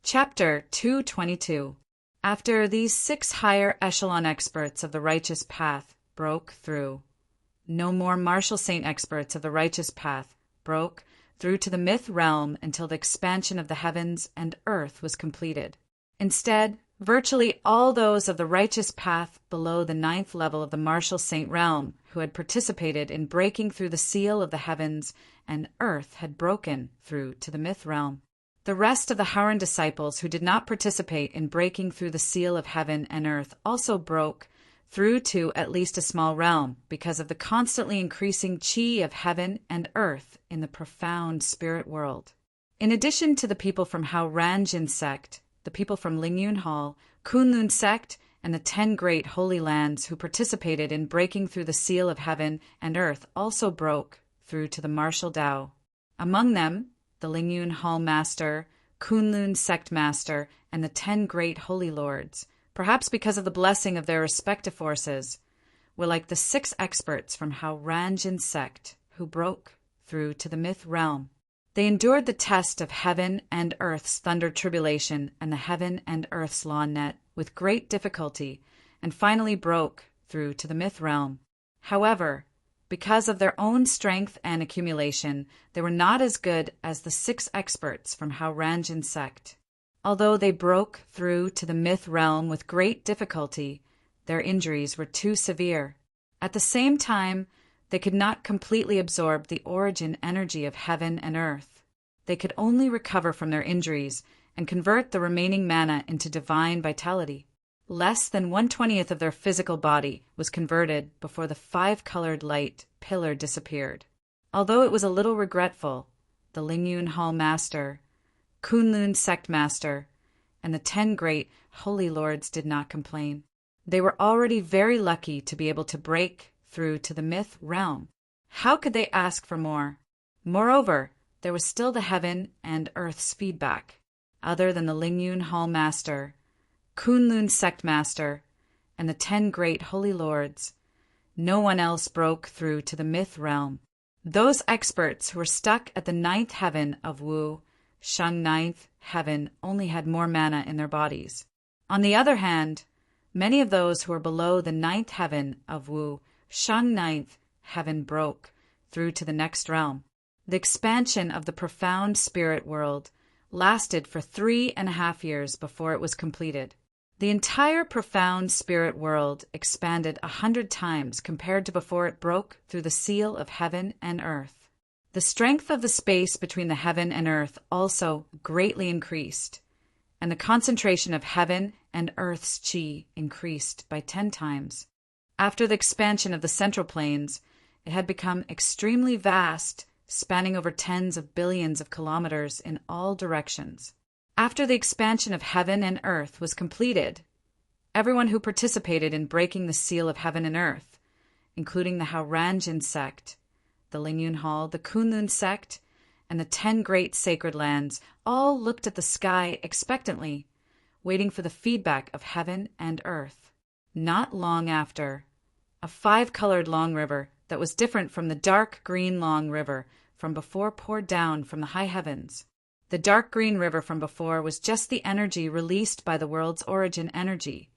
Chapter 222. After these 6 higher echelon experts of the righteous path broke through, no more martial saint experts of the righteous path broke through to the myth realm until the expansion of the heavens and earth was completed. Instead, virtually all those of the righteous path below the 9th level of the martial saint realm who had participated in breaking through the seal of the heavens and earth had broken through to the myth realm. The rest of the Hauran disciples who did not participate in breaking through the seal of heaven and earth also broke through to at least a small realm because of the constantly increasing chi of heaven and earth in the profound spirit world. In addition to the people from Hauranjin sect, the people from Lingyun Hall, Kunlun sect, and the 10 great holy lands who participated in breaking through the seal of heaven and earth also broke through to the martial Tao. Among them, the Lingyun Hall Master, Kunlun Sect Master, and the 10 great holy lords, perhaps because of the blessing of their respective forces, were like the 6 experts from Hauranjin sect who broke through to the myth realm. They endured the test of heaven and earth's thunder tribulation and the heaven and earth's law net with great difficulty, and finally broke through to the myth realm. However, because of their own strength and accumulation, they were not as good as the 6 experts from Hauranjin sect. Although they broke through to the myth realm with great difficulty, their injuries were too severe. At the same time, they could not completely absorb the origin energy of heaven and earth. They could only recover from their injuries and convert the remaining mana into divine vitality. Less than 1/20th of their physical body was converted before the 5-colored light pillar disappeared. Although it was a little regretful, the Lingyun Hall Master, Kunlun Sect Master, and the 10 great holy lords did not complain. They were already very lucky to be able to break through to the myth realm. How could they ask for more? Moreover, there was still the heaven and earth's feedback. Other than the Lingyun Hall Master, Kunlun Sect Master, and the 10 great holy lords, no one else broke through to the myth realm. Those experts who were stuck at the 9th heaven of Wu, Shang 9th heaven, only had more mana in their bodies. On the other hand, many of those who were below the 9th heaven of Wu, Shang 9th heaven broke through to the next realm. The expansion of the profound spirit world lasted for 3.5 years before it was completed. The entire profound spirit world expanded 100 times compared to before it broke through the seal of heaven and earth. The strength of the space between the heaven and earth also greatly increased, and the concentration of heaven and earth's chi increased by 10 times. After the expansion of the central planes, it had become extremely vast, spanning over tens of billions of kilometers in all directions. After the expansion of heaven and earth was completed, everyone who participated in breaking the seal of heaven and earth, including the Hauranjin sect, the Lingyun Hall, the Kunlun sect, and the 10 great sacred lands, all looked at the sky expectantly, waiting for the feedback of heaven and earth. Not long after, a 5-colored long river that was different from the dark green long river from before poured down from the high heavens. The dark green river from before was just the energy released by the world's origin energy.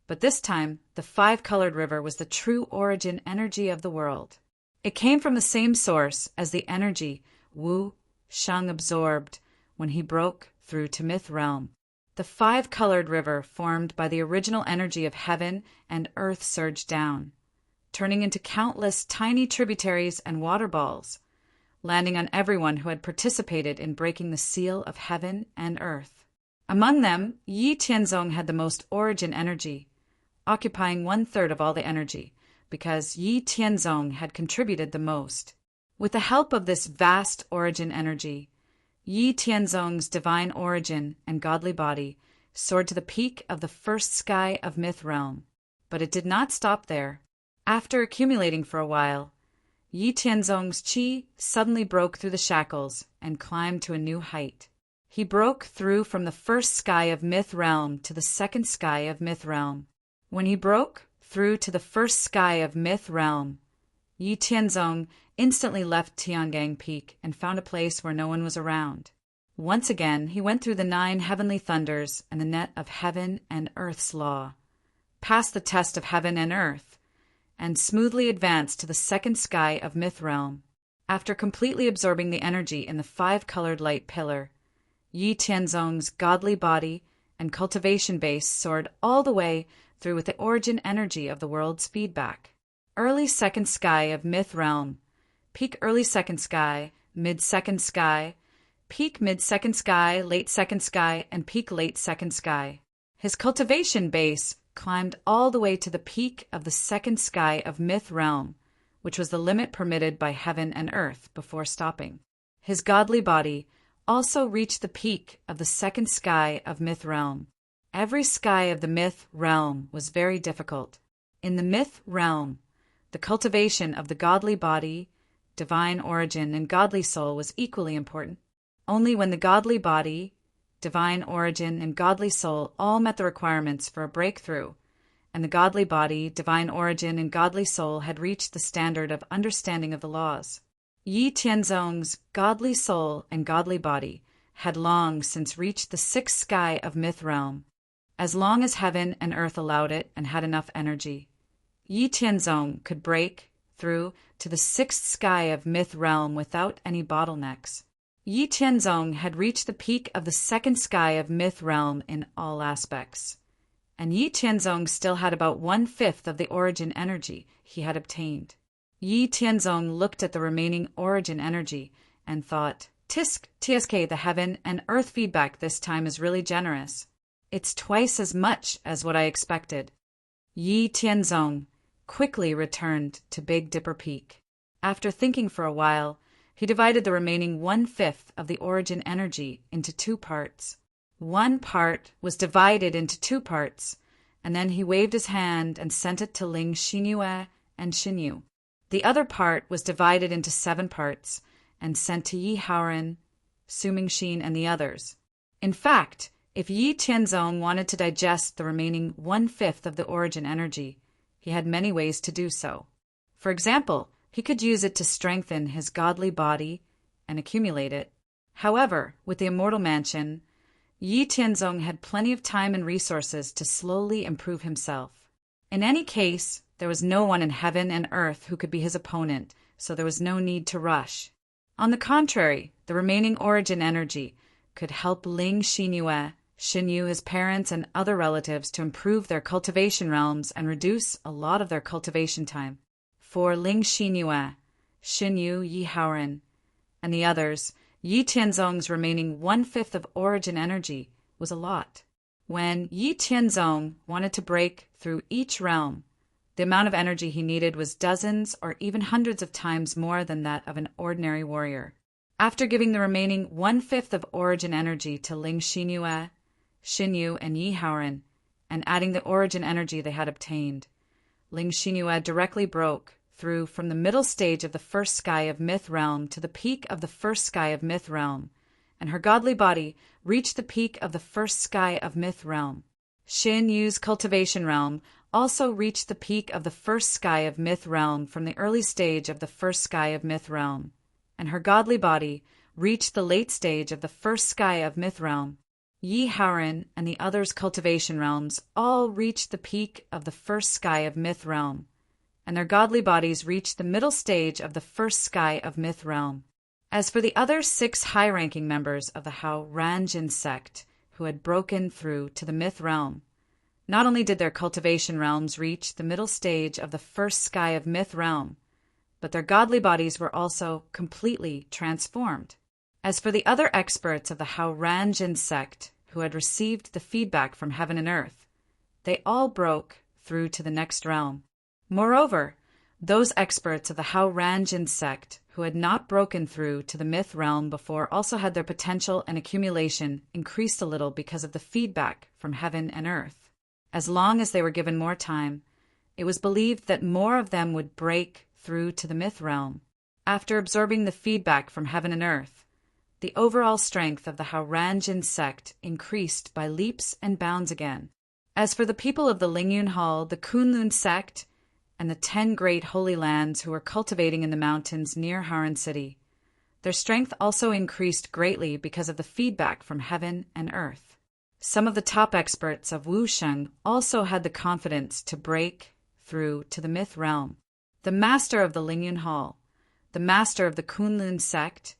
But this time, the 5-colored river was the true origin energy of the world. It came from the same source as the energy Wu Shang absorbed when he broke through to myth realm. The 5-colored river formed by the original energy of heaven and earth surged down, turning into countless tiny tributaries and water balls, landing on everyone who had participated in breaking the seal of heaven and earth. Among them, Yi Tianzong had the most origin energy, occupying 1/3 of all the energy, because Yi Tianzong had contributed the most. With the help of this vast origin energy, Yi Tianzong's divine origin and godly body soared to the peak of the first sky of myth realm. But it did not stop there. After accumulating for a while, Yi Tianzong's chi suddenly broke through the shackles and climbed to a new height. He broke through from the first sky of myth realm to the second sky of myth realm. When he broke through to the first sky of myth realm, Yi Tianzong instantly left Tiangang Peak and found a place where no one was around. Once again, he went through the 9 heavenly thunders and the net of heaven and earth's law, passed the test of heaven and earth, and smoothly advanced to the second sky of Myth Realm. After completely absorbing the energy in the 5-colored light pillar, Yi Tianzong's godly body and cultivation base soared all the way through with the origin energy of the world's feedback. Early second sky of Myth Realm, peak early second sky, mid-second sky, peak mid-second sky, late second sky, and peak late second sky. His cultivation base climbed all the way to the peak of the second sky of Myth Realm, which was the limit permitted by heaven and earth before stopping. His godly body also reached the peak of the second sky of Myth Realm. Every sky of the Myth Realm was very difficult. In the Myth Realm, the cultivation of the godly body, divine origin, and godly soul was equally important. Only when the godly body, divine origin, and godly soul all met the requirements for a breakthrough, and the godly body, divine origin, and godly soul had reached the standard of understanding of the laws. Yi Tianzong's godly soul and godly body had long since reached the 6th sky of Myth Realm, as long as heaven and earth allowed it and had enough energy. Yi Tianzong could break through to the 6th sky of Myth Realm without any bottlenecks. Yi Tianzong had reached the peak of the 2nd sky of Myth Realm in all aspects, and Yi Tianzong still had about 1/5 of the origin energy he had obtained. Yi Tianzong looked at the remaining origin energy and thought, TSK, the heaven and earth feedback this time is really generous. It's twice as much as what I expected. Yi Tianzong quickly returned to Big Dipper Peak. After thinking for a while, he divided the remaining 1/5 of the origin energy into 2 parts. One part was divided into 2 parts, and then he waved his hand and sent it to Ling Xinyue and Xinyu. The other part was divided into 7 parts and sent to Yi Haoren, Su Mingxin, and the others. In fact, if Yi Tianzong wanted to digest the remaining 1/5 of the origin energy, he had many ways to do so. For example, he could use it to strengthen his godly body and accumulate it. However, with the Immortal Mansion, Yi Tianzong had plenty of time and resources to slowly improve himself. In any case, there was no one in heaven and earth who could be his opponent, so there was no need to rush. On the contrary, the remaining origin energy could help Ling Xinyue, Xinyu, his parents, and other relatives to improve their cultivation realms and reduce a lot of their cultivation time. For Ling Xinyue, Xinyu, Yi Haoren, and the others, Yi Tianzong's remaining 1/5 of origin energy was a lot. When Yi Tianzong wanted to break through each realm, the amount of energy he needed was dozens or even hundreds of times more than that of an ordinary warrior. After giving the remaining 1/5 of origin energy to Ling Xinyue, Xinyu, and Yi Haoren, and adding the origin energy they had obtained, Ling Xinyue directly broke through from the middle stage of the 1st sky of Myth Realm to the peak of the 1st sky of Myth Realm, and her godly body reached the peak of the 1st sky of Myth Realm. Xin Yu's cultivation realm also reached the peak of the 1st sky of Myth Realm from the early stage of the 1st sky of Myth Realm, and her godly body reached the late stage of the 1st sky of Myth Realm. Yi Haoren and the others' cultivation realms all reached the peak of the 1st sky of Myth Realm, and their godly bodies reached the middle stage of the 1st sky of Myth Realm. As for the other 6 high-ranking members of the Hao Ranjin sect who had broken through to the Myth Realm, not only did their cultivation realms reach the middle stage of the 1st sky of Myth Realm, but their godly bodies were also completely transformed. As for the other experts of the Hao Ranjin sect who had received the feedback from heaven and earth, they all broke through to the next realm. Moreover, those experts of the Hao Ranjin sect who had not broken through to the Myth Realm before also had their potential and accumulation increased a little because of the feedback from heaven and earth. As long as they were given more time, it was believed that more of them would break through to the Myth Realm. After absorbing the feedback from heaven and earth, the overall strength of the Hao Ranjin sect increased by leaps and bounds again. As for the people of the Lingyun Hall, the Kunlun sect, and the 10 great holy lands who were cultivating in the mountains near Haran City, Their strength also increased greatly because of the feedback from heaven and earth. Some of the top experts of wusheng also had the confidence to break through to the myth realm. The master of the Lingyun Hall, the master of the Kunlun sect,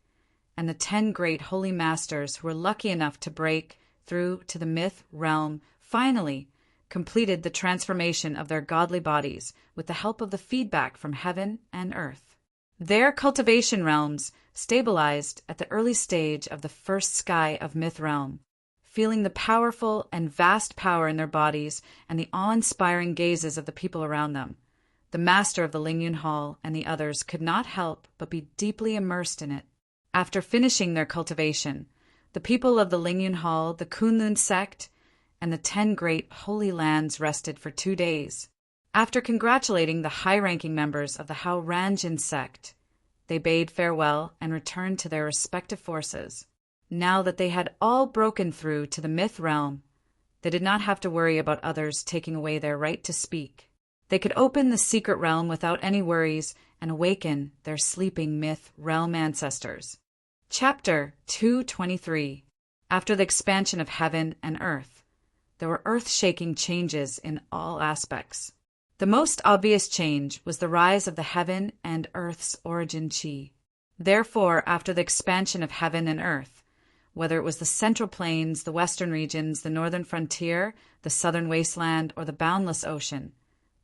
and the 10 great holy masters who were lucky enough to break through to the myth realm finally completed the transformation of their godly bodies with the help of the feedback from heaven and earth. Their cultivation realms stabilized at the early stage of the first sky of myth realm, feeling the powerful and vast power in their bodies and the awe-inspiring gazes of the people around them. The master of the Lingyun Hall and the others could not help but be deeply immersed in it. After finishing their cultivation, the people of the Lingyun Hall, the Kunlun sect, and the 10 great holy lands rested for 2 days. After congratulating the high-ranking members of the Hao Ranjin sect, they bade farewell and returned to their respective forces. Now that they had all broken through to the myth realm, they did not have to worry about others taking away their right to speak. They could open the secret realm without any worries and awaken their sleeping myth realm ancestors. Chapter 223. After the expansion of heaven and earth, there were earth-shaking changes in all aspects. The most obvious change was the rise of the heaven and earth's origin chi. Therefore, after the expansion of heaven and earth, whether it was the central plains, the western regions, the northern frontier, the southern wasteland, or the boundless ocean,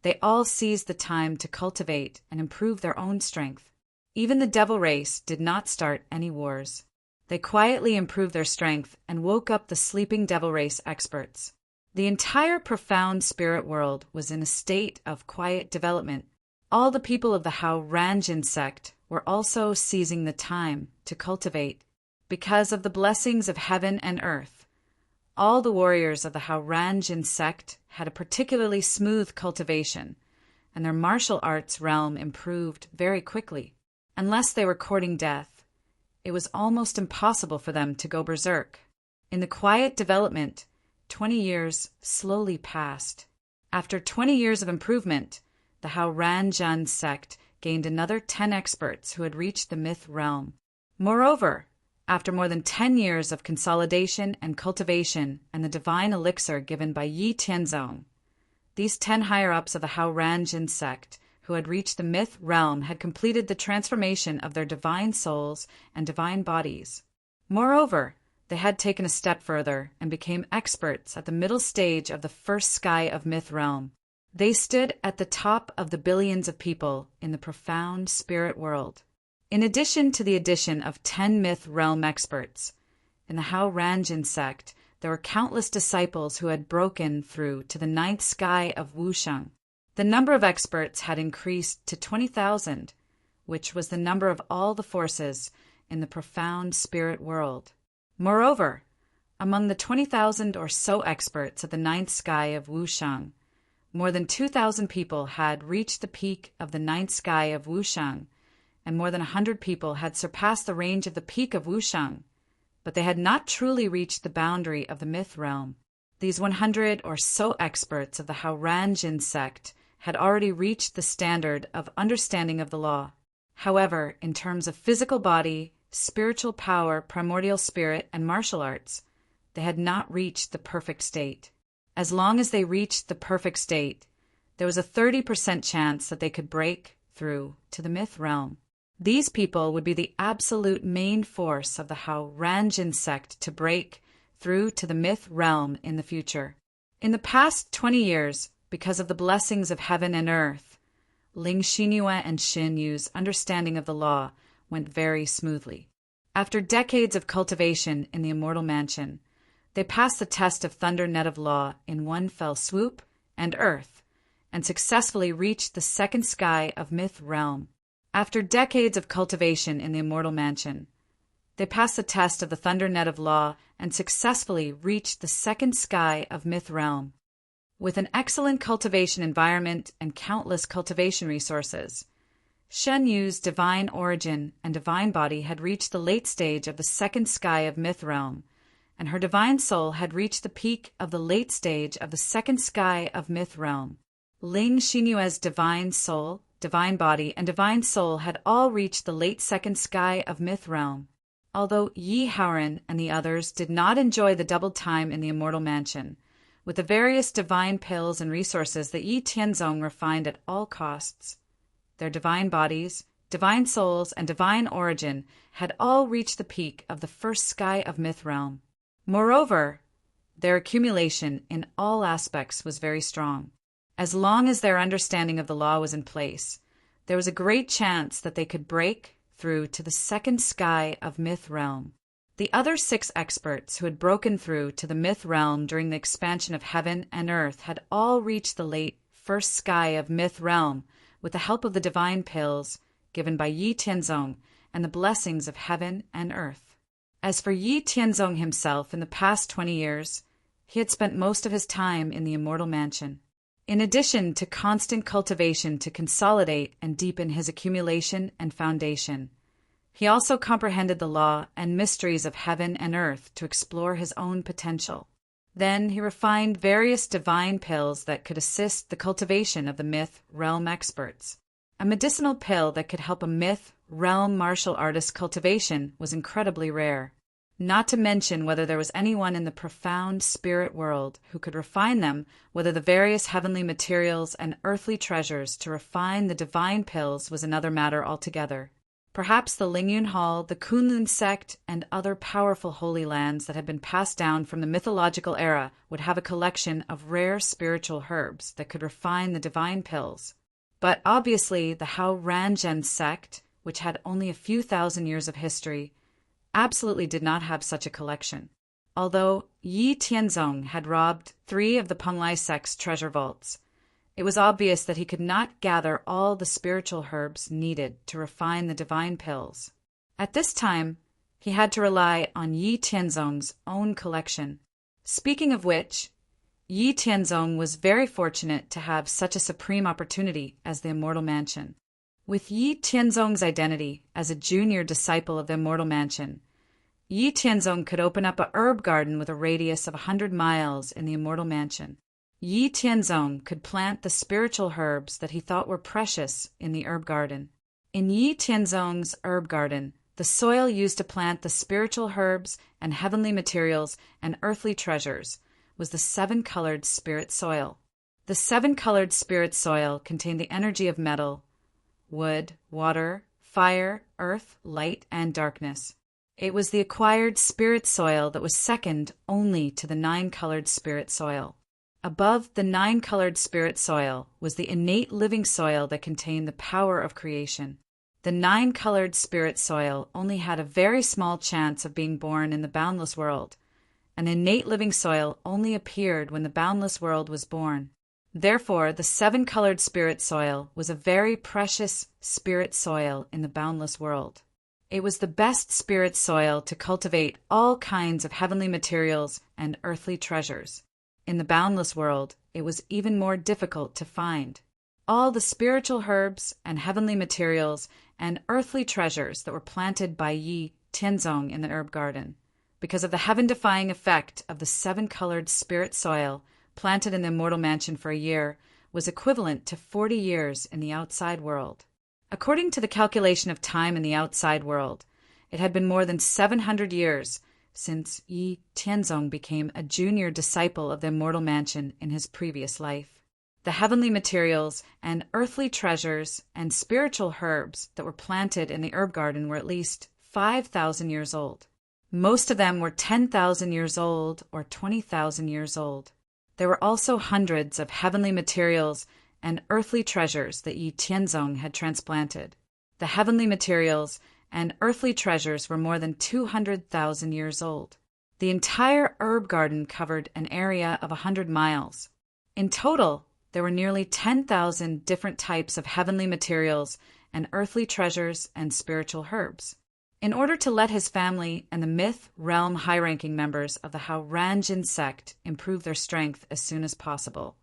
they all seized the time to cultivate and improve their own strength. Even the devil race did not start any wars. They quietly improved their strength and woke up the sleeping devil race experts. The entire profound spirit world was in a state of quiet development. All the people of the Hao Ranjin sect were also seizing the time to cultivate. Because of the blessings of heaven and earth, all the warriors of the Hao Ranjin sect had a particularly smooth cultivation, and their martial arts realm improved very quickly. Unless they were courting death, it was almost impossible for them to go berserk. In the quiet development, 20 years slowly passed. After 20 years of improvement, the Hao Ranjin sect gained another 10 experts who had reached the myth realm. Moreover, after more than 10 years of consolidation and cultivation and the divine elixir given by Yi Tianzong, these 10 higher-ups of the Hao Ranjin sect who had reached the myth realm had completed the transformation of their divine souls and divine bodies. Moreover, they had taken a step further and became experts at the middle stage of the first sky of myth realm. They stood at the top of the billions of people in the profound spirit world. In addition to the addition of 10 myth realm experts, in the Hao Ranjin sect, there were countless disciples who had broken through to the 9th sky of wusheng. The number of experts had increased to 20,000, which was the number of all the forces in the profound spirit world. Moreover, among the 20,000 or so experts at the 9th sky of wusheng, more than 2,000 people had reached the peak of the 9th sky of wusheng, and more than 100 people had surpassed the range of the peak of wusheng, but they had not truly reached the boundary of the myth realm. These 100 or so experts of the Hao Ranjin sect had already reached the standard of understanding of the law. However, in terms of physical body, spiritual power, primordial spirit, and martial arts, they had not reached the perfect state. As long as they reached the perfect state, there was a 30% chance that they could break through to the myth realm. These people would be the absolute main force of the Hao Ranjin sect to break through to the myth realm in the future. In the past 20 years, because of the blessings of heaven and earth, Ling Xinyue and Xin Yu's understanding of the law went very smoothly. After decades of cultivation in the immortal mansion, they passed the test of Thunder Net of Law in one fell swoop and earth, and successfully reached the 2nd sky of myth realm. After decades of cultivation in the immortal mansion, they passed the test of the Thunder Net of Law and successfully reached the 2nd sky of myth realm. With an excellent cultivation environment and countless cultivation resources, Shen Yu's divine origin and divine body had reached the late stage of the 2nd sky of myth realm, and her divine soul had reached the peak of the late stage of the 2nd sky of myth realm. Ling Xinyue's divine soul, divine body, and divine soul had all reached the late second sky of myth realm, although Yi Haoran and the others did not enjoy the double time in the immortal mansion. With the various divine pills and resources that Yi Tianzong refined at all costs, their divine bodies, divine souls, and divine origin had all reached the peak of the first sky of myth realm. Moreover, their accumulation in all aspects was very strong. As long as their understanding of the law was in place, there was a great chance that they could break through to the second sky of myth realm. The other 6 experts who had broken through to the myth realm during the expansion of heaven and earth had all reached the late first sky of myth realm with the help of the divine pills given by Yi Tianzong and the blessings of heaven and earth. As for Yi Tianzong himself, in the past 20 years, he had spent most of his time in the immortal mansion. In addition to constant cultivation to consolidate and deepen his accumulation and foundation, he also comprehended the law and mysteries of heaven and earth to explore his own potential. Then he refined various divine pills that could assist the cultivation of the myth realm experts. A medicinal pill that could help a myth realm martial artist cultivation was incredibly rare, not to mention whether there was anyone in the profound spirit world who could refine them, whether the various heavenly materials and earthly treasures to refine the divine pills was another matter altogether. Perhaps the Lingyun Hall, the Kunlun sect, and other powerful holy lands that had been passed down from the mythological era would have a collection of rare spiritual herbs that could refine the divine pills. But obviously the Hao Ranzhen sect, which had only a few thousand years of history, absolutely did not have such a collection. Although Yi Tianzong had robbed 3 of the Penglai sect's treasure vaults, it was obvious that he could not gather all the spiritual herbs needed to refine the divine pills. At this time, he had to rely on Yi Tianzong's own collection. Speaking of which, Yi Tianzong was very fortunate to have such a supreme opportunity as the Immortal Mansion. With Yi Tianzong's identity as a junior disciple of the Immortal Mansion, Yi Tianzong could open up a herb garden with a radius of 100 miles in the Immortal Mansion. Yi Tianzong could plant the spiritual herbs that he thought were precious in the herb garden. In Yi Tianzong's herb garden, the soil used to plant the spiritual herbs and heavenly materials and earthly treasures was the 7-colored spirit soil. The 7-colored spirit soil contained the energy of metal, wood, water, fire, earth, light, and darkness. It was the acquired spirit soil that was second only to the 9-colored spirit soil. Above the 9-colored spirit soil was the innate living soil that contained the power of creation. The 9-colored spirit soil only had a very small chance of being born in the boundless world. An innate living soil only appeared when the boundless world was born. Therefore, the 7-colored spirit soil was a very precious spirit soil in the boundless world. It was the best spirit soil to cultivate all kinds of heavenly materials and earthly treasures. In the boundless world, it was even more difficult to find. All the spiritual herbs and heavenly materials and earthly treasures that were planted by Yi Tianzong in the herb garden, because of the heaven-defying effect of the 7-colored spirit soil planted in the Immortal Mansion for a year, was equivalent to 40 years in the outside world. According to the calculation of time in the outside world, it had been more than 700 years since Yi Tianzong became a junior disciple of the Immortal Mansion in his previous life. The heavenly materials and earthly treasures and spiritual herbs that were planted in the herb garden were at least 5,000 years old. Most of them were 10,000 years old or 20,000 years old. There were also hundreds of heavenly materials and earthly treasures that Yi Tianzong had transplanted. The heavenly materials and earthly treasures were more than 200,000 years old. The entire herb garden covered an area of 100 miles. In total, there were nearly 10,000 different types of heavenly materials and earthly treasures and spiritual herbs. In order to let his family and the myth realm high-ranking members of the Hao Ranzhen sect improve their strength as soon as possible,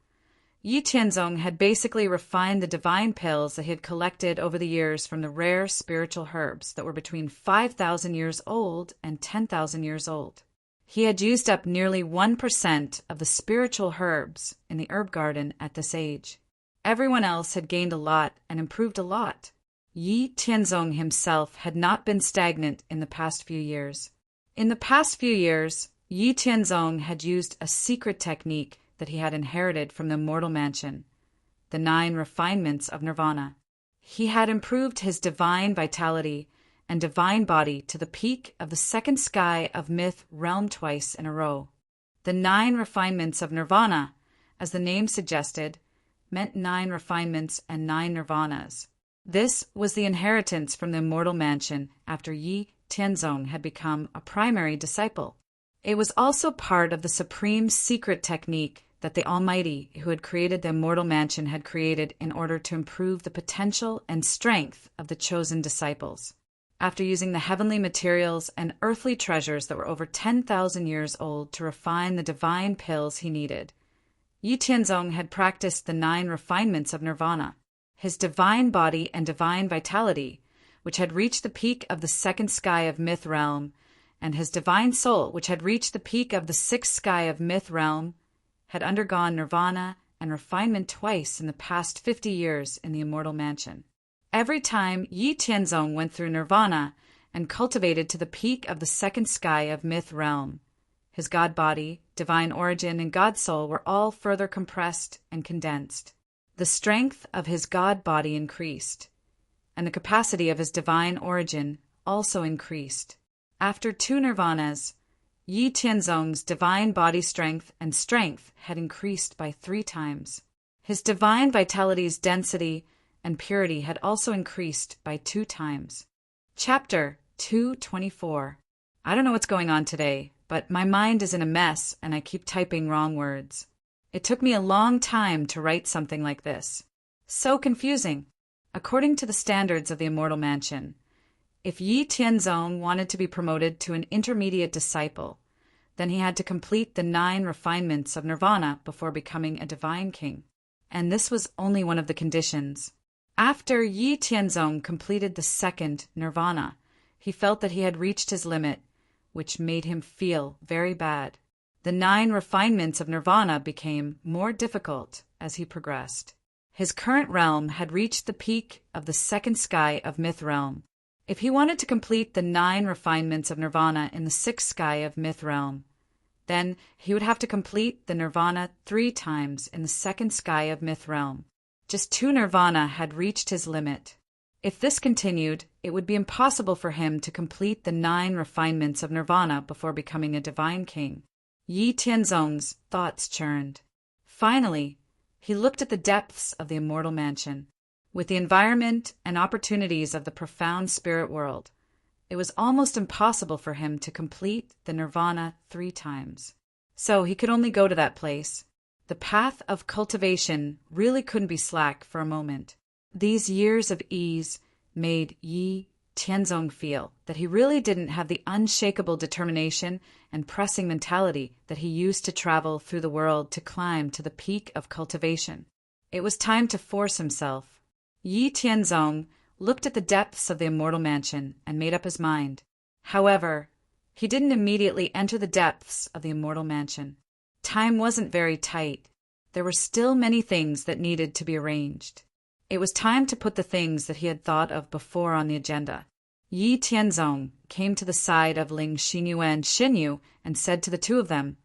Yi Tianzong had basically refined the divine pills that he had collected over the years from the rare spiritual herbs that were between 5,000 years old and 10,000 years old. He had used up nearly 1% of the spiritual herbs in the herb garden at this age. Everyone else had gained a lot and improved a lot. Yi Tianzong himself had not been stagnant in the past few years. In the past few years, Yi Tianzong had used a secret technique that he had inherited from the immortal mansion, the 9 refinements of nirvana. He had improved his divine vitality and divine body to the peak of the second sky of myth realm twice in a row. The 9 refinements of nirvana, as the name suggested, meant 9 refinements and 9 nirvanas. This was the inheritance from the immortal mansion after Yi Tianzong had become a primary disciple. It was also part of the supreme secret technique that the Almighty, who had created the immortal mansion, had created in order to improve the potential and strength of the chosen disciples. After using the heavenly materials and earthly treasures that were over 10,000 years old to refine the divine pills he needed, Yi Tianzong had practiced the 9 refinements of nirvana. His divine body and divine vitality, which had reached the peak of the second sky of myth realm, and his divine soul, which had reached the peak of the 6th sky of myth realm, had undergone nirvana and refinement twice in the past 50 years in the immortal mansion. Every time Yi Tianzong went through nirvana and cultivated to the peak of the 2nd sky of myth realm, his god body, divine origin, and god soul were all further compressed and condensed. The strength of his god body increased, and the capacity of his divine origin also increased. After 2 nirvanas, Yi Tianzong's divine body strength and strength had increased by 3 times. His divine vitality's density and purity had also increased by 2 times. Chapter 224. I don't know what's going on today, but my mind is in a mess and I keep typing wrong words. It took me a long time to write something like this. So confusing. According to the standards of the immortal mansion, if Yi Tianzong wanted to be promoted to an intermediate disciple, then he had to complete the 9 refinements of nirvana before becoming a divine king. And this was only one of the conditions. After Yi Tianzong completed the 2nd nirvana, he felt that he had reached his limit, which made him feel very bad. The 9 refinements of nirvana became more difficult as he progressed. His current realm had reached the peak of the 2nd sky of myth realm. If he wanted to complete the 9 refinements of nirvana in the 6th sky of myth realm, then he would have to complete the nirvana 3 times in the 2nd sky of myth realm. Just 2 nirvana had reached his limit. If this continued, it would be impossible for him to complete the 9 refinements of nirvana before becoming a divine king. Yi Tianzong's thoughts churned. Finally, he looked at the depths of the immortal mansion. With the environment and opportunities of the profound spirit world, it was almost impossible for him to complete the nirvana 3 times. So he could only go to that place. The path of cultivation really couldn't be slack for a moment. These years of ease made Yi Tianzong feel that he really didn't have the unshakable determination and pressing mentality that he used to travel through the world to climb to the peak of cultivation. It was time to force himself. Yi Tianzong looked at the depths of the immortal mansion and made up his mind. However, he didn't immediately enter the depths of the immortal mansion. Time wasn't very tight. There were still many things that needed to be arranged. It was time to put the things that he had thought of before on the agenda. Yi Tianzong came to the side of Ling Xinyue and Xinyu and said to the 2 of them,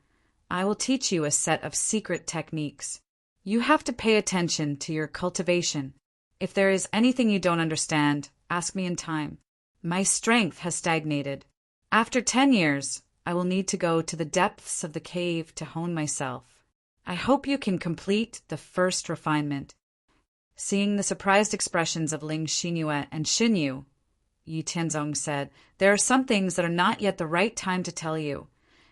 "I will teach you a set of secret techniques. You have to pay attention to your cultivation. If there is anything you don't understand, ask me in time. My strength has stagnated. After 10 years, I will need to go to the depths of the cave to hone myself. I hope you can complete the 1st refinement." Seeing the surprised expressions of Ling Xinyue and Xinyu, Yi Tianzong said, "There are some things that are not yet the right time to tell you,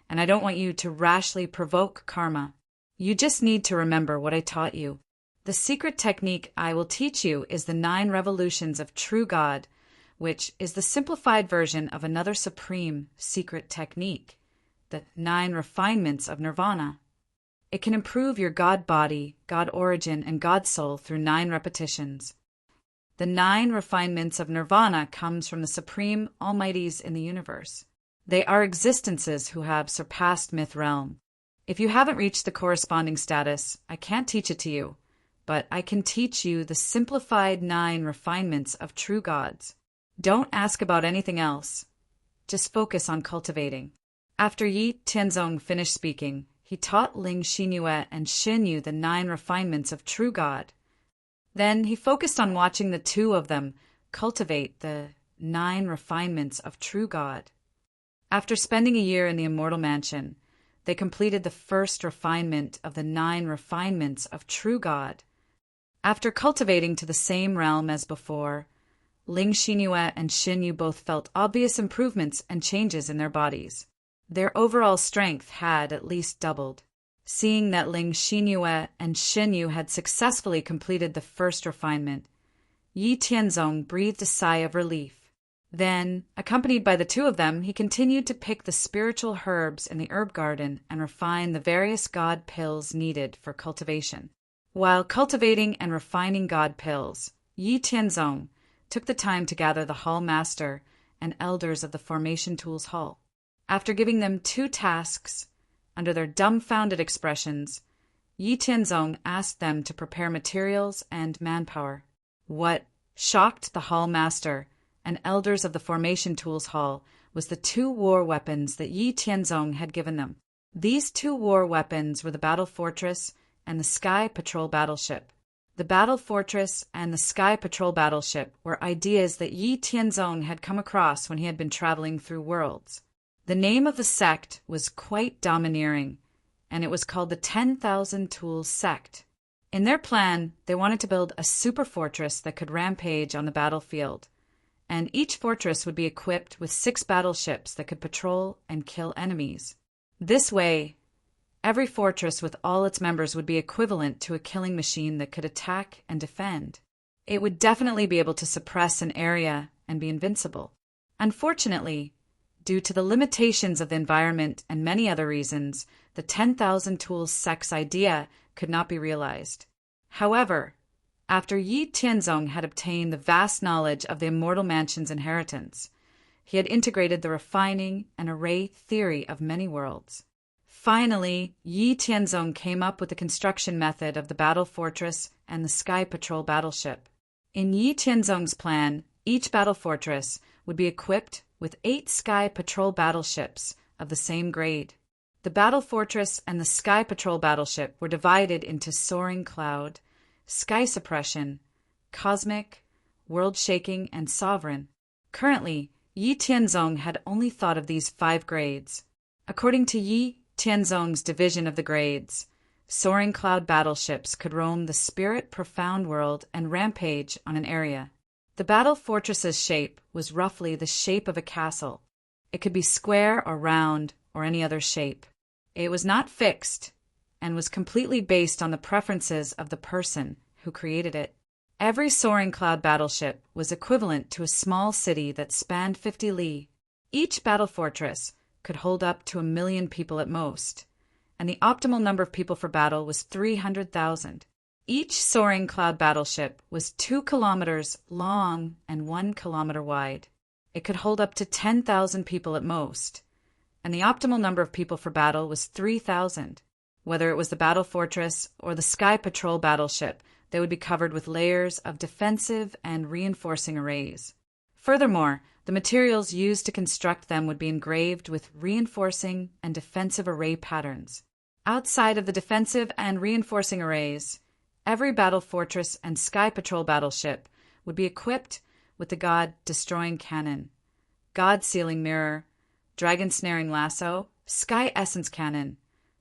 and I don't want you to rashly provoke karma. You just need to remember what I taught you. The secret technique I will teach you is the 9 revolutions of true God, which is the simplified version of another supreme secret technique, the 9 refinements of nirvana. It can improve your God body, God origin, and God soul through 9 repetitions. The 9 refinements of nirvana comes from the supreme almighties in the universe. They are existences who have surpassed myth realm. If you haven't reached the corresponding status, I can't teach it to you, but I can teach you the simplified 9 refinements of true gods. Don't ask about anything else. Just focus on cultivating." After Yi Tianzong finished speaking, he taught Ling Xinyue and Xinyu the 9 refinements of true God. Then he focused on watching the two of them cultivate the 9 refinements of true God. After spending a year in the Immortal Mansion, they completed the first refinement of the 9 refinements of true God. After cultivating to the same realm as before, Ling Xinyue and Xinyu both felt obvious improvements and changes in their bodies. Their overall strength had at least doubled. Seeing that Ling Xinyue and Xinyu had successfully completed the first refinement, Yi Tianzong breathed a sigh of relief. Then, accompanied by the two of them, he continued to pick the spiritual herbs in the herb garden and refine the various god pills needed for cultivation. While cultivating and refining god pills, Yi Tianzong took the time to gather the Hall Master and elders of the Formation Tools Hall. After giving them 2 tasks, under their dumbfounded expressions, Yi Tianzong asked them to prepare materials and manpower. What shocked the Hall Master and elders of the Formation Tools Hall was the 2 war weapons that Yi Tianzong had given them. These 2 war weapons were the Battle Fortress and the Sky Patrol Battleship. The Battle Fortress and the Sky Patrol Battleship were ideas that Yi Tianzong had come across when he had been traveling through worlds. The name of the sect was quite domineering, and it was called the 10,000 Tools Sect. In their plan, they wanted to build a super fortress that could rampage on the battlefield, and each fortress would be equipped with 6 battleships that could patrol and kill enemies. This way, every fortress with all its members would be equivalent to a killing machine that could attack and defend. It would definitely be able to suppress an area and be invincible. Unfortunately, due to the limitations of the environment and many other reasons, the 10,000 Tools sect's idea could not be realized. However, after Yi Tianzong had obtained the vast knowledge of the Immortal Mansion's inheritance, he had integrated the refining and array theory of many worlds. Finally, Yi Tianzong came up with the construction method of the Battle Fortress and the Sky Patrol Battleship. In Yi Tianzong's plan, each battle fortress would be equipped with 8 Sky Patrol battleships of the same grade. The Battle Fortress and the Sky Patrol Battleship were divided into Soaring Cloud, Sky Suppression, Cosmic, World Shaking, and Sovereign. Currently, Yi Tianzong had only thought of these 5 grades. According to Yi Tianzong's division of the grades, Soaring Cloud battleships could roam the Spirit Profound World and rampage on an area. The battle fortress's shape was roughly the shape of a castle. It could be square or round or any other shape. It was not fixed and was completely based on the preferences of the person who created it. Every Soaring Cloud battleship was equivalent to a small city that spanned 50 li. Each battle fortress could hold up to 1 million people at most, and the optimal number of people for battle was 300,000. Each Soaring Cloud battleship was 2 kilometers long and 1 kilometer wide. It could hold up to 10,000 people at most, and the optimal number of people for battle was 3,000. Whether it was the Battle Fortress or the Sky Patrol battleship, they would be covered with layers of defensive and reinforcing arrays. Furthermore, the materials used to construct them would be engraved with reinforcing and defensive array patterns. Outside of the defensive and reinforcing arrays, every Battle Fortress and Sky Patrol battleship would be equipped with the God Destroying Cannon, God Sealing Mirror, Dragon Snaring Lasso, Sky Essence Cannon,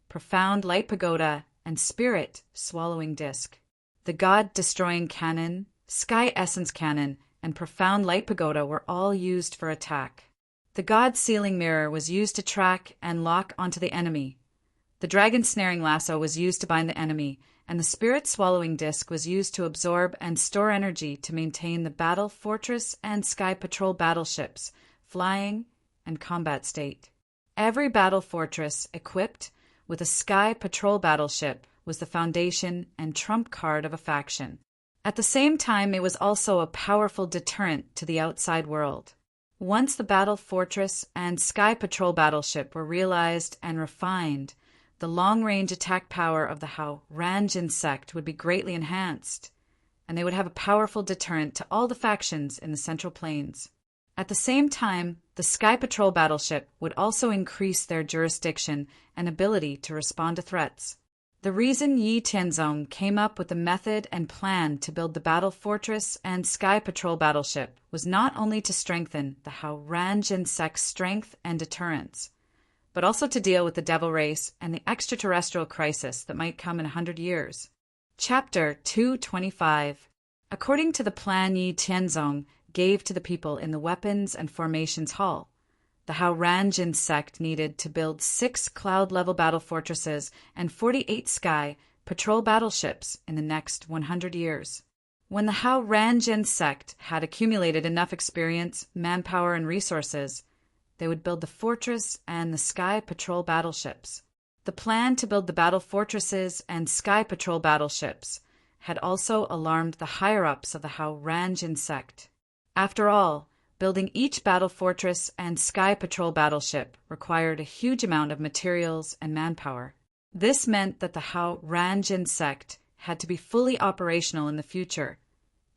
Profound Light Pagoda, and Spirit Swallowing Disc. The God Destroying Cannon, Sky Essence Cannon, and Profound Light Pagoda were all used for attack. The God Sealing Mirror was used to track and lock onto the enemy. The Dragon Snaring Lasso was used to bind the enemy, and the Spirit Swallowing Disc was used to absorb and store energy to maintain the Battle Fortress and Sky Patrol battleships, flying, and combat state. Every battle fortress equipped with a Sky Patrol battleship was the foundation and trump card of a faction. At the same time, it was also a powerful deterrent to the outside world. Once the Battle Fortress and Sky Patrol battleship were realized and refined, the long-range attack power of the Hao Ranjin sect would be greatly enhanced, and they would have a powerful deterrent to all the factions in the Central Plains. At the same time, the Sky Patrol battleship would also increase their jurisdiction and ability to respond to threats. The reason Yi Tianzong came up with the method and plan to build the Battle Fortress and Sky Patrol battleship was not only to strengthen the Hao Ranjin sect's strength and deterrence, but also to deal with the Devil Race and the extraterrestrial crisis that might come in 100 years. Chapter 225. According to the plan Yi Tianzong gave to the people in the Weapons and Formations Hall, the Hao Ranjin sect needed to build 6 cloud-level battle fortresses and 48 sky patrol battleships in the next 100 years. When the Hao Ranjin sect had accumulated enough experience, manpower, and resources, they would build the fortress and the sky patrol battleships. The plan to build the battle fortresses and sky patrol battleships had also alarmed the higher-ups of the Hao Ranjin sect. After all, building each battle fortress and sky patrol battleship required a huge amount of materials and manpower. This meant that the Hao Ranjin sect had to be fully operational in the future,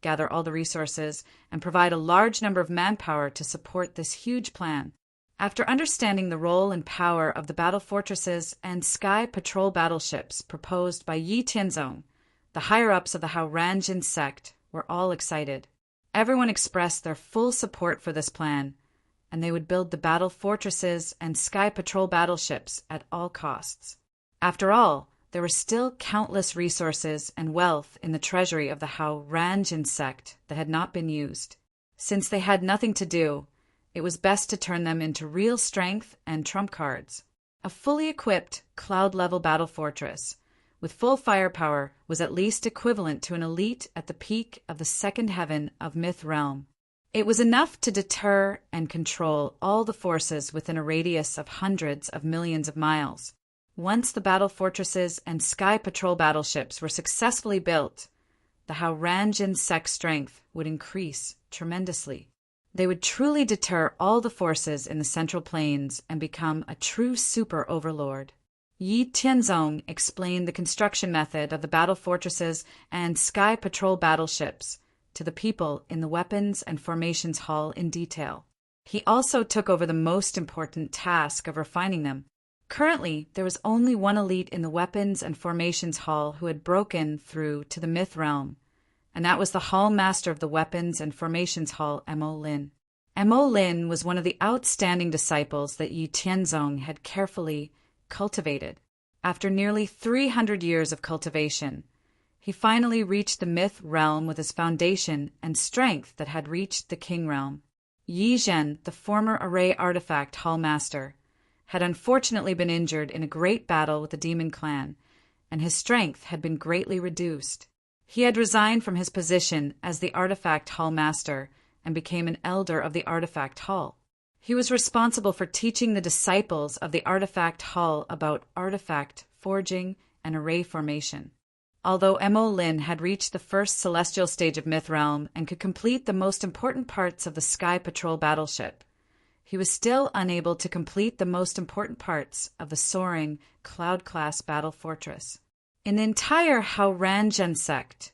gather all the resources, and provide a large number of manpower to support this huge plan. After understanding the role and power of the battle fortresses and sky patrol battleships proposed by Yi Tianzong, the higher-ups of the Hao Ranjin sect were all excited. Everyone expressed their full support for this plan, and they would build the battle fortresses and sky patrol battleships at all costs. After all, there were still countless resources and wealth in the treasury of the Hao Ranjin sect that had not been used. Since they had nothing to do, it was best to turn them into real strength and trump cards. A fully equipped cloud-level battle fortress with full firepower was at least equivalent to an elite at the peak of the second heaven of Myth Realm. It was enough to deter and control all the forces within a radius of hundreds of millions of miles. Once the battle fortresses and sky patrol battleships were successfully built, the Hao Ranjin sect's strength would increase tremendously. They would truly deter all the forces in the Central Plains and become a true super overlord. Yi Tianzong explained the construction method of the battle fortresses and sky patrol battleships to the people in the Weapons and Formations Hall in detail. He also took over the most important task of refining them. Currently, there was only one elite in the Weapons and Formations Hall who had broken through to the Myth Realm, and that was the Hall Master of the Weapons and Formations Hall, Mo Lin. Mo Lin was one of the outstanding disciples that Yi Tianzong had carefully cultivated. After nearly 300 years of cultivation, he finally reached the Myth Realm with his foundation and strength that had reached the King Realm. Yi Zhen, the former Array Artifact Hall Master, had unfortunately been injured in a great battle with the Demon Clan, and his strength had been greatly reduced. He had resigned from his position as the Artifact Hall Master and became an elder of the Artifact Hall. He was responsible for teaching the disciples of the Artifact Hall about artifact forging and array formation. Although Mo Lin had reached the first celestial stage of Myth Realm and could complete the most important parts of the Sky Patrol battleship, he was still unable to complete the most important parts of the soaring Cloud-class battle fortress. In the entire Hao Ranjin sect,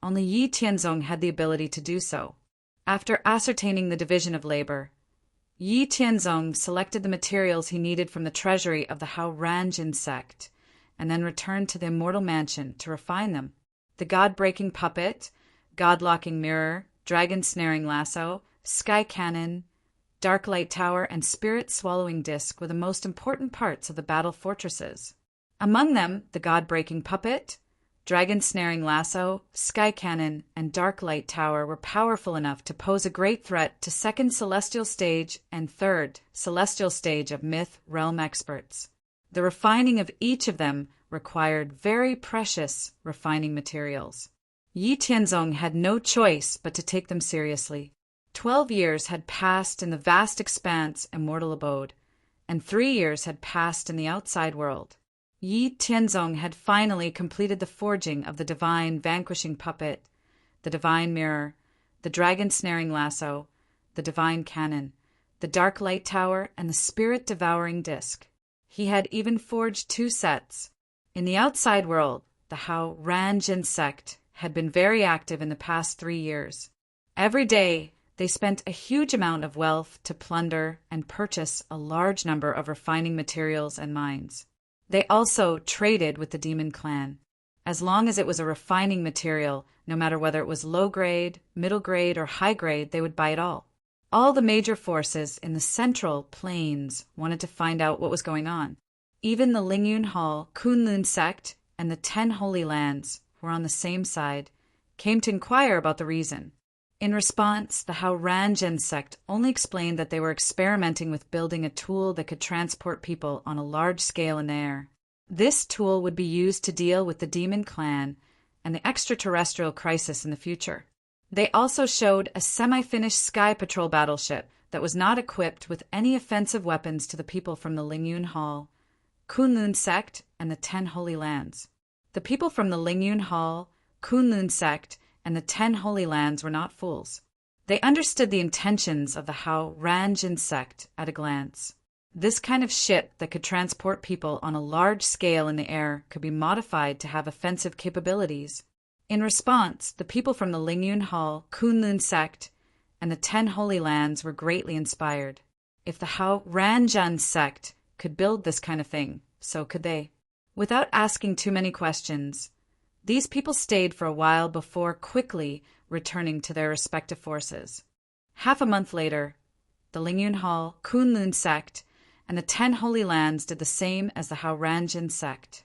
only Yi Tianzong had the ability to do so. After ascertaining the division of labor, Yi Tianzong selected the materials he needed from the treasury of the Hao Ranjin sect, and then returned to the Immortal Mansion to refine them. The God-breaking puppet, God-locking mirror, dragon-snaring lasso, sky cannon, dark light tower, and spirit-swallowing disc were the most important parts of the battle fortresses. Among them, the God-breaking puppet, dragon-snaring lasso, sky cannon, and dark light tower were powerful enough to pose a great threat to second celestial stage and third celestial stage of Myth Realm experts. The refining of each of them required very precious refining materials. Yi Tianzong had no choice but to take them seriously. 12 years had passed in the vast expanse Immortal Abode, and 3 years had passed in the outside world. Yi Tianzong had finally completed the forging of the divine vanquishing puppet, the divine mirror, the dragon-snaring lasso, the divine cannon, the dark light tower, and the spirit-devouring disc. He had even forged 2 sets. In the outside world, the Hao Ranjin sect had been very active in the past 3 years. Every day, they spent a huge amount of wealth to plunder and purchase a large number of refining materials and mines. They also traded with the demon clan. As long as it was a refining material, no matter whether it was low grade, middle grade, or high grade, they would buy it all. All the major forces in the central plains wanted to find out what was going on. Even the Lingyun Hall Kunlun sect and the 10 Holy Lands, who were on the same side, came to inquire about the reason. In response, the Hao Ranjin sect only explained that they were experimenting with building a tool that could transport people on a large scale in the air. This tool would be used to deal with the demon clan and the extraterrestrial crisis in the future. They also showed a semi-finished sky patrol battleship that was not equipped with any offensive weapons to the people from the Lingyun Hall, Kunlun sect, and the 10 Holy Lands. The people from the Lingyun Hall, Kunlun sect, and the 10 Holy Lands were not fools. They understood the intentions of the Hao Ranjin sect at a glance. This kind of ship that could transport people on a large scale in the air could be modified to have offensive capabilities. In response, the people from the Lingyun Hall, Kunlun sect, and the 10 Holy Lands were greatly inspired. If the Hao Ranjin sect could build this kind of thing, so could they. Without asking too many questions, these people stayed for a while before quickly returning to their respective forces. Half a month later, the Lingyun Hall, Kunlun sect, and the 10 Holy Lands did the same as the Hao Ranjin sect.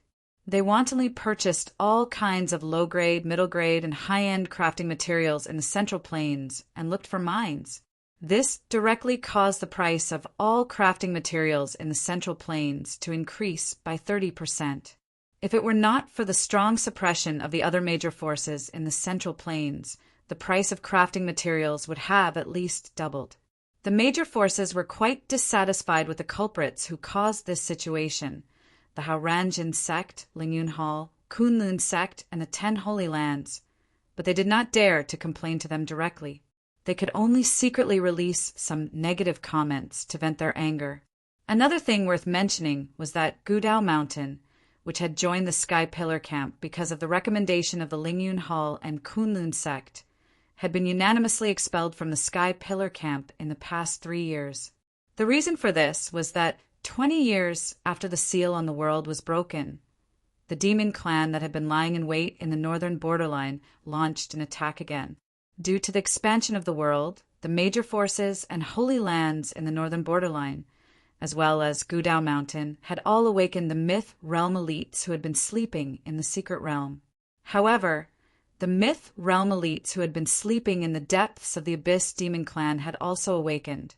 They wantonly purchased all kinds of low-grade, middle-grade, and high-end crafting materials in the Central Plains and looked for mines. This directly caused the price of all crafting materials in the Central Plains to increase by 30%. If it were not for the strong suppression of the other major forces in the Central Plains, the price of crafting materials would have at least doubled. The major forces were quite dissatisfied with the culprits who caused this situation, the Hao Ranjin sect, Lingyun Hall, Kunlun sect, and the 10 Holy Lands, but they did not dare to complain to them directly. They could only secretly release some negative comments to vent their anger. Another thing worth mentioning was that Gudao Mountain, which had joined the Sky Pillar Camp because of the recommendation of the Lingyun Hall and Kunlun sect, had been unanimously expelled from the Sky Pillar Camp in the past 3 years. The reason for this was that 20 years after the seal on the world was broken, the demon clan that had been lying in wait in the northern borderline launched an attack again. Due to the expansion of the world, the major forces and holy lands in the northern borderline, as well as Gudao Mountain, had all awakened the myth realm elites who had been sleeping in the secret realm. However, the myth realm elites who had been sleeping in the depths of the Abyss Demon Clan had also awakened,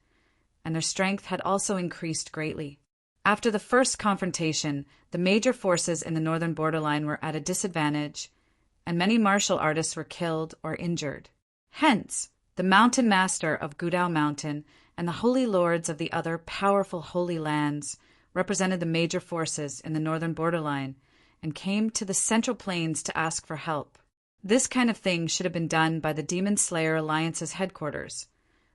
and their strength had also increased greatly. After the first confrontation, the major forces in the northern borderline were at a disadvantage, and many martial artists were killed or injured. Hence, the Mountain Master of Gudao Mountain and the Holy Lords of the other powerful Holy Lands represented the major forces in the northern borderline and came to the Central Plains to ask for help. This kind of thing should have been done by the Demon Slayer Alliance's headquarters,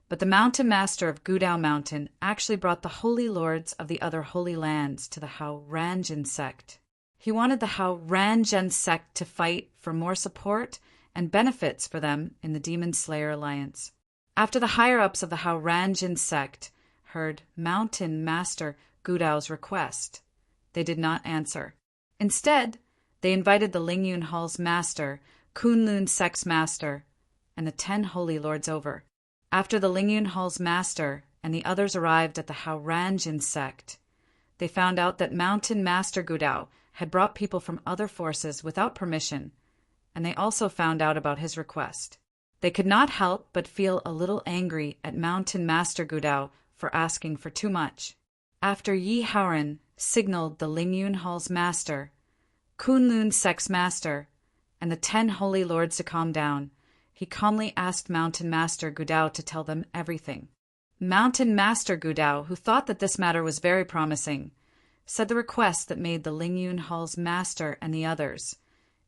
but the Mountain Master of Gudao Mountain actually brought the Holy Lords of the other Holy Lands to the Hao Ranjin sect. He wanted the Hao Ranjin sect to fight for more support and benefits for them in the Demon Slayer Alliance. After the higher-ups of the Hao Ranjin sect heard Mountain Master Gudao's request, they did not answer. Instead, they invited the Lingyun Hall's master, Kunlun sect's master, and the 10 Holy Lords over. After the Lingyun Hall's master and the others arrived at the Hao Ranjin sect, they found out that Mountain Master Gudao had brought people from other forces without permission, and they also found out about his request. They could not help but feel a little angry at Mountain Master Gudao for asking for too much. After Yi Haoran signaled the Lingyun Hall's master, Kunlun sect's master, and the 10 Holy Lords to calm down, he calmly asked Mountain Master Gudao to tell them everything. Mountain Master Gudao, who thought that this matter was very promising, said the request that made the Lingyun Hall's master and the others,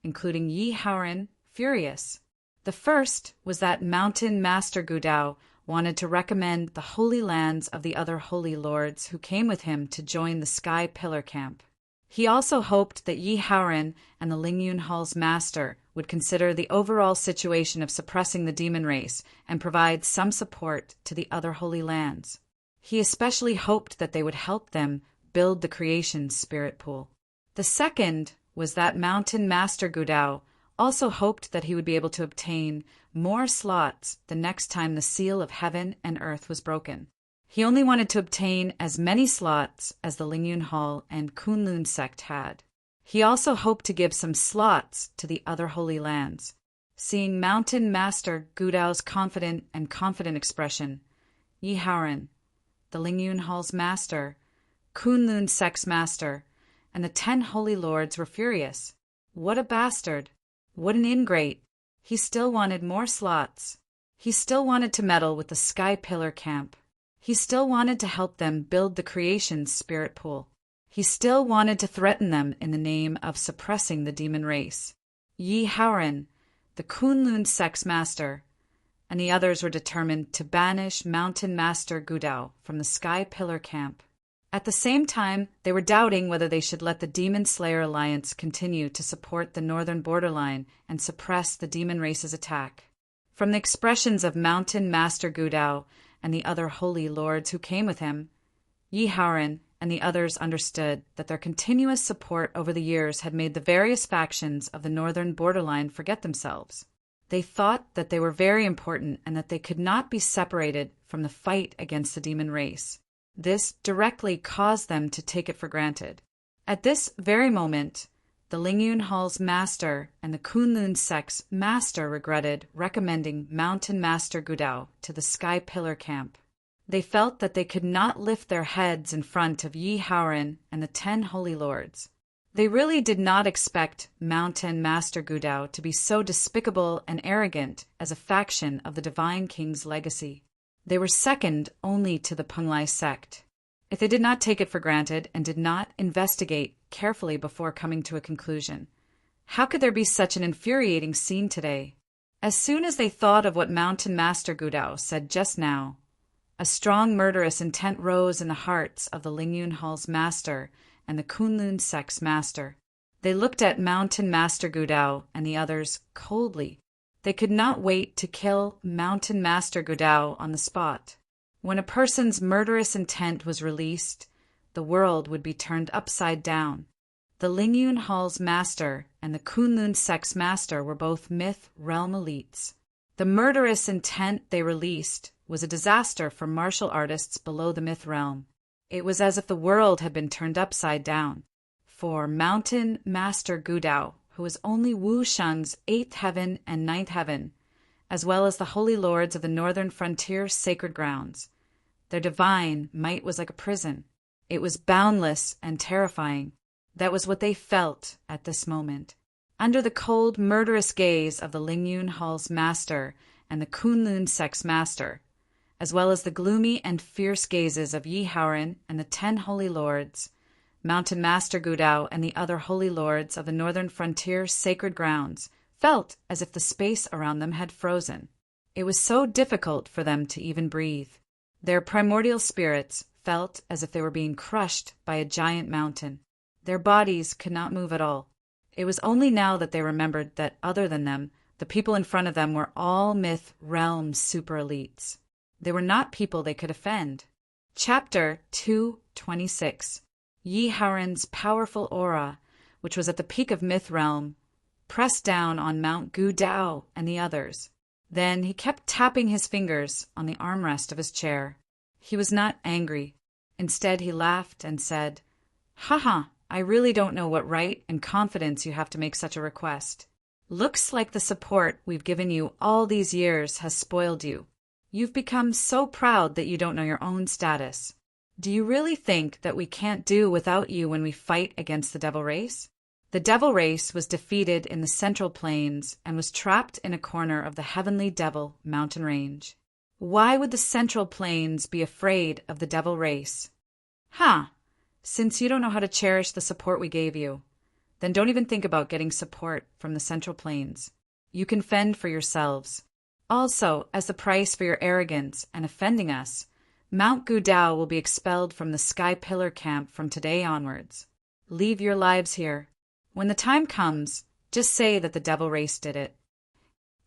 including Yi Haoran, furious. The first was that Mountain Master Gudao wanted to recommend the holy lands of the other holy lords who came with him to join the Sky Pillar Camp. He also hoped that Yi Haoran and the Ling Yun Hall's master would consider the overall situation of suppressing the demon race and provide some support to the other holy lands. He especially hoped that they would help them build the creation spirit pool. The second was that Mountain Master Gudao also hoped that he would be able to obtain more slots the next time the seal of heaven and earth was broken. He only wanted to obtain as many slots as the Lingyun Hall and Kunlun sect had. He also hoped to give some slots to the other holy lands. Seeing Mountain Master Gudao's confident expression, Yi Haoran, the Lingyun Hall's master, Kunlun sect's master, and the 10 holy lords were furious. What a bastard! What an ingrate! He still wanted more slots. He still wanted to meddle with the Sky Pillar Camp. He still wanted to help them build the creation spirit pool. He still wanted to threaten them in the name of suppressing the demon race. Yi Haoran, the Kunlun sect's master, and the others were determined to banish Mountain Master Gudao from the Sky Pillar Camp. At the same time, they were doubting whether they should let the Demon Slayer Alliance continue to support the northern borderline and suppress the demon race's attack. From the expressions of Mountain Master Gudao and the other holy lords who came with him, Yi Haoran and the others understood that their continuous support over the years had made the various factions of the northern borderline forget themselves. They thought that they were very important and that they could not be separated from the fight against the demon race. This directly caused them to take it for granted. At this very moment, the Lingyun Hall's master and the Kunlun sect's master regretted recommending Mountain Master Gudao to the Sky Pillar Camp. They felt that they could not lift their heads in front of Yi Haoran and the 10 holy lords. They really did not expect Mountain Master Gudao to be so despicable and arrogant as a faction of the Divine King's legacy. They were second only to the Penglai sect. If they did not take it for granted and did not investigate carefully before coming to a conclusion, how could there be such an infuriating scene today? As soon as they thought of what Mountain Master Gudao said just now, a strong murderous intent rose in the hearts of the Lingyun Hall's master and the Kunlun sect's master. They looked at Mountain Master Gudao and the others coldly. They could not wait to kill Mountain Master Gudao on the spot. When a person's murderous intent was released, the world would be turned upside down. The Lingyun Hall's master and the Kunlun sect's master were both myth realm elites. The murderous intent they released was a disaster for martial artists below the myth realm. It was as if the world had been turned upside down. For Mountain Master Gudao, who was only Wu Sheng's 8th heaven and 9th heaven, as well as the holy lords of the northern frontier sacred grounds. Their divine might was like a prison. It was boundless and terrifying. That was what they felt at this moment. Under the cold, murderous gaze of the Lingyun Hall's master and the Kunlun sect's master, as well as the gloomy and fierce gazes of Yi Haoran and the 10 holy lords, Mountain Master Gudao and the other holy lords of the northern frontier sacred grounds felt as if the space around them had frozen. It was so difficult for them to even breathe. Their primordial spirits felt as if they were being crushed by a giant mountain. Their bodies could not move at all. It was only now that they remembered that other than them, the people in front of them were all myth realm super elites. They were not people they could offend. Chapter 226. Yi Haoran's powerful aura, which was at the peak of myth realm, pressed down on Mount Gudao and the others. Then he kept tapping his fingers on the armrest of his chair. He was not angry. Instead, he laughed and said, "Haha, I really don't know what right and confidence you have to make such a request. Looks like the support we've given you all these years has spoiled you. You've become so proud that you don't know your own status. Do you really think that we can't do without you when we fight against the Devil Race?" The Devil Race was defeated in the Central Plains and was trapped in a corner of the Heavenly Devil mountain range. Why would the Central Plains be afraid of the Devil Race? Since you don't know how to cherish the support we gave you, then don't even think about getting support from the Central Plains. You can fend for yourselves. Also, as the price for your arrogance and offending us, Mount Gudao will be expelled from the Sky Pillar camp from today onwards. Leave your lives here. When the time comes, just say that the devil race did it.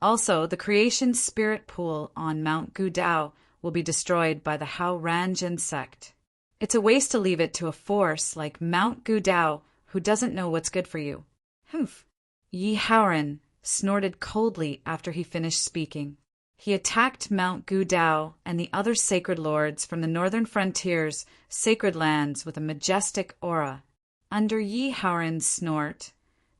Also, the creation spirit pool on Mount Gudao will be destroyed by the Hao Ranjin sect. It's a waste to leave it to a force like Mount Gudao who doesn't know what's good for you. Humph. Yi Haoran snorted coldly after he finished speaking. He attacked Mount Gudao and the other sacred lords from the northern frontier's sacred lands with a majestic aura. Under Yi Haoran's snort,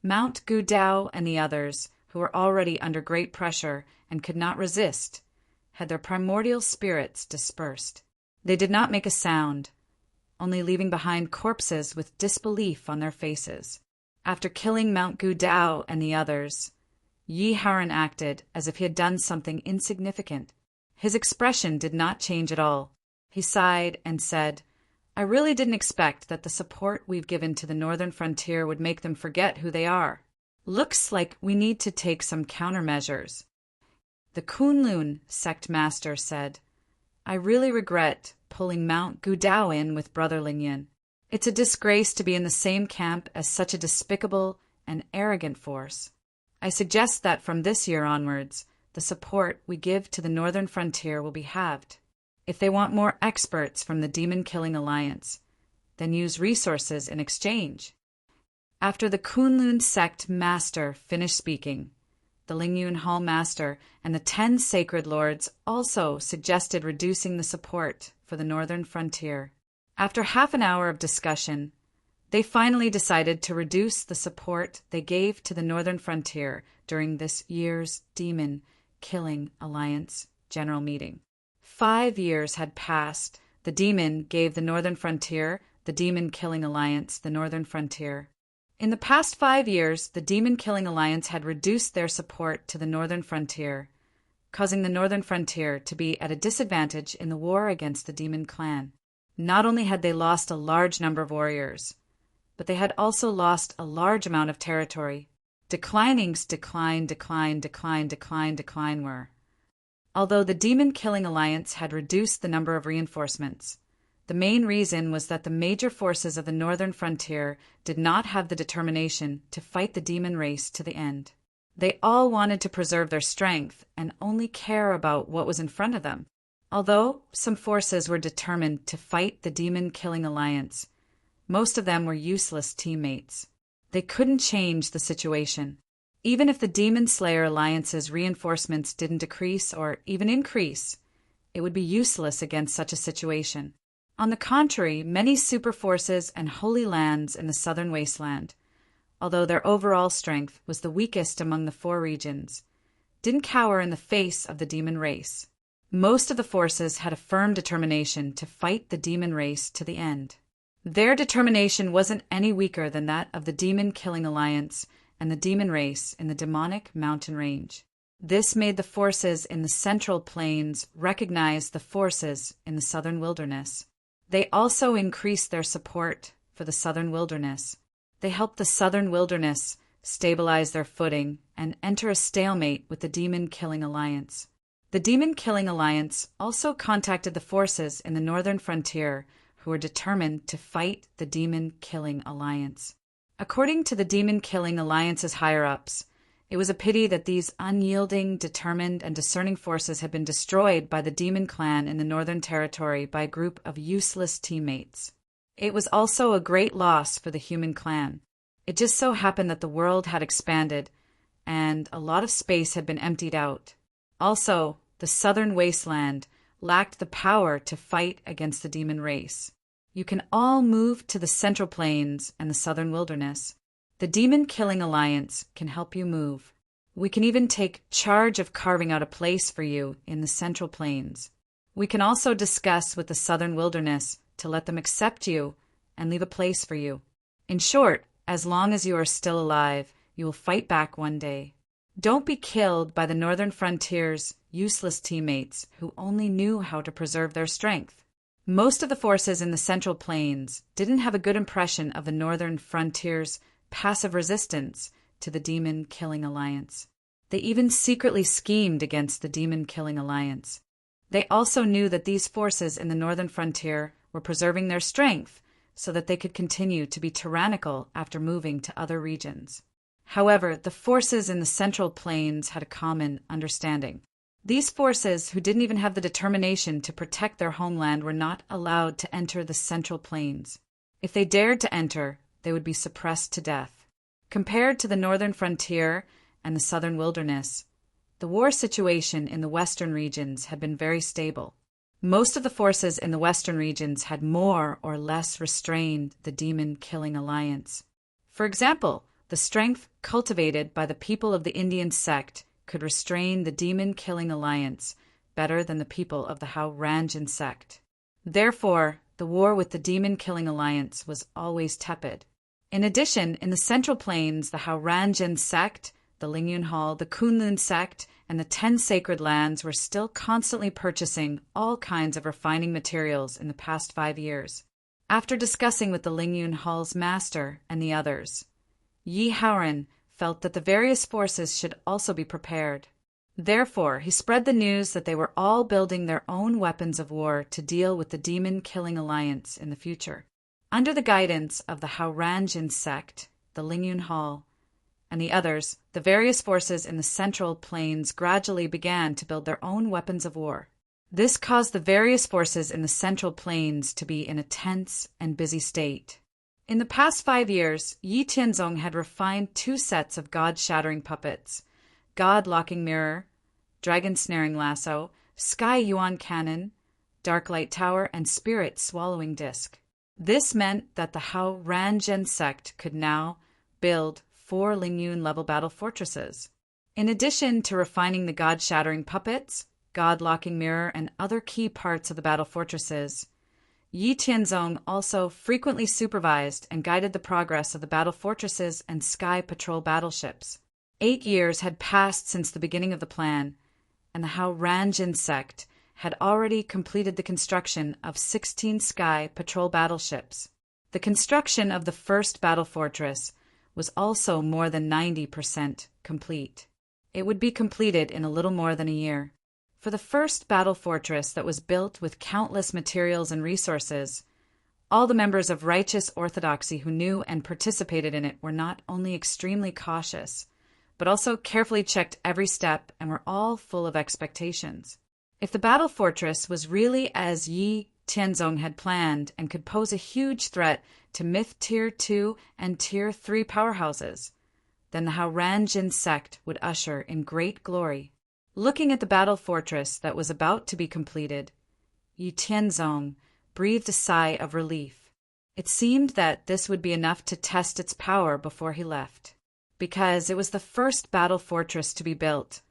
Mount Gudao and the others, who were already under great pressure and could not resist, had their primordial spirits dispersed. They did not make a sound, only leaving behind corpses with disbelief on their faces. After killing Mount Gudao and the others, Yi Haoran acted as if he had done something insignificant. His expression did not change at all. He sighed and said, I really didn't expect that the support we've given to the northern frontier would make them forget who they are. Looks like we need to take some countermeasures. The Kunlun sect master said, I really regret pulling Mount Gudao in with Brother Lingyan. It's a disgrace to be in the same camp as such a despicable and arrogant force. I suggest that from this year onwards, the support we give to the northern frontier will be halved. If they want more experts from the demon-killing alliance, then use resources in exchange. After the Kunlun sect master finished speaking, the Lingyun Hall master and the 10 sacred lords also suggested reducing the support for the northern frontier. After half an hour of discussion, they finally decided to reduce the support they gave to the northern frontier during this year's Demon-Killing Alliance General Meeting. 5 years had passed. The demon gave the northern frontier, the Demon-Killing Alliance, the northern frontier. In the past 5 years, the Demon-Killing Alliance had reduced their support to the northern frontier, causing the northern frontier to be at a disadvantage in the war against the demon clan. Not only had they lost a large number of warriors, but they had also lost a large amount of territory. Declinings decline were. Although the Demon-Killing Alliance had reduced the number of reinforcements, the main reason was that the major forces of the northern frontier did not have the determination to fight the demon race to the end. They all wanted to preserve their strength and only care about what was in front of them. Although some forces were determined to fight the Demon-Killing Alliance, most of them were useless teammates. They couldn't change the situation. Even if the Demon Slayer Alliance's reinforcements didn't decrease or even increase, it would be useless against such a situation. On the contrary, many super forces and holy lands in the southern wasteland, although their overall strength was the weakest among the 4 regions, didn't cower in the face of the demon race. Most of the forces had a firm determination to fight the demon race to the end. Their determination wasn't any weaker than that of the Demon-Killing Alliance and the demon race in the demonic mountain range. This made the forces in the central plains recognize the forces in the southern wilderness. They also increased their support for the southern wilderness. They helped the southern wilderness stabilize their footing and enter a stalemate with the Demon-Killing Alliance. The Demon-Killing Alliance also contacted the forces in the northern frontier who were determined to fight the Demon-Killing Alliance. According to the Demon-Killing Alliance's higher-ups, it was a pity that these unyielding, determined, and discerning forces had been destroyed by the demon clan in the Northern Territory by a group of useless teammates. It was also a great loss for the human clan. It just so happened that the world had expanded, and a lot of space had been emptied out. Also, the southern wasteland lacked the power to fight against the demon race. You can all move to the central plains and the southern wilderness. The Demon-Killing Alliance can help you move. We can even take charge of carving out a place for you in the central plains. We can also discuss with the southern wilderness to let them accept you and leave a place for you. In short, as long as you are still alive, you will fight back one day. Don't be killed by the northern frontier's useless teammates who only knew how to preserve their strength. Most of the forces in the central plains didn't have a good impression of the northern frontier's passive resistance to the Demon-Killing Alliance. They even secretly schemed against the demon-killing alliance. They also knew that these forces in the northern frontier were preserving their strength so that they could continue to be tyrannical after moving to other regions. However, the forces in the Central Plains had a common understanding. These forces, who didn't even have the determination to protect their homeland, were not allowed to enter the Central Plains. If they dared to enter, they would be suppressed to death. Compared to the northern frontier and the southern wilderness, the war situation in the western regions had been very stable. Most of the forces in the western regions had more or less restrained the demon-killing alliance. For example, the strength cultivated by the people of the Indian sect could restrain the demon-killing alliance better than the people of the Haurangian sect. Therefore, the war with the demon-killing alliance was always tepid. In addition, in the Central Plains, the Haurangian sect, the Lingyun Hall, the Kunlun sect, and the 10 sacred lands were still constantly purchasing all kinds of refining materials in the past 5 years. After discussing with the Lingyun Hall's master and the others, Yi Haoran felt that the various forces should also be prepared. Therefore, he spread the news that they were all building their own weapons of war to deal with the demon-killing alliance in the future. Under the guidance of the Haurangian sect, the Lingyun Hall, and the others, the various forces in the Central Plains gradually began to build their own weapons of war. This caused the various forces in the Central Plains to be in a tense and busy state. In the past 5 years, Yi Tianzong had refined 2 sets of God-shattering puppets: God-locking mirror, dragon snaring lasso, sky yuan cannon, dark light tower, and spirit swallowing disc. This meant that the Haurangian sect could now build 4 Lingyun-level battle fortresses. In addition to refining the God-shattering puppets, God-locking mirror, and other key parts of the battle fortresses, Yi Tianzong also frequently supervised and guided the progress of the battle fortresses and sky patrol battleships. 8 years had passed since the beginning of the plan, and the Haurangian sect had already completed the construction of 16 sky patrol battleships. The construction of the first battle fortress was also more than 90% complete. It would be completed in a little more than a year. For the first battle fortress that was built with countless materials and resources, all the members of righteous orthodoxy who knew and participated in it were not only extremely cautious, but also carefully checked every step and were all full of expectations. If the battle fortress was really as Yi Tianzong had planned and could pose a huge threat to Myth Tier 2 and Tier 3 powerhouses, then the Haurangian sect would usher in great glory. Looking at the battle fortress that was about to be completed, Yi Tianzong breathed a sigh of relief. It seemed that this would be enough to test its power before he left. Because it was the first battle fortress to be built,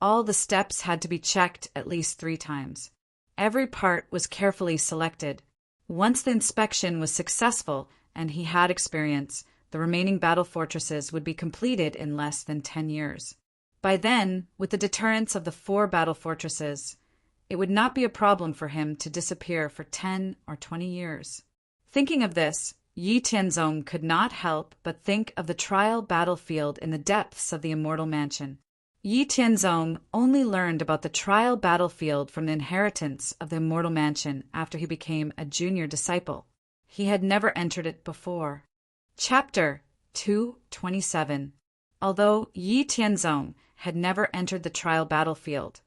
all the steps had to be checked at least 3 times. Every part was carefully selected. Once the inspection was successful and he had experience, the remaining battle fortresses would be completed in less than 10 years. By then, with the deterrence of the 4 battle fortresses, it would not be a problem for him to disappear for 10 or 20 years. Thinking of this, Yi Tianzong could not help but think of the trial battlefield in the depths of the Immortal Mansion. Yi Tianzong only learned about the trial battlefield from the inheritance of the Immortal Mansion after he became a junior disciple. He had never entered it before. Chapter 227. Although Yi Tianzong had never entered the trial battlefield,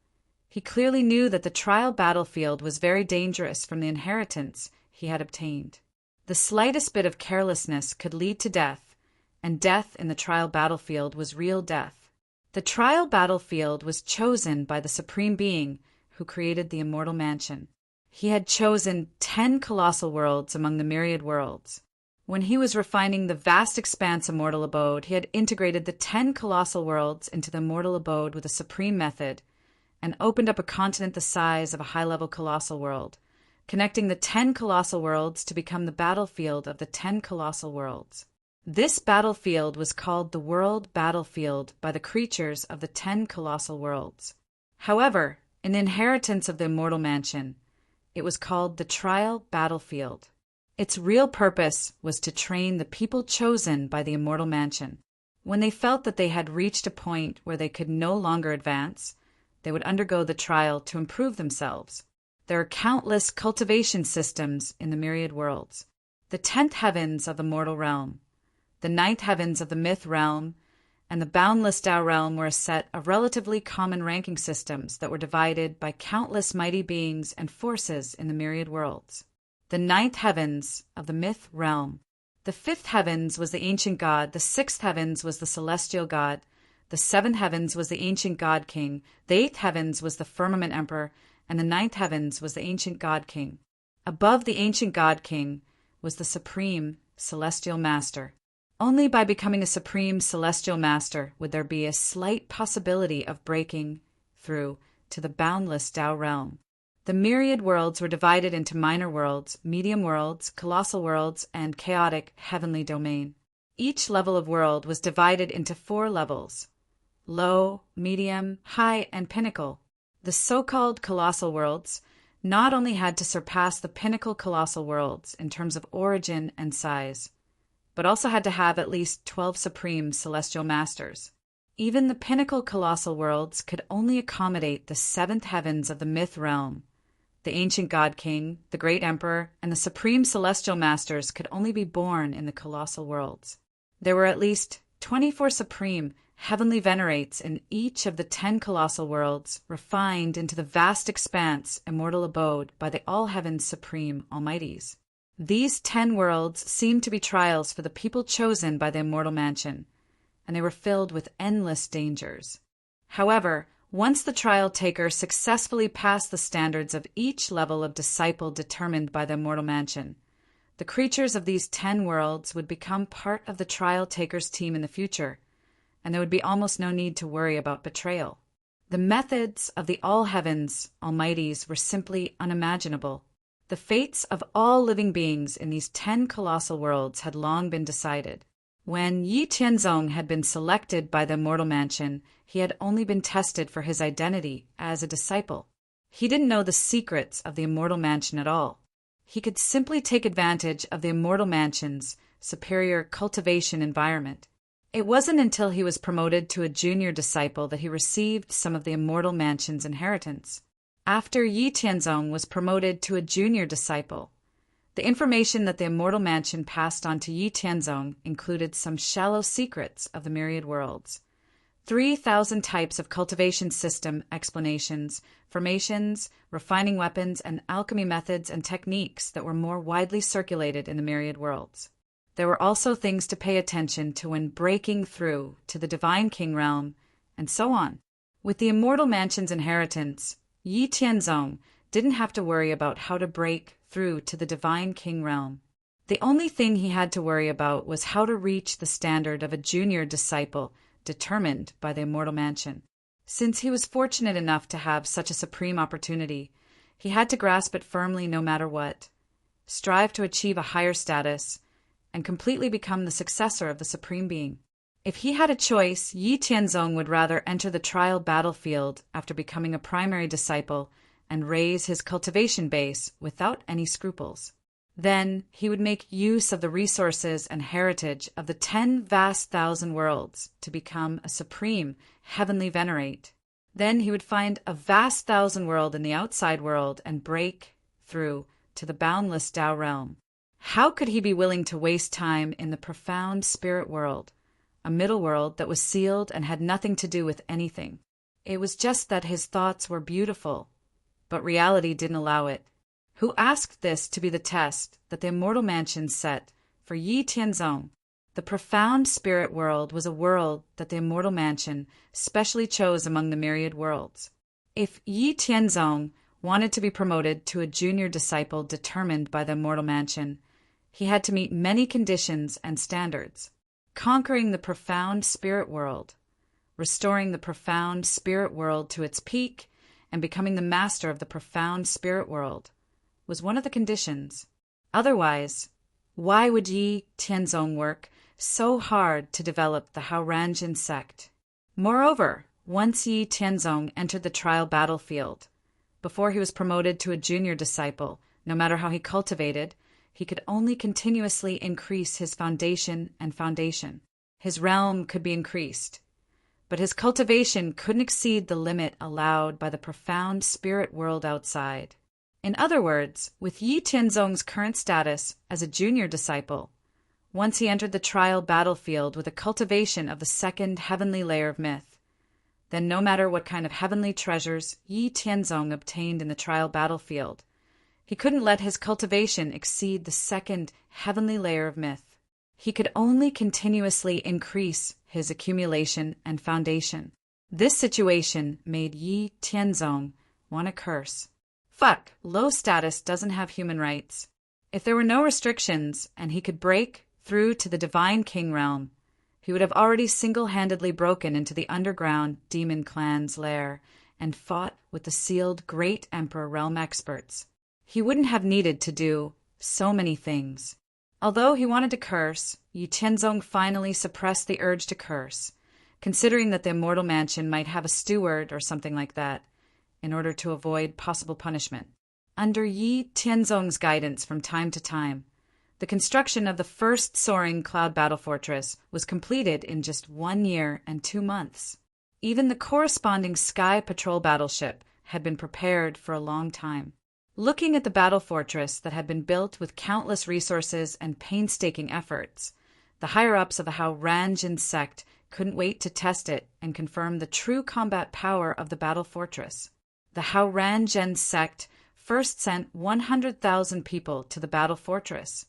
he clearly knew that the trial battlefield was very dangerous from the inheritance he had obtained. The slightest bit of carelessness could lead to death, and death in the trial battlefield was real death. The trial battlefield was chosen by the Supreme Being who created the Immortal Mansion. He had chosen 10 colossal worlds among the myriad worlds. When he was refining the vast expanse immortal abode, he had integrated the 10 colossal worlds into the immortal abode with a supreme method and opened up a continent the size of a high-level colossal world, connecting the 10 colossal worlds to become the battlefield of the 10 colossal worlds. This battlefield was called the World Battlefield by the creatures of the 10 colossal worlds. However, in the inheritance of the Immortal Mansion, it was called the Trial Battlefield. Its real purpose was to train the people chosen by the Immortal Mansion. When they felt that they had reached a point where they could no longer advance, they would undergo the trial to improve themselves. There are countless cultivation systems in the myriad worlds. The 10th heavens of the mortal realm, the 9th heavens of the myth realm, and the boundless Tao realm were a set of relatively common ranking systems that were divided by countless mighty beings and forces in the myriad worlds. The 9th heavens of the myth realm. The 5th heavens was the ancient god, the 6th heavens was the celestial god, the 7th heavens was the ancient god king, the 8th heavens was the firmament emperor, and the 9th heavens was the ancient god king. Above the ancient god king was the supreme celestial master. Only by becoming a supreme celestial master would there be a slight possibility of breaking through to the boundless Tao realm. The myriad worlds were divided into minor worlds, medium worlds, colossal worlds, and chaotic heavenly domain. Each level of world was divided into 4 levels: low, medium, high, and pinnacle. The so-called colossal worlds not only had to surpass the pinnacle colossal worlds in terms of origin and size, but also had to have at least 12 supreme celestial masters. Even the pinnacle colossal worlds could only accommodate the 7th heavens of the myth realm. The ancient god king, the great emperor, and the supreme celestial masters could only be born in the colossal worlds. There were at least 24 supreme heavenly venerates in each of the 10 colossal worlds, refined into the vast expanse immortal abode by the all-heaven's supreme almighties. These 10 worlds seemed to be trials for the people chosen by the immortal mansion, and they were filled with endless dangers. However, once the trial taker successfully passed the standards of each level of disciple determined by the immortal mansion, the creatures of these 10 worlds would become part of the trial taker's team in the future, and there would be almost no need to worry about betrayal. The methods of the all-heavens almighties were simply unimaginable. The fates of all living beings in these 10 colossal worlds had long been decided. When Yi Tianzong had been selected by the immortal mansion, he had only been tested for his identity as a disciple. He didn't know the secrets of the immortal mansion at all. He could simply take advantage of the immortal mansion's superior cultivation environment. It wasn't until he was promoted to a junior disciple that he received some of the immortal mansion's inheritance. After Yi Tianzong was promoted to a junior disciple, the information that the immortal mansion passed on to Yi Tianzong included some shallow secrets of the myriad worlds, 3,000 types of cultivation system explanations, formations, refining weapons, and alchemy methods and techniques that were more widely circulated in the myriad worlds. There were also things to pay attention to when breaking through to the Divine King realm, and so on. With the immortal mansion's inheritance, Yi Tianzong didn't have to worry about how to break through to the Divine King realm. The only thing he had to worry about was how to reach the standard of a junior disciple determined by the immortal mansion. Since he was fortunate enough to have such a supreme opportunity, he had to grasp it firmly no matter what, strive to achieve a higher status, and completely become the successor of the Supreme Being. If he had a choice, Yi Tianzong would rather enter the trial battlefield after becoming a primary disciple and raise his cultivation base without any scruples. Then he would make use of the resources and heritage of the 10 vast thousand worlds to become a supreme heavenly venerate. Then he would find a vast thousand world in the outside world and break through to the boundless Tao realm. How could he be willing to waste time in the profound spirit world, a middle world that was sealed and had nothing to do with anything? It was just that his thoughts were beautiful, but reality didn't allow it. Who asked this to be the test that the immortal mansion set for Yi Tianzong? The profound spirit world was a world that the immortal mansion specially chose among the myriad worlds. If Yi Tianzong wanted to be promoted to a junior disciple determined by the immortal mansion, he had to meet many conditions and standards. Conquering the profound spirit world, restoring the profound spirit world to its peak, and becoming the master of the profound spirit world was one of the conditions. Otherwise, why would Yi Tianzong work so hard to develop the Haoranjin sect? Moreover, once Yi Tianzong entered the trial battlefield, before he was promoted to a junior disciple, no matter how he cultivated, he could only continuously increase his foundation and foundation. His realm could be increased, but his cultivation couldn't exceed the limit allowed by the profound spirit world outside. In other words, with Yi Tianzong's current status as a junior disciple, once he entered the trial battlefield with a cultivation of the second heavenly layer of myth, then no matter what kind of heavenly treasures Yi Tianzong obtained in the trial battlefield, he couldn't let his cultivation exceed the second heavenly layer of myth. He could only continuously increase his accumulation and foundation. This situation made Yi Tianzong want to curse. Fuck, low status doesn't have human rights. If there were no restrictions and he could break through to the divine king realm, he would have already single-handedly broken into the underground demon clan's lair and fought with the sealed great emperor realm experts. He wouldn't have needed to do so many things. Although he wanted to curse, Yi Tianzong finally suppressed the urge to curse, considering that the immortal mansion might have a steward or something like that, in order to avoid possible punishment. Under Yi Tianzong's guidance from time to time, the construction of the first soaring cloud battle fortress was completed in just 1 year and 2 months. Even the corresponding Sky Patrol battleship had been prepared for a long time. Looking at the battle fortress that had been built with countless resources and painstaking efforts, the higher-ups of the Hao Ranjin sect couldn't wait to test it and confirm the true combat power of the battle fortress. The Hao Ranjin sect first sent 100,000 people to the battle fortress,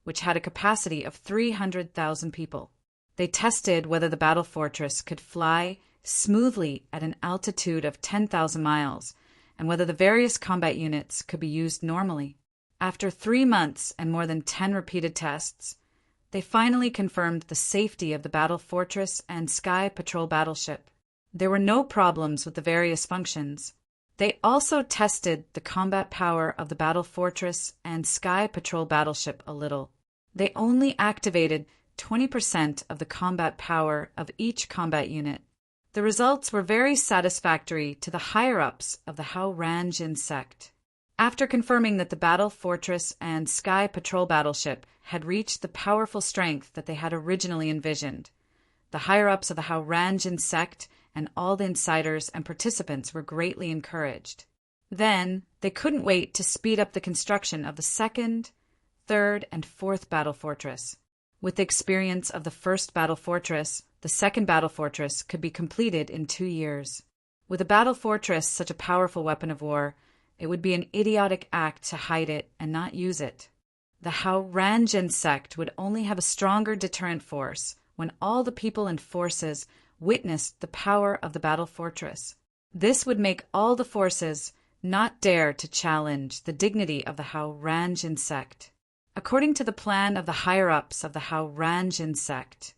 which had a capacity of 300,000 people. They tested whether the battle fortress could fly smoothly at an altitude of 10,000 miles, and whether the various combat units could be used normally. After 3 months and more than 10 repeated tests, they finally confirmed the safety of the battle fortress and Sky Patrol battleship. There were no problems with the various functions. They also tested the combat power of the battle fortress and Sky Patrol battleship a little. They only activated 20% of the combat power of each combat unit. The results were very satisfactory to the higher-ups of the Hao Ranjin sect. After confirming that the battle fortress and Sky Patrol battleship had reached the powerful strength that they had originally envisioned, the higher-ups of the Hao Ranjin sect and all the insiders and participants were greatly encouraged. Then, they couldn't wait to speed up the construction of the second, third, and fourth battle fortress. With the experience of the first battle fortress, the second battle fortress could be completed in 2 years. With a battle fortress such a powerful weapon of war, it would be an idiotic act to hide it and not use it. The Hao Ranjin sect would only have a stronger deterrent force when all the people and forces witnessed the power of the battle fortress. This would make all the forces not dare to challenge the dignity of the Hao Ranjin sect. According to the plan of the higher-ups of the Hao Ranjin sect,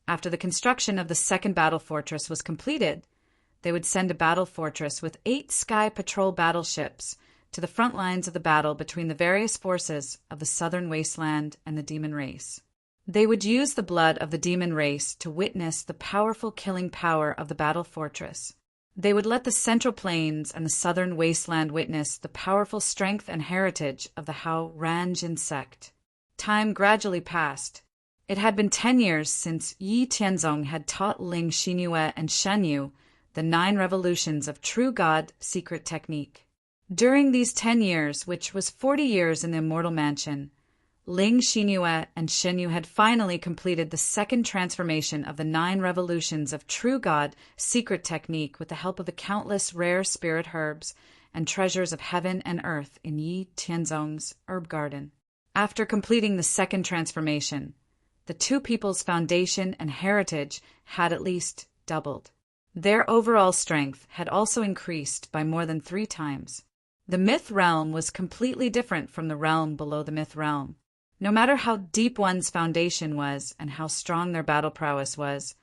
after the construction of the second battle fortress was completed, they would send a battle fortress with 8 Sky Patrol battleships to the front lines of the battle between the various forces of the southern wasteland and the demon race. They would use the blood of the demon race to witness the powerful killing power of the battle fortress. They would let the Central Plains and the Southern Wasteland witness the powerful strength and heritage of the Hao Ranjin sect. Time gradually passed. It had been 10 years since Yi Tianzong had taught Ling Xinyue and Shen Yu the 9 revolutions of True God secret technique. During these 10 years, which was 40 years in the Immortal Mansion, Ling Xinyue and Shen Yu had finally completed the second transformation of the 9 revolutions of True God secret technique with the help of the countless rare spirit herbs and treasures of heaven and earth in Yi Tianzong's herb garden. After completing the second transformation, the two people's foundation and heritage had at least doubled. Their overall strength had also increased by more than 3 times. The myth realm was completely different from the realm below the myth realm. No matter how deep one's foundation was and how strong their battle prowess was,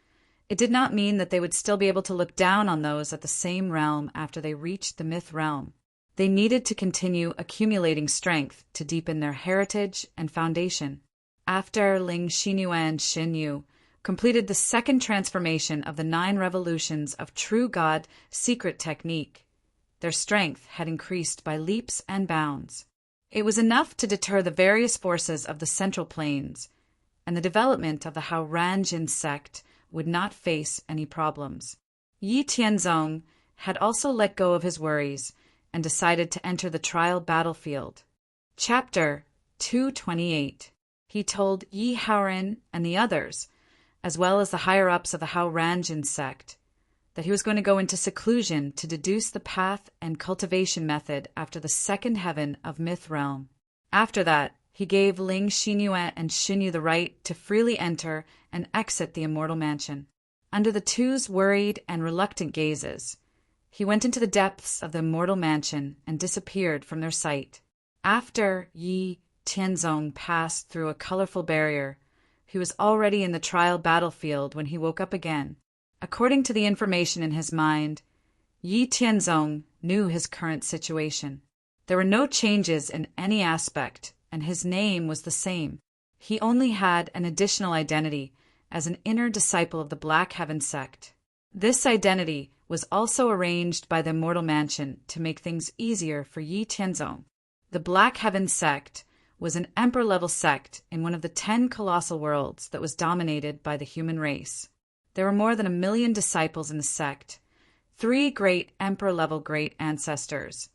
it did not mean that they would still be able to look down on those at the same realm after they reached the myth realm. They needed to continue accumulating strength to deepen their heritage and foundation. After Ling Xinyue and Shen Yu completed the second transformation of the 9 revolutions of True God secret technique, their strength had increased by leaps and bounds. It was enough to deter the various forces of the Central Plains and the development of the Hao Ranjin sect would not face any problems. Yi Tianzong had also let go of his worries and decided to enter the trial battlefield. Chapter 228. He told Yi Haoren and the others, as well as the higher-ups of the Hao Ranjin sect, that he was going to go into seclusion to deduce the path and cultivation method after the second heaven of Myth Realm. After that, he gave Ling Xinyue and Xinyu the right to freely enter and exit the immortal mansion. Under the two's worried and reluctant gazes, he went into the depths of the immortal mansion and disappeared from their sight. After Yi Tianzong passed through a colorful barrier, he was already in the trial battlefield when he woke up again. According to the information in his mind, Yi Tianzong knew his current situation. There were no changes in any aspect, and his name was the same. He only had an additional identity as an inner disciple of the Black Heaven sect. This identity was also arranged by the Immortal Mansion to make things easier for Yi Tianzong. The Black Heaven sect was an emperor-level sect in one of the 10 colossal worlds that was dominated by the human race. There were more than 1 million disciples in the sect, 3 great emperor-level great ancestors,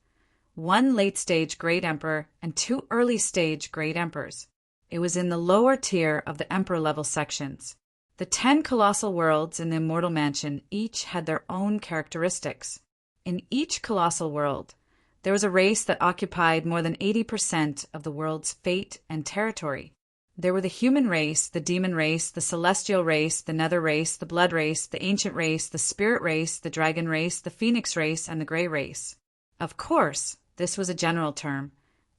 1 late-stage great emperor, and 2 early-stage great emperors. It was in the lower tier of the emperor-level sections. The 10 colossal worlds in the Immortal Mansion each had their own characteristics. In each colossal world, there was a race that occupied more than 80% of the world's fate and territory. There were the human race, the demon race, the celestial race, the nether race, the blood race, the ancient race, the spirit race, the dragon race, the phoenix race, and the gray race. Of course, this was a general term,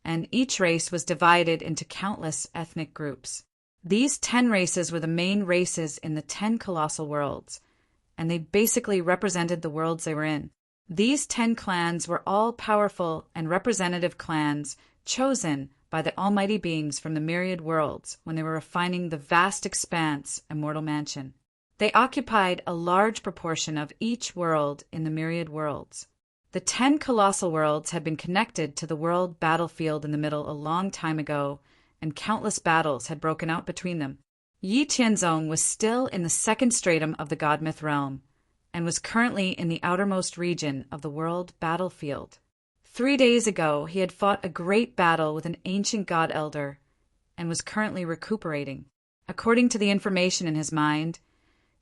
and each race was divided into countless ethnic groups. These 10 races were the main races in the 10 colossal worlds, and they basically represented the worlds they were in. These 10 clans were all powerful and representative clans chosen by the almighty beings from the myriad worlds when they were refining the vast expanse Immortal Mansion. They occupied a large proportion of each world in the myriad worlds. The 10 colossal worlds had been connected to the world battlefield in the middle a long time ago, and countless battles had broken out between them. Yi Tianzong was still in the second stratum of the God-myth realm, and was currently in the outermost region of the world battlefield. 3 days ago, he had fought a great battle with an ancient god elder, and was currently recuperating. According to the information in his mind,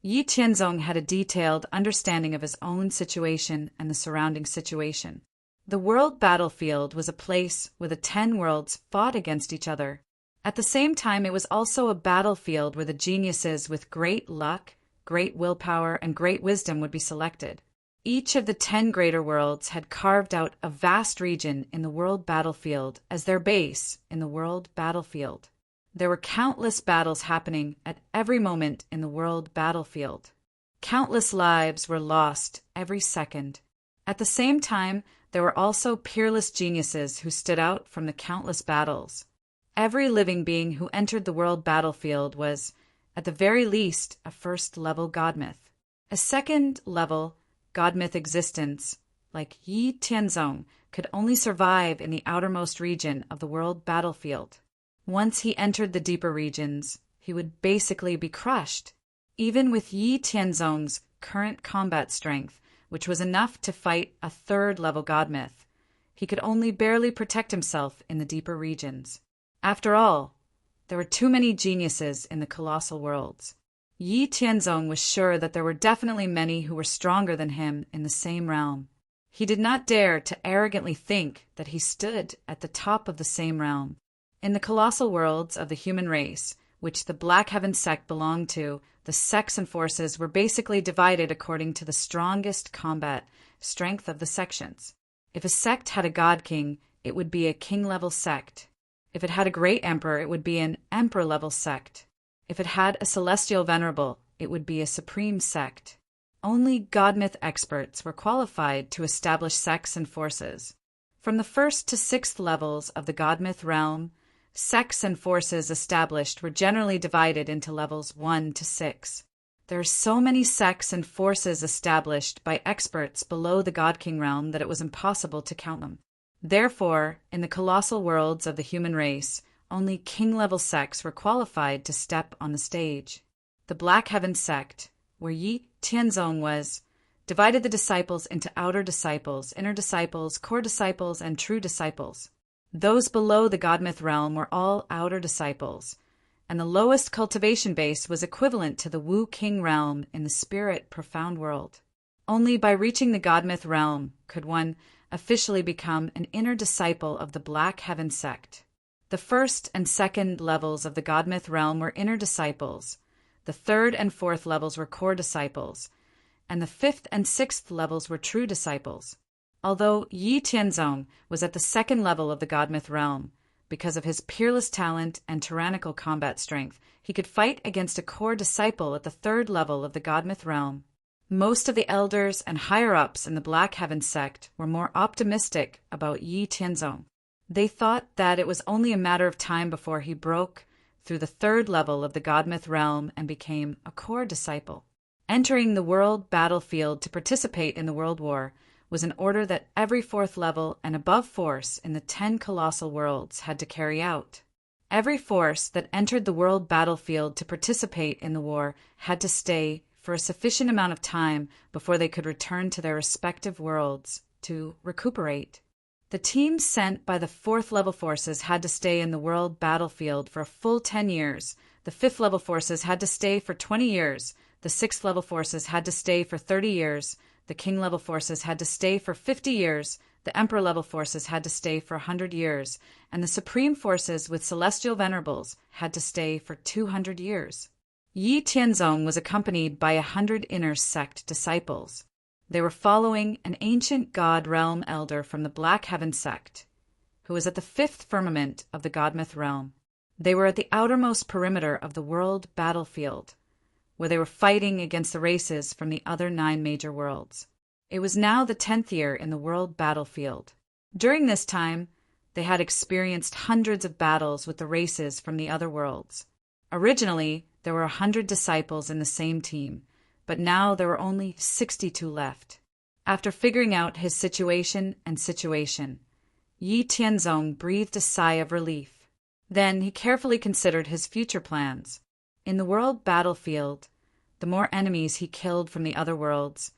Yi Tianzong had a detailed understanding of his own situation and the surrounding situation. The world battlefield was a place where the 10 worlds fought against each other. At the same time, it was also a battlefield where the geniuses with great luck, great willpower, and great wisdom would be selected. Each of the 10 greater worlds had carved out a vast region in the world battlefield as their base in the world battlefield. There were countless battles happening at every moment in the world battlefield. Countless lives were lost every second. At the same time, there were also peerless geniuses who stood out from the countless battles. Every living being who entered the world battlefield was, at the very least, a first-level godmyth. A second-level godmyth existence, like Yi Tianzong, could only survive in the outermost region of the world battlefield. Once he entered the deeper regions, he would basically be crushed. Even with Yi Tianzong's current combat strength, which was enough to fight a third-level godmyth, he could only barely protect himself in the deeper regions. After all, there were too many geniuses in the colossal worlds. Yi Tianzong was sure that there were definitely many who were stronger than him in the same realm. He did not dare to arrogantly think that he stood at the top of the same realm. In the colossal worlds of the human race, which the Black Heaven sect belonged to, the sects and forces were basically divided according to the strongest combat strength of the sections. If a sect had a god king, it would be a king-level sect. If it had a great emperor, it would be an emperor-level sect. If it had a celestial venerable, it would be a supreme sect. Only godmyth experts were qualified to establish sects and forces. From the 1st to 6th levels of the godmyth realm, sects and forces established were generally divided into levels 1 to 6. There are so many sects and forces established by experts below the God King realm that it was impossible to count them. Therefore, in the colossal worlds of the human race, only king-level sects were qualified to step on the stage. The Black Heaven sect, where Yi Tianzong was, divided the disciples into outer disciples, inner disciples, core disciples, and true disciples. Those below the God-myth realm were all outer disciples, and the lowest cultivation base was equivalent to the Wu King realm in the spirit profound world. Only by reaching the God-myth realm could one officially become an inner disciple of the Black Heaven sect. The first and second levels of the God-myth realm were inner disciples, the third and fourth levels were core disciples, and the fifth and sixth levels were true disciples. Although Yi Tianzong was at the second level of the God-myth realm, because of his peerless talent and tyrannical combat strength, he could fight against a core disciple at the third level of the God-myth realm. Most of the elders and higher-ups in the Black Heaven sect were more optimistic about Yi Tianzong. They thought that it was only a matter of time before he broke through the third level of the God-myth realm and became a core disciple. Entering the world battlefield to participate in the World War was an order that every fourth level and above force in the 10 colossal worlds had to carry out. Every force that entered the world battlefield to participate in the war had to stay for a sufficient amount of time before they could return to their respective worlds to recuperate. The teams sent by the fourth-level forces had to stay in the world battlefield for a full 10 years. The fifth-level forces had to stay for 20 years. The sixth-level forces had to stay for 30 years. The king-level forces had to stay for 50 years. The emperor-level forces had to stay for 100 years. And the supreme forces with celestial venerables had to stay for 200 years. Yi Tianzong was accompanied by 100 inner sect disciples. They were following an ancient god realm elder from the Black Heaven sect, who was at the fifth firmament of the God-myth realm. They were at the outermost perimeter of the world battlefield, where they were fighting against the races from the other 9 major worlds. It was now the 10th year in the world battlefield. During this time, they had experienced hundreds of battles with the races from the other worlds. Originally, there were 100 disciples in the same team, but now there were only 62 left. After figuring out his situation, Yi Tianzong breathed a sigh of relief. Then he carefully considered his future plans. In the world battlefield, the more enemies he killed from the other worlds,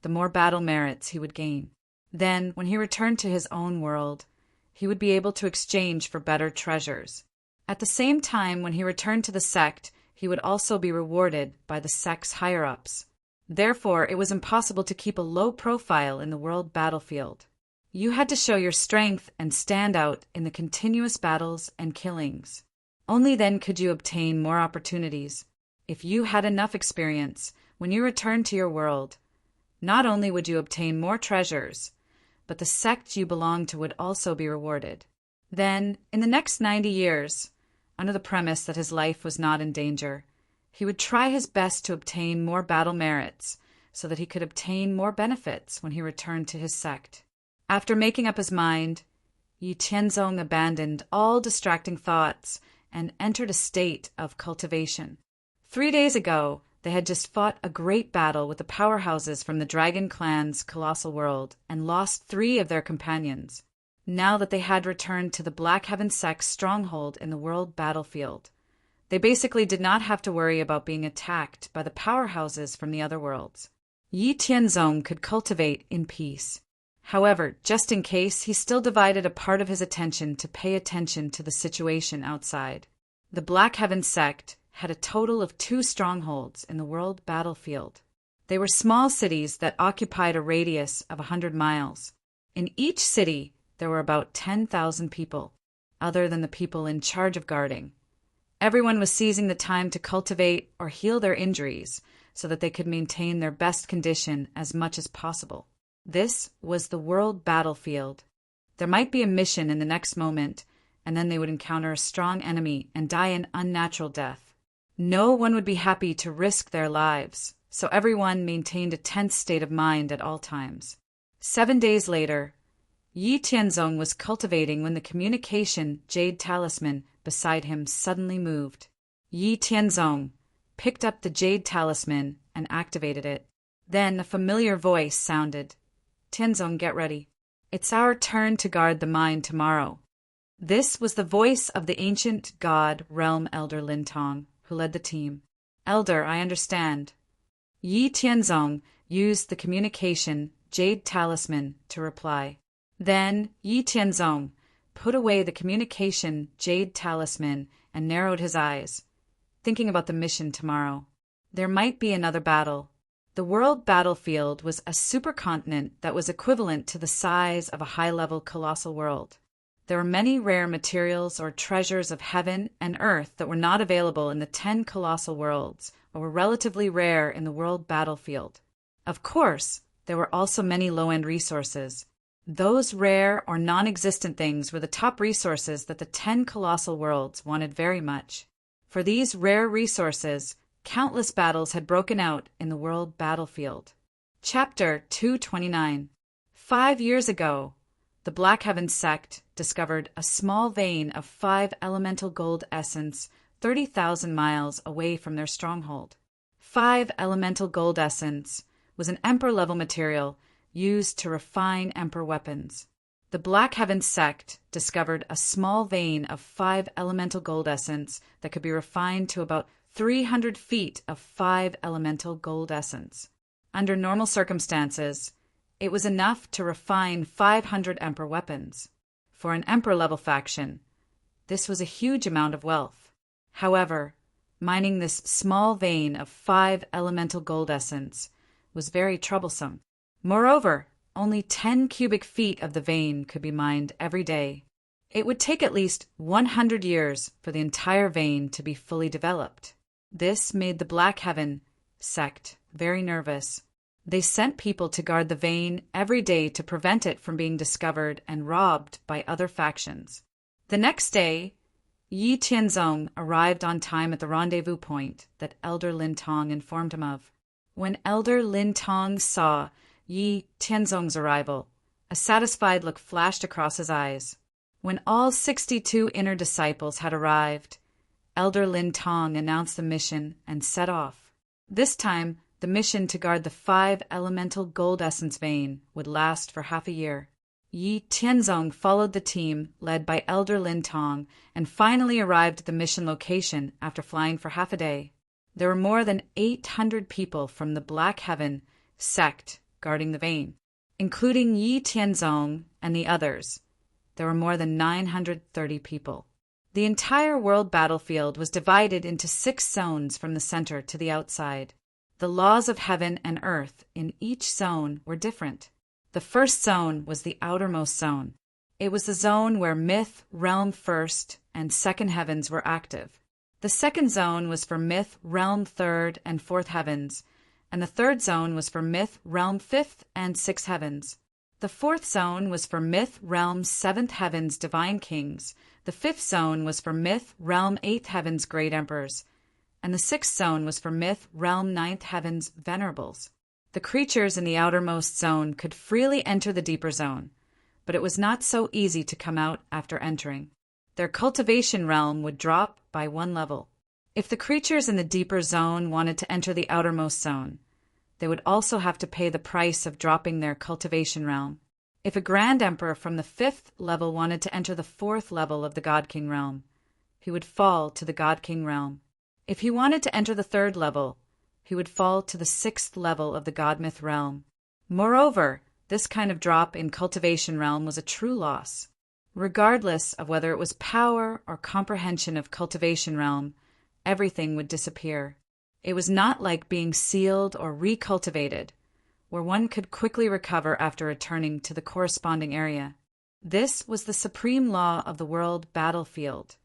the more battle merits he would gain. Then, when he returned to his own world, he would be able to exchange for better treasures. At the same time, when he returned to the sect, he would also be rewarded by the sect's higher-ups. Therefore, it was impossible to keep a low profile in the world battlefield. You had to show your strength and stand out in the continuous battles and killings. Only then could you obtain more opportunities. If you had enough experience, when you returned to your world, not only would you obtain more treasures, but the sect you belonged to would also be rewarded. Then, in the next 90 years, under the premise that his life was not in danger, he would try his best to obtain more battle merits so that he could obtain more benefits when he returned to his sect. After making up his mind, Yi Tianzong abandoned all distracting thoughts and entered a state of cultivation. 3 days ago, they had just fought a great battle with the powerhouses from the Dragon Clan's colossal world and lost 3 of their companions. Now that they had returned to the Black Heaven sect's stronghold in the world battlefield, they basically did not have to worry about being attacked by the powerhouses from the other worlds. Yi Tianzong could cultivate in peace. However, just in case, he still divided a part of his attention to pay attention to the situation outside. The Black Heaven sect had a total of 2 strongholds in the world battlefield. They were small cities that occupied a radius of 100 miles. In each city, there were about 10,000 people, other than the people in charge of guarding. Everyone was seizing the time to cultivate or heal their injuries so that they could maintain their best condition as much as possible. This was the world battlefield. There might be a mission in the next moment, and then they would encounter a strong enemy and die an unnatural death. No one would be happy to risk their lives, so everyone maintained a tense state of mind at all times. 7 days later, Yi Tianzong was cultivating when the communication jade talisman beside him suddenly moved. Yi Tianzong picked up the jade talisman and activated it. Then a familiar voice sounded. "Tianzong, get ready. It's our turn to guard the mine tomorrow." This was the voice of the ancient god realm elder Lin Tong, who led the team. Elder, I understand. Yi Tianzong used the communication Jade Talisman to reply. Then Yi Tianzong put away the communication Jade Talisman and narrowed his eyes, thinking about the mission tomorrow. There might be another battle. The world battlefield was a supercontinent that was equivalent to the size of a high-level colossal world. There were many rare materials or treasures of heaven and earth that were not available in the 10 colossal worlds, or were relatively rare in the world battlefield. Of course, there were also many low-end resources. Those rare or non-existent things were the top resources that the 10 colossal worlds wanted very much. For these rare resources, countless battles had broken out in the world battlefield. Chapter 229. 5 years ago, the Black Heaven sect discovered a small vein of 5 elemental gold essence 30,000 miles away from their stronghold. 5 elemental gold essence was an Emperor-level material used to refine Emperor weapons. The Black Heaven sect discovered a small vein of 5 elemental gold essence that could be refined to about 300 feet of 5 elemental gold essence. Under normal circumstances, it was enough to refine 500 Emperor weapons. For an Emperor-level faction, this was a huge amount of wealth. However, mining this small vein of 5 elemental gold essence was very troublesome. Moreover, only 10 cubic feet of the vein could be mined every day. It would take at least 100 years for the entire vein to be fully developed. This made the Black Heaven sect very nervous. They sent people to guard the vein every day to prevent it from being discovered and robbed by other factions. The next day, Yi Tianzong arrived on time at the rendezvous point that Elder Lin Tong informed him of. When Elder Lin Tong saw Yi Tianzong's arrival, a satisfied look flashed across his eyes. When all 62 inner disciples had arrived, Elder Lin Tong announced the mission and set off. This time, the mission to guard the 5 elemental gold essence vein would last for half a year. Yi Tianzong followed the team led by Elder Lin Tong and finally arrived at the mission location after flying for half a day. There were more than 800 people from the Black Heaven sect guarding the vein, including Yi Tianzong and the others. There were more than 930 people. The entire world battlefield was divided into 6 zones from the center to the outside. The laws of heaven and earth in each zone were different. The first zone was the outermost zone. It was the zone where myth, realm first, and second heavens were active. The second zone was for myth, realm third, and fourth heavens, and the third zone was for myth, realm fifth, and sixth heavens. The fourth zone was for myth, realm seventh heavens, divine kings. The fifth zone was for myth, realm eighth heavens, great emperors, and the sixth zone was for myth, realm ninth heavens, venerables. The creatures in the outermost zone could freely enter the deeper zone, but it was not so easy to come out after entering. Their cultivation realm would drop by 1 level. If the creatures in the deeper zone wanted to enter the outermost zone, they would also have to pay the price of dropping their cultivation realm. If a Grand Emperor from the 5th level wanted to enter the 4th level of the God King realm, he would fall to the God King realm. If he wanted to enter the 3rd level, he would fall to the 6th level of the God Myth realm. Moreover, this kind of drop in cultivation realm was a true loss. Regardless of whether it was power or comprehension of cultivation realm, everything would disappear. It was not like being sealed or recultivated, where one could quickly recover after returning to the corresponding area. This was the supreme law of the world battlefield,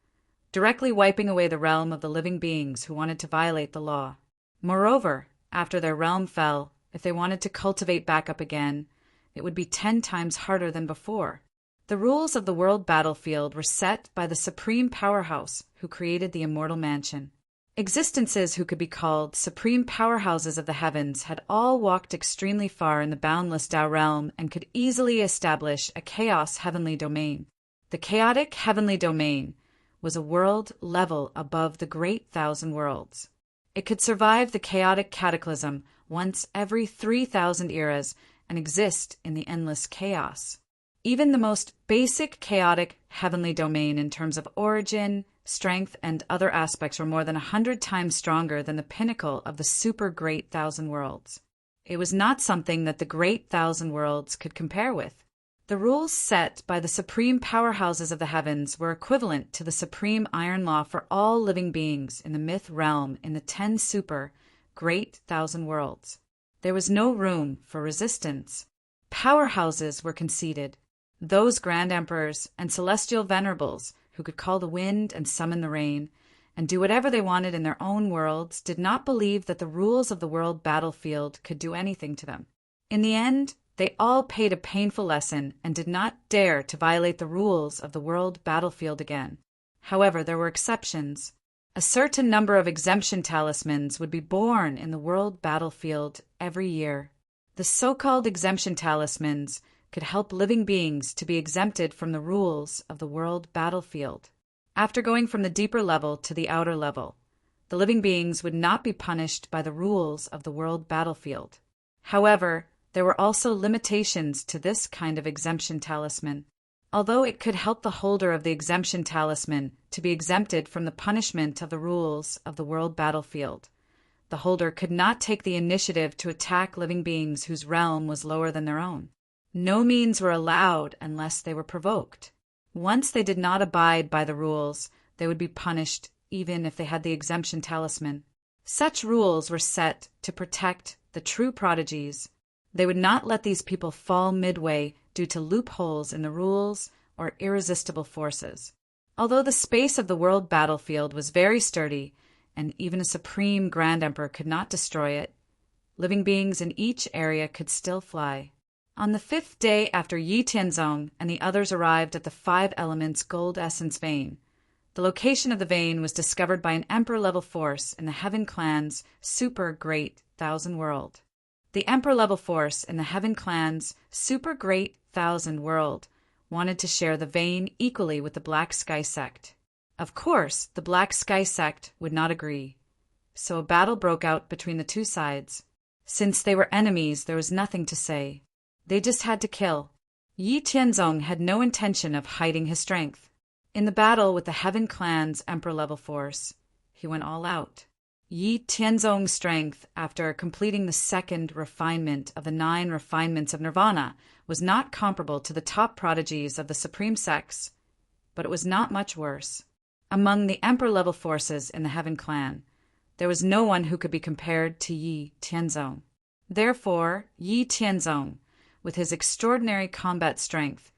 directly wiping away the realm of the living beings who wanted to violate the law. Moreover, after their realm fell, if they wanted to cultivate back up again, it would be 10 times harder than before. The rules of the world battlefield were set by the supreme powerhouse who created the immortal mansion. Existences who could be called supreme powerhouses of the heavens had all walked extremely far in the boundless Tao realm and could easily establish a chaos heavenly domain. The chaotic heavenly domain was a world level above the great 1,000 worlds. It could survive the chaotic cataclysm once every 3,000 eras and exist in the endless chaos. Even the most basic chaotic heavenly domain in terms of origin, strength, and other aspects were more than 100 times stronger than the pinnacle of the super great thousand worlds. It was not something that the great thousand worlds could compare with. The rules set by the supreme powerhouses of the heavens were equivalent to the supreme iron law for all living beings in the myth realm in the 10 super great thousand worlds. There was no room for resistance. Powerhouses were conceded. Those grand emperors and celestial venerables who could call the wind and summon the rain and do whatever they wanted in their own worlds did not believe that the rules of the world battlefield could do anything to them. In the end, they all paid a painful lesson and did not dare to violate the rules of the world battlefield again. However, there were exceptions. A certain number of exemption talismans would be born in the world battlefield every year. The so-called exemption talismans could help living beings to be exempted from the rules of the world battlefield. After going from the deeper level to the outer level, the living beings would not be punished by the rules of the world battlefield. However, there were also limitations to this kind of exemption talisman. Although it could help the holder of the exemption talisman to be exempted from the punishment of the rules of the world battlefield, the holder could not take the initiative to attack living beings whose realm was lower than their own. No means were allowed unless they were provoked. Once they did not abide by the rules, they would be punished even if they had the exemption talisman. Such rules were set to protect the true prodigies. They would not let these people fall midway due to loopholes in the rules or irresistible forces. Although the space of the world battlefield was very sturdy, and even a supreme grand emperor could not destroy it, living beings in each area could still fly. On the 5th day after Yi Tianzong and the others arrived at the 5 elements gold essence vein, the location of the vein was discovered by an emperor-level force in the Heaven Clan's super great thousand world. The emperor-level force in the Heaven Clan's super great thousand world wanted to share the vein equally with the Black Sky sect. Of course, the Black Sky sect would not agree, so a battle broke out between the two sides. Since they were enemies, there was nothing to say. They just had to kill. Yi Tianzong had no intention of hiding his strength. In the battle with the Heaven Clan's emperor-level force, he went all out. Yi Tianzong's strength, after completing the 2nd refinement of the 9 refinements of nirvana, was not comparable to the top prodigies of the supreme sects, but it was not much worse. Among the emperor-level forces in the Heaven Clan, there was no one who could be compared to Yi Tianzong. Therefore, Yi Tianzong, with his extraordinary combat strength,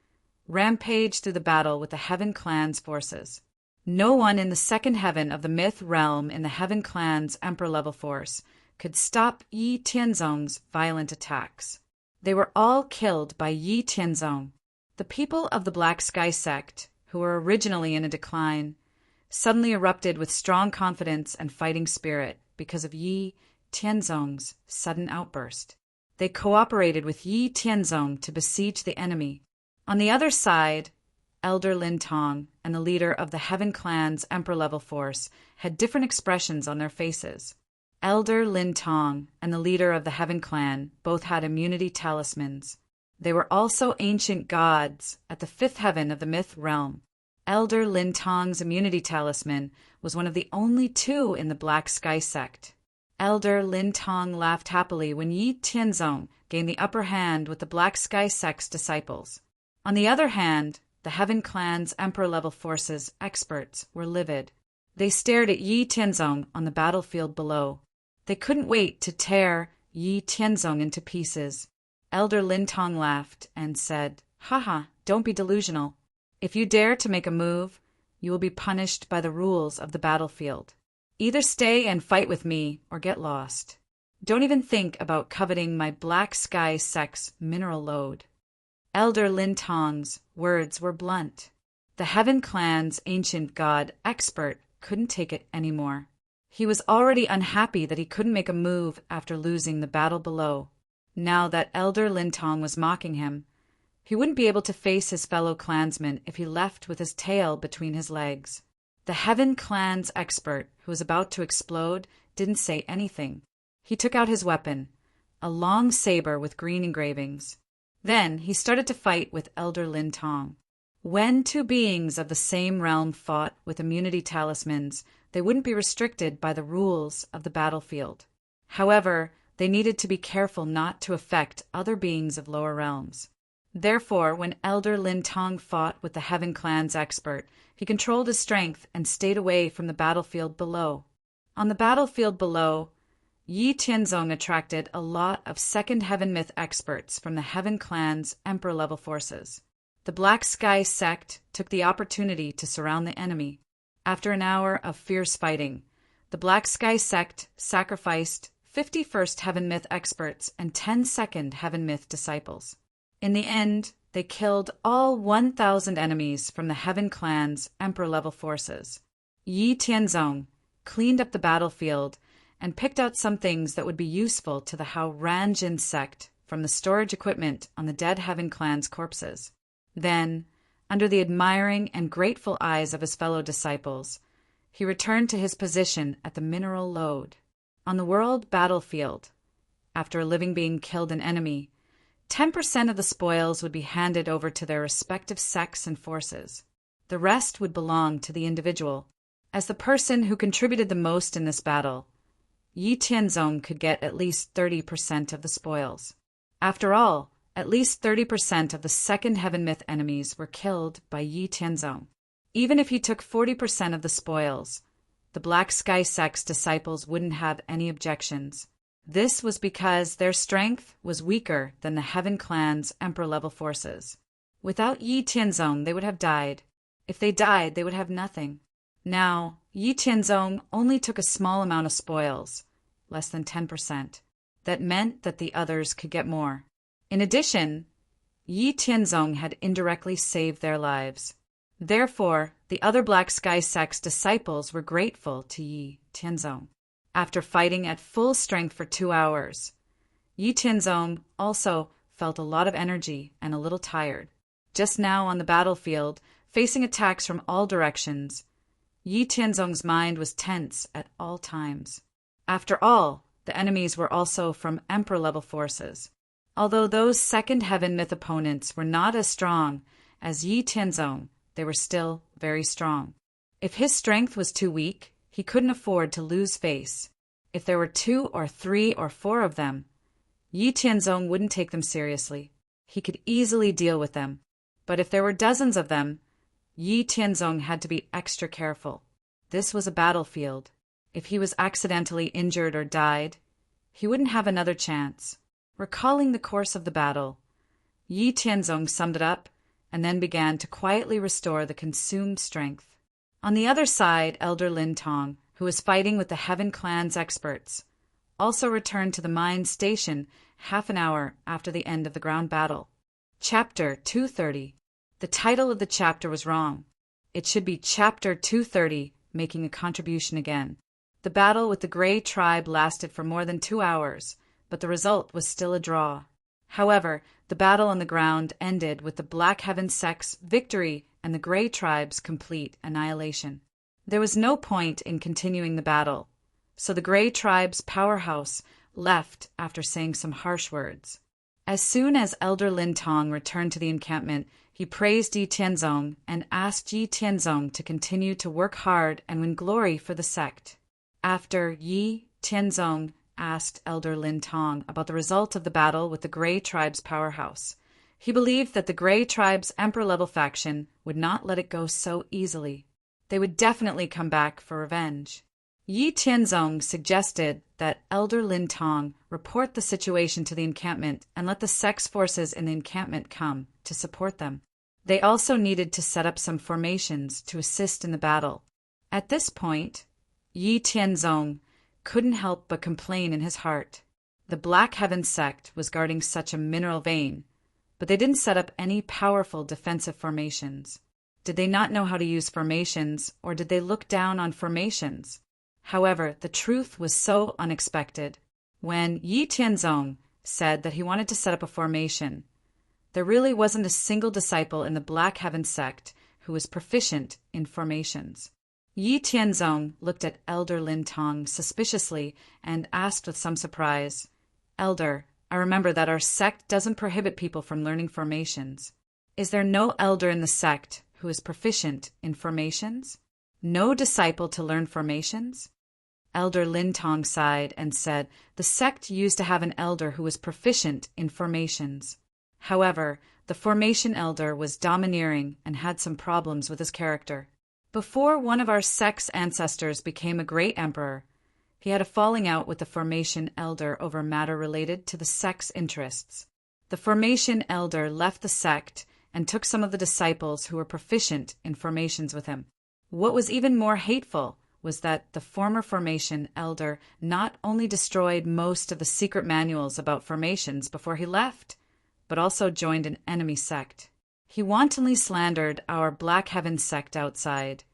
rampaged through the battle with the Heaven Clan's forces. No one in the 2nd heaven of the myth realm in the Heaven Clan's emperor-level force could stop Yi Tianzong's violent attacks. They were all killed by Yi Tianzong. The people of the Black Sky sect, who were originally in a decline, suddenly erupted with strong confidence and fighting spirit because of Yi Tianzong's sudden outburst. They cooperated with Yi Tianzong to besiege the enemy. On the other side, Elder Lin Tong and the leader of the Heaven Clan's emperor-level force had different expressions on their faces. Elder Lin Tong and the leader of the Heaven Clan both had immunity talismans. They were also ancient gods at the 5th heaven of the myth realm. Elder Lin Tong's immunity talisman was one of the only 2 in the Black Sky sect. Elder Lin Tong laughed happily when Yi Tianzong gained the upper hand with the Black Sky sect's disciples. On the other hand, the Heaven Clan's emperor-level forces experts were livid. They stared at Yi Tianzong on the battlefield below. They couldn't wait to tear Yi Tianzong into pieces. Elder Lin Tong laughed and said, "Haha, don't be delusional. If you dare to make a move, you will be punished by the rules of the battlefield. Either stay and fight with me or get lost. Don't even think about coveting my Black Sky sect's mineral load." Elder Lin Tong's words were blunt. The Heaven Clan's ancient god expert couldn't take it anymore. He was already unhappy that he couldn't make a move after losing the battle below. Now that Elder Lin Tong was mocking him, he wouldn't be able to face his fellow clansmen if he left with his tail between his legs. The Heaven Clan's expert, who was about to explode, didn't say anything. He took out his weapon, a long saber with green engravings. Then he started to fight with Elder Lin Tong. When two beings of the same realm fought with immunity talismans, they wouldn't be restricted by the rules of the battlefield. However, they needed to be careful not to affect other beings of lower realms. Therefore, when Elder Lin Tong fought with the Heaven Clan's expert, he controlled his strength and stayed away from the battlefield below. On the battlefield below, Yi Tianzong attracted a lot of Second Heaven Myth experts from the Heaven Clan's Emperor-level forces. The Black Sky sect took the opportunity to surround the enemy. After an hour of fierce fighting, the Black Sky sect sacrificed 50 First Heaven Myth experts and 10 Second Heaven Myth disciples. In the end, they killed all 1,000 enemies from the Heaven Clan's Emperor-level forces. Yi Tianzong cleaned up the battlefield and picked out some things that would be useful to the Hao Ranjin sect from the storage equipment on the dead Heaven Clan's corpses. Then, under the admiring and grateful eyes of his fellow disciples, he returned to his position at the mineral lode. On the world battlefield, after a living being killed an enemy, 10% of the spoils would be handed over to their respective sects and forces. The rest would belong to the individual. As the person who contributed the most in this battle, Yi Tianzong could get at least 30% of the spoils. After all, at least 30% of the Second Heaven Myth enemies were killed by Yi Tianzong. Even if he took 40% of the spoils, the Black Sky sect's disciples wouldn't have any objections. This was because their strength was weaker than the Heaven Clan's Emperor-level forces. Without Yi Tianzong, they would have died. If they died, they would have nothing. Now, Yi Tianzong only took a small amount of spoils, less than 10%. That meant that the others could get more. In addition, Yi Tianzong had indirectly saved their lives. Therefore, the other Black Sky sect's disciples were grateful to Yi Tianzong. After fighting at full strength for 2 hours, Yi Tianzong also felt a lot of energy and a little tired. Just now on the battlefield, facing attacks from all directions, Yi Tianzong's mind was tense at all times. After all, the enemies were also from Emperor-level forces. Although those Second Heaven Myth opponents were not as strong as Yi Tianzong, they were still very strong. If his strength was too weak, he couldn't afford to lose face. If there were 2 or 3 or 4 of them, Yi Tianzong wouldn't take them seriously. He could easily deal with them. But if there were dozens of them, Yi Tianzong had to be extra careful. This was a battlefield. If he was accidentally injured or died, he wouldn't have another chance. Recalling the course of the battle, Yi Tianzong summed it up and then began to quietly restore the consumed strength. On the other side, Elder Lin Tong, who was fighting with the Heaven Clan's experts, also returned to the mine station half an hour after the end of the ground battle. Chapter 230. The title of the chapter was wrong. It should be Chapter 230, making a contribution again. The battle with the Grey tribe lasted for more than 2 hours, but the result was still a draw. However, the battle on the ground ended with the Black Heaven sect's victory and the Grey tribe's complete annihilation. There was no point in continuing the battle, so the Grey tribe's powerhouse left after saying some harsh words. As soon as Elder Lin Tong returned to the encampment, he praised Yi Tianzong and asked Yi Tianzong to continue to work hard and win glory for the sect. After Yi Tianzong asked Elder Lin Tong about the result of the battle with the Grey tribe's powerhouse, he believed that the Grey tribe's Emperor-level faction would not let it go so easily. They would definitely come back for revenge. Yi Tianzong suggested that Elder Lin Tong report the situation to the encampment and let the sect's forces in the encampment come to support them. They also needed to set up some formations to assist in the battle. At this point, Yi Tianzong couldn't help but complain in his heart. The Black Heaven sect was guarding such a mineral vein, but they didn't set up any powerful defensive formations. Did they not know how to use formations, or did they look down on formations? However, the truth was so unexpected. When Yi Tianzong said that he wanted to set up a formation, there really wasn't a single disciple in the Black Heaven sect who was proficient in formations. Yi Tianzong looked at Elder Lin Tong suspiciously and asked with some surprise, "Elder, I remember that our sect doesn't prohibit people from learning formations. Is there no elder in the sect who is proficient in formations? No disciple to learn formations? Elder Lin Tong sighed and said the sect used to have an elder who was proficient in formations. However, the formation elder was domineering and had some problems with his character. Before one of our sect's ancestors became a great emperor, he had a falling out with the formation elder over matter related to the sect's interests. The formation elder left the sect and took some of the disciples who were proficient in formations with him. What was even more hateful was that the former formation elder not only destroyed most of the secret manuals about formations before he left, but also joined an enemy sect. He wantonly slandered our Black Heaven sect outside,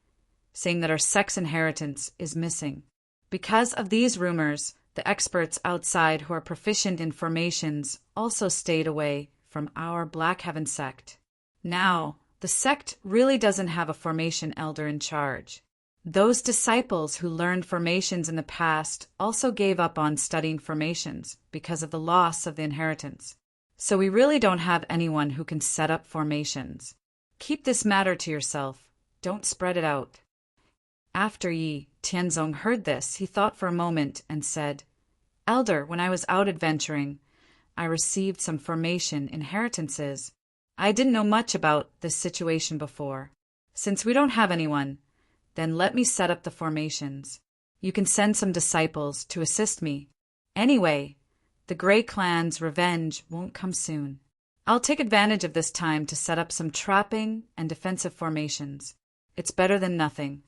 saying that our sect's inheritance is missing. Because of these rumors, the experts outside who are proficient in formations also stayed away from our Black Heaven sect. Now, the sect really doesn't have a formation elder in charge. Those disciples who learned formations in the past also gave up on studying formations because of the loss of the inheritance. So we really don't have anyone who can set up formations. Keep this matter to yourself. Don't spread it out. After Yi Tianzong heard this, he thought for a moment and said, Elder, when I was out adventuring, I received some formation inheritances. I didn't know much about this situation before. Since we don't have anyone, then let me set up the formations. You can send some disciples to assist me. Anyway, the Grey Clan's revenge won't come soon. I'll take advantage of this time to set up some trapping and defensive formations. It's better than nothing.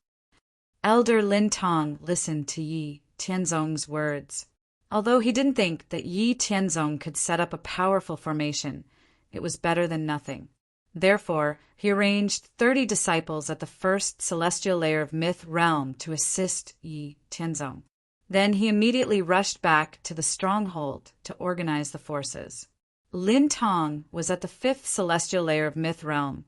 Elder Lin Tong listened to Yi Tianzong's words. Although he didn't think that Yi Tianzong could set up a powerful formation, it was better than nothing. Therefore, he arranged 30 disciples at the first celestial layer of Myth Realm to assist Yi Tianzong. Then he immediately rushed back to the stronghold to organize the forces. Lin Tong was at the 5th celestial layer of Myth Realm,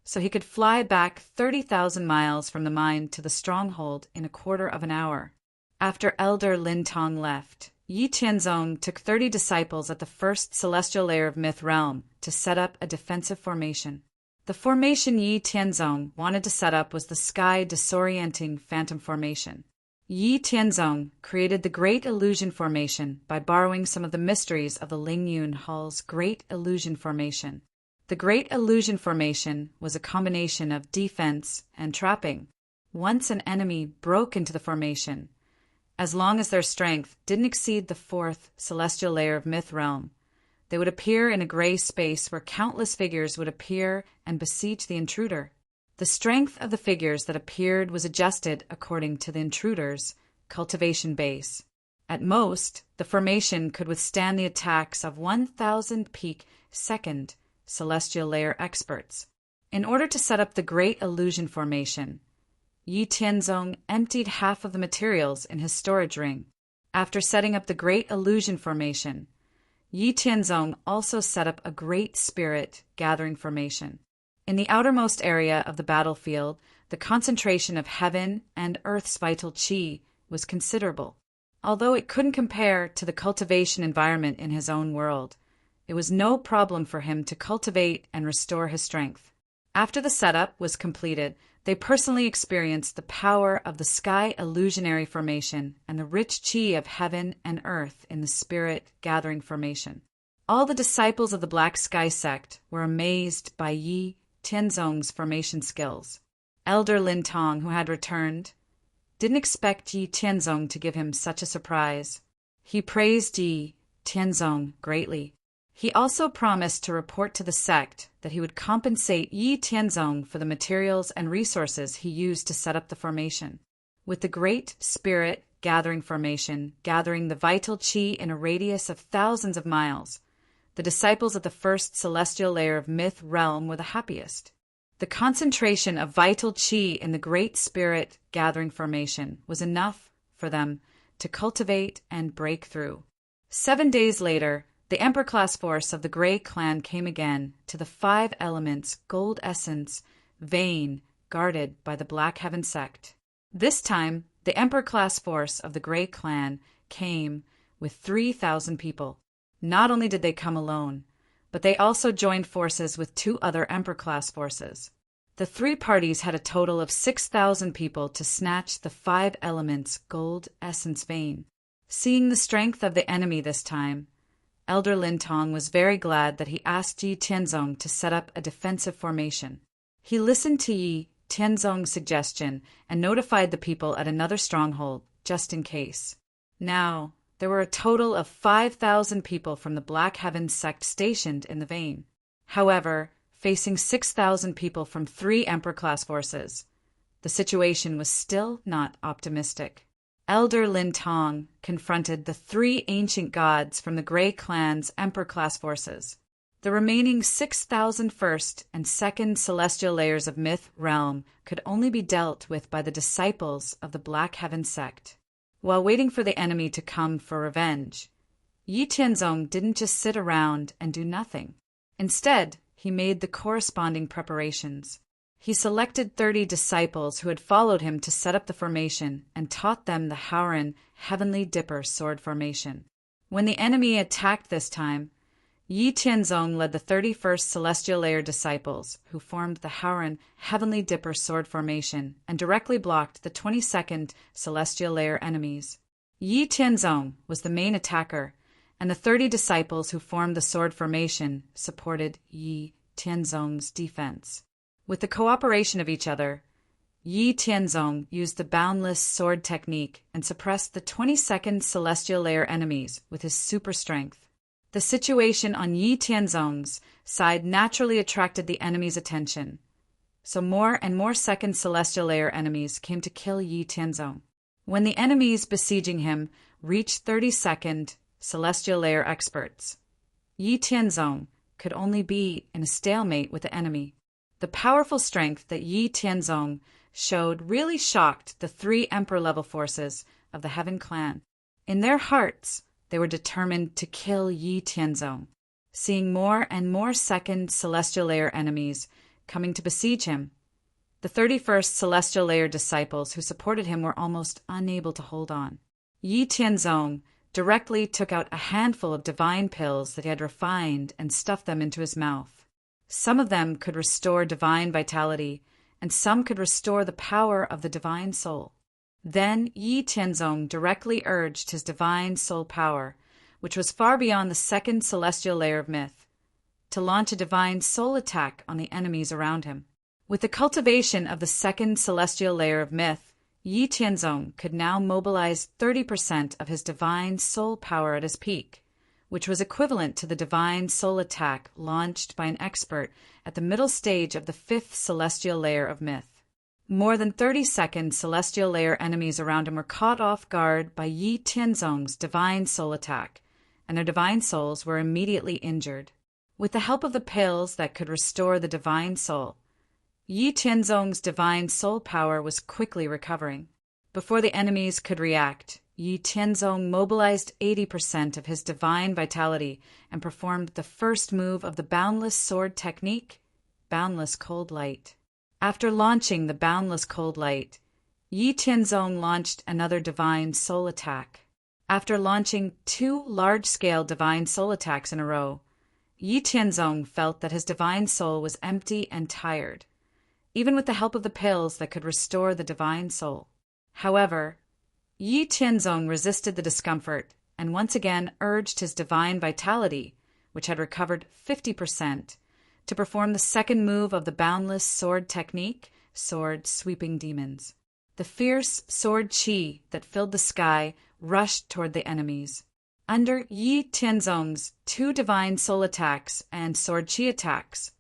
so he could fly back 30,000 miles from the mine to the stronghold in a quarter of an hour. After Elder Lin Tong left, Yi Tianzong took 30 disciples at the 1st celestial layer of Myth Realm to set up a defensive formation. The formation Yi Tianzong wanted to set up was the sky disorienting phantom formation. Yi Tianzong created the Great Illusion Formation by borrowing some of the mysteries of the Ling Yun Hall's Great Illusion Formation. The Great Illusion Formation was a combination of defense and trapping. Once an enemy broke into the formation, as long as their strength didn't exceed the 4th celestial layer of Myth Realm, they would appear in a gray space where countless figures would appear and besiege the intruder. The strength of the figures that appeared was adjusted according to the intruder's cultivation base. At most, the formation could withstand the attacks of 1,000 peak second celestial layer experts. In order to set up the Great Illusion Formation, Yi Tianzong emptied half of the materials in his storage ring. After setting up the Great Illusion Formation, Yi Tianzong also set up a Great Spirit Gathering Formation. In the outermost area of the battlefield, the concentration of heaven and earth's vital qi was considerable. Although it couldn't compare to the cultivation environment in his own world, it was no problem for him to cultivate and restore his strength. After the setup was completed, they personally experienced the power of the Sky Illusionary Formation and the rich qi of heaven and earth in the Spirit Gathering Formation. All the disciples of the Black Sky sect were amazed by Yi Tianzong's formation skills. Elder Lin Tong, who had returned, didn't expect Yi Tianzong to give him such a surprise. He praised Yi Tianzong greatly. He also promised to report to the sect that he would compensate Yi Tianzong for the materials and resources he used to set up the formation. With the Great Spirit Gathering Formation gathering the vital qi in a radius of thousands of miles, the disciples of the first celestial layer of Myth Realm were the happiest. The concentration of vital qi in the Great Spirit Gathering Formation was enough for them to cultivate and break through. 7 days later, the Emperor-class force of the Grey Clan came again to the 5 elements gold essence vein guarded by the Black Heaven sect. This time, the Emperor-class force of the Grey Clan came with 3,000 people. Not only did they come alone, but they also joined forces with 2 other Emperor-class forces. The 3 parties had a total of 6,000 people to snatch the 5 elements gold essence vein. Seeing the strength of the enemy this time, Elder Lin Tong was very glad that he asked Yi Tianzong to set up a defensive formation. He listened to Yi Tianzong's suggestion and notified the people at another stronghold, just in case. Now, there were a total of 5,000 people from the Black Heaven sect stationed in the vein. However, facing 6,000 people from 3 Emperor-class forces, the situation was still not optimistic. Elder Lin Tong confronted the 3 ancient gods from the Grey Clan's Emperor-class forces. The remaining 6,000 first and second celestial layers of Myth Realm could only be dealt with by the disciples of the Black Heaven sect. While waiting for the enemy to come for revenge, Yi Tianzong didn't just sit around and do nothing. Instead, he made the corresponding preparations. He selected 30 disciples who had followed him to set up the formation and taught them the Howren Heavenly Dipper sword formation. When the enemy attacked this time, Yi Tianzong led the 31st Celestial Layer disciples, who formed the Howren Heavenly Dipper sword formation and directly blocked the 22nd Celestial Layer enemies. Yi Tianzong was the main attacker, and the 30 disciples who formed the sword formation supported Yi Tianzong's defense. With the cooperation of each other, Yi Tianzong used the boundless sword technique and suppressed the 22nd Celestial Layer enemies with his super strength. The situation on Yi Tianzong's side naturally attracted the enemy's attention, so more and more second Celestial Layer enemies came to kill Yi Tianzong. When the enemies besieging him reached 32nd Celestial Layer experts, Yi Tianzong could only be in a stalemate with the enemy. The powerful strength that Yi Tianzong showed really shocked the 3 Emperor-level forces of the Heaven Clan. In their hearts, they were determined to kill Yi Tianzong. Seeing more and more second Celestial Layer enemies coming to besiege him, the 31st Celestial Layer disciples who supported him were almost unable to hold on. Yi Tianzong directly took out a handful of divine pills that he had refined and stuffed them into his mouth. Some of them could restore divine vitality, and some could restore the power of the divine soul. Then Yi Tianzong directly urged his divine soul power, which was far beyond the 2nd Celestial Layer of Myth, to launch a divine soul attack on the enemies around him. With the cultivation of the 2nd Celestial Layer of Myth, Yi Tianzong could now mobilize 30% of his divine soul power at his peak, which was equivalent to the divine soul attack launched by an expert at the middle stage of the 5th Celestial Layer of Myth. More than 32nd Celestial Layer enemies around him were caught off guard by Yi Tianzong's divine soul attack, and their divine souls were immediately injured. With the help of the pills that could restore the divine soul, Yi Tianzong's divine soul power was quickly recovering. Before the enemies could react, Yi Tianzong mobilized 80% of his divine vitality and performed the first move of the Boundless Sword technique, Boundless Cold Light. After launching the Boundless Cold Light, Yi Tianzong launched another divine soul attack. After launching 2 large-scale divine soul attacks in a row, Yi Tianzong felt that his divine soul was empty and tired, even with the help of the pills that could restore the divine soul. However, Yi Tianzong resisted the discomfort and once again urged his divine vitality, which had recovered 50%, to perform the second move of the Boundless Sword technique, Sword Sweeping Demons. The fierce sword chi that filled the sky rushed toward the enemies. Under Yi Tianzong's 2 divine soul attacks and sword chi attacks,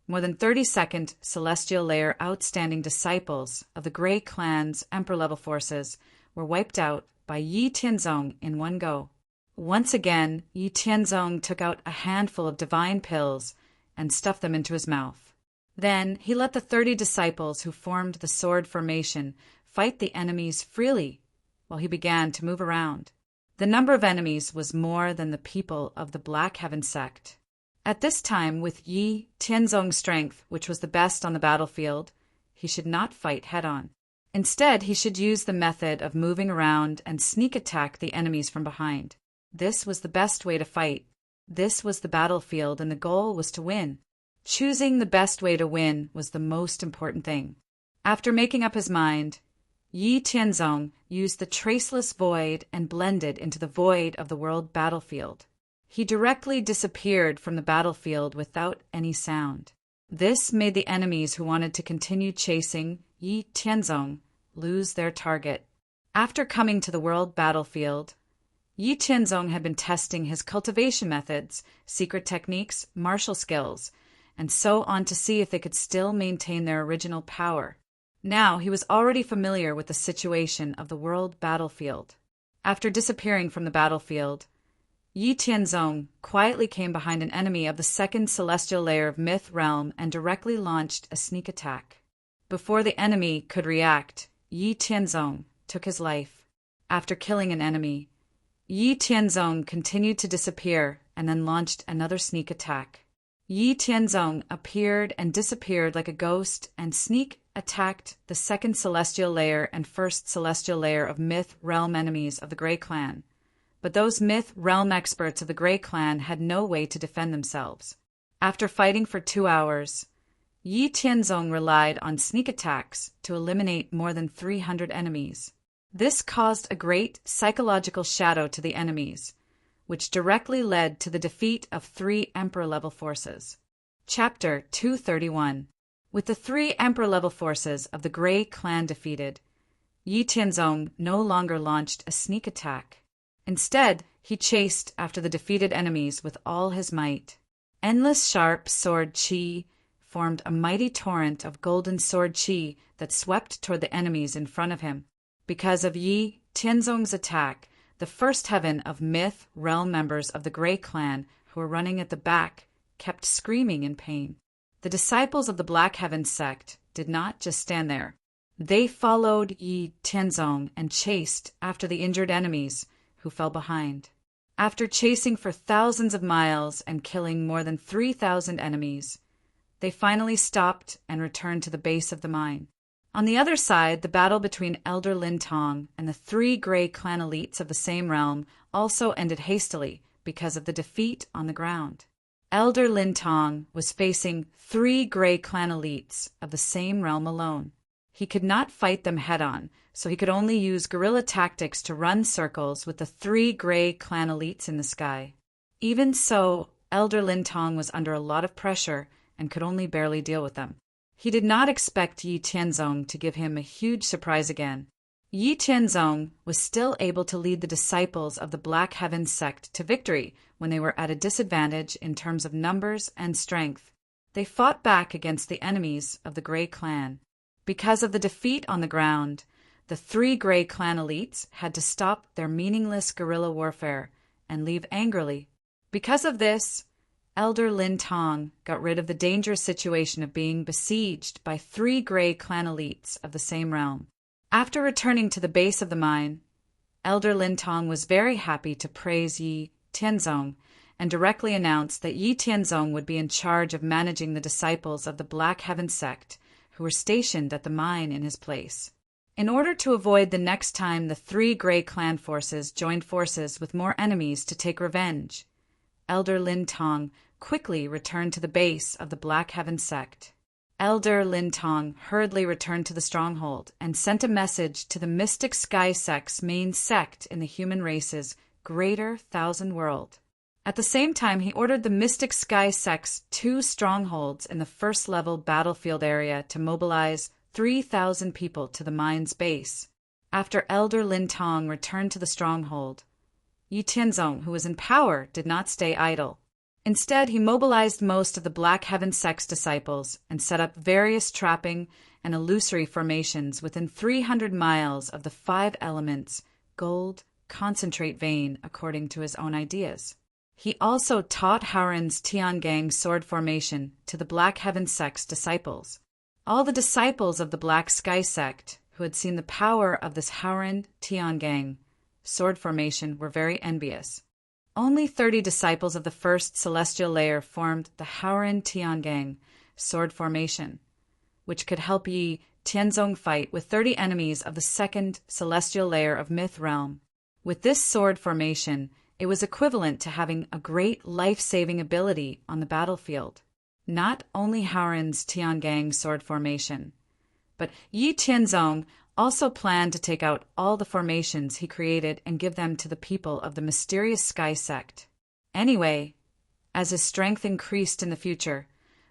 more than 32nd Celestial Layer outstanding disciples of the Grey Clan's Emperor-level forces were wiped out by Yi Tianzong in one go. Once again, Yi Tianzong took out a handful of divine pills and stuffed them into his mouth. Then he let the 30 disciples who formed the sword formation fight the enemies freely while he began to move around. The number of enemies was more than the people of the Black Heaven sect. At this time, with Yi Tianzong's strength, which was the best on the battlefield, he should not fight head-on. Instead, he should use the method of moving around and sneak attack the enemies from behind. This was the best way to fight. This was the battlefield, and the goal was to win. Choosing the best way to win was the most important thing. After making up his mind, Yi Tianzong used the traceless void and blended into the void of the world battlefield. He directly disappeared from the battlefield without any sound. This made the enemies who wanted to continue chasing Yi Tianzong lose their target. After coming to the world battlefield, Yi Tianzong had been testing his cultivation methods, secret techniques, martial skills, and so on to see if they could still maintain their original power. Now he was already familiar with the situation of the world battlefield. After disappearing from the battlefield, Yi Tianzong quietly came behind an enemy of the second celestial layer of Myth Realm and directly launched a sneak attack. Before the enemy could react, Yi Tianzong took his life. After killing an enemy, Yi Tianzong continued to disappear and then launched another sneak attack. Yi Tianzong appeared and disappeared like a ghost and sneak attacked the second celestial layer and first celestial layer of Myth Realm enemies of the Grey Clan. But those Myth Realm experts of the Grey Clan had no way to defend themselves. After fighting for 2 hours, Yi Tianzong relied on sneak attacks to eliminate more than 300 enemies. This caused a great psychological shadow to the enemies, which directly led to the defeat of 3 Emperor-level forces. Chapter 231. With the 3 Emperor-level forces of the Grey Clan defeated, Yi Tianzong no longer launched a sneak attack. Instead, he chased after the defeated enemies with all his might. Endless sharp sword qi formed a mighty torrent of golden sword qi that swept toward the enemies in front of him. Because of Yi Tianzong's attack, the first heaven of Myth Realm members of the Grey Clan who were running at the back kept screaming in pain. The disciples of the Black Heaven sect did not just stand there. They followed Yi Tianzong and chased after the injured enemies who fell behind. After chasing for thousands of miles and killing more than 3,000 enemies, they finally stopped and returned to the base of the mine. On the other side, the battle between Elder Lin Tong and the 3 Grey Clan elites of the same realm also ended hastily because of the defeat on the ground. Elder Lin Tong was facing 3 Grey Clan elites of the same realm alone. He could not fight them head-on, so he could only use guerrilla tactics to run circles with the 3 Grey Clan elites in the sky. Even so, Elder Lin Tong was under a lot of pressure and could only barely deal with them. He did not expect Yi Tianzong to give him a huge surprise again. Yi Tianzong was still able to lead the disciples of the Black Heaven sect to victory when they were at a disadvantage in terms of numbers and strength. They fought back against the enemies of the Grey Clan. Because of the defeat on the ground, the 3 Grey Clan elites had to stop their meaningless guerrilla warfare and leave angrily. Because of this, Elder Lin Tong got rid of the dangerous situation of being besieged by 3 Grey Clan elites of the same realm. After returning to the base of the mine, Elder Lin Tong was very happy to praise Yi Tianzong and directly announced that Yi Tianzong would be in charge of managing the disciples of the Black Heaven sect who were stationed at the mine in his place. In order to avoid the next time the 3 Grey Clan forces joined forces with more enemies to take revenge, Elder Lin Tong quickly returned to the base of the Black Heaven sect. Elder Lin Tong hurriedly returned to the stronghold and sent a message to the Mystic Sky sect's main sect in the human race's Greater Thousand World. At the same time, he ordered the Mystic Sky sect's 2 strongholds in the first-level battlefield area to mobilize 3,000 people to the mine's base. After Elder Lin Tong returned to the stronghold, Yi Tianzong, who was in power, did not stay idle. Instead, he mobilized most of the Black Heaven sect's disciples and set up various trapping and illusory formations within 300 miles of the 5 elements gold concentrate vein according to his own ideas. He also taught Howren's Tiangang sword formation to the Black Heaven sect's disciples. All the disciples of the Black Sky sect who had seen the power of this Howren Tiangang sword formation were very envious. Only 30 disciples of the first celestial layer formed the Howren Tiangang sword formation, which could help Yi Tianzong fight with 30 enemies of the second celestial layer of Myth Realm. With this sword formation, It was equivalent to having a great life-saving ability on the battlefield. Not only Howren's Tiangang sword formation, but Yi Tianzong also planned to take out all the formations he created and give them to the people of the mysterious Sky Sect. Anyway, as his strength increased in the future,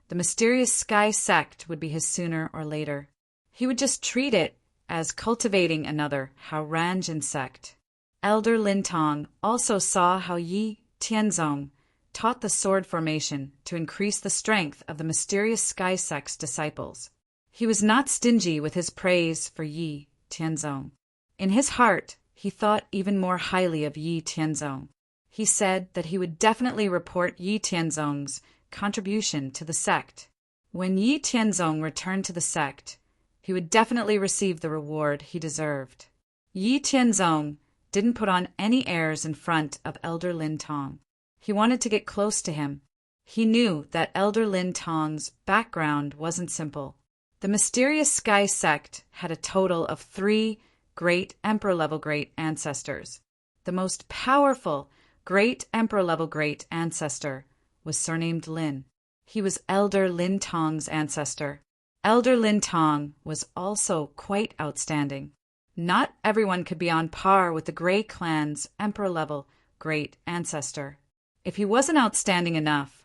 the mysterious Sky Sect would be his sooner or later. He would just treat it as cultivating another Haoranjin sect. Elder Lin Tong also saw how Yi Tianzong taught the sword formation to increase the strength of the mysterious Sky Sect's disciples. He was not stingy with his praise for Yi Tianzong. In his heart, he thought even more highly of Yi Tianzong. He said that he would definitely report Yi Tianzong's contribution to the sect. When Yi Tianzong returned to the sect, he would definitely receive the reward he deserved. Yi Tianzong didn't put on any airs in front of Elder Lin Tong. He wanted to get close to him. He knew that Elder Lin Tong's background wasn't simple. The mysterious Sky Sect had a total of 3 great Emperor-level great ancestors. The most powerful great Emperor-level great ancestor was surnamed Lin. He was Elder Lin Tong's ancestor. Elder Lin Tong was also quite outstanding. Not everyone could be on par with the Grey Clan's Emperor-level great ancestor. If he wasn't outstanding enough,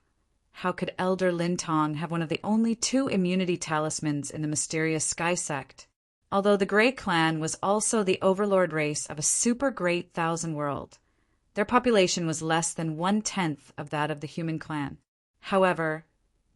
how could Elder Lin Tong have one of the only 2 immunity talismans in the mysterious Sky Sect? Although the Grey Clan was also the Overlord race of a super great thousand world, their population was less than 1/10 of that of the human clan. However,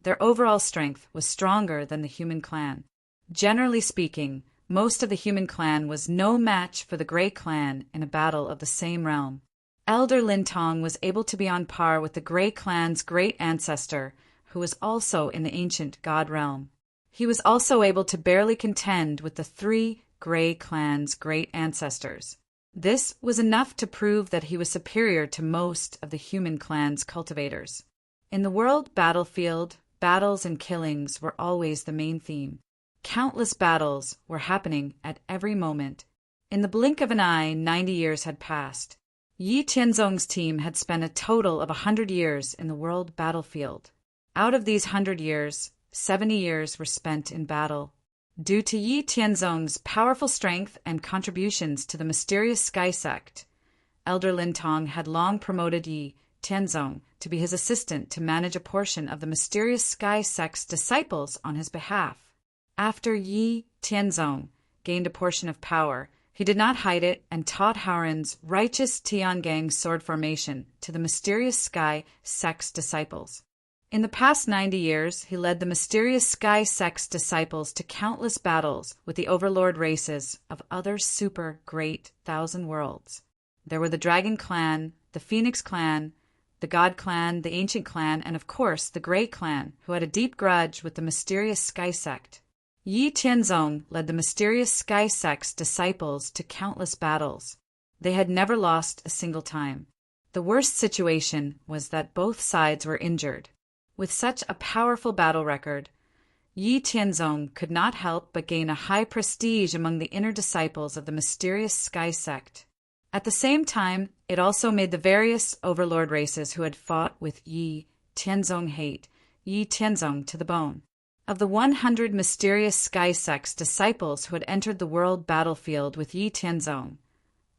their overall strength was stronger than the human clan. Generally speaking, most of the human clan was no match for the Grey Clan in a battle of the same realm. Elder Lin Tong was able to be on par with the Grey Clan's great ancestor, who was also in the ancient God realm. He was also able to barely contend with the 3 Grey Clan's great ancestors. This was enough to prove that he was superior to most of the human clan's cultivators. In the world battlefield, battles and killings were always the main theme. Countless battles were happening at every moment. In the blink of an eye, 90 years had passed. Yi Tianzong's team had spent a total of 100 years in the world battlefield. Out of these 100 years, 70 years were spent in battle. Due to Yi Tianzong's powerful strength and contributions to the mysterious Sky Sect, Elder Lin Tong had long promoted Yi Tianzong to be his assistant to manage a portion of the mysterious Sky Sect's disciples on his behalf. After Yi Tianzong gained a portion of power, he did not hide it and taught Howren's righteous Tiangang sword formation to the mysterious Sky Sect's disciples. In the past 90 years, he led the mysterious Sky Sect's disciples to countless battles with the Overlord races of other super great thousand worlds. There were the Dragon Clan, the Phoenix Clan, the God Clan, the Ancient Clan, and of course the Grey Clan, who had a deep grudge with the mysterious Sky Sect. Yi Tianzong led the mysterious Sky Sect's disciples to countless battles. They had never lost a single time. The worst situation was that both sides were injured. With such a powerful battle record, Yi Tianzong could not help but gain a high prestige among the inner disciples of the mysterious Sky Sect. At the same time, it also made the various Overlord races who had fought with Yi Tianzong hate Yi Tianzong to the bone. Of the 100 mysterious Sky Sect's disciples who had entered the world battlefield with Yi Tianzong,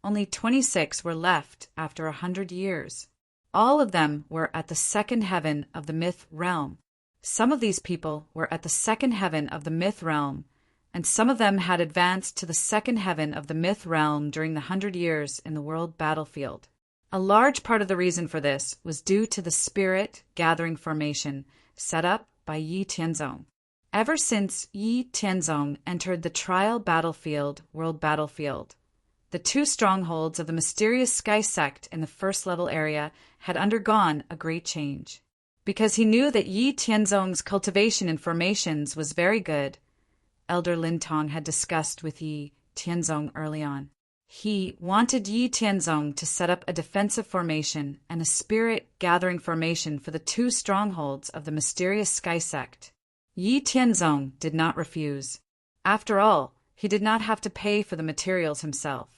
only 26 were left after 100 years. All of them were at the second heaven of the myth realm. Some of these people were at the second heaven of the myth realm, and some of them had advanced to the second heaven of the myth realm during the 100 years in the world battlefield. A large part of the reason for this was due to the spirit gathering formation set up by Yi Tianzong. Ever since Yi Tianzong entered the trial battlefield, world battlefield, the 2 strongholds of the mysterious Sky Sect in the first level area had undergone a great change. Because he knew that Yi Tianzong's cultivation in formations was very good, Elder Lin Tong had discussed with Yi Tianzong early on. He wanted Yi Tianzong to set up a defensive formation and a spirit-gathering formation for the 2 strongholds of the mysterious Sky Sect. Yi Tianzong did not refuse. After all, he did not have to pay for the materials himself.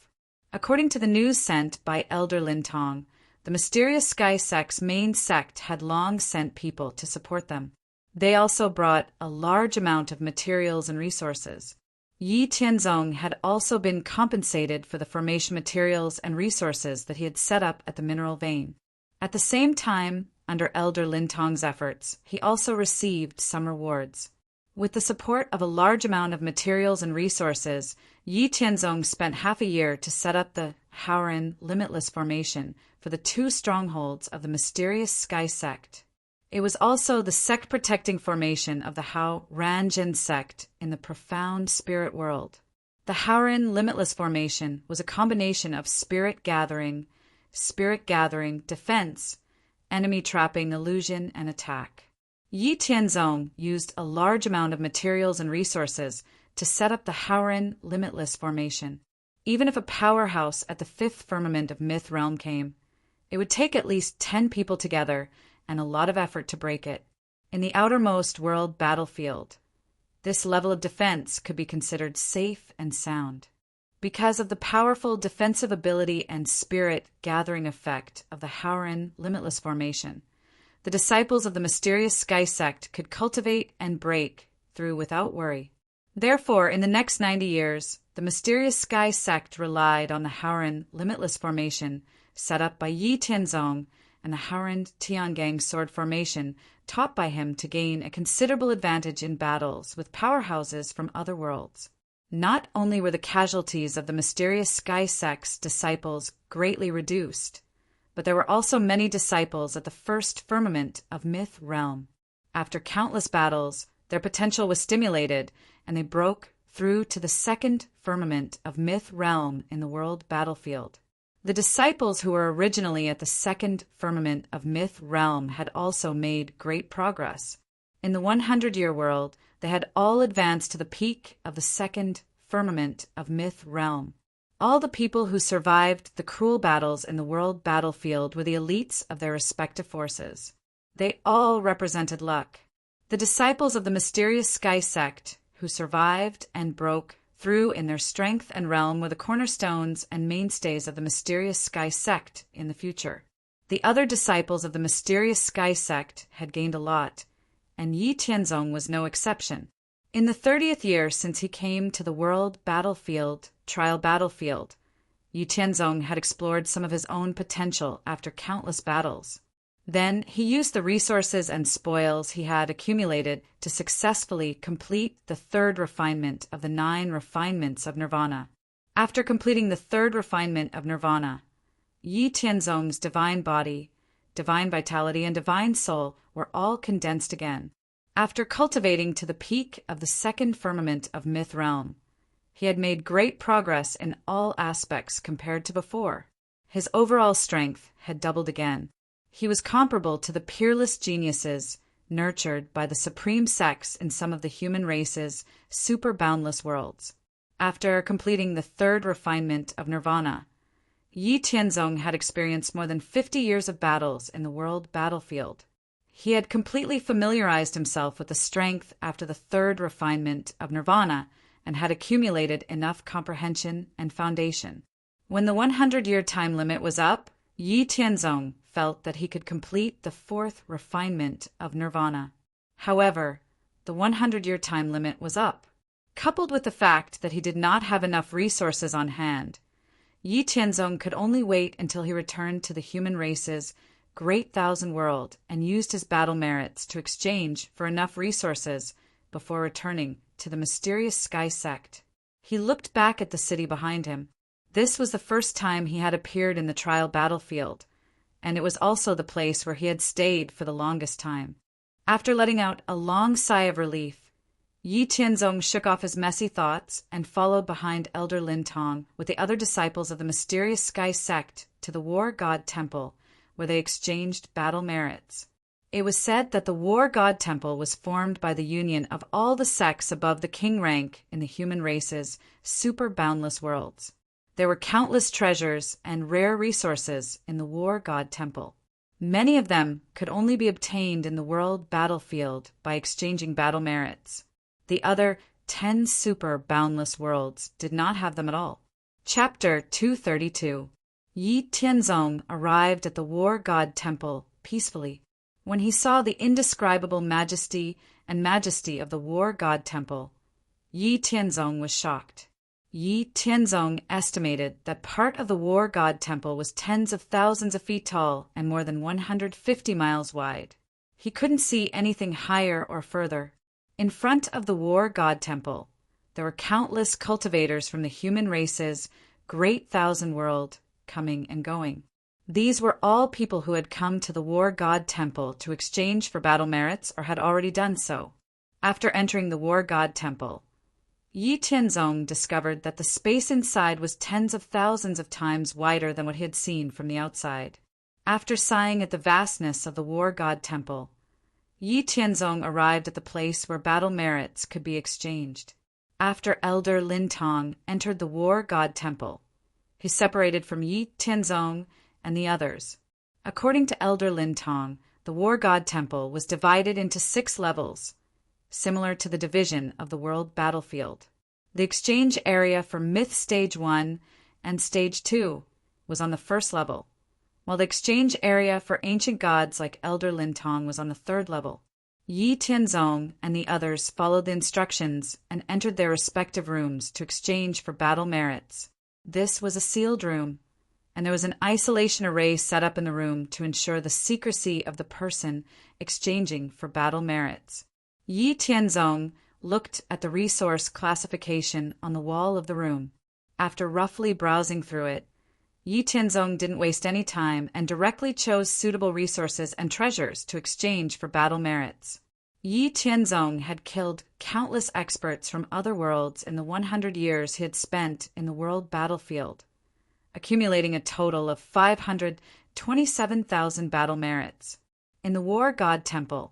According to the news sent by Elder Lin Tong, the mysterious sky sect's main sect had long sent people to support them. They also brought a large amount of materials and resources. Yi Tianzong had also been compensated for the formation materials and resources that he had set up at the mineral vein. At the same time, under Elder Lintong's efforts, he also received some rewards. With the support of a large amount of materials and resources, Yi Tianzong spent half a year to set up the Haoran Limitless Formation for the two strongholds of the mysterious sky sect. It was also the sect-protecting formation of the Hao Ranjin sect in the profound spirit world. The Haoran Limitless Formation was a combination of spirit gathering, defense, enemy trapping, illusion, and attack. Yi Tianzong used a large amount of materials and resources to set up the Haoran Limitless Formation. Even if a powerhouse at the fifth firmament of Myth Realm came, it would take at least 10 people together and a lot of effort to break it. In the outermost world battlefield, this level of defense could be considered safe and sound. Because of the powerful defensive ability and spirit gathering effect of the Haoran Limitless Formation, the disciples of the mysterious sky sect could cultivate and break through without worry. Therefore, in the next 90 years, the mysterious sky sect relied on the Haoran Limitless Formation set up by Yi Tianzong and the Haoran Tiangang sword formation taught by him to gain a considerable advantage in battles with powerhouses from other worlds. Not only were the casualties of the mysterious sky sect's disciples greatly reduced, but there were also many disciples at the first firmament of Myth Realm. After countless battles, their potential was stimulated, and they broke through to the second firmament of Myth Realm in the world battlefield. The disciples who were originally at the second firmament of Myth Realm had also made great progress. In the 100-year world, they had all advanced to the peak of the second firmament of Myth Realm. All the people who survived the cruel battles in the world battlefield were the elites of their respective forces. They all represented luck. The disciples of the mysterious sky sect, who survived and broke through in their strength and realm, were the cornerstones and mainstays of the mysterious sky sect in the future. The other disciples of the mysterious sky sect had gained a lot, and Yi Tianzong was no exception. In the 30th year since he came to the world trial battlefield, Yi Tianzong had explored some of his own potential after countless battles. Then he used the resources and spoils he had accumulated to successfully complete the third refinement of the 9 refinements of nirvana. After completing the third refinement of nirvana, Yi Tianzong's divine body, divine vitality, and divine soul were all condensed again. After cultivating to the peak of the second firmament of Myth Realm, he had made great progress in all aspects compared to before. His overall strength had doubled again. He was comparable to the peerless geniuses nurtured by the supreme sects in some of the human race's super boundless worlds. After completing the third refinement of nirvana, Yi Tianzong had experienced more than 50 years of battles in the world battlefield. He had completely familiarized himself with the strength after the third refinement of nirvana and had accumulated enough comprehension and foundation. When the 100-year time limit was up, Yi Tianzong felt that he could complete the fourth refinement of nirvana. However, the 100-year time limit was up. Coupled with the fact that he did not have enough resources on hand, Yi Tianzong could only wait until he returned to the human race's great thousand world and used his battle merits to exchange for enough resources before returning to the mysterious sky sect. He looked back at the city behind him. This was the first time he had appeared in the trial battlefield, and it was also the place where he had stayed for the longest time. After letting out a long sigh of relief, Yi Tianzong shook off his messy thoughts and followed behind Elder Lintong with the other disciples of the mysterious sky sect to the War God Temple, where they exchanged battle merits. It was said that the War God Temple was formed by the union of all the sects above the king rank in the human race's super boundless worlds. There were countless treasures and rare resources in the War God Temple. Many of them could only be obtained in the world battlefield by exchanging battle merits. The other 10 super boundless worlds did not have them at all. Chapter 232. Yi Tianzong arrived at the war god temple peacefully. When he saw the indescribable majesty of the war god temple, Yi Tianzong was shocked. Yi Tianzong estimated that part of the war god temple was tens of thousands of feet tall and more than 150 miles wide. He couldn't see anything higher or further. In front of the war god temple, there were countless cultivators from the human race's great thousand world, coming and going. These were all people who had come to the war god temple to exchange for battle merits or had already done so. After entering the war god temple, Yi Tianzong discovered that the space inside was tens of thousands of times wider than what he had seen from the outside. After sighing at the vastness of the war god temple, Yi Tianzong arrived at the place where battle merits could be exchanged. After Elder Lin Tong entered the war god temple, he separated from Yi Tianzong and the others. According to Elder Lin Tong, the war god temple was divided into 6 levels, similar to the division of the world battlefield. The exchange area for Myth Stage 1 and Stage 2 was on the 1st level, while the exchange area for ancient gods like Elder Lin Tong was on the 3rd level. Yi Tianzong and the others followed the instructions and entered their respective rooms to exchange for battle merits. This was a sealed room, and there was an isolation array set up in the room to ensure the secrecy of the person exchanging for battle merits. Yi Tianzong looked at the resource classification on the wall of the room. After roughly browsing through it, Yi Tianzong didn't waste any time and directly chose suitable resources and treasures to exchange for battle merits. Yi Tianzong had killed countless experts from other worlds in the 100 years he had spent in the world battlefield, accumulating a total of 527,000 battle merits. In the War God Temple,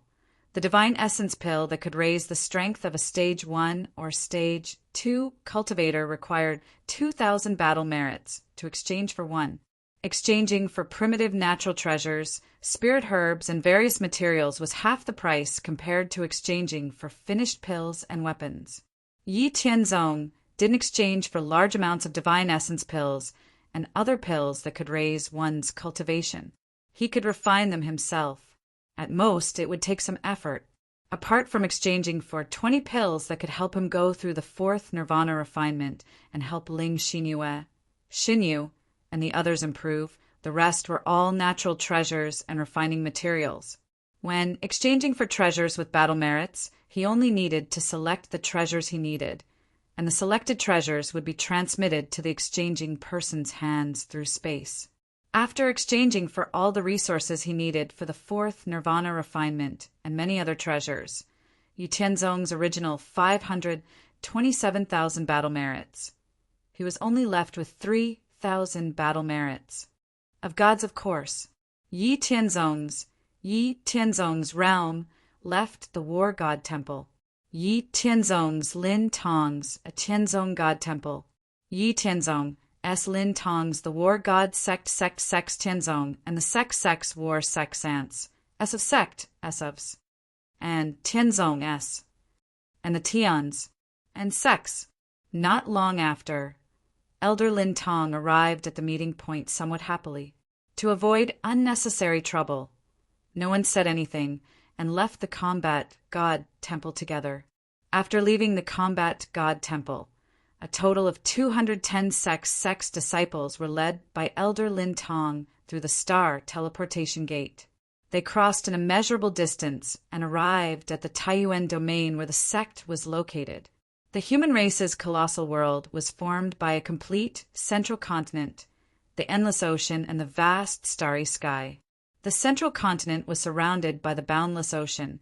the Divine Essence pill that could raise the strength of a Stage 1 or Stage 2 cultivator required 2,000 battle merits to exchange for 1. Exchanging for primitive natural treasures, spirit herbs, and various materials was half the price compared to exchanging for finished pills and weapons. Yi Tianzong didn't exchange for large amounts of Divine Essence pills and other pills that could raise one's cultivation. He could refine them himself. At most, it would take some effort. Apart from exchanging for 20 pills that could help him go through the 4th Nirvana refinement and help Ling Xinyu, and the others improve, the rest were all natural treasures and refining materials. When exchanging for treasures with battle merits, he only needed to select the treasures he needed, and the selected treasures would be transmitted to the exchanging person's hands through space. After exchanging for all the resources he needed for the 4th Nirvana refinement and many other treasures, Yi Tianzong's original 527,000 battle merits, he was only left with 3,000 battle merits. Of gods, of course, Yi Tianzong's realm left the War God Temple. Yi Tianzong's Lin Tong's a Tianzong God Temple. Yi Tianzong Lin Tong's the War God Sect Tianzong, and the Sect War Sants, S of Sect, S ofs, and Tianzong S, and the Tians, and Sects. Not long after, Elder Lin Tong arrived at the meeting point somewhat happily. To avoid unnecessary trouble, no one said anything and left the Combat God Temple together. After leaving the Combat God Temple, a total of 210 Sects disciples were led by Elder Lin Tong through the Star Teleportation Gate. They crossed an immeasurable distance and arrived at the Taiyuan domain where the sect was located. The human race's colossal world was formed by a complete central continent, the endless ocean, and the vast starry sky. The central continent was surrounded by the boundless ocean,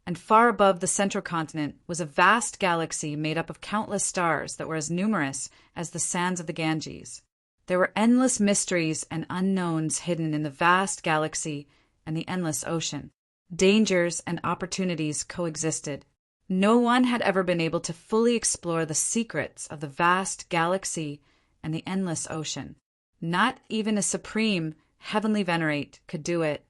and far above the central continent was a vast galaxy made up of countless stars that were as numerous as the sands of the Ganges. There were endless mysteries and unknowns hidden in the vast galaxy and the endless ocean. Dangers and opportunities coexisted. No one had ever been able to fully explore the secrets of the vast galaxy and the endless ocean. Not even a supreme heavenly venerate could do it.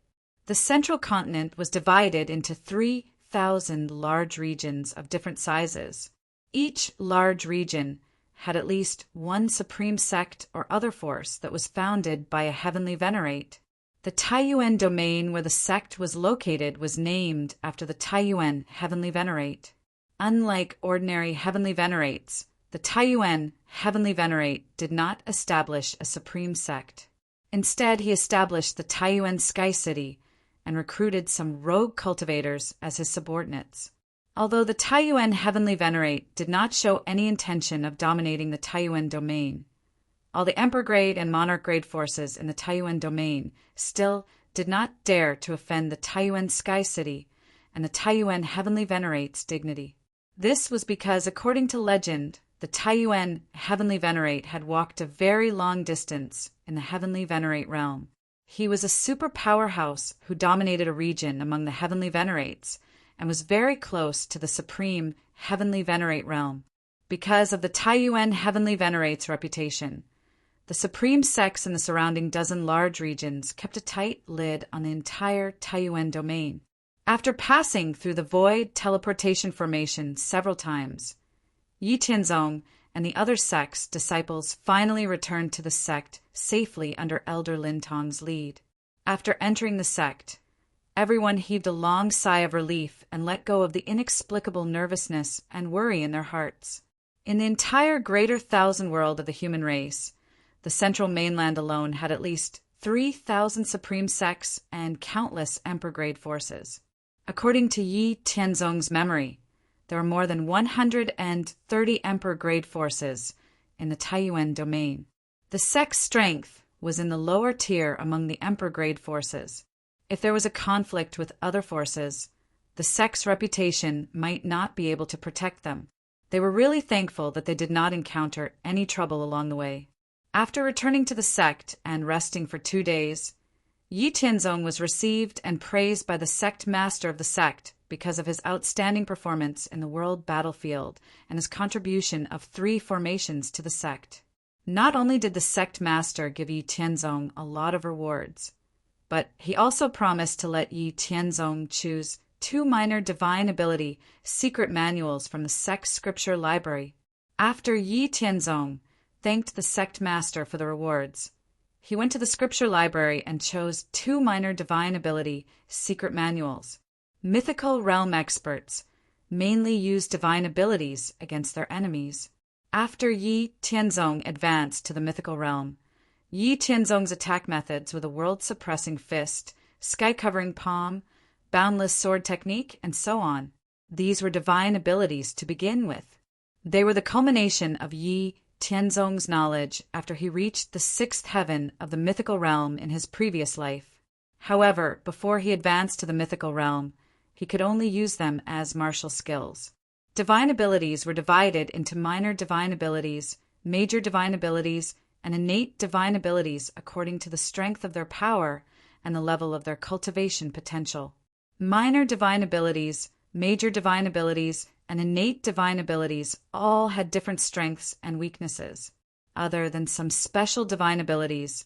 The central continent was divided into 3,000 large regions of different sizes. Each large region had at least one supreme sect or other force that was founded by a heavenly venerate. The Taiyuan domain where the sect was located was named after the Taiyuan heavenly venerate. Unlike ordinary heavenly venerates, the Taiyuan heavenly venerate did not establish a supreme sect. Instead, he established the Taiyuan Sky City and recruited some rogue cultivators as his subordinates. Although the Taiyuan heavenly venerate did not show any intention of dominating the Taiyuan domain, all the Emperor grade and Monarch grade forces in the Taiyuan domain still did not dare to offend the Taiyuan Sky City and the Taiyuan heavenly venerate's dignity. This was because, according to legend, the Taiyuan heavenly venerate had walked a very long distance in the heavenly venerate realm. He was a super powerhouse who dominated a region among the heavenly venerates and was very close to the supreme heavenly venerate realm. Because of the Taiyuan heavenly venerate's reputation, the supreme sects in the surrounding dozen large regions kept a tight lid on the entire Taiyuan domain. After passing through the void teleportation formation several times, Yi Tianzong and the other sect's disciples finally returned to the sect safely under Elder Lin Tong's lead. After entering the sect, everyone heaved a long sigh of relief and let go of the inexplicable nervousness and worry in their hearts. In the entire greater thousand world of the human race, the central mainland alone had at least 3,000 supreme sects and countless emperor-grade forces. According to Yi Tianzong's memory, there were more than 130 emperor-grade forces in the Taiyuan domain. The sect's strength was in the lower tier among the emperor-grade forces. If there was a conflict with other forces, the sect's reputation might not be able to protect them. They were really thankful that they did not encounter any trouble along the way. After returning to the sect and resting for 2 days, Yi Tianzong was received and praised by the sect master of the sect because of his outstanding performance in the world battlefield and his contribution of 3 formations to the sect. Not only did the sect master give Yi Tianzong a lot of rewards, but he also promised to let Yi Tianzong choose 2 minor divine ability secret manuals from the sect scripture library. After Yi Tianzong thanked the sect master for the rewards, he went to the scripture library and chose 2 minor divine ability secret manuals. Mythical realm experts mainly use divine abilities against their enemies. After Yi Tianzong advanced to the mythical realm, Yi Tianzong's attack methods were the world-suppressing fist, sky-covering palm, boundless sword technique, and so on. These were divine abilities to begin with. They were the culmination of Yi Tianzong's knowledge after he reached the 6th heaven of the mythical realm in his previous life. However, before he advanced to the mythical realm, he could only use them as martial skills. Divine abilities were divided into minor divine abilities, major divine abilities, and innate divine abilities according to the strength of their power and the level of their cultivation potential. Minor divine abilities, major divine abilities, and innate divine abilities all had different strengths and weaknesses. Other than some special divine abilities,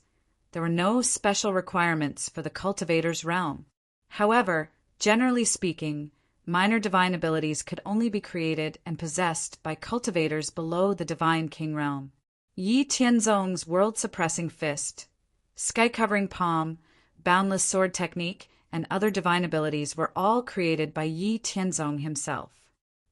there were no special requirements for the cultivator's realm. However, generally speaking, minor divine abilities could only be created and possessed by cultivators below the divine king realm. Yi Tianzong's world-suppressing fist, sky-covering palm, boundless sword technique, and other divine abilities were all created by Yi Tianzong himself.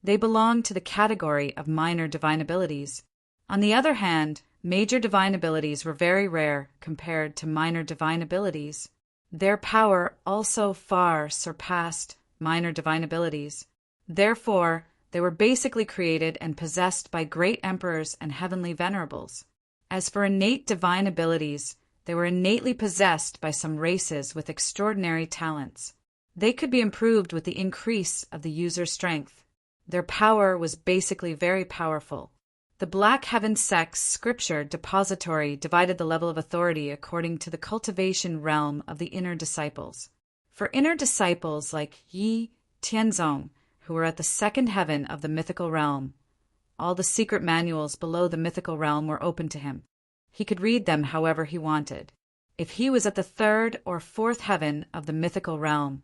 They belonged to the category of minor divine abilities. On the other hand, major divine abilities were very rare compared to minor divine abilities. Their power also far surpassed minor divine abilities. Therefore, they were basically created and possessed by great emperors and heavenly venerables. As for innate divine abilities, they were innately possessed by some races with extraordinary talents. They could be improved with the increase of the user's strength. Their power was basically very powerful. The Black Heaven sect's scripture depository divided the level of authority according to the cultivation realm of the inner disciples. For inner disciples like Yi Tianzong, who were at the 2nd heaven of the mythical realm, all the secret manuals below the mythical realm were open to him. He could read them however he wanted. If he was at the 3rd or 4th heaven of the mythical realm,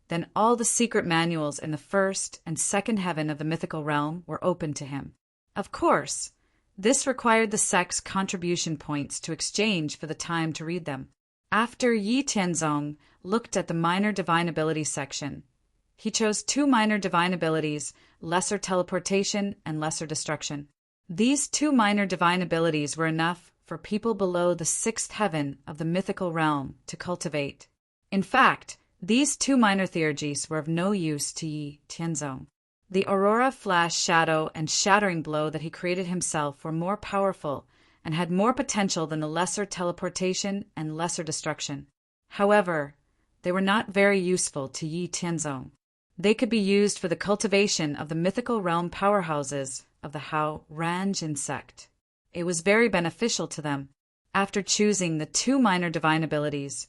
then all the secret manuals in the 1st and 2nd heaven of the mythical realm were open to him. Of course, This required the sect's contribution points to exchange for the time to read them. After Yi Tianzong looked at the minor divine ability section, he chose 2 minor divine abilities, lesser teleportation and lesser destruction. These 2 minor divine abilities were enough for people below the 6th heaven of the mythical realm to cultivate. In fact, these 2 minor theurgies were of no use to Yi Tianzong. The aurora, flash, shadow, and shattering blow that he created himself were more powerful and had more potential than the lesser teleportation and lesser destruction. However, they were not very useful to Yi Tianzong. They could be used for the cultivation of the mythical realm powerhouses of the Hao Ranjin sect. It was very beneficial to them. After choosing the 2 minor divine abilities,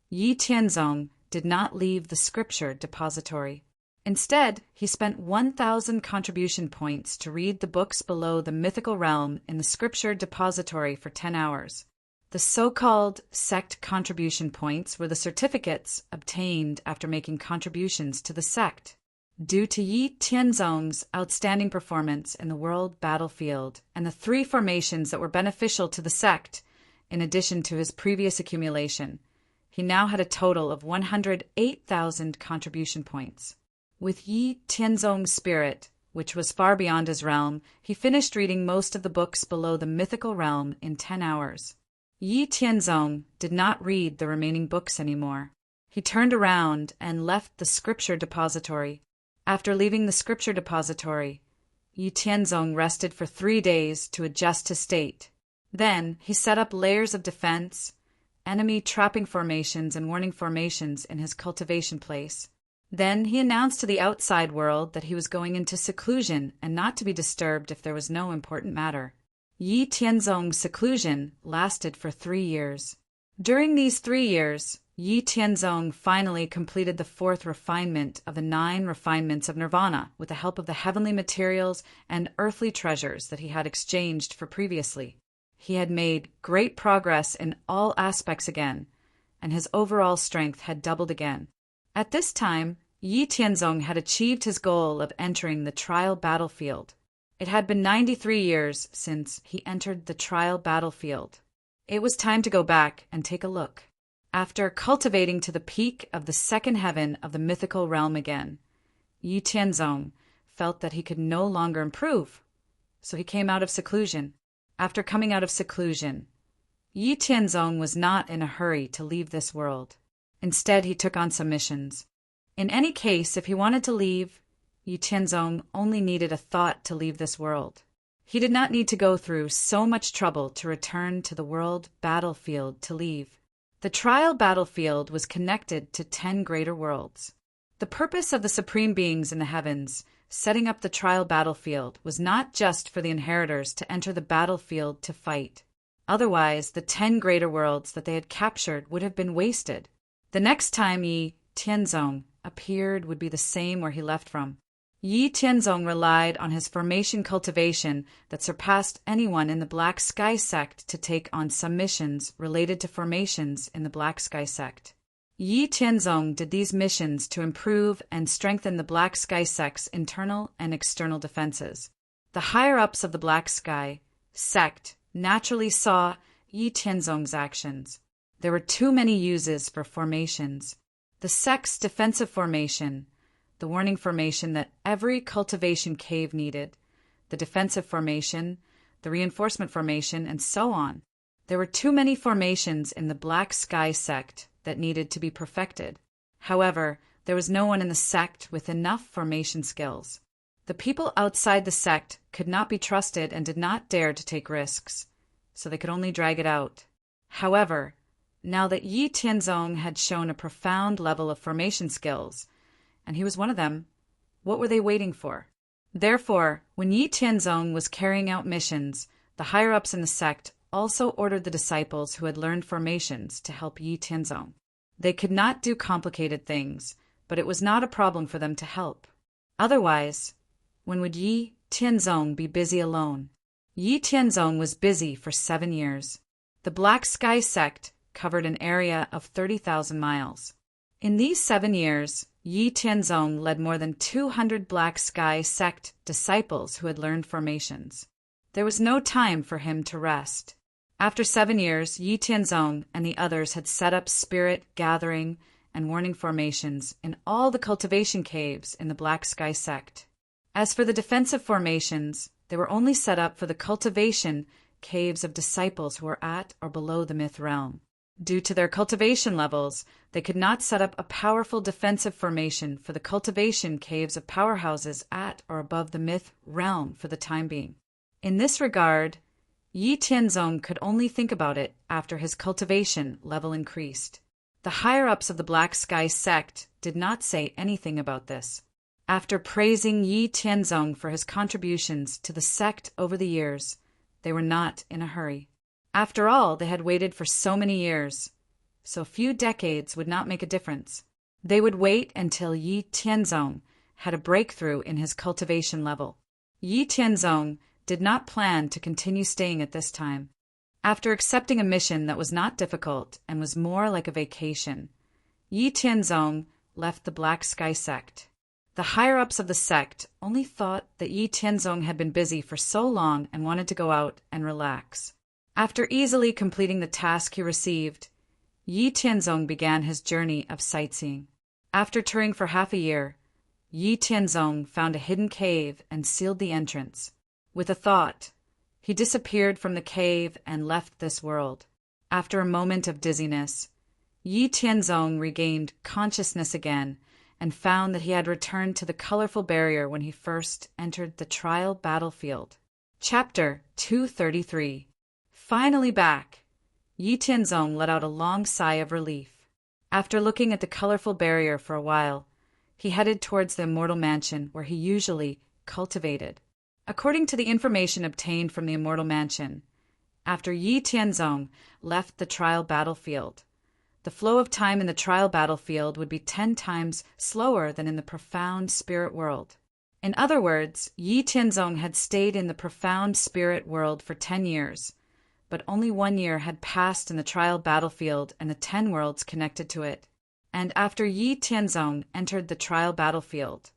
Yi Tianzong did not leave the scripture depository. Instead, he spent 1,000 contribution points to read the books below the mythical realm in the scripture depository for 10 hours. The so-called sect contribution points were the certificates obtained after making contributions to the sect. Due to Yi Tianzong's outstanding performance in the world battlefield and the 3 formations that were beneficial to the sect, in addition to his previous accumulation, he now had a total of 108,000 contribution points. With Yi Tianzong's spirit, which was far beyond his realm, he finished reading most of the books below the mythical realm in 10 hours. Yi Tianzong did not read the remaining books anymore. He turned around and left the scripture depository. After leaving the scripture depository, Yi Tianzong rested for 3 days to adjust his state. Then he set up layers of defense, enemy trapping formations and warning formations in his cultivation place. Then he announced to the outside world that he was going into seclusion and not to be disturbed if there was no important matter. Yi Tianzong's seclusion lasted for 3 years. During these 3 years, Yi Tianzong finally completed the 4th refinement of the 9 refinements of nirvana with the help of the heavenly materials and earthly treasures that he had exchanged for previously. He had made great progress in all aspects again, and his overall strength had doubled again. At this time, Yi Tianzong had achieved his goal of entering the trial battlefield. It had been 93 years since he entered the trial battlefield. It was time to go back and take a look. After cultivating to the peak of the 2nd heaven of the mythical realm again, Yi Tianzong felt that he could no longer improve, so he came out of seclusion. After coming out of seclusion, Yi Tianzong was not in a hurry to leave this world. Instead, he took on some missions. In any case, if he wanted to leave, Yi Tianzong only needed a thought to leave this world. He did not need to go through so much trouble to return to the world battlefield to leave. The trial battlefield was connected to 10 greater worlds. The purpose of the supreme beings in the heavens setting up the trial battlefield was not just for the inheritors to enter the battlefield to fight. Otherwise, the 10 greater worlds that they had captured would have been wasted. The next time Yi Tianzong appeared would be the same where he left from. Yi Tianzong relied on his formation cultivation that surpassed anyone in the Black Sky sect to take on some missions related to formations in the Black Sky sect. Yi Tianzong did these missions to improve and strengthen the Black Sky sect's internal and external defenses. The higher-ups of the Black Sky sect naturally saw Yi Tianzong's actions. There were too many uses for formations. The sect's defensive formation, the warning formation that every cultivation cave needed, the defensive formation, the reinforcement formation, and so on. There were too many formations in the Black Sky sect that needed to be perfected. However, there was no one in the sect with enough formation skills. The people outside the sect could not be trusted and did not dare to take risks, so they could only drag it out. However, now that Yi Tianzong had shown a profound level of formation skills, and he was one of them, what were they waiting for? Therefore, when Yi Tianzong was carrying out missions, the higher-ups in the sect also ordered the disciples who had learned formations to help Yi Tianzong. They could not do complicated things, but it was not a problem for them to help. Otherwise, when would Yi Tianzong be busy alone? Yi Tianzong was busy for 7 years. The Black Sky sect covered an area of 30,000 miles. In these 7 years, Yi Tianzong led more than 200 Black Sky sect disciples who had learned formations. There was no time for him to rest. After 7 years, Yi Tianzong and the others had set up spirit gathering and warning formations in all the cultivation caves in the Black Sky sect. As for the defensive formations, they were only set up for the cultivation caves of disciples who were at or below the myth realm. Due to their cultivation levels, they could not set up a powerful defensive formation for the cultivation caves of powerhouses at or above the myth realm for the time being. In this regard, Yi Tianzong could only think about it after his cultivation level increased. The higher-ups of the Black Sky sect did not say anything about this. After praising Yi Tianzong for his contributions to the sect over the years, they were not in a hurry. After all, they had waited for so many years, so a few decades would not make a difference. They would wait until Yi Tianzong had a breakthrough in his cultivation level. Yi Tianzong did not plan to continue staying at this time. After accepting a mission that was not difficult and was more like a vacation, Yi Tianzong left the Black Sky sect. The higher-ups of the sect only thought that Yi Tianzong had been busy for so long and wanted to go out and relax. After easily completing the task he received, Yi Tianzong began his journey of sightseeing. After touring for half a year, Yi Tianzong found a hidden cave and sealed the entrance. With a thought, he disappeared from the cave and left this world. After a moment of dizziness, Yi Tianzong regained consciousness again and found that he had returned to the colorful barrier when he first entered the trial battlefield. Chapter 233. Finally back, Yi Tianzong let out a long sigh of relief. After looking at the colorful barrier for a while, he headed towards the Immortal Mansion where he usually cultivated. According to the information obtained from the Immortal Mansion, after Yi Tianzong left the trial battlefield, the flow of time in the trial battlefield would be 10 times slower than in the profound spirit world. In other words, Yi Tianzong had stayed in the profound spirit world for 10 years, but only 1 year had passed in the trial battlefield and the 10 worlds connected to it. And after Yi Tianzong entered the trial battlefield,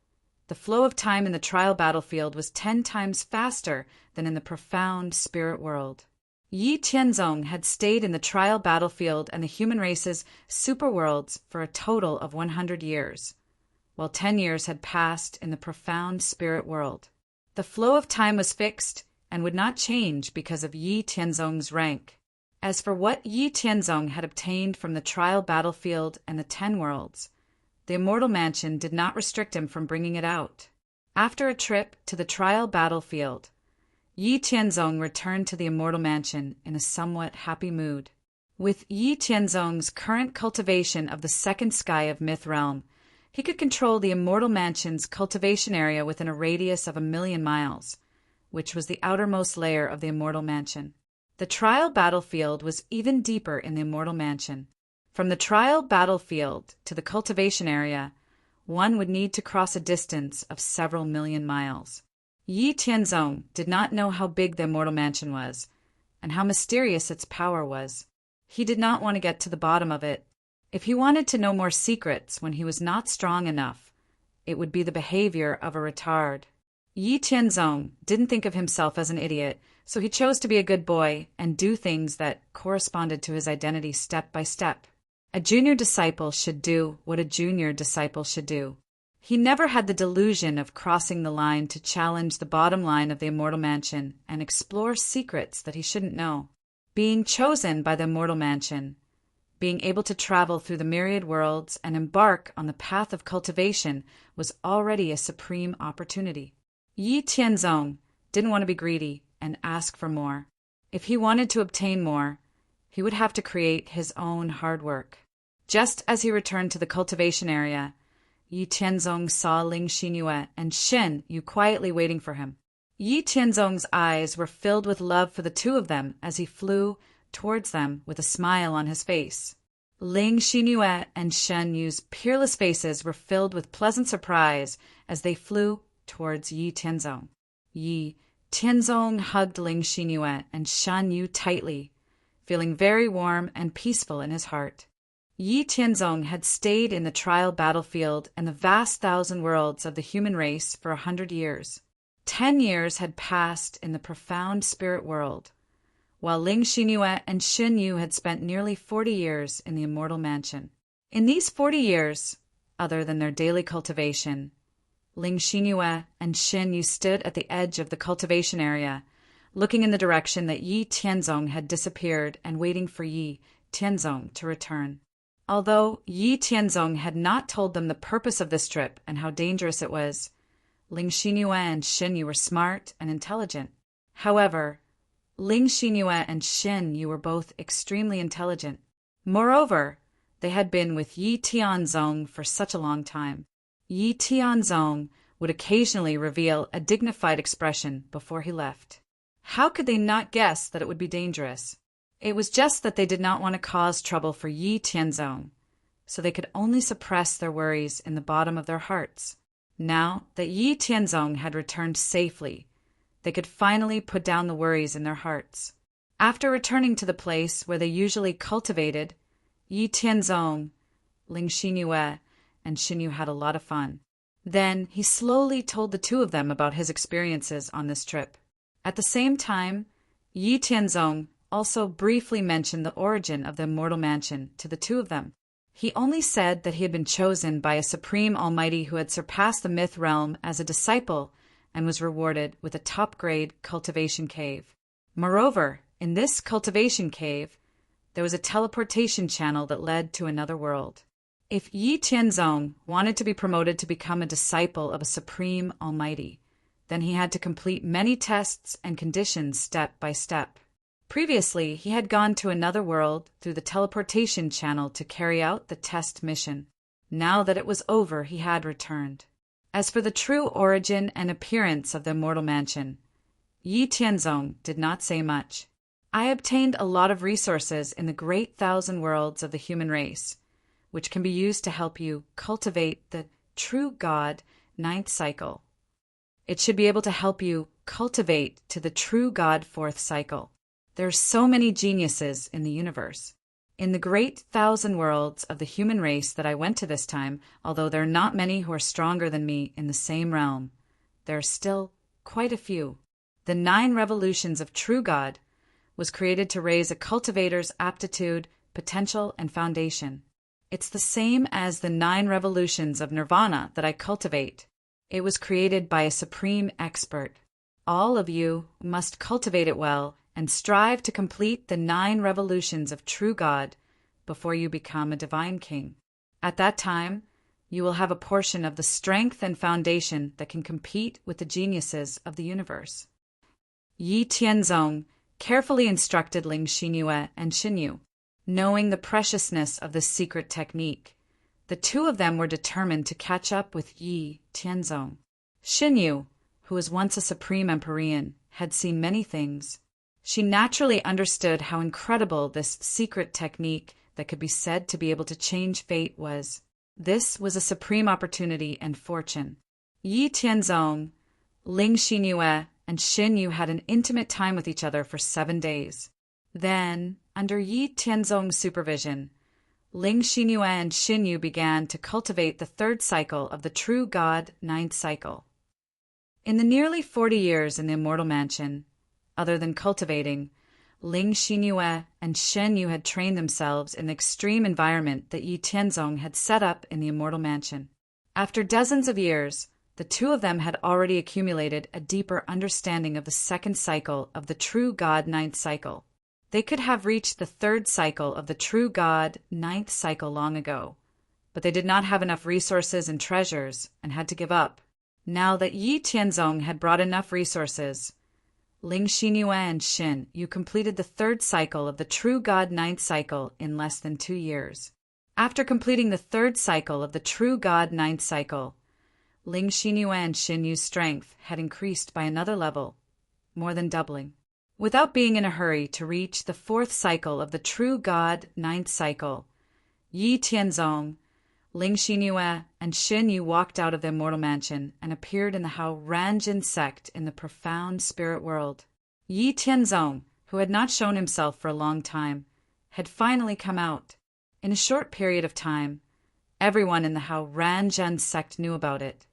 the flow of time in the trial battlefield was 10 times faster than in the profound spirit world. Yi Tianzong had stayed in the trial battlefield and the human race's superworlds for a total of 100 years, while 10 years had passed in the profound spirit world. The flow of time was fixed and would not change because of Yi Tianzong's rank. As for what Yi Tianzong had obtained from the trial battlefield and the 10 worlds, the Immortal Mansion did not restrict him from bringing it out. After a trip to the trial battlefield, Yi Tianzong returned to the Immortal Mansion in a somewhat happy mood. With Yi Tianzong's current cultivation of the second sky of Myth Realm, he could control the Immortal Mansion's cultivation area within a radius of 1,000,000 miles, which was the outermost layer of the Immortal Mansion. The trial battlefield was even deeper in the Immortal Mansion. From the trial battlefield to the cultivation area, one would need to cross a distance of several million miles. Yi Tianzong did not know how big the Immortal Mansion was, and how mysterious its power was. He did not want to get to the bottom of it. If he wanted to know more secrets when he was not strong enough, it would be the behavior of a retard. Yi Tianzong didn't think of himself as an idiot, so he chose to be a good boy and do things that corresponded to his identity step by step. A junior disciple should do what a junior disciple should do. He never had the delusion of crossing the line to challenge the bottom line of the Immortal Mansion and explore secrets that he shouldn't know. Being chosen by the Immortal Mansion, being able to travel through the myriad worlds and embark on the path of cultivation was already a supreme opportunity. Yi Tianzong didn't want to be greedy and ask for more. If he wanted to obtain more, he would have to create his own hard work. Just as he returned to the cultivation area, Yi Tianzong saw Ling Xinyue and Shen Yu quietly waiting for him. Yi Tianzong's eyes were filled with love for the two of them as he flew towards them with a smile on his face. Ling Xinyue and Shen Yu's peerless faces were filled with pleasant surprise as they flew towards Yi Tianzong. Yi Tianzong hugged Ling Xinyue and Shen Yu tightly, feeling very warm and peaceful in his heart. Yi Tianzong had stayed in the trial battlefield and the vast 1,000 worlds of the human race for 100 years. 10 years had passed in the profound spirit world, while Ling Xinyue and Xin Yu had spent nearly 40 years in the immortal mansion. In these 40 years, other than their daily cultivation, Ling Xinyue and Xin Yu stood at the edge of the cultivation area, looking in the direction that Yi Tianzong had disappeared and waiting for Yi Tianzong to return. Although Yi Tianzong had not told them the purpose of this trip and how dangerous it was, Ling Xinyue and Xin Yu were smart and intelligent. However, Ling Xinyue and Xin Yu were both extremely intelligent. Moreover, they had been with Yi Tianzong for such a long time. Yi Tianzong would occasionally reveal a dignified expression before he left. How could they not guess that it would be dangerous? It was just that they did not want to cause trouble for Yi Tianzong, so they could only suppress their worries in the bottom of their hearts. Now that Yi Tianzong had returned safely, they could finally put down the worries in their hearts. After returning to the place where they usually cultivated, Yi Tianzong, Ling Xinyue, and Xin Yu had a lot of fun. Then he slowly told the two of them about his experiences on this trip. At the same time, Yi Tianzong also briefly mentioned the origin of the immortal mansion to the two of them. He only said that he had been chosen by a supreme almighty who had surpassed the myth realm as a disciple and was rewarded with a top-grade cultivation cave. Moreover, in this cultivation cave, there was a teleportation channel that led to another world. If Yi Tianzong wanted to be promoted to become a disciple of a supreme almighty, then he had to complete many tests and conditions step by step. Previously, he had gone to another world through the teleportation channel to carry out the test mission. Now that it was over, he had returned. As for the true origin and appearance of the immortal mansion, Yi Tianzong did not say much. I obtained a lot of resources in the great 1,000 worlds of the human race, which can be used to help you cultivate the true God 9th cycle. It should be able to help you cultivate to the true God 4th cycle. There are so many geniuses in the universe. In the great 1,000 worlds of the human race that I went to this time, although there are not many who are stronger than me in the same realm, there are still quite a few. The 9 revolutions of true God was created to raise a cultivator's aptitude, potential, and foundation. It's the same as the 9 revolutions of nirvana that I cultivate. It was created by a supreme expert. All of you must cultivate it well and strive to complete the 9 revolutions of true God before you become a divine king. At that time, you will have a portion of the strength and foundation that can compete with the geniuses of the universe. Yi Tianzong carefully instructed Ling Xinyue and Xin Yu. Knowing the preciousness of this secret technique, the two of them were determined to catch up with Yi Tianzong. Xin Yu, who was once a supreme Empyrean, had seen many things. She naturally understood how incredible this secret technique that could be said to be able to change fate was. This was a supreme opportunity and fortune. Yi Tianzong, Ling Xinyue, and Xin Yu had an intimate time with each other for 7 days. Then, under Yi Tianzong's supervision, Ling Xinyue and Xin Yu began to cultivate the 3rd cycle of the true God 9th cycle. In the nearly 40 years in the immortal mansion, other than cultivating, Ling Xinyue and Xin Yu had trained themselves in the extreme environment that Yi Tianzong had set up in the immortal mansion. After dozens of years, the two of them had already accumulated a deeper understanding of the 2nd cycle of the true God 9th cycle. They could have reached the 3rd cycle of the true God 9th cycle long ago, but they did not have enough resources and treasures and had to give up. Now that Yi Tianzong had brought enough resources, Ling Xinyue and Xin Yu completed the 3rd cycle of the true God 9th cycle in less than 2 years. After completing the 3rd cycle of the true God 9th cycle, Ling Xinyue and Xin Yu's strength had increased by another level, more than doubling. Without being in a hurry to reach the 4th cycle of the true God 9th cycle, Yi Tianzong, Ling Xinyue, and Xin Yu walked out of the immortal mansion and appeared in the Hao Ranjin sect in the profound spirit world. Yi Tianzong, who had not shown himself for a long time, had finally come out. In a short period of time, everyone in the Hao Ranjin sect knew about it.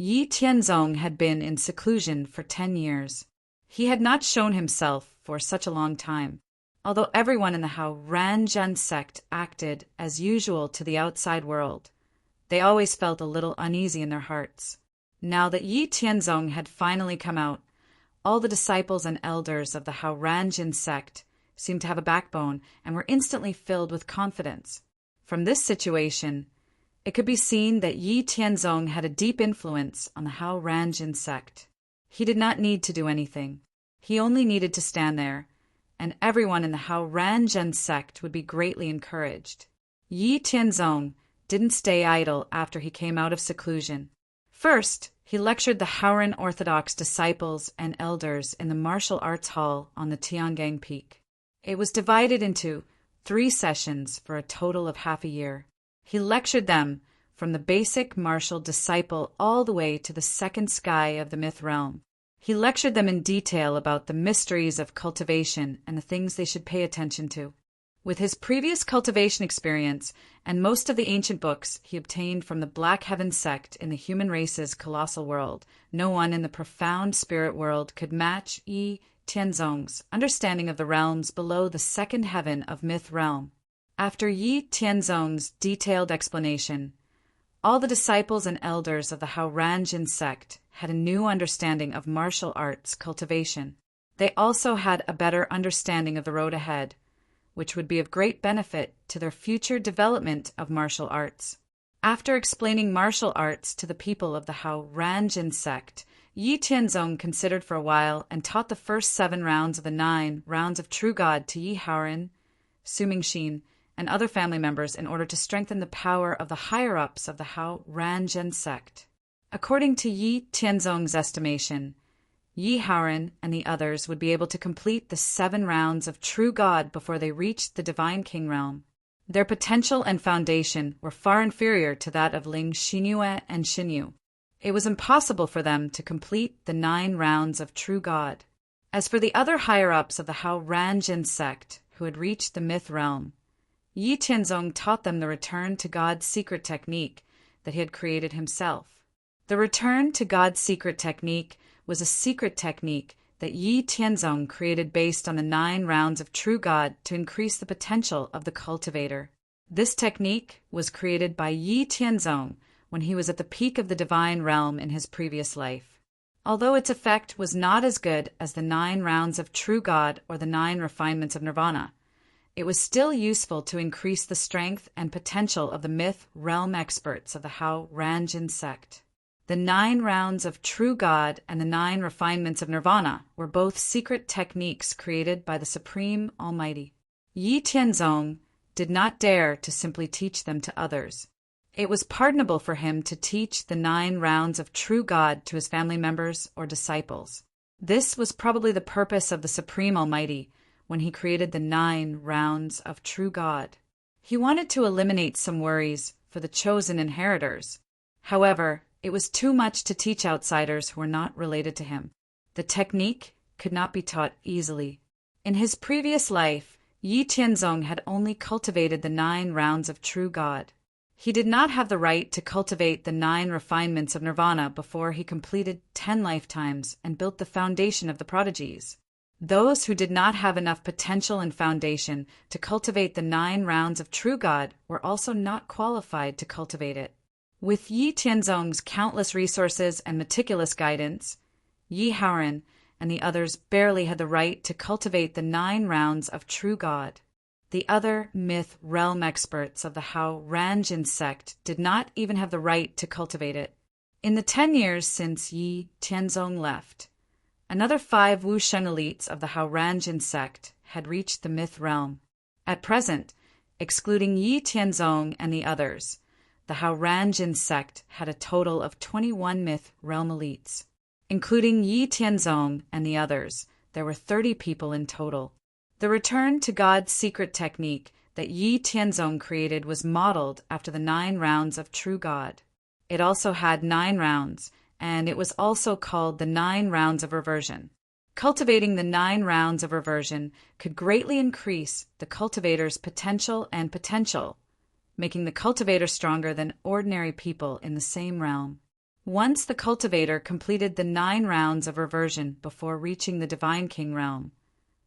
Yi Tianzong had been in seclusion for 10 years. He had not shown himself for such a long time, although everyone in the Hao Ranzhen sect acted as usual to the outside world. They always felt a little uneasy in their hearts. Now that Yi Tianzong had finally come out, all the disciples and elders of the Hao Ranzhen sect seemed to have a backbone and were instantly filled with confidence. From this situation, it could be seen that Yi Tianzong had a deep influence on the Hao Ranzhen sect. He did not need to do anything. He only needed to stand there, and everyone in the Hao Ranzhen sect would be greatly encouraged. Yi Tianzong didn't stay idle after he came out of seclusion. First, he lectured the Haoran Orthodox disciples and elders in the martial arts hall on the Tiangang Peak. It was divided into 3 sessions for a total of half a year. He lectured them from the basic martial disciple all the way to the second sky of the myth realm. He lectured them in detail about the mysteries of cultivation and the things they should pay attention to. With his previous cultivation experience and most of the ancient books he obtained from the Black Heaven sect in the human race's colossal world, no one in the profound spirit world could match Yi Tianzong's understanding of the realms below the second heaven of myth realm. After Yi Tianzong's detailed explanation, all the disciples and elders of the Hao Ranzhen sect had a new understanding of martial arts cultivation. They also had a better understanding of the road ahead, which would be of great benefit to their future development of martial arts. After explaining martial arts to the people of the Hao Ranzhen sect, Yi Tianzong considered for a while and taught the first 7 rounds of the 9 rounds of True God to Yi Haoran, Su Mingxin, and other family members in order to strengthen the power of the higher-ups of the Hao Ranzhen sect. According to Yi Tianzong's estimation, Yi Haoran and the others would be able to complete the 7 rounds of True God before they reached the Divine King realm. Their potential and foundation were far inferior to that of Ling Xinyue and Xinyu. It was impossible for them to complete the 9 rounds of True God. As for the other higher-ups of the Hao Ranzhen sect who had reached the myth realm, Yi Tianzong taught them the Return to God's Secret technique that he had created himself. The Return to God's Secret technique was a secret technique that Yi Tianzong created based on the 9 rounds of True God to increase the potential of the cultivator. This technique was created by Yi Tianzong when he was at the peak of the divine realm in his previous life. Although its effect was not as good as the 9 rounds of True God or the 9 refinements of Nirvana, it was still useful to increase the strength and potential of the myth realm experts of the Hao Ranzhen sect. The 9 rounds of True God and the 9 refinements of Nirvana were both secret techniques created by the Supreme Almighty. Yi Tianzong did not dare to simply teach them to others. It was pardonable for him to teach the 9 rounds of True God to his family members or disciples. This was probably the purpose of the Supreme Almighty when he created the 9 rounds of True God. He wanted to eliminate some worries for the chosen inheritors. However, it was too much to teach outsiders who were not related to him. The technique could not be taught easily. In his previous life, Yi Tianzong had only cultivated the 9 rounds of True God. He did not have the right to cultivate the 9 refinements of Nirvana before he completed 10 lifetimes and built the foundation of the prodigies. Those who did not have enough potential and foundation to cultivate the 9 rounds of True God were also not qualified to cultivate it. With Yi Tianzong's countless resources and meticulous guidance, Yi Haoran and the others barely had the right to cultivate the 9 rounds of True God. The other myth realm experts of the Hao Ranzhen sect did not even have the right to cultivate it. In the 10 years since Yi Tianzong left, another 5 Wushen elites of the Hao Ranzhen sect had reached the myth realm. At present, excluding Yi Tianzong and the others, the Hao Ranzhen sect had a total of 21 myth realm elites. Including Yi Tianzong and the others, there were 30 people in total. The Return to God's Secret technique that Yi Tianzong created was modeled after the 9 rounds of True God. It also had 9 rounds, and it was also called the 9 rounds of reversion. Cultivating the 9 rounds of reversion could greatly increase the cultivator's potential, making the cultivator stronger than ordinary people in the same realm. Once the cultivator completed the 9 rounds of reversion before reaching the Divine King realm,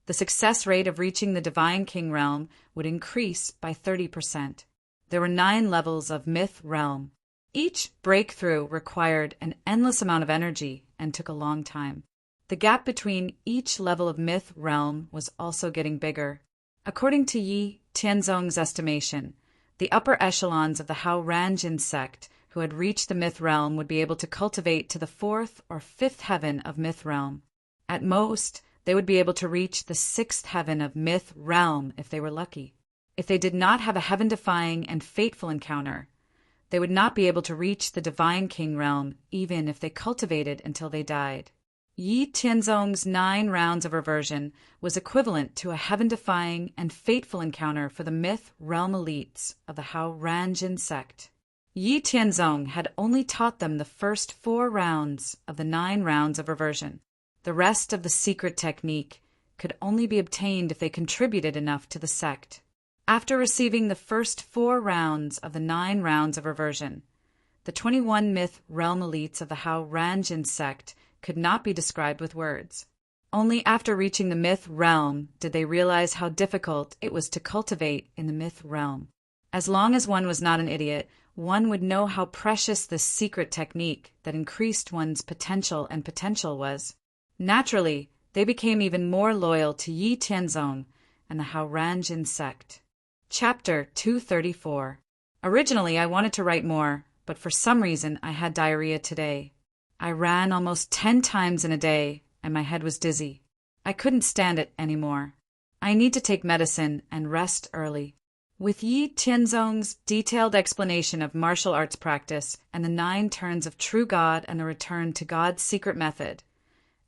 the success rate of reaching the Divine King realm would increase by 30%. There were 9 levels of Myth Realm. Each breakthrough required an endless amount of energy and took a long time. The gap between each level of Myth Realm was also getting bigger. According to Yi Tianzong's estimation, the upper echelons of the Hao Ranjin sect who had reached the Myth Realm would be able to cultivate to the 4th or 5th heaven of Myth Realm. At most, they would be able to reach the 6th heaven of Myth Realm if they were lucky. If they did not have a heaven-defying and fateful encounter, they would not be able to reach the Divine King realm even if they cultivated until they died. Yi Tianzong's 9 rounds of reversion was equivalent to a heaven-defying and fateful encounter for the Myth Realm elites of the Hao Ranjin sect. Yi Tianzong had only taught them the first 4 rounds of the 9 rounds of reversion. The rest of the secret technique could only be obtained if they contributed enough to the sect. After receiving the first 4 rounds of the 9 rounds of reversion, the 21 Myth Realm elites of the Hao Ranjin sect could not be described with words. Only after reaching the Myth Realm did they realize how difficult it was to cultivate in the Myth Realm. As long as one was not an idiot, one would know how precious this secret technique that increased one's potential was. Naturally, they became even more loyal to Yi Tianzong and the Hao Ranjin sect. Chapter 234. Originally, I wanted to write more, but for some reason I had diarrhea today. I ran almost 10 times in a day, and my head was dizzy. I couldn't stand it anymore. I need to take medicine and rest early. With Yi Tianzong's detailed explanation of martial arts practice and the 9 turns of true God and the return to God's secret method,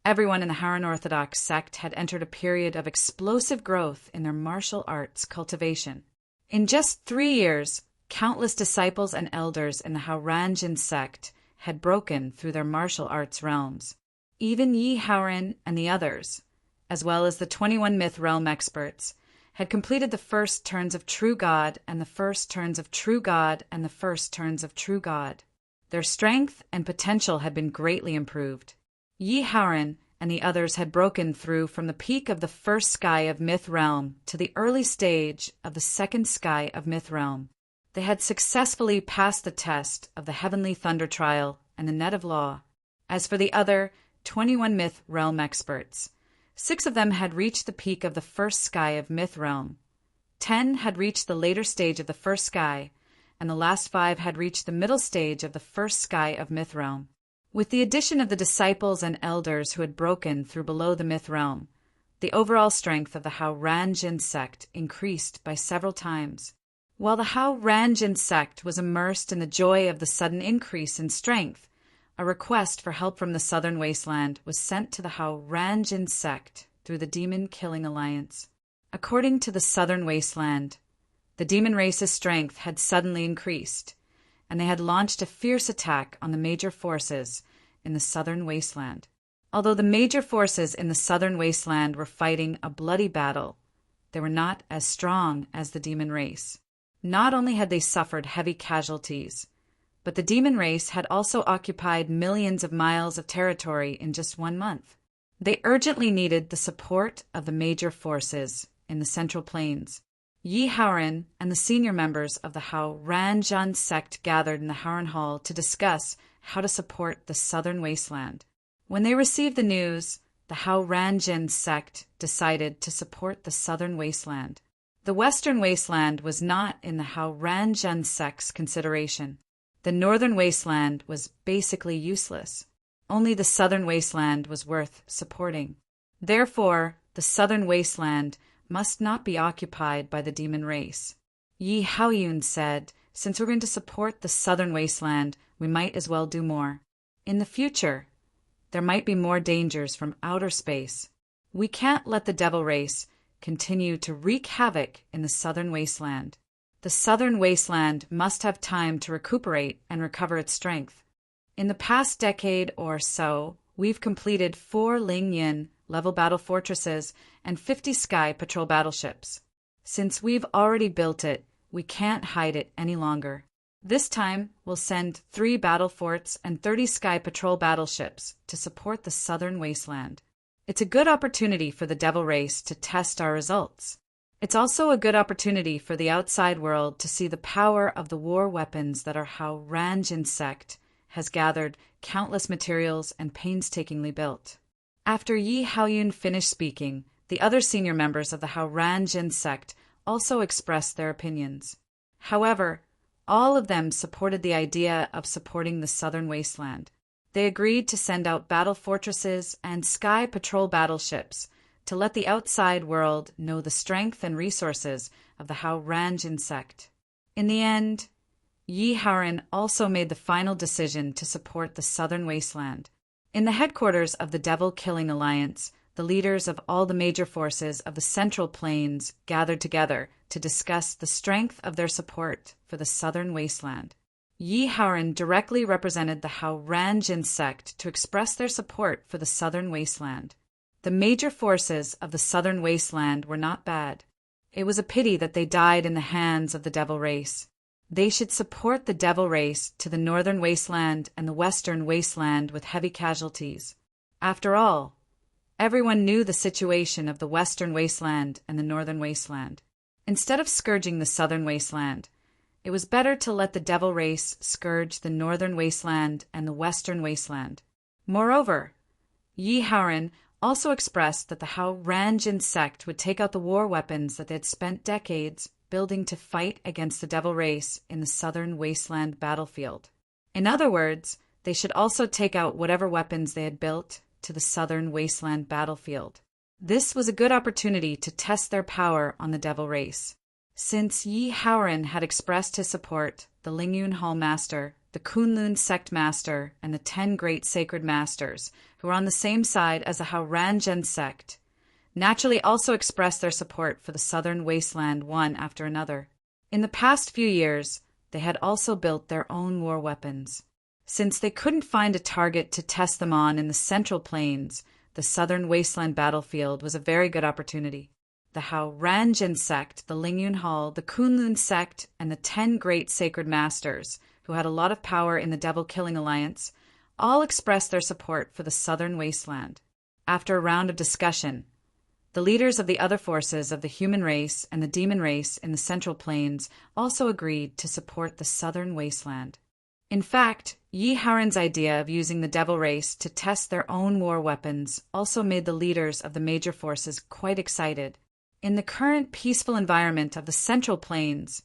everyone in the Haran Orthodox sect had entered a period of explosive growth in their martial arts cultivation. In just 3 years, countless disciples and elders in the Hao Ranjin sect had broken through their martial arts realms. Even Yi Haoran and the others, as well as the 21 Myth Realm experts, had completed the first turns of True God and the first turns of True God and the first turns of True God. Their strength and potential had been greatly improved. Yi Haoran and the others had broken through from the peak of the first sky of Myth Realm to the early stage of the second sky of Myth Realm. They had successfully passed the test of the Heavenly Thunder Trial and the Net of Law. As for the other 21 Myth Realm experts, 6 of them had reached the peak of the first sky of Myth Realm. 10 had reached the later stage of the first sky, and the last 5 had reached the middle stage of the first sky of Myth Realm. With the addition of the disciples and elders who had broken through below the Myth Realm, the overall strength of the Hao Ranjin sect increased by several times. While the Hao Ranjin sect was immersed in the joy of the sudden increase in strength, a request for help from the Southern Wasteland was sent to the Hao Ranjin sect through the Demon Killing Alliance. According to the Southern Wasteland, the demon race's strength had suddenly increased, and they had launched a fierce attack on the major forces in the Southern Wasteland. Although the major forces in the Southern Wasteland were fighting a bloody battle, they were not as strong as the demon race. Not only had they suffered heavy casualties, but the demon race had also occupied millions of miles of territory in just 1 month. They urgently needed the support of the major forces in the Central Plains. Yi Haoran and the senior members of the Hao Ranjin sect gathered in the Haoran Hall to discuss how to support the Southern Wasteland. When they received the news, the Hao Ranjin sect decided to support the Southern Wasteland. The Western Wasteland was not in the Hao Ranjin sect's consideration. The Northern Wasteland was basically useless. Only the Southern Wasteland was worth supporting. Therefore, the Southern Wasteland must not be occupied by the demon race. Yi Haoyun said, "Since we're going to support the Southern Wasteland, we might as well do more. In the future, there might be more dangers from outer space. We can't let the devil race continue to wreak havoc in the Southern Wasteland. The Southern Wasteland must have time to recuperate and recover its strength. In the past decade or so, we've completed 4 Ling-Yin level battle fortresses and 50 Sky Patrol battleships. Since we've already built it, we can't hide it any longer. This time, we'll send 3 battle forts and 30 Sky Patrol battleships to support the southern wasteland. It's a good opportunity for the Devil Race to test our results. It's also a good opportunity for the outside world to see the power of the war weapons that our Haurangian sect has gathered countless materials and painstakingly built. After Yi Haoyun finished speaking, the other senior members of the Haurangian sect also expressed their opinions. However, all of them supported the idea of supporting the southern wasteland. They agreed to send out battle fortresses and Sky Patrol battleships to let the outside world know the strength and resources of the Haurangian sect. In the end, Yi Haoran also made the final decision to support the southern wasteland. In the headquarters of the Devil Killing Alliance, the leaders of all the major forces of the Central Plains gathered together to discuss the strength of their support for the southern wasteland. Yi Haoran directly represented the Haurangian sect to express their support for the southern wasteland. The major forces of the southern wasteland were not bad. It was a pity that they died in the hands of the Devil Race. They should support the Devil Race to the northern wasteland and the western wasteland with heavy casualties. After all, everyone knew the situation of the western wasteland and the northern wasteland. Instead of scourging the southern wasteland, it was better to let the Devil Race scourge the northern wasteland and the western wasteland. Moreover, Yi Haoran also expressed that the Haurangian sect would take out the war weapons that they had spent decades building to fight against the Devil Race in the southern wasteland battlefield. In other words, they should also take out whatever weapons they had built to the southern wasteland battlefield. This was a good opportunity to test their power on the Devil Race. Since Yi Haoran had expressed his support, the Lingyun Hall Master, the Kunlun Sect Master, and the 10 Great Sacred Masters, who were on the same side as the Haurangian sect, naturally also expressed their support for the southern wasteland one after another. In the past few years, they had also built their own war weapons. Since they couldn't find a target to test them on in the Central Plains, the southern wasteland battlefield was a very good opportunity. The Haurangian sect, the Lingyun Hall, the Kunlun sect, and the 10 Great Sacred Masters, who had a lot of power in the Devil Killing Alliance, all expressed their support for the southern wasteland. After a round of discussion, the leaders of the other forces of the human race and the demon race in the Central Plains also agreed to support the southern wasteland. In fact, Yi Haoran's idea of using the Devil Race to test their own war weapons also made the leaders of the major forces quite excited. In the current peaceful environment of the Central Plains,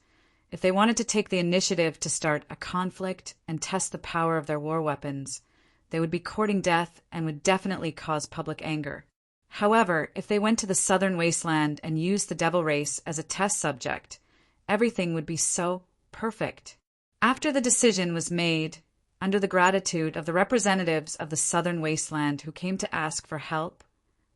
if they wanted to take the initiative to start a conflict and test the power of their war weapons, they would be courting death and would definitely cause public anger. However, if they went to the southern wasteland and used the Devil Race as a test subject, everything would be so perfect. After the decision was made, under the gratitude of the representatives of the southern wasteland who came to ask for help,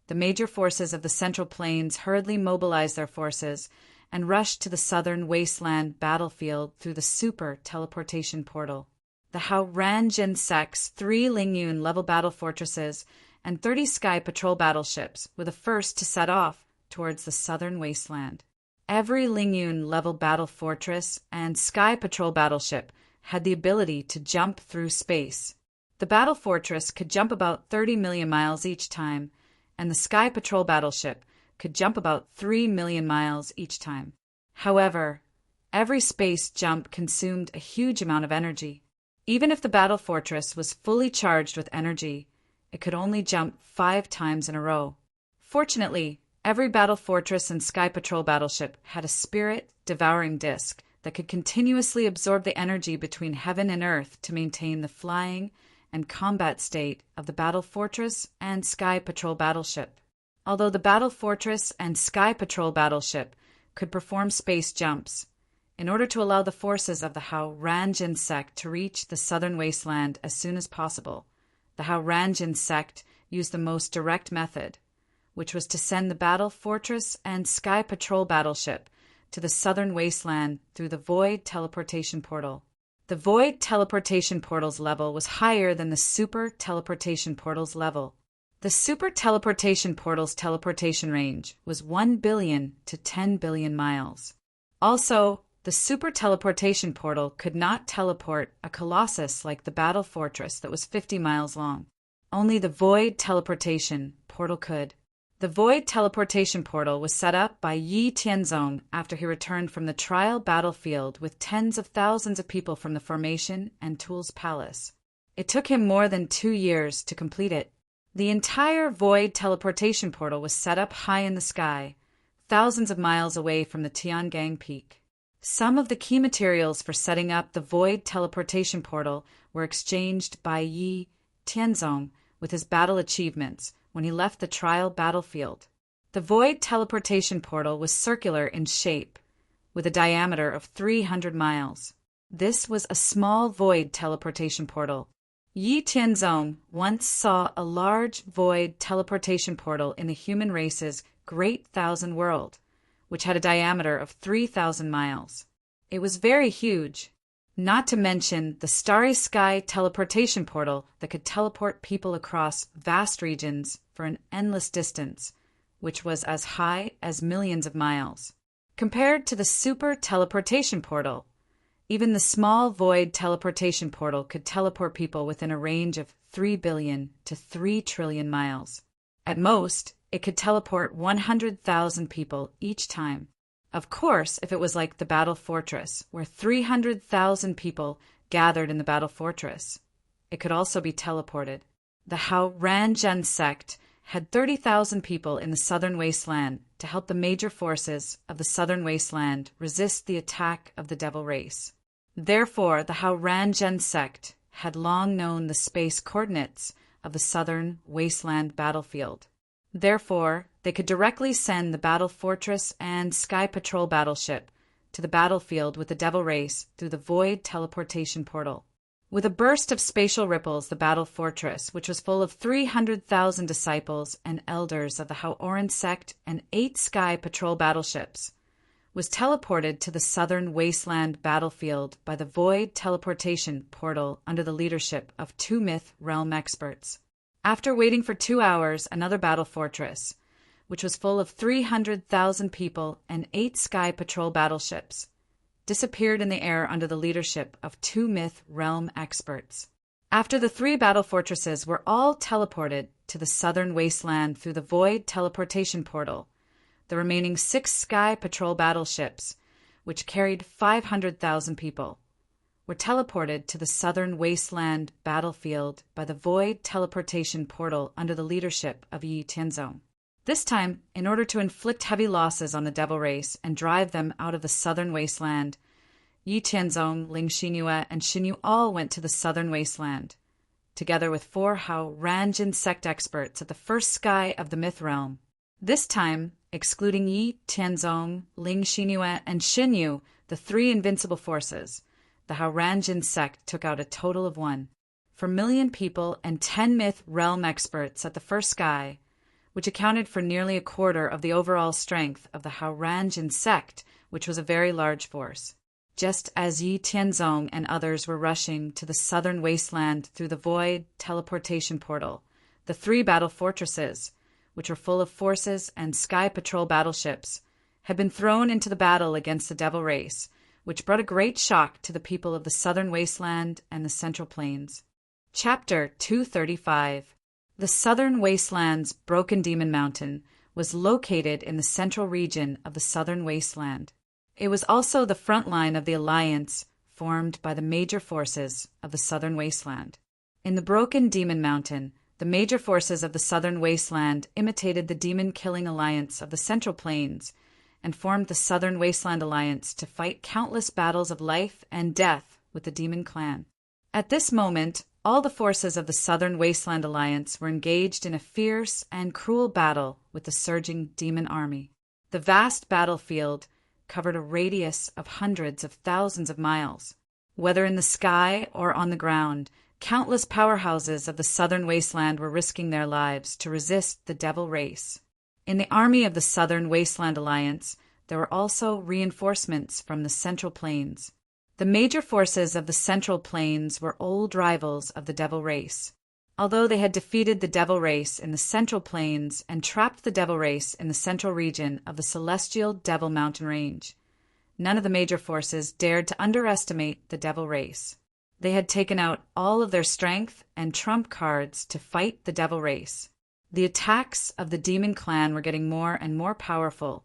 the major forces of the Central Plains hurriedly mobilized their forces and rushed to the southern wasteland battlefield through the super teleportation portal. The Haurangian sect's 3 Lingyun level battle fortresses and 30 Sky Patrol battleships were the first to set off towards the southern wasteland. Every Lingyun level battle fortress and Sky Patrol battleship had the ability to jump through space. The battle fortress could jump about 30 million miles each time, and the Sky Patrol battleship could jump about 3 million miles each time. However, every space jump consumed a huge amount of energy. Even if the battle fortress was fully charged with energy, it could only jump 5 times in a row. Fortunately, every battle fortress and Sky Patrol battleship had a spirit-devouring disk that could continuously absorb the energy between heaven and earth to maintain the flying and combat state of the battle fortress and Sky Patrol battleship. Although the battle fortress and Sky Patrol battleship could perform space jumps, in order to allow the forces of the Haurangian sect to reach the southern wasteland as soon as possible, the Haurangian sect used the most direct method, which was to send the battle fortress and Sky Patrol battleship to the southern wasteland through the Void Teleportation Portal. The Void Teleportation Portal's level was higher than the Super Teleportation Portal's level. The Super Teleportation Portal's teleportation range was 1 billion to 10 billion miles. Also, The super teleportation portal could not teleport a colossus like the battle fortress that was 50 miles long. Only the void teleportation portal could. The void teleportation portal was set up by Yi Tianzong after he returned from the trial battlefield with tens of thousands of people from the Formation and Tools Palace. It took him more than 2 years to complete it. The entire void teleportation portal was set up high in the sky, thousands of miles away from the Tiangang Peak. Some of the key materials for setting up the void teleportation portal were exchanged by Yi Tianzong with his battle achievements when he left the trial battlefield. The void teleportation portal was circular in shape, with a diameter of 300 miles. This was a small void teleportation portal. Yi Tianzong once saw a large void teleportation portal in the human race's Great Thousand World, which had a diameter of 3,000 miles. It was very huge, not to mention the Starry Sky teleportation portal that could teleport people across vast regions for an endless distance, which was as high as millions of miles. Compared to the super teleportation portal, even the small void teleportation portal could teleport people within a range of 3 billion to 3 trillion miles. At most, it could teleport 100,000 people each time. Of course, if it was like the Battle Fortress, where 300,000 people gathered in the Battle Fortress, it could also be teleported. The Hao Ranzhen sect had 30,000 people in the southern wasteland to help the major forces of the southern wasteland resist the attack of the Devil Race. Therefore, the Hao Ranzhen sect had long known the space coordinates of the southern wasteland battlefield. Therefore, they could directly send the Battle Fortress and Sky Patrol battleship to the battlefield with the Devil Race through the Void teleportation portal. With a burst of spatial ripples, the Battle Fortress, which was full of 300,000 disciples and elders of the Haoran sect and 8 Sky Patrol battleships, was teleported to the southern wasteland battlefield by the Void teleportation portal under the leadership of 2 Myth Realm experts. After waiting for 2 hours, another Battle Fortress, which was full of 300,000 people and 8 Sky Patrol battleships, disappeared in the air under the leadership of 2 Myth Realm experts. After the 3 battle fortresses were all teleported to the southern wasteland through the Void teleportation portal, the remaining 6 Sky Patrol battleships, which carried 500,000 people, were teleported to the southern wasteland battlefield by the Void teleportation portal under the leadership of Yi Tianzong. This time, in order to inflict heavy losses on the Devil Race and drive them out of the southern wasteland, Yi Tianzong, Ling Xinyue, and Xinyu all went to the southern wasteland, together with 4 Hao Ranjin sect experts at the first sky of the Myth Realm. This time, excluding Yi Tianzong, Ling Xinyue, and Xinyu, the 3 invincible forces, the Hao Ranjin sect took out a total of 1 million people and 10 Myth Realm experts at the first sky, which accounted for nearly a quarter of the overall strength of the Hao Ranjin sect, which was a very large force. Just as Yi Tianzong and others were rushing to the southern wasteland through the Void teleportation portal, the 3 battle fortresses, which were full of forces and Sky Patrol battleships, had been thrown into the battle against the Devil Race, which brought a great shock to the people of the southern wasteland and the Central Plains. Chapter 235. The southern wasteland's Broken Demon Mountain was located in the central region of the southern wasteland. It was also the front line of the alliance formed by the major forces of the southern wasteland. In the Broken Demon Mountain, the major forces of the southern wasteland imitated the demon-killing alliance of the Central Plains and formed the Southern Wasteland Alliance to fight countless battles of life and death with the Demon Clan. At this moment, all the forces of the Southern Wasteland Alliance were engaged in a fierce and cruel battle with the surging demon army. The vast battlefield covered a radius of hundreds of thousands of miles. Whether in the sky or on the ground, countless powerhouses of the Southern Wasteland were risking their lives to resist the Devil Race. In the army of the Southern Wasteland Alliance, there were also reinforcements from the Central Plains. The major forces of the Central Plains were old rivals of the Devil Race. Although they had defeated the Devil Race in the Central Plains and trapped the Devil Race in the central region of the Celestial Devil Mountain Range, none of the major forces dared to underestimate the devil race. They had taken out all of their strength and trump cards to fight the devil race. The attacks of the demon clan were getting more and more powerful,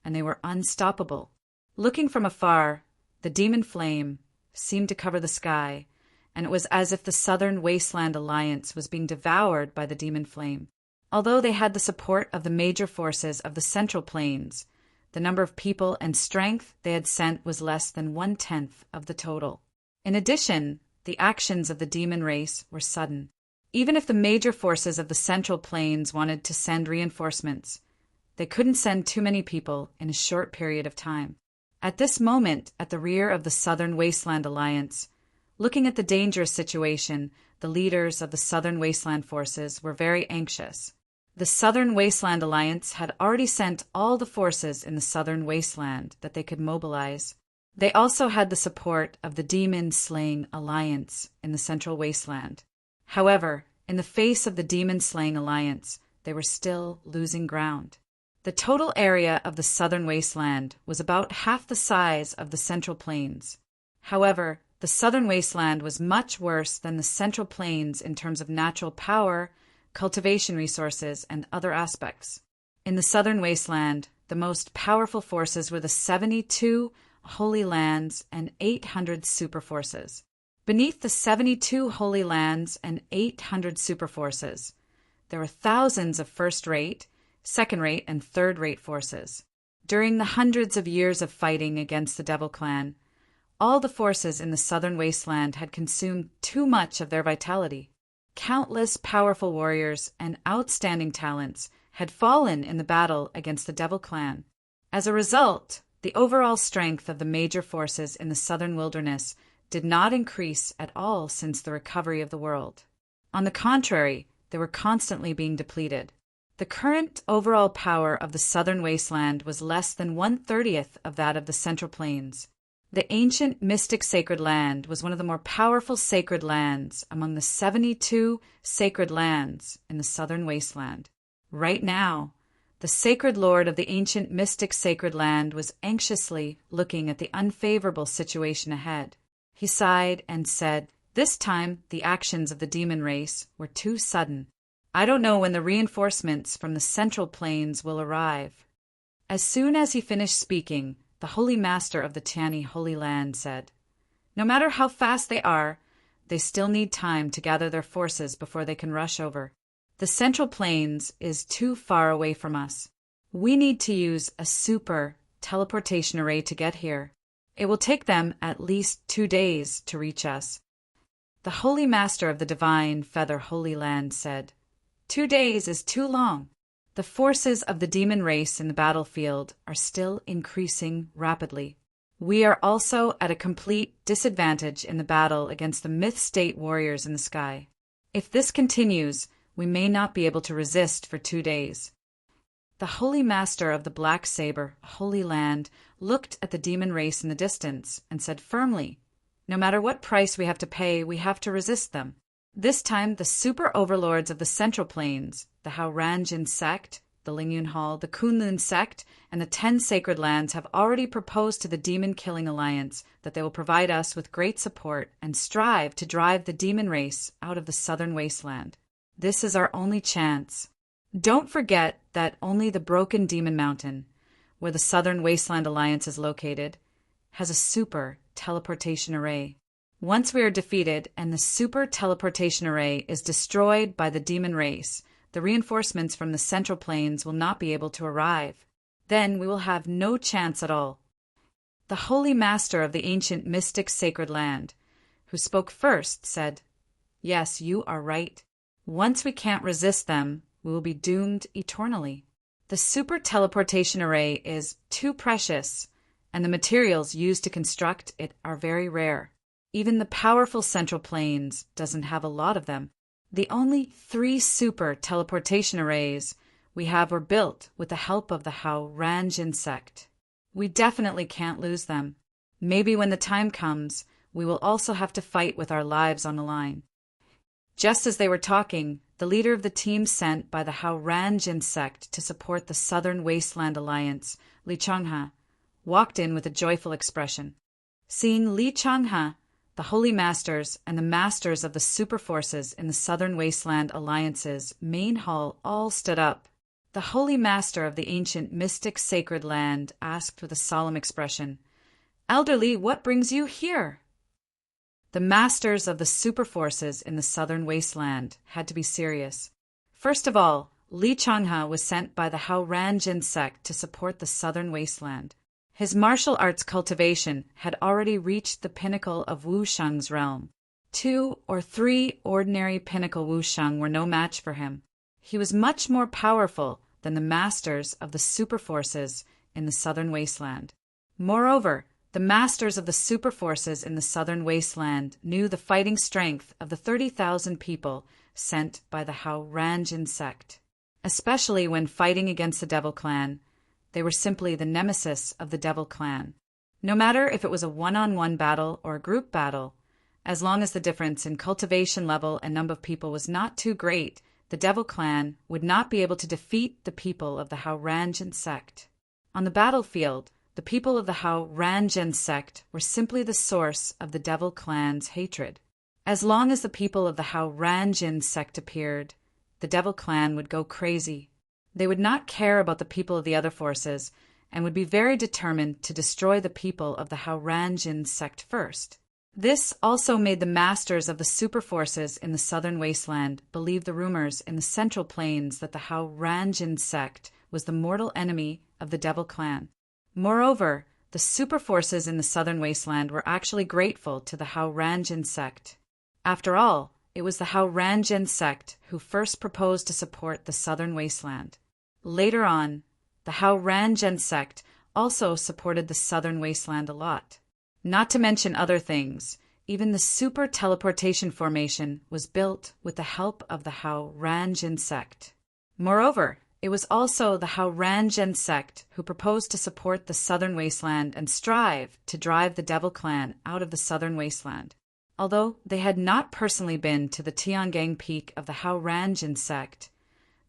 and they were unstoppable. Looking from afar, the demon flame seemed to cover the sky, and it was as if the Southern Wasteland Alliance was being devoured by the demon flame. Although they had the support of the major forces of the Central Plains, the number of people and strength they had sent was less than 1/10 of the total. In addition, the actions of the demon race were sudden. Even if the major forces of the Central Plains wanted to send reinforcements, they couldn't send too many people in a short period of time. At this moment, at the rear of the Southern Wasteland Alliance, looking at the dangerous situation, the leaders of the Southern Wasteland forces were very anxious. The Southern Wasteland Alliance had already sent all the forces in the Southern Wasteland that they could mobilize. They also had the support of the Demon-Slaying Alliance in the Central Wasteland. However, in the face of the Demon-Slaying Alliance, they were still losing ground. The total area of the Southern Wasteland was about half the size of the Central Plains. However, the Southern Wasteland was much worse than the Central Plains in terms of natural power, cultivation resources, and other aspects. In the Southern Wasteland, the most powerful forces were the 72 Holy Lands and 800 super forces. Beneath the 72 Holy Lands and 800 super forces, there were thousands of first-rate, second-rate, and third-rate forces. During the hundreds of years of fighting against the Devil Clan, all the forces in the Southern Wasteland had consumed too much of their vitality. Countless powerful warriors and outstanding talents had fallen in the battle against the Devil Clan. As a result, the overall strength of the major forces in the Southern Wilderness did not increase at all since the recovery of the world. On the contrary, they were constantly being depleted. The current overall power of the Southern Wasteland was less than 1/30th of that of the Central Plains. The ancient mystic sacred land was one of the more powerful sacred lands among the 72 sacred lands in the Southern Wasteland. Right now, the sacred lord of the ancient mystic sacred land was anxiously looking at the unfavorable situation ahead. He sighed and said, "This time the actions of the demon race were too sudden. I don't know when the reinforcements from the Central Plains will arrive." As soon as he finished speaking, the Holy Master of the Tiani Holy Land said, "No matter how fast they are, they still need time to gather their forces before they can rush over. The Central Plains is too far away from us. We need to use a super teleportation array to get here. It will take them at least 2 days to reach us." The Holy Master of the Divine Feather Holy Land said, 2 days is too long. The forces of the demon race in the battlefield are still increasing rapidly. We are also at a complete disadvantage in the battle against the Myth State warriors in the sky. If this continues, we may not be able to resist for 2 days. The Holy Master of the Black Saber Holy Land looked at the demon race in the distance and said firmly, "No matter what price we have to pay, we have to resist them." This time, the super overlords of the Central Plains, the Haurangian sect, the Lingyun Hall, the Kunlun sect, and the 10 sacred lands have already proposed to the Demon-Killing Alliance that they will provide us with great support and strive to drive the demon race out of the Southern Wasteland. This is our only chance. Don't forget that only the Broken Demon Mountain, where the Southern Wasteland Alliance is located, has a super teleportation array. Once we are defeated and the super teleportation array is destroyed by the demon race, the reinforcements from the Central Plains will not be able to arrive. Then we will have no chance at all. The Holy Master of the ancient mystic sacred land, who spoke first, said, "Yes, you are right. Once we can't resist them, we will be doomed eternally. The super teleportation array is too precious, and the materials used to construct it are very rare. Even the powerful Central Plains doesn't have a lot of them. The only 3 super teleportation arrays we have were built with the help of the Haurangian sect. We definitely can't lose them. Maybe when the time comes, we will also have to fight with our lives on the line." Just as they were talking, the leader of the team sent by the Haurangian sect to support the Southern Wasteland Alliance, Li Changha, walked in with a joyful expression. Seeing Li Changhe, the Holy Masters and the Masters of the Super Forces in the Southern Wasteland Alliance's main hall all stood up. The Holy Master of the ancient mystic sacred land asked with a solemn expression, "Elderly, what brings you here?" The Masters of the Super Forces in the Southern Wasteland had to be serious. First of all, Li Changhe was sent by the Haoranjin sect to support the Southern Wasteland. His martial arts cultivation had already reached the pinnacle of Wusheng's realm. 2 or 3 ordinary pinnacle Wusheng were no match for him. He was much more powerful than the Masters of the Super Forces in the Southern Wasteland. Moreover, the Masters of the Super Forces in the Southern Wasteland knew the fighting strength of the 30,000 people sent by the Haoranjin sect. Especially when fighting against the Devil Clan, they were simply the nemesis of the Devil Clan. No matter if it was a one-on-one battle or a group battle, as long as the difference in cultivation level and number of people was not too great, the Devil Clan would not be able to defeat the people of the Haoranjin sect. On the battlefield, the people of the Haoranjin sect were simply the source of the Devil Clan's hatred. As long as the people of the Haoranjin sect appeared, the Devil Clan would go crazy. They would not care about the people of the other forces and would be very determined to destroy the people of the Haoranjin sect first. This also made the Masters of the Super Forces in the Southern Wasteland believe the rumors in the Central Plains that the Haoranjin sect was the mortal enemy of the Devil Clan. Moreover, the Super Forces in the Southern Wasteland were actually grateful to the Haoranjin sect. After all, it was the Haoranjin sect who first proposed to support the Southern Wasteland. Later on, the Haoranjin sect also supported the Southern Wasteland a lot. Not to mention other things, even the super teleportation formation was built with the help of the Haoranjin sect. Moreover, it was also the Haoranjin sect who proposed to support the Southern Wasteland and strive to drive the Devil Clan out of the Southern Wasteland. Although they had not personally been to the Tiangang Peak of the Haoranjin sect,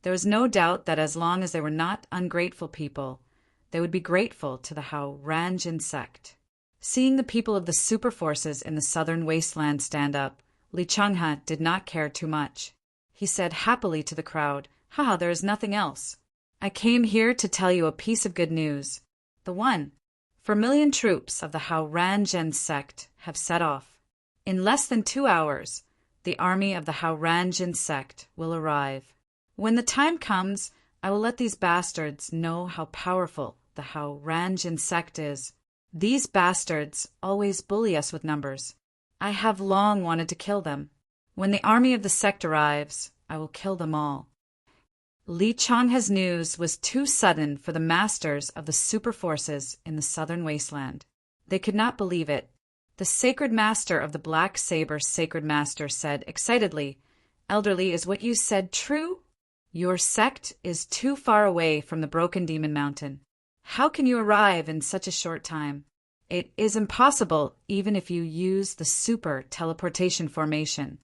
there was no doubt that as long as they were not ungrateful people, they would be grateful to the Haoranjin sect. Seeing the people of the Super Forces in the Southern Wasteland stand up, Li Changhe did not care too much. He said happily to the crowd, "Haha, there is nothing else. I came here to tell you a piece of good news. The 1,000,000 troops of the Haoranjin sect have set off. In less than 2 hours, the army of the Haoranjin sect will arrive. When the time comes, I will let these bastards know how powerful the Haoranjin sect is. These bastards always bully us with numbers. I have long wanted to kill them. When the army of the sect arrives, I will kill them all." Li Changhe's news was too sudden for the Masters of the Super Forces in the Southern Wasteland. They could not believe it. The Sacred Master of the Black Saber Sacred Master said excitedly, "Elderly, is what you said true? Your sect is too far away from the Broken Demon Mountain. How can you arrive in such a short time? It is impossible even if you use the super teleportation formation."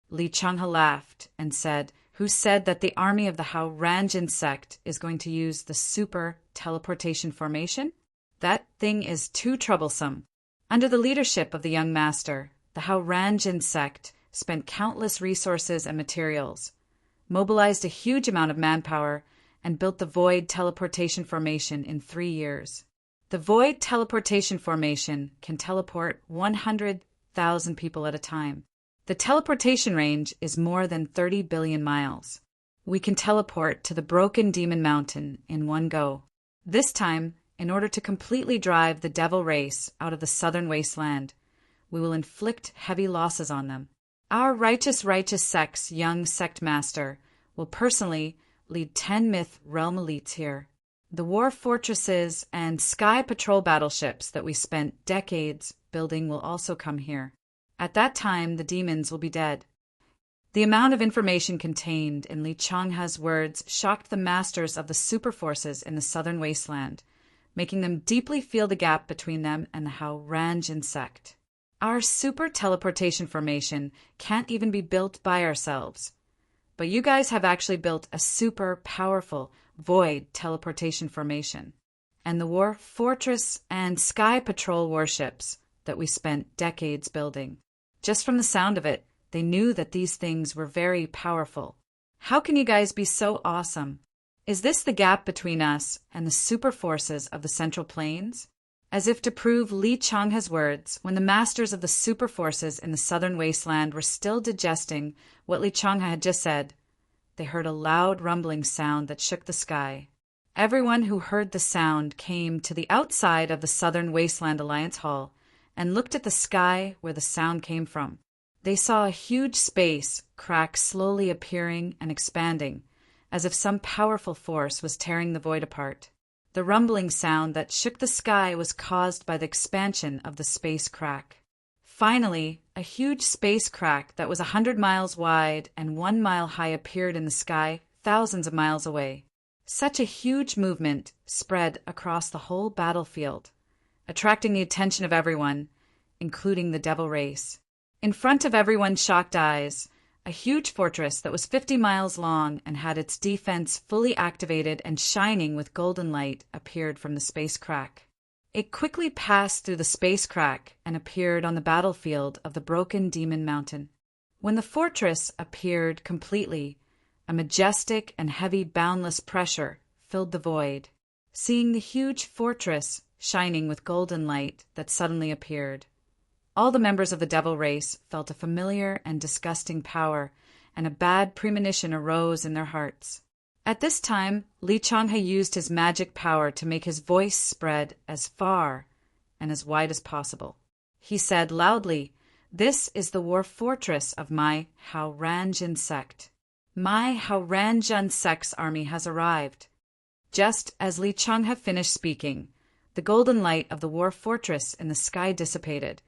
Li Changhe laughed and said, "Who said that the army of the Haoranjin sect is going to use the super teleportation formation? That thing is too troublesome." Under the leadership of the young master, the Haoranjin sect spent countless resources and materials, mobilized a huge amount of manpower, and built the Void Teleportation Formation in 3 years. The Void Teleportation Formation can teleport 100,000 people at a time. The teleportation range is more than 30 billion miles. We can teleport to the Broken Demon Mountain in one go. This time, in order to completely drive the Devil race out of the Southern Wasteland, we will inflict heavy losses on them. Our righteous sect's young sect master will personally lead 10 myth realm elites here. The war fortresses and sky patrol battleships that we spent decades building will also come here. At that time, the demons will be dead. The amount of information contained in Li Changhe's words shocked the Masters of the Super Forces in the Southern Wasteland, making them deeply feel the gap between them and the Haoranjin sect. Our super teleportation formation can't even be built by ourselves. But you guys have actually built a super powerful void teleportation formation. and the war fortress and sky patrol warships that we spent decades building. Just from the sound of it, they knew that these things were very powerful. How can you guys be so awesome? Is this the gap between us and the super forces of the Central Plains? As if to prove Li Changhe's words, when the masters of the super forces in the southern wasteland were still digesting what Li Changhe had just said, they heard a loud rumbling sound that shook the sky. Everyone who heard the sound came to the outside of the Southern Wasteland Alliance Hall and looked at the sky where the sound came from. They saw a huge space crack slowly appearing and expanding, as if some powerful force was tearing the void apart. The rumbling sound that shook the sky was caused by the expansion of the space crack. Finally, a huge space crack that was 100 miles wide and 1 mile high appeared in the sky thousands of miles away. Such a huge movement spread across the whole battlefield, attracting the attention of everyone, including the Devil Race. In front of everyone's shocked eyes, a huge fortress that was 50 miles long and had its defense fully activated and shining with golden light appeared from the space crack. It quickly passed through the space crack and appeared on the battlefield of the broken Demon Mountain. When the fortress appeared completely, a majestic and heavy boundless pressure filled the void. Seeing the huge fortress shining with golden light that suddenly appeared, all the members of the Devil Race felt a familiar and disgusting power, and a bad premonition arose in their hearts. At this time, Li Changhe used his magic power to make his voice spread as far and as wide as possible. He said loudly, "This is the war fortress of my Haoranjin sect. My Haoranjin sect's army has arrived." Just as Li Changhe finished speaking, the golden light of the war fortress in the sky dissipated,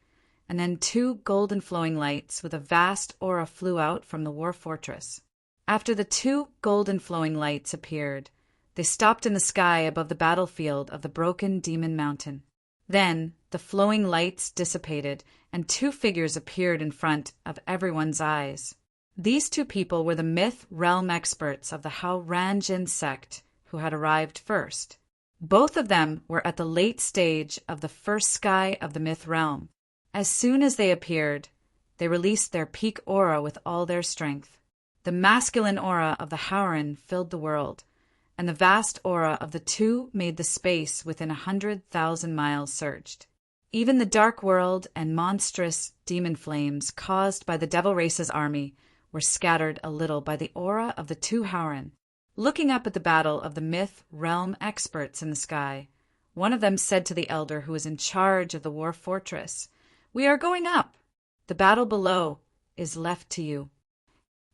and then 2 golden flowing lights with a vast aura flew out from the war fortress. After the 2 golden flowing lights appeared, they stopped in the sky above the battlefield of the broken Demon Mountain. Then the flowing lights dissipated, and 2 figures appeared in front of everyone's eyes. These 2 people were the myth realm experts of the Haoranjin sect who had arrived first. Both of them were at the late stage of the first sky of the myth realm. As soon as they appeared, they released their peak aura with all their strength. The masculine aura of the Haoran filled the world, and the vast aura of the 2 made the space within 100,000 miles surged. Even the dark world and monstrous demon flames caused by the Devil Race's army were scattered a little by the aura of the 2 Haoran. Looking up at the battle of the myth realm experts in the sky, one of them said to the elder who was in charge of the war fortress, "We are going up. The battle below is left to you."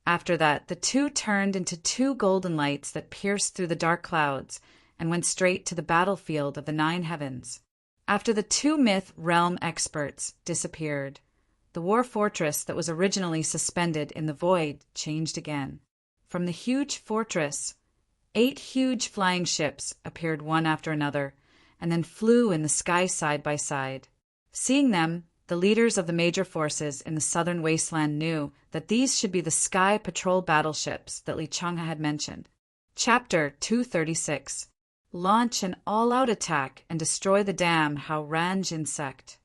After that, the 2 turned into 2 golden lights that pierced through the dark clouds and went straight to the battlefield of the 9 heavens. After the 2 myth realm experts disappeared, the war fortress that was originally suspended in the void changed again. From the huge fortress, 8 huge flying ships appeared one after another, and then flew in the sky side by side. Seeing them, the leaders of the major forces in the southern wasteland knew that these should be the sky patrol battleships that Li Changhe had mentioned. Chapter 236. Launch an all-out attack and destroy the damn Haoranjin sect.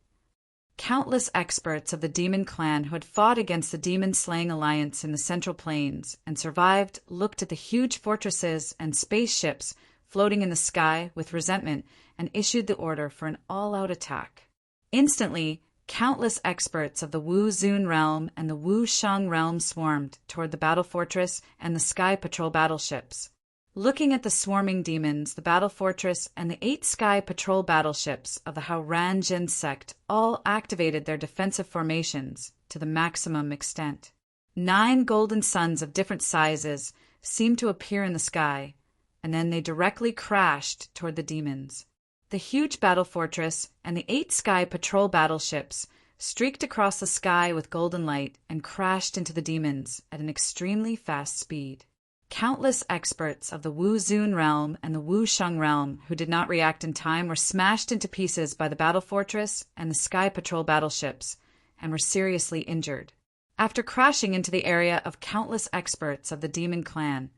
Countless experts of the demon clan who had fought against the demon-slaying alliance in the Central Plains and survived looked at the huge fortresses and spaceships floating in the sky with resentment and issued the order for an all-out attack. Instantly, countless experts of the Wu Zun realm and the Wu Shang realm swarmed toward the battle fortress and the sky patrol battleships. Looking at the swarming demons, the battle fortress, and the 8 sky patrol battleships of the Haoranjin sect all activated their defensive formations to the maximum extent. 9 golden suns of different sizes seemed to appear in the sky, and then they directly crashed toward the demons. The huge battle fortress and the 8 sky patrol battleships streaked across the sky with golden light and crashed into the demons at an extremely fast speed. Countless experts of the Wu Zun realm and the Wu Shang realm who did not react in time were smashed into pieces by the battle fortress and the sky patrol battleships and were seriously injured. After crashing into the area of countless experts of the demon clan,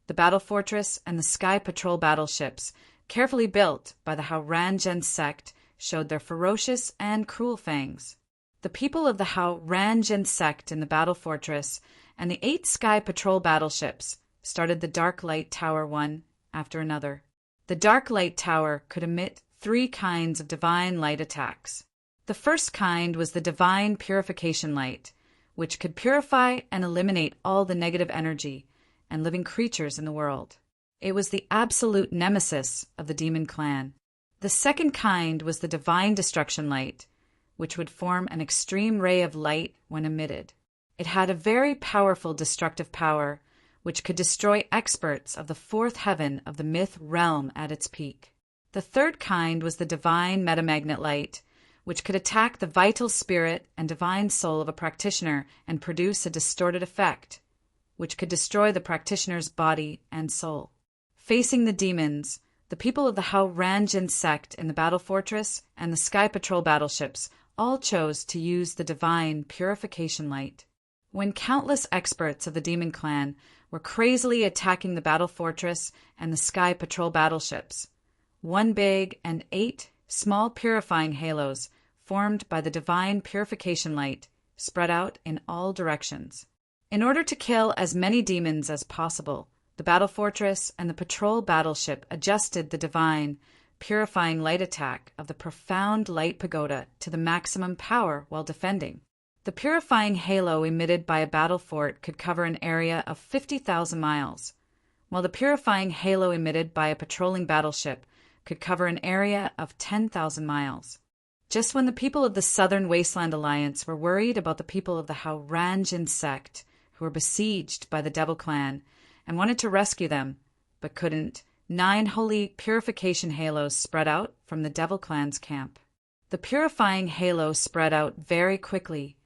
the battle fortress and the sky patrol battleships carefully built by the Hao-Ranzhen sect, showed their ferocious and cruel fangs. The people of the Hao-Ranzhen sect in the battle fortress and the 8 Sky Patrol battleships started the Dark Light Tower one after another. The Dark Light Tower could emit 3 kinds of divine light attacks. The first kind was the Divine Purification Light, which could purify and eliminate all the negative energy and living creatures in the world. It was the absolute nemesis of the demon clan. The second kind was the Divine Destruction Light, which would form an extreme ray of light when emitted. It had a very powerful destructive power, which could destroy experts of the 4th heaven of the myth realm at its peak. The third kind was the Divine Metamagnet Light, which could attack the vital spirit and divine soul of a practitioner and produce a distorted effect, which could destroy the practitioner's body and soul. Facing the demons, the people of the Hao-Ranzhen sect in the battle fortress and the Sky Patrol battleships all chose to use the Divine Purification Light. When countless experts of the demon clan were crazily attacking the battle fortress and the Sky Patrol battleships, 1 big and 8 small purifying halos formed by the Divine Purification Light spread out in all directions. In order to kill as many demons as possible, the battle fortress and the patrol battleship adjusted the Divine Purifying Light attack of the Profound Light Pagoda to the maximum power while defending. The purifying halo emitted by a battle fort could cover an area of 50,000 miles, while the purifying halo emitted by a patrolling battleship could cover an area of 10,000 miles. Just when the people of the Southern Wasteland Alliance were worried about the people of the Hao-Ranzhen sect, who were besieged by the Devil Clan and wanted to rescue them, but couldn't, 9 holy purification halos spread out from the Devil Clan's camp. The purifying halo spread out very quickly,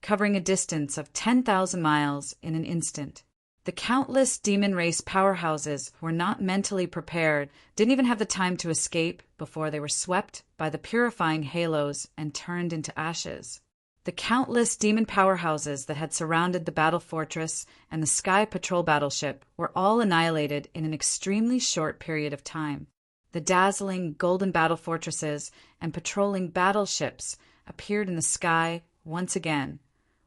covering a distance of 10,000 miles in an instant. The countless demon race powerhouses who were not mentally prepared didn't even have the time to escape before they were swept by the purifying halos and turned into ashes. The countless demon powerhouses that had surrounded the battle fortress and the Sky Patrol battleship were all annihilated in an extremely short period of time. The dazzling golden battle fortresses and patrolling battleships appeared in the sky once again,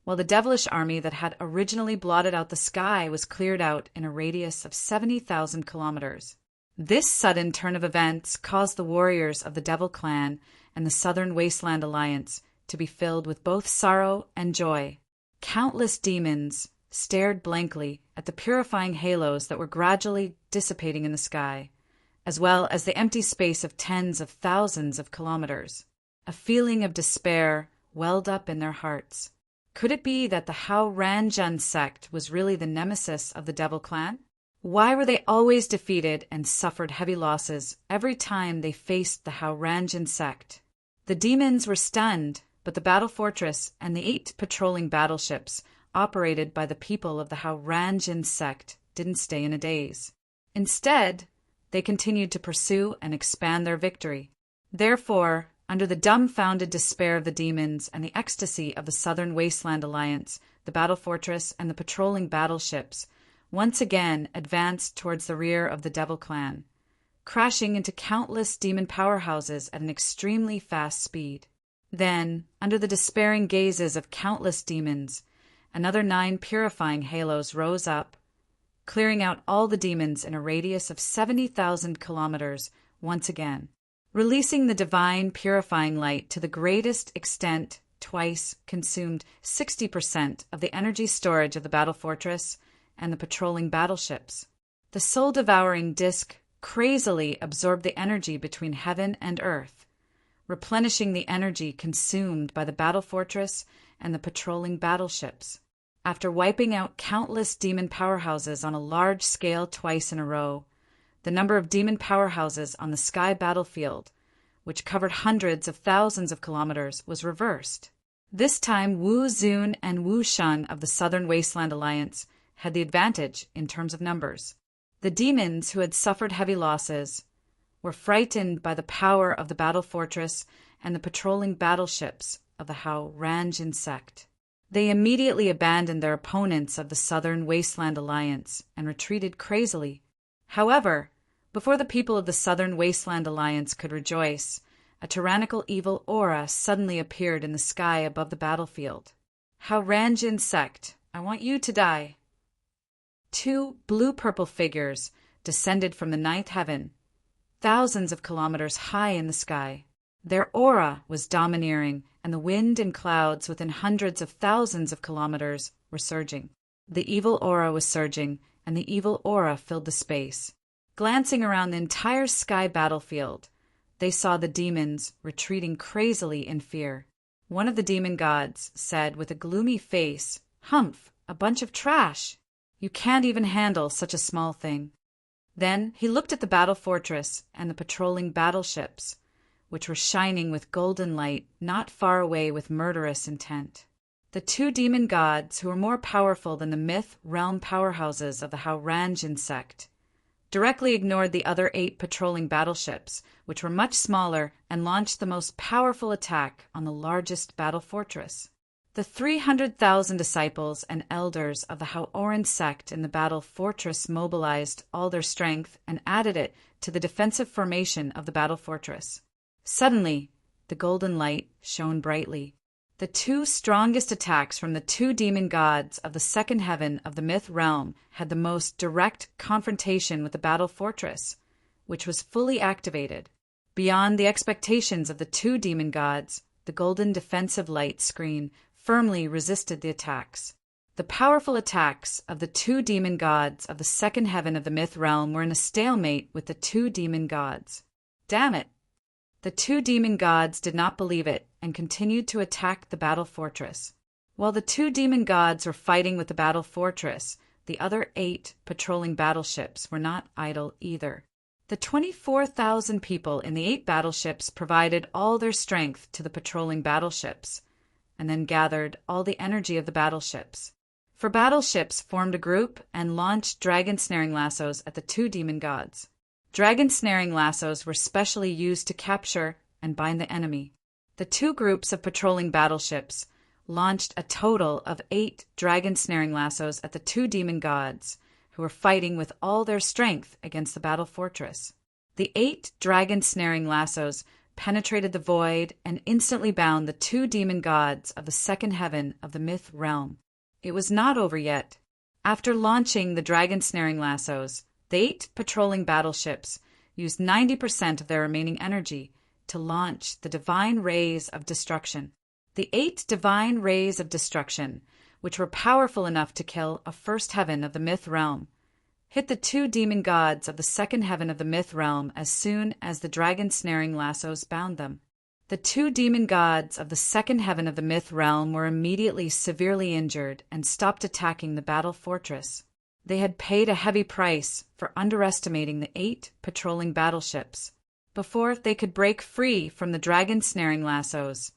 while the devilish army that had originally blotted out the sky was cleared out in a radius of 70,000 kilometers. This sudden turn of events caused the warriors of the Devil Clan and the Southern Wasteland Alliance to be filled with both sorrow and joy. Countless demons stared blankly at the purifying halos that were gradually dissipating in the sky, as well as the empty space of tens of thousands of kilometers. A feeling of despair welled up in their hearts. Could it be that the Hao-Ranzhen sect was really the nemesis of the Devil Clan? Why were they always defeated and suffered heavy losses every time they faced the Hao-Ranzhen sect? The demons were stunned, but the battle fortress and the 8 patrolling battleships operated by the people of the Hao-Ranzhen sect didn't stay in a daze. Instead, they continued to pursue and expand their victory. Therefore, under the dumbfounded despair of the demons and the ecstasy of the Southern Wasteland Alliance, the battle fortress and the patrolling battleships once again advanced towards the rear of the Devil Clan, crashing into countless demon powerhouses at an extremely fast speed. Then, under the despairing gazes of countless demons, another 9 purifying halos rose up, clearing out all the demons in a radius of 70,000 kilometers once again. Releasing the divine purifying light to the greatest extent twice consumed 60% of the energy storage of the battle fortress and the patrolling battleships. The soul-devouring disk crazily absorbed the energy between heaven and earth, replenishing the energy consumed by the battle fortress and the patrolling battleships. After wiping out countless demon powerhouses on a large scale twice in a row, the number of demon powerhouses on the sky battlefield, which covered hundreds of thousands of kilometers, was reversed. This time, Wu Zun and Wu Shun of the Southern Wasteland Alliance had the advantage in terms of numbers. The demons, who had suffered heavy losses, were frightened by the power of the battle fortress and the patrolling battleships of the Hao-Ranzhen sect. They immediately abandoned their opponents of the Southern Wasteland Alliance and retreated crazily. However, Before the people of the Southern Wasteland Alliance could rejoice, a tyrannical evil aura suddenly appeared in the sky above the battlefield. Haurangian sect, I want you to die. Two blue-purple figures descended from the ninth heaven, thousands of kilometers high in the sky. Their aura was domineering, and the wind and clouds within hundreds of thousands of kilometers were surging. The evil aura was surging, and the evil aura filled the space. Glancing around the entire sky battlefield, they saw the demons retreating crazily in fear. One of the demon gods said with a gloomy face, "Humph, a bunch of trash. You can't even handle such a small thing." Then he looked at the battle fortress and the patrolling battleships, which were shining with golden light not far away with murderous intent. The two demon gods, who were more powerful than the myth realm powerhouses of the Haurangian sect, directly ignored the other 8 patrolling battleships, which were much smaller, and launched the most powerful attack on the largest battle fortress. The 300,000 disciples and elders of the Hauran sect in the battle fortress mobilized all their strength and added it to the defensive formation of the battle fortress. Suddenly, the golden light shone brightly. The 2 strongest attacks from the 2 demon gods of the second heaven of the myth realm had the most direct confrontation with the battle fortress, which was fully activated. Beyond the expectations of the 2 demon gods, the golden defensive light screen firmly resisted the attacks. The powerful attacks of the 2 demon gods of the second heaven of the myth realm were in a stalemate with the 2 demon gods. Damn it! The 2 demon gods did not believe it and continued to attack the battle fortress. While the 2 demon gods were fighting with the battle fortress, the other 8 patrolling battleships were not idle either. The 24,000 people in the 8 battleships provided all their strength to the patrolling battleships, and then gathered all the energy of the battleships. For battleships formed a group and launched dragon snaring lassos at the 2 demon gods. Dragon snaring lassos were specially used to capture and bind the enemy. The 2 groups of patrolling battleships launched a total of 8 dragon snaring lassos at the 2 demon gods, who were fighting with all their strength against the battle fortress. The 8 dragon snaring lassos penetrated the void and instantly bound the 2 demon gods of the second heaven of the myth realm. It was not over yet. After launching the dragon snaring lassos, the 8 patrolling battleships used 90% of their remaining energy to launch the divine rays of destruction. The 8 divine rays of destruction, which were powerful enough to kill a first heaven of the myth realm, hit the 2 demon gods of the second heaven of the myth realm as soon as the dragon snaring lassos bound them. The 2 demon gods of the second heaven of the myth realm were immediately severely injured and stopped attacking the battle fortress. They had paid a heavy price for underestimating the 8 patrolling battleships. Before they could break free from the dragon snaring lassos,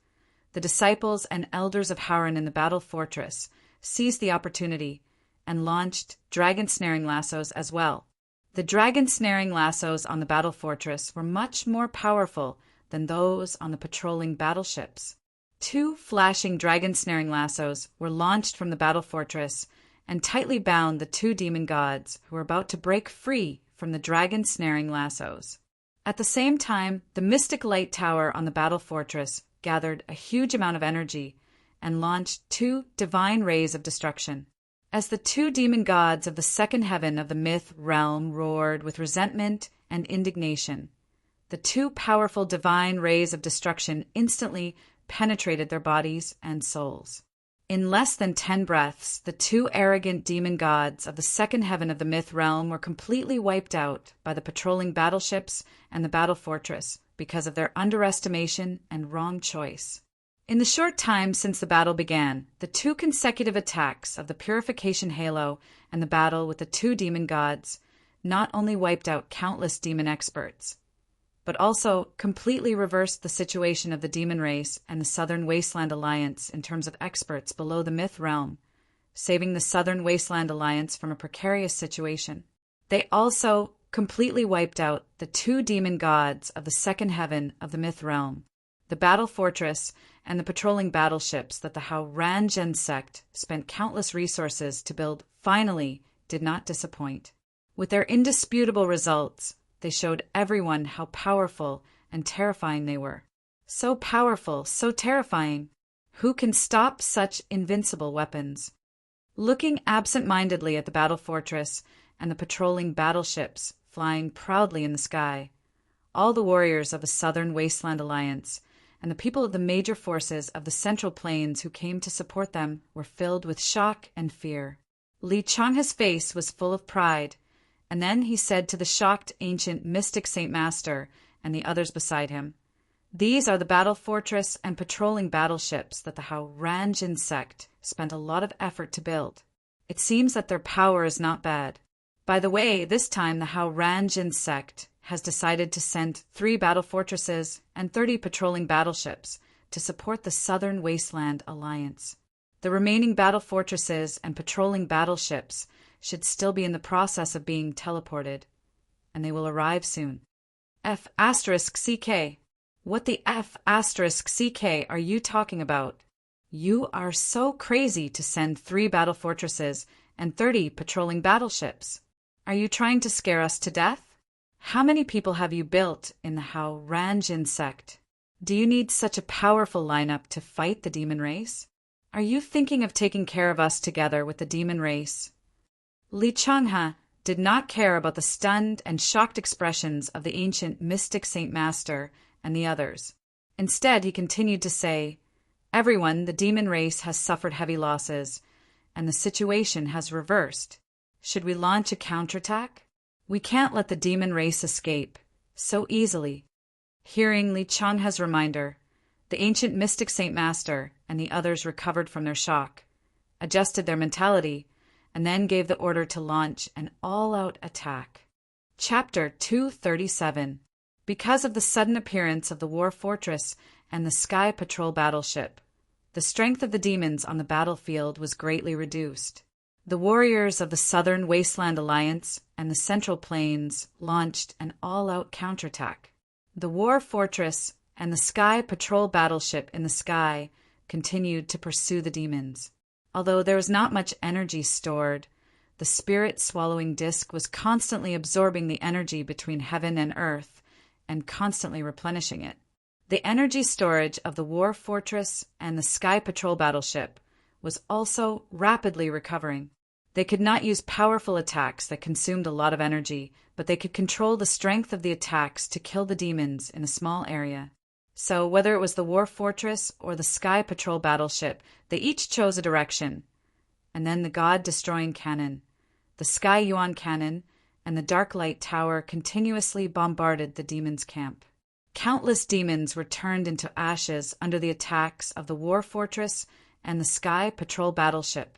the disciples and elders of Hauran in the battle fortress seized the opportunity and launched dragon snaring lassos as well. The dragon snaring lassos on the battle fortress were much more powerful than those on the patrolling battleships. 2 flashing dragon snaring lassos were launched from the battle fortress and tightly bound the 2 demon gods who were about to break free from the dragon snaring lassos. At the same time, the mystic light tower on the battle fortress gathered a huge amount of energy and launched 2 divine rays of destruction. As the 2 demon gods of the second heaven of the myth realm roared with resentment and indignation, the 2 powerful divine rays of destruction instantly penetrated their bodies and souls. In less than 10 breaths, the 2 arrogant demon gods of the second heaven of the myth realm were completely wiped out by the patrolling battleships and the battle fortress because of their underestimation and wrong choice. In the short time since the battle began, the 2 consecutive attacks of the Purification Halo and the battle with the 2 demon gods not only wiped out countless demon experts, but also completely reversed the situation of the demon race and the Southern Wasteland Alliance in terms of experts below the myth realm, saving the Southern Wasteland Alliance from a precarious situation. They also completely wiped out the 2 demon gods of the second heaven of the myth realm. The battle fortress and the patrolling battleships that the Haurangian sect spent countless resources to build finally did not disappoint. With their indisputable results, They showed everyone how powerful and terrifying they were. So powerful, so terrifying. Who can stop such invincible weapons? Looking absent-mindedly at the battle fortress and the patrolling battleships flying proudly in the sky, all the warriors of the Southern Wasteland Alliance and the people of the major forces of the Central Plains who came to support them were filled with shock and fear. Li Changhe's face was full of pride, and then he said to the shocked ancient mystic Saint Master and the others beside him, "These are the battle fortress and patrolling battleships that the Hao-Ranjin sect spent a lot of effort to build. It seems that their power is not bad. By the way, this time the Hao-Ranjin sect has decided to send 3 battle fortresses and 30 patrolling battleships to support the Southern Wasteland Alliance. The remaining battle fortresses and patrolling battleships should still be in the process of being teleported, and they will arrive soon." F***CK. What the F***CK are you talking about? You are so crazy to send 3 battle fortresses and 30 patrolling battleships. Are you trying to scare us to death? How many people have you built in the Hao-Ranjin sect? Do you need such a powerful lineup to fight the demon race? Are you thinking of taking care of us together with the demon race? Li Changhe did not care about the stunned and shocked expressions of the ancient mystic Saint Master and the others. Instead, he continued to say, "Everyone, the demon race has suffered heavy losses, and the situation has reversed. Should we launch a counterattack? We can't let the demon race escape so easily." Hearing Li Changhe's reminder, the ancient mystic Saint Master and the others recovered from their shock, adjusted their mentality, and then gave the order to launch an all-out attack. Chapter 237. Because of the sudden appearance of the War Fortress and the Sky Patrol battleship, the strength of the demons on the battlefield was greatly reduced. The warriors of the Southern Wasteland Alliance and the Central Plains launched an all-out counterattack. The War Fortress and the Sky Patrol battleship in the sky continued to pursue the demons. Although there was not much energy stored, the spirit-swallowing disk was constantly absorbing the energy between heaven and earth and constantly replenishing it. The energy storage of the War Fortress and the Sky Patrol battleship was also rapidly recovering. They could not use powerful attacks that consumed a lot of energy, but they could control the strength of the attacks to kill the demons in a small area. So whether it was the War Fortress or the Sky Patrol battleship, they each chose a direction. And then the God-destroying cannon, the Sky Yuan cannon, and the Dark Light Tower continuously bombarded the demons' camp. Countless demons were turned into ashes under the attacks of the War Fortress and the Sky Patrol battleship,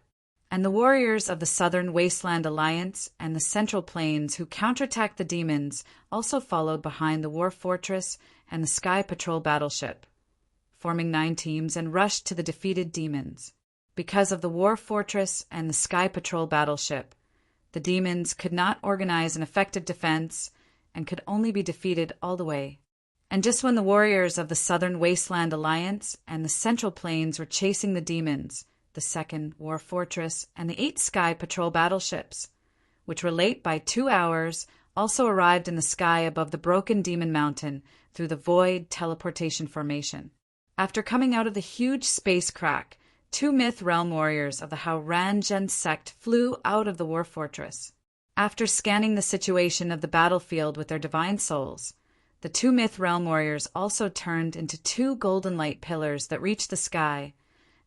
and the warriors of the Southern Wasteland Alliance and the Central Plains who counterattacked the demons also followed behind the War Fortress and the Sky Patrol battleship, forming 9 teams and rushed to the defeated demons. Because of the War Fortress and the Sky Patrol battleship, the demons could not organize an effective defense and could only be defeated all the way. And just when the warriors of the Southern Wasteland Alliance and the Central Plains were chasing the demons, the 2nd War Fortress and the 8 Sky Patrol battleships, which were late by 2 hours, also arrived in the sky above the broken demon mountain through the void teleportation formation. After coming out of the huge space crack, 2 Myth Realm warriors of the Hao-Ranjin sect flew out of the War Fortress. After scanning the situation of the battlefield with their divine souls, the 2 Myth Realm warriors also turned into 2 golden light pillars that reached the sky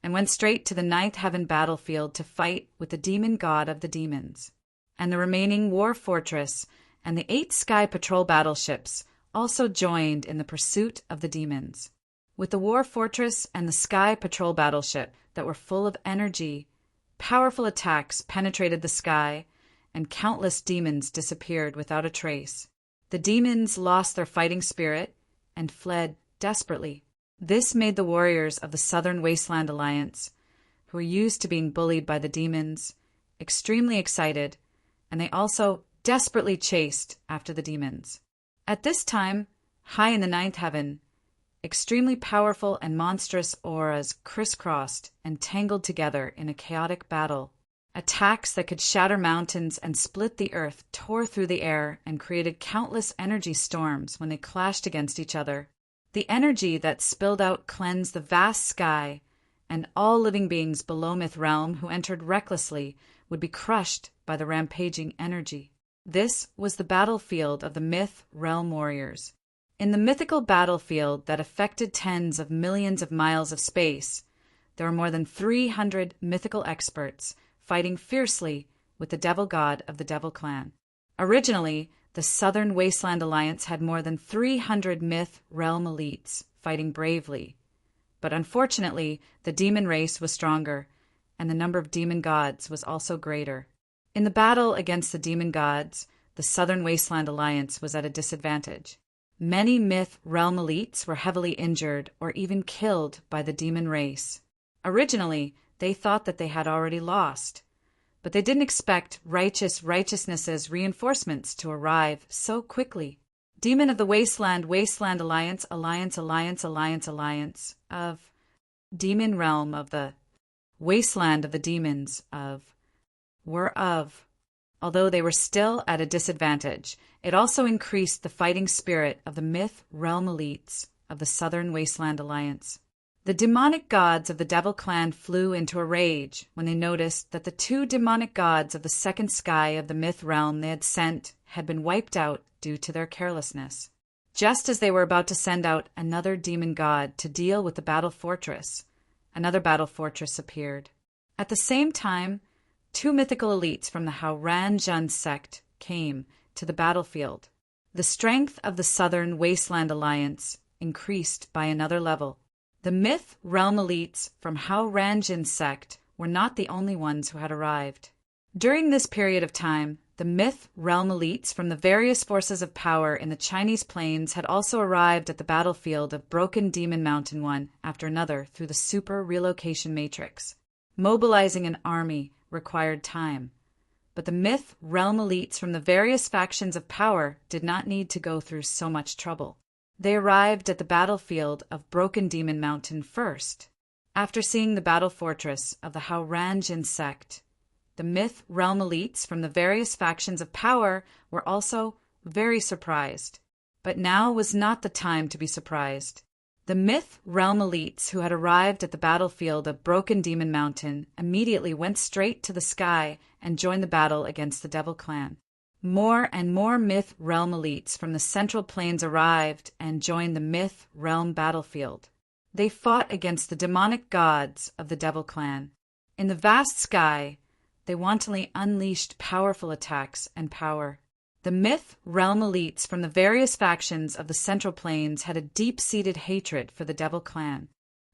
and went straight to the 9th Heaven battlefield to fight with the demon god of the demons. And the remaining War Fortress and the 8 Sky Patrol battleships also joined in the pursuit of the demons. With the War Fortress and the Sky Patrol battleship that were full of energy, powerful attacks penetrated the sky, and countless demons disappeared without a trace. The demons lost their fighting spirit and fled desperately. This made the warriors of the Southern Wasteland Alliance, who were used to being bullied by the demons, extremely excited, and they also desperately chased after the demons. At this time, high in the 9th Heaven, extremely powerful and monstrous auras crisscrossed and tangled together in a chaotic battle. Attacks that could shatter mountains and split the earth tore through the air and created countless energy storms when they clashed against each other. The energy that spilled out cleansed the vast sky, and all living beings below Myth Realm who entered recklessly would be crushed by the rampaging energy. This was the battlefield of the Myth Realm warriors. In the mythical battlefield that affected tens of millions of miles of space, there were more than 300 mythical experts fighting fiercely with the devil god of the Devil Clan. Originally, the Southern Wasteland Alliance had more than 300 Myth Realm elites fighting bravely. But unfortunately, the demon race was stronger, and the number of demon gods was also greater. In the battle against the demon gods, the Southern Wasteland Alliance was at a disadvantage. Many Myth Realm elites were heavily injured or even killed by the demon race. Originally, they thought that they had already lost, but they didn't expect righteousness's reinforcements to arrive so quickly. Demon of the Wasteland Alliance of Demon Realm of the Wasteland of the Demons although they were still at a disadvantage, it also increased the fighting spirit of the Myth Realm elites of the Southern Wasteland Alliance. The demonic gods of the Devil Clan flew into a rage when they noticed that the 2 demonic gods of the second sky of the Myth Realm they had sent had been wiped out due to their carelessness. Just as they were about to send out another demon god to deal with the battle fortress, another battle fortress appeared. At the same time, 2 mythical elites from the Hao-Ran-Jun sect came to the battlefield. The strength of the Southern Wasteland Alliance increased by another level. The Myth Realm elites from Hao-Ran-Jun sect were not the only ones who had arrived. During this period of time, the Myth Realm elites from the various forces of power in the Chinese plains had also arrived at the battlefield of Broken Demon Mountain one after another through the super relocation matrix. Mobilizing an army required time, but the Myth Realm elites from the various factions of power did not need to go through so much trouble. They arrived at the battlefield of Broken Demon Mountain first. After seeing the battle fortress of the Hao-Ran-Jun sect, the Myth Realm elites from the various factions of power were also very surprised. But now was not the time to be surprised. The Myth Realm elites who had arrived at the battlefield of Broken Demon Mountain immediately went straight to the sky and joined the battle against the Devil Clan. More and more Myth Realm elites from the Central Plains arrived and joined the Myth Realm battlefield. They fought against the demonic gods of the Devil Clan. In the vast sky, they wantonly unleashed powerful attacks and power. The Myth Realm elites from the various factions of the Central Plains had a deep-seated hatred for the Devil Clan.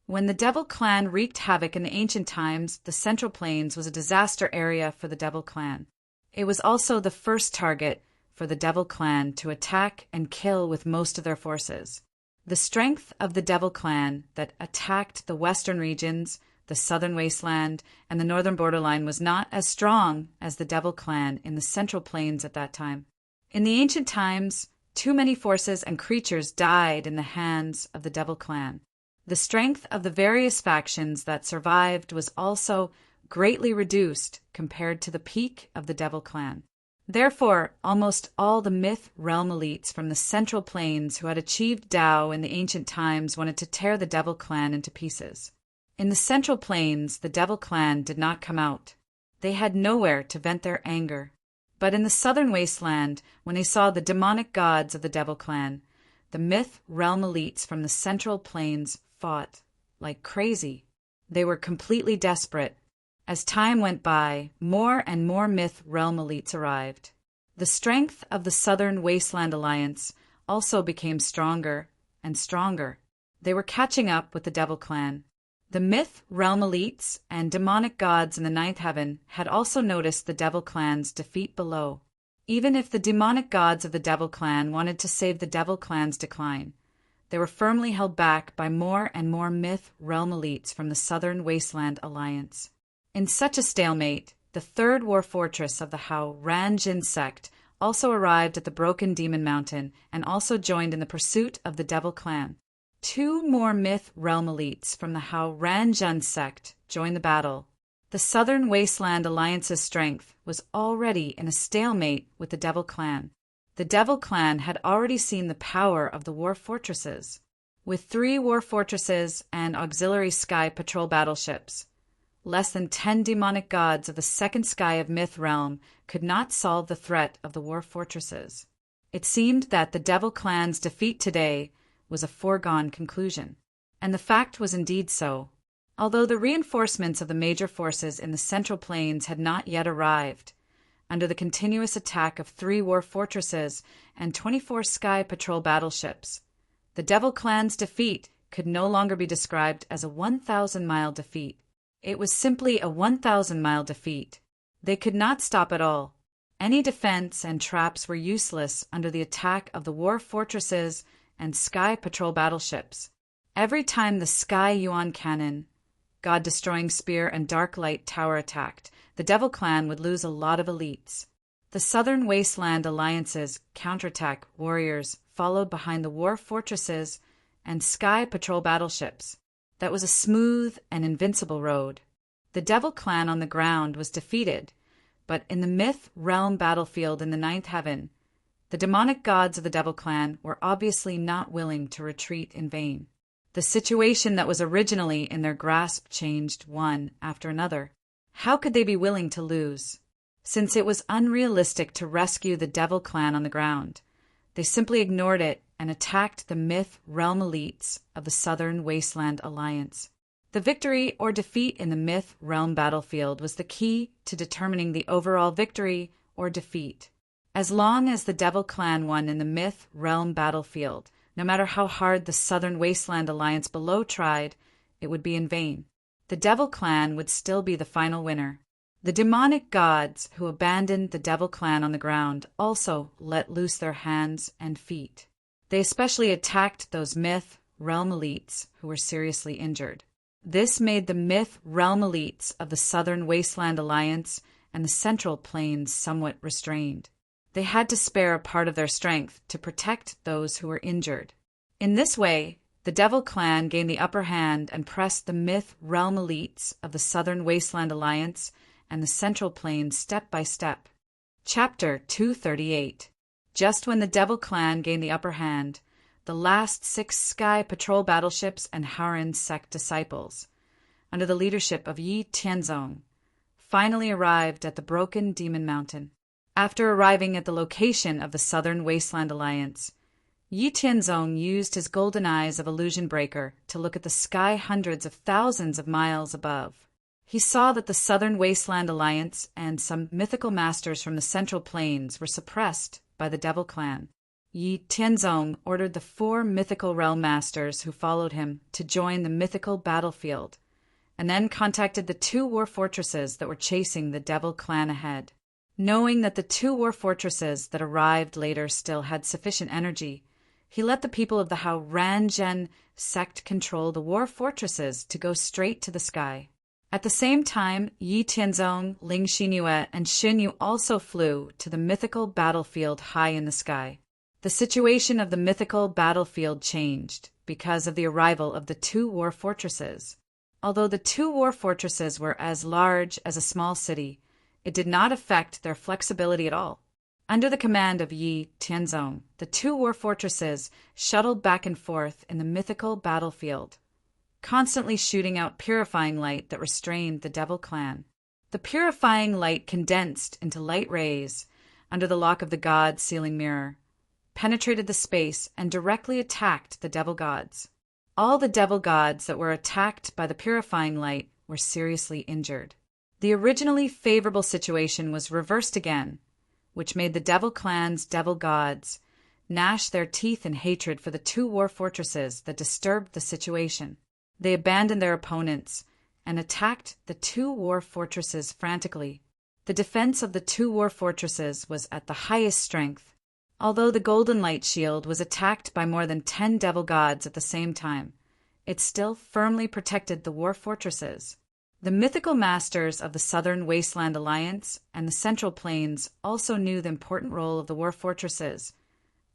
When the Devil Clan wreaked havoc in the ancient times, the Central Plains was a disaster area for the Devil Clan. It was also the first target for the Devil Clan to attack and kill with most of their forces. The strength of the Devil Clan that attacked the western regions, the southern wasteland, and the northern borderline was not as strong as the Devil Clan in the Central Plains at that time. In the ancient times, too many forces and creatures died in the hands of the Devil Clan. The strength of the various factions that survived was also greatly reduced compared to the peak of the Devil Clan. Therefore, almost all the Myth Realm elites from the Central Plains who had achieved Tao in the ancient times wanted to tear the Devil Clan into pieces. In the Central Plains, the Devil Clan did not come out. They had nowhere to vent their anger. But in the Southern Wasteland, when they saw the demonic gods of the Devil Clan, the Myth Realm elites from the Central Plains fought like crazy. They were completely desperate. As time went by, more and more Myth Realm elites arrived. The strength of the Southern Wasteland Alliance also became stronger and stronger. They were catching up with the Devil Clan. The Myth Realm elites and demonic gods in the Ninth Heaven had also noticed the Devil Clan's defeat below. Even if the demonic gods of the Devil Clan wanted to save the Devil Clan's decline, they were firmly held back by more and more Myth Realm elites from the Southern Wasteland Alliance. In such a stalemate, the third war fortress of the Hao-Ran-Jun sect also arrived at the Broken Demon Mountain and also joined in the pursuit of the Devil Clan. 2 more Myth Realm elites from the Hao-Ran-Jun sect joined the battle. The Southern Wasteland Alliance's strength was already in a stalemate with the Devil Clan. The Devil Clan had already seen the power of the war fortresses. With 3 war fortresses and auxiliary sky patrol battleships, less than 10 demonic gods of the second sky of Myth Realm could not solve the threat of the war fortresses. It seemed that the Devil Clan's defeat today was a foregone conclusion. And the fact was indeed so. Although the reinforcements of the major forces in the Central Plains had not yet arrived, under the continuous attack of 3 war fortresses and 24 sky patrol battleships, the Devil Clan's defeat could no longer be described as a 1,000-mile defeat. It was simply a 1,000-mile defeat. They could not stop at all. Any defense and traps were useless under the attack of the war fortresses and sky patrol battleships. Every time the Sky Yuan Cannon, God-destroying spear, and Dark Light Tower attacked, the Devil Clan would lose a lot of elites. The Southern Wasteland Alliance's counterattack warriors followed behind the war fortresses and sky patrol battleships. That was a smooth and invincible road. The Devil Clan on the ground was defeated, but in the Myth Realm battlefield in the Ninth Heaven, the demonic gods of the Devil Clan were obviously not willing to retreat in vain. The situation that was originally in their grasp changed one after another. How could they be willing to lose? Since it was unrealistic to rescue the Devil Clan on the ground, they simply ignored it and attacked the Myth Realm elites of the Southern Wasteland Alliance. The victory or defeat in the Myth Realm battlefield was the key to determining the overall victory or defeat. As long as the Devil Clan won in the Myth Realm battlefield, no matter how hard the Southern Wasteland Alliance below tried, it would be in vain. The Devil Clan would still be the final winner. The demonic gods who abandoned the Devil Clan on the ground also let loose their hands and feet. They especially attacked those Myth Realm elites who were seriously injured. This made the Myth Realm elites of the Southern Wasteland Alliance and the Central Plains somewhat restrained. They had to spare a part of their strength to protect those who were injured. In this way, the Devil Clan gained the upper hand and pressed the Myth Realm elites of the Southern Wasteland Alliance and the Central Plains step by step. Chapter 238. Just when the Devil Clan gained the upper hand, the last 6 sky patrol battleships and Howren's sect disciples, under the leadership of Yi Tianzong, finally arrived at the broken Demon Mountain. After arriving at the location of the Southern Wasteland Alliance, Yi Tianzong used his golden eyes of Illusion Breaker to look at the sky hundreds of thousands of miles above. He saw that the Southern Wasteland Alliance and some mythical masters from the Central Plains were suppressed by the Devil Clan. Yi Tianzong ordered the 4 mythical realm masters who followed him to join the mythical battlefield, and then contacted the 2 war fortresses that were chasing the Devil Clan ahead. Knowing that the 2 war fortresses that arrived later still had sufficient energy, he let the people of the Howren sect control the war fortresses to go straight to the sky. At the same time, Yi Tianzong, Ling Xinyue, and Xun Yu also flew to the mythical battlefield high in the sky. The situation of the mythical battlefield changed because of the arrival of the 2 war fortresses. Although the 2 war fortresses were as large as a small city, it did not affect their flexibility at all. Under the command of Yi Tianzong, the 2 war fortresses shuttled back and forth in the mythical battlefield, constantly shooting out purifying light that restrained the Devil Clan. The purifying light condensed into light rays under the lock of the god sealing mirror, penetrated the space, and directly attacked the Devil Gods. All the Devil Gods that were attacked by the purifying light were seriously injured. The originally favorable situation was reversed again, which made the Devil Clan's Devil Gods gnash their teeth in hatred for the 2 war fortresses that disturbed the situation. They abandoned their opponents and attacked the 2 war fortresses frantically. The defense of the 2 war fortresses was at the highest strength. Although the Golden Light Shield was attacked by more than 10 Devil Gods at the same time, it still firmly protected the war fortresses. The mythical masters of the Southern Wasteland Alliance and the Central Plains also knew the important role of the war fortresses,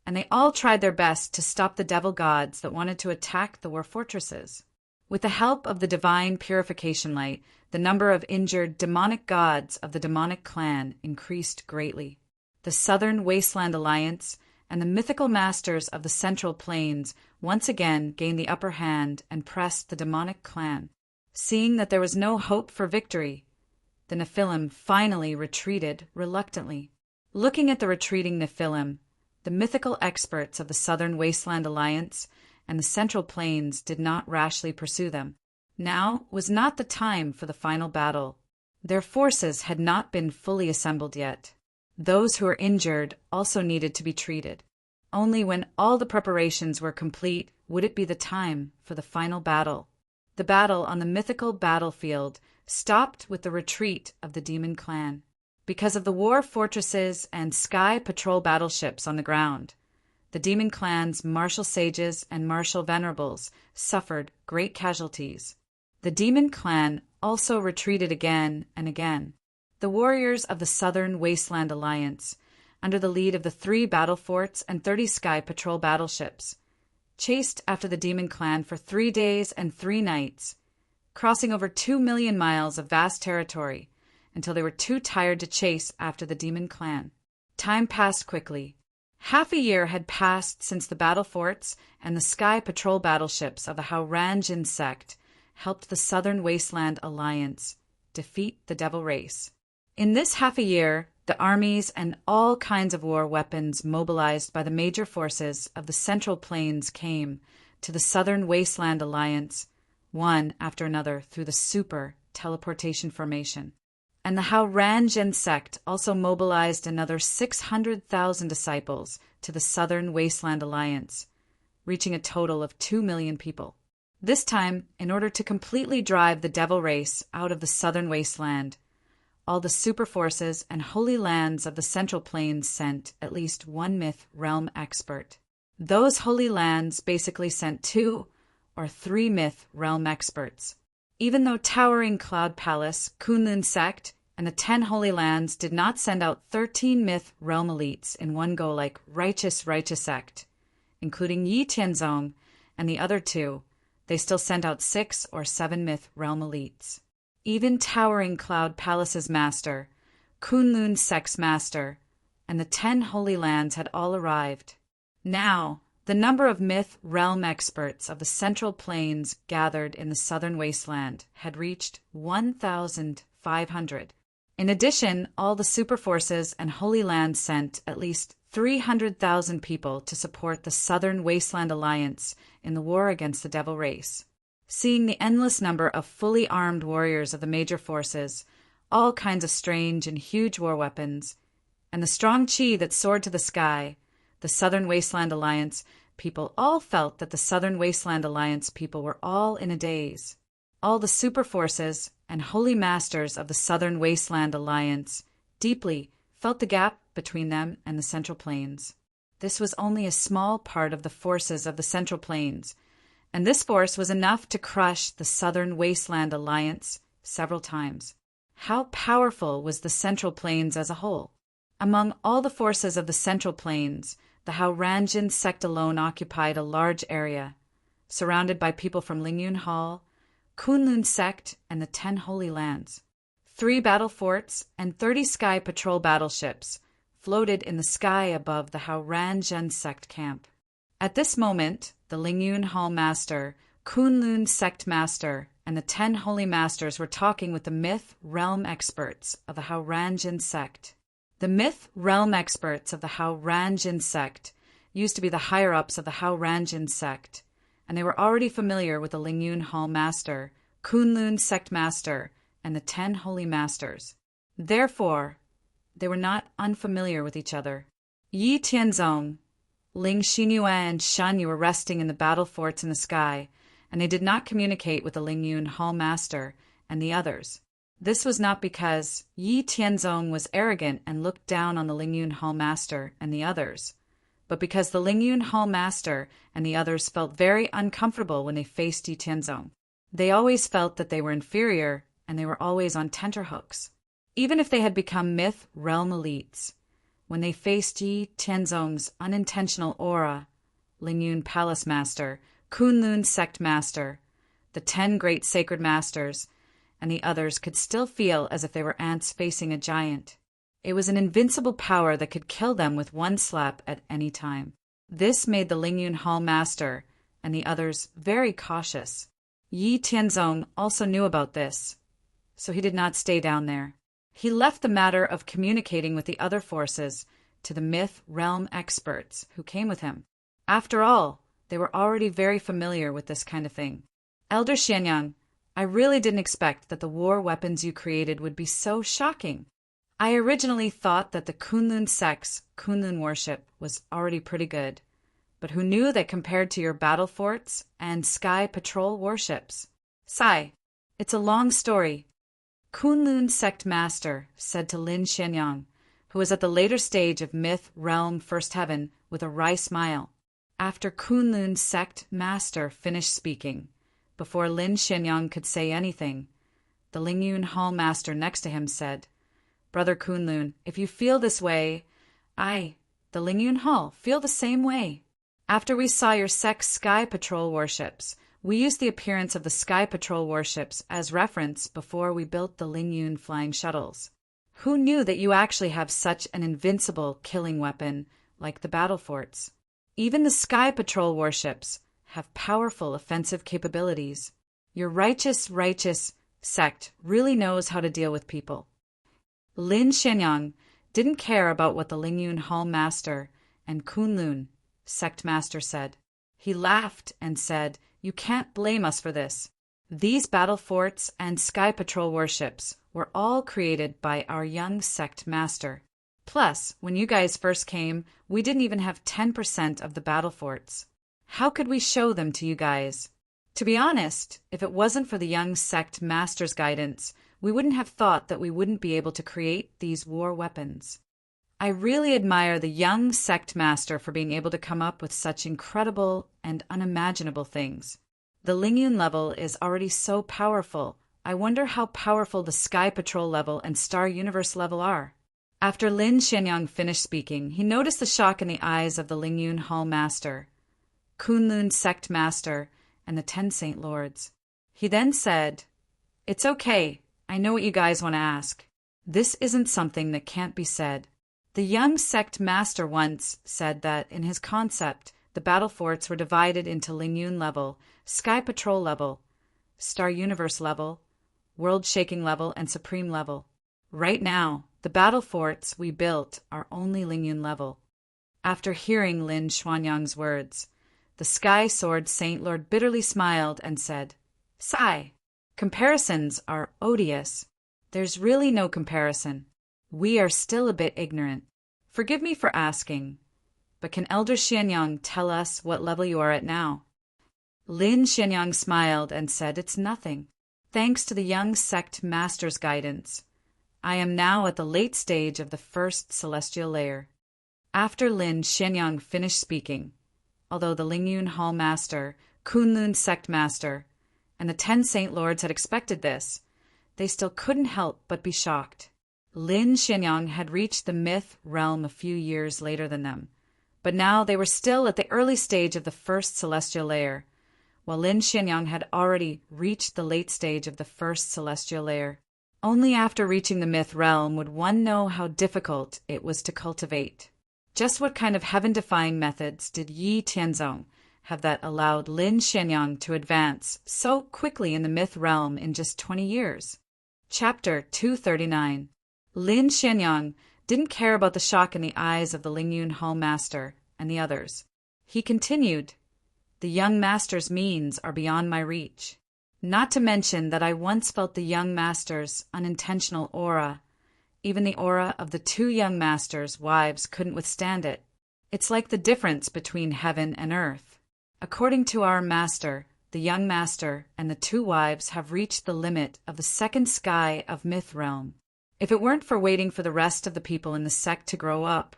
and they all tried their best to stop the Devil Gods that wanted to attack the war fortresses. With the help of the divine purification light, the number of injured demonic gods of the demonic clan increased greatly. The Southern Wasteland Alliance and the mythical masters of the Central Plains once again gained the upper hand and pressed the demonic clan. Seeing that there was no hope for victory, the Nephilim finally retreated reluctantly. Looking at the retreating Nephilim, the mythical experts of the Southern Wasteland Alliance and the Central Plains did not rashly pursue them. Now was not the time for the final battle. Their forces had not been fully assembled yet. Those who were injured also needed to be treated. Only when all the preparations were complete would it be the time for the final battle. The battle on the mythical battlefield stopped with the retreat of the demon clan. Because of the war fortresses and sky patrol battleships on the ground, the demon clan's martial sages and martial venerables suffered great casualties. The demon clan also retreated again and again. The warriors of the Southern Wasteland Alliance, under the lead of the 3 battle forts and 30 sky patrol battleships, chased after the demon clan for 3 days and 3 nights, crossing over 2 million miles of vast territory until they were too tired to chase after the demon clan. Time passed quickly. Half a year had passed since the battle forts and the sky patrol battleships of the Haurangian sect helped the Southern Wasteland Alliance defeat the Devil Race. In this half a year, the armies and all kinds of war weapons mobilized by the major forces of the Central Plains came to the Southern Wasteland Alliance, one after another through the super teleportation formation. And the Haurangian sect also mobilized another 600,000 disciples to the Southern Wasteland Alliance, reaching a total of 2 million people. This time, in order to completely drive the Devil Race out of the Southern Wasteland, all the super forces and holy lands of the Central Plains sent at least 1 myth realm expert. Those holy lands basically sent 2 or 3 myth realm experts. Even though Towering Cloud Palace, Kunlun sect, and the 10 Holy Lands did not send out 13 myth realm elites in one go like Righteous sect, including Yi Tianzong and the other 2, they still sent out 6 or 7 myth realm elites. Even Towering Cloud Palace's master, Kunlun sect's master, and the 10 Holy Lands had all arrived. Now, the number of myth realm experts of the Central Plains gathered in the Southern Wasteland had reached 1,500. In addition, all the super forces and Holy Lands sent at least 300,000 people to support the Southern Wasteland Alliance in the war against the Devil Race. Seeing the endless number of fully armed warriors of the major forces, all kinds of strange and huge war weapons, and the strong chi that soared to the sky, the Southern Wasteland Alliance people all felt that the Southern Wasteland Alliance people were all in a daze. All the super forces and holy masters of the Southern Wasteland Alliance deeply felt the gap between them and the Central Plains. This was only a small part of the forces of the Central Plains, and this force was enough to crush the Southern Wasteland Alliance several times. How powerful was the Central Plains as a whole? Among all the forces of the Central Plains, the Haurangian sect alone occupied a large area, surrounded by people from Lingyun Hall, Kunlun sect, and the 10 Holy Lands. 3 battle forts and 30 sky patrol battleships floated in the sky above the Haurangian sect camp. At this moment, the Lingyun Hall master, Kunlun sect master, and the 10 holy masters were talking with the myth realm experts of the Haurangian sect. The myth realm experts of the Haurangian sect used to be the higher-ups of the Haurangian sect, and they were already familiar with the Lingyun Hall master, Kunlun sect master, and the 10 holy masters. Therefore, they were not unfamiliar with each other. Yi Tianzong, Ling Xinyue, and Shan Yu were resting in the battle forts in the sky, and they did not communicate with the Lingyun Hall master and the others. This was not because Yi Tianzong was arrogant and looked down on the Lingyun Hall master and the others, but because the Lingyun Hall master and the others felt very uncomfortable when they faced Yi Tianzong. They always felt that they were inferior, and they were always on tenterhooks. Even if they had become myth realm elites, when they faced Yi Tianzong's unintentional aura, Lingyun Palace Master, Kunlun Sect Master, the 10 great sacred masters, and the others could still feel as if they were ants facing a giant. It was an invincible power that could kill them with one slap at any time. This made the Lingyun Hall master and the others very cautious. Yi Tianzong also knew about this, so he did not stay down there. He left the matter of communicating with the other forces to the myth realm experts who came with him. After all, they were already very familiar with this kind of thing. Elder Xianyang, I really didn't expect that the war weapons you created would be so shocking. I originally thought that the Kunlun sect's Kunlun worship was already pretty good, but who knew that compared to your battle forts and sky patrol warships? Sigh, it's a long story. Kunlun sect master said to Lin Xianyang, who was at the later stage of myth realm first heaven, with a wry smile. After Kunlun sect master finished speaking, before Lin Xianyang could say anything, the Lingyun Hall master next to him said, Brother Kunlun, if you feel this way, I, the Lingyun Hall, feel the same way. After we saw your sect's Sky Patrol warships, we used the appearance of the Sky Patrol warships as reference before we built the Lingyun flying shuttles. Who knew that you actually have such an invincible killing weapon like the battle forts? Even the Sky Patrol warships have powerful offensive capabilities. Your righteous sect really knows how to deal with people. Lin Xianyang didn't care about what the Lingyun Hall master and Kunlun sect master said. He laughed and said, You can't blame us for this. These battle forts and Sky Patrol warships were all created by our young sect master. Plus, when you guys first came, we didn't even have 10% of the battle forts. How could we show them to you guys? To be honest, if it wasn't for the young sect master's guidance, we wouldn't have thought that we wouldn't be able to create these war weapons. I really admire the young sect master for being able to come up with such incredible and unimaginable things. The Lingyun level is already so powerful. I wonder how powerful the Sky Patrol level and Star Universe level are. After Lin Xianyang finished speaking, he noticed the shock in the eyes of the Lingyun Hall master, Kunlun sect master, and the 10 Saint Lords. He then said, It's okay. I know what you guys want to ask. This isn't something that can't be said. The young sect master once said that, in his concept, the battle forts were divided into Lingyun level, Sky Patrol level, Star Universe level, World Shaking level, and Supreme level. Right now, the battle forts we built are only Lingyun level. After hearing Lin Xianyang's words, the Sky Sword Saint Lord bitterly smiled and said, Sigh. Comparisons are odious. There's really no comparison. We are still a bit ignorant. Forgive me for asking, but can Elder Xianyang tell us what level you are at now? Lin Xianyang smiled and said, It's nothing. Thanks to the young sect master's guidance, I am now at the late stage of the first celestial layer. After Lin Xianyang finished speaking, although the Lingyun Hall master, Kunlun sect master, and the 10 Saint Lords had expected this, they still couldn't help but be shocked. Lin Xianyang had reached the myth realm a few years later than them, but now they were still at the early stage of the first celestial layer, while Lin Xianyang had already reached the late stage of the first celestial layer. Only after reaching the myth realm would one know how difficult it was to cultivate. Just what kind of heaven-defying methods did Yi Tianzong have that allowed Lin Xianyang to advance so quickly in the myth realm in just 20 years? Chapter 239. Lin Xianyang didn't care about the shock in the eyes of the Lingyun Hall master and the others. He continued, The young master's means are beyond my reach. Not to mention that I once felt the young master's unintentional aura. Even the aura of the 2 young masters' wives couldn't withstand it. It's like the difference between heaven and earth. According to our master, the young master and the 2 wives have reached the limit of the second sky of myth realm. If it weren't for waiting for the rest of the people in the sect to grow up,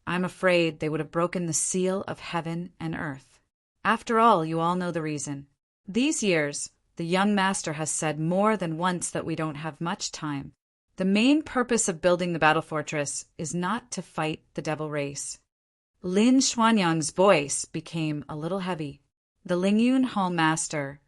I'm afraid they would have broken the seal of heaven and earth. After all, you all know the reason. These years, the young master has said more than once that we don't have much time. The main purpose of building the battle fortress is not to fight the devil race. Lin Xianyang's voice became a little heavy. The Lingyun Hall master,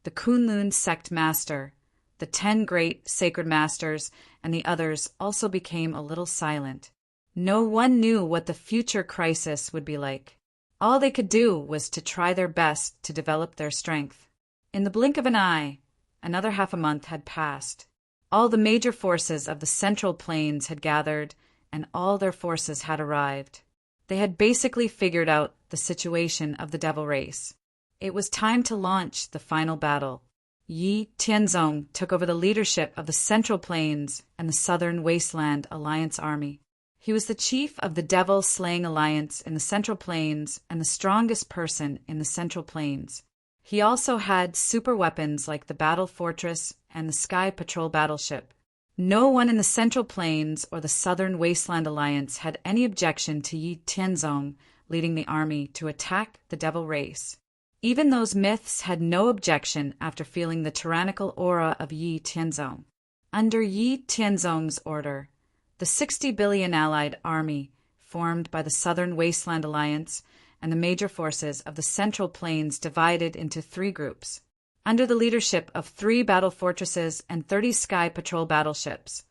the Kunlun sect master, the 10 great sacred masters, and the others also became a little silent. No one knew what the future crisis would be like. All they could do was to try their best to develop their strength. In the blink of an eye, another half a month had passed. All the major forces of the Central Plains had gathered, and all their forces had arrived. They had basically figured out the situation of the devil race. It was time to launch the final battle. Yi Tianzong took over the leadership of the Central Plains and the Southern Wasteland Alliance Army. He was the chief of the Devil-Slaying Alliance in the Central Plains and the strongest person in the Central Plains. He also had super weapons like the Battle Fortress and the Sky Patrol battleship. No one in the Central Plains or the Southern Wasteland Alliance had any objection to Yi Tianzong leading the army to attack the devil race. Even those myths had no objection after feeling the tyrannical aura of Yi Tianzong. Under Yi Tianzong's order, the 60 billion allied army, formed by the Southern Wasteland Alliance and the major forces of the Central Plains, divided into 3 groups. Under the leadership of 3 battle fortresses and 30 Sky Patrol battleships,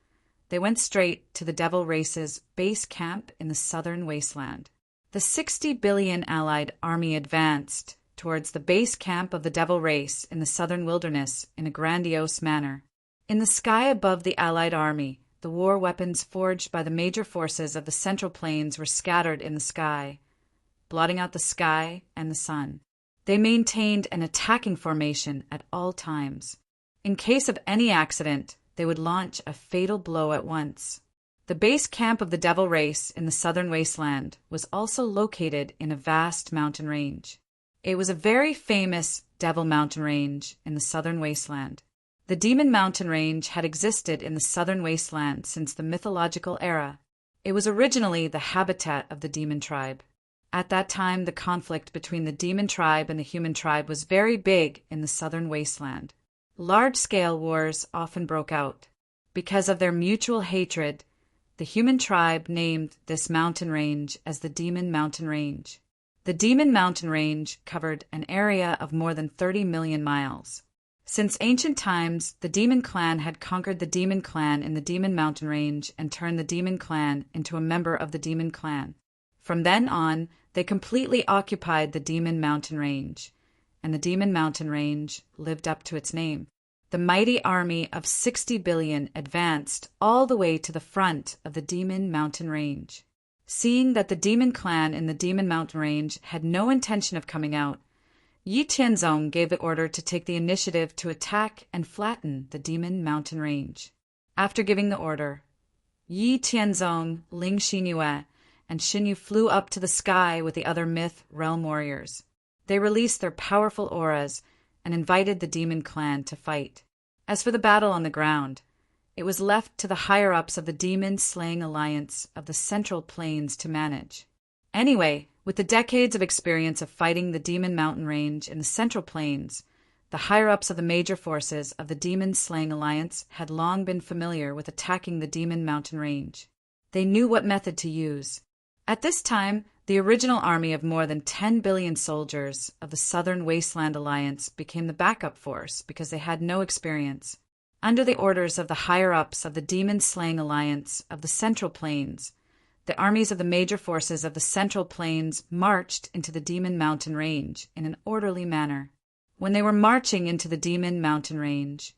they went straight to the Devil Race's base camp in the Southern Wasteland. The 60 billion allied army advanced towards the base camp of the Devil Race in the Southern Wilderness in a grandiose manner. In the sky above the allied army, the war weapons forged by the major forces of the Central Plains were scattered in the sky, blotting out the sky and the sun. They maintained an attacking formation at all times. In case of any accident, they would launch a fatal blow at once. The base camp of the Devil Race in the Southern Wasteland was also located in a vast mountain range. It was a very famous Devil Mountain Range in the Southern Wasteland. The Demon Mountain Range had existed in the Southern Wasteland since the mythological era. It was originally the habitat of the demon tribe. At that time, the conflict between the demon tribe and the human tribe was very big in the Southern Wasteland. Large-scale wars often broke out. Because of their mutual hatred, the human tribe named this mountain range as the Demon Mountain Range. The Demon Mountain Range covered an area of more than 30 million miles. Since ancient times, the Demon Clan had conquered the Demon Clan in the Demon Mountain Range and turned the Demon Clan into a member of the Demon Clan. From then on, they completely occupied the Demon Mountain Range, and the Demon Mountain Range lived up to its name. The mighty army of 60 billion advanced all the way to the front of the Demon Mountain Range. Seeing that the Demon Clan in the Demon Mountain Range had no intention of coming out, Yi Tianzong gave the order to take the initiative to attack and flatten the Demon Mountain Range. After giving the order, Yi Tianzong, Ling Xinyue, and Xinyu flew up to the sky with the other myth realm warriors. They released their powerful auras and invited the Demon Clan to fight. As for the battle on the ground, it was left to the higher-ups of the Demon-Slaying Alliance of the Central Plains to manage. Anyway, with the decades of experience of fighting the Demon Mountain Range in the Central Plains, the higher-ups of the major forces of the Demon-Slaying Alliance had long been familiar with attacking the Demon Mountain Range. They knew what method to use. At this time, the original army of more than 10 billion soldiers of the Southern Wasteland Alliance became the backup force because they had no experience. Under the orders of the higher-ups of the Demon-Slaying Alliance of the Central Plains, the armies of the major forces of the Central Plains marched into the Demon Mountain Range in an orderly manner. When they were marching into the Demon Mountain Range,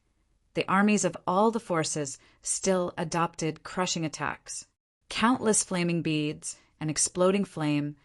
the armies of all the forces still adopted crushing attacks. Countless flaming beads and exploding flame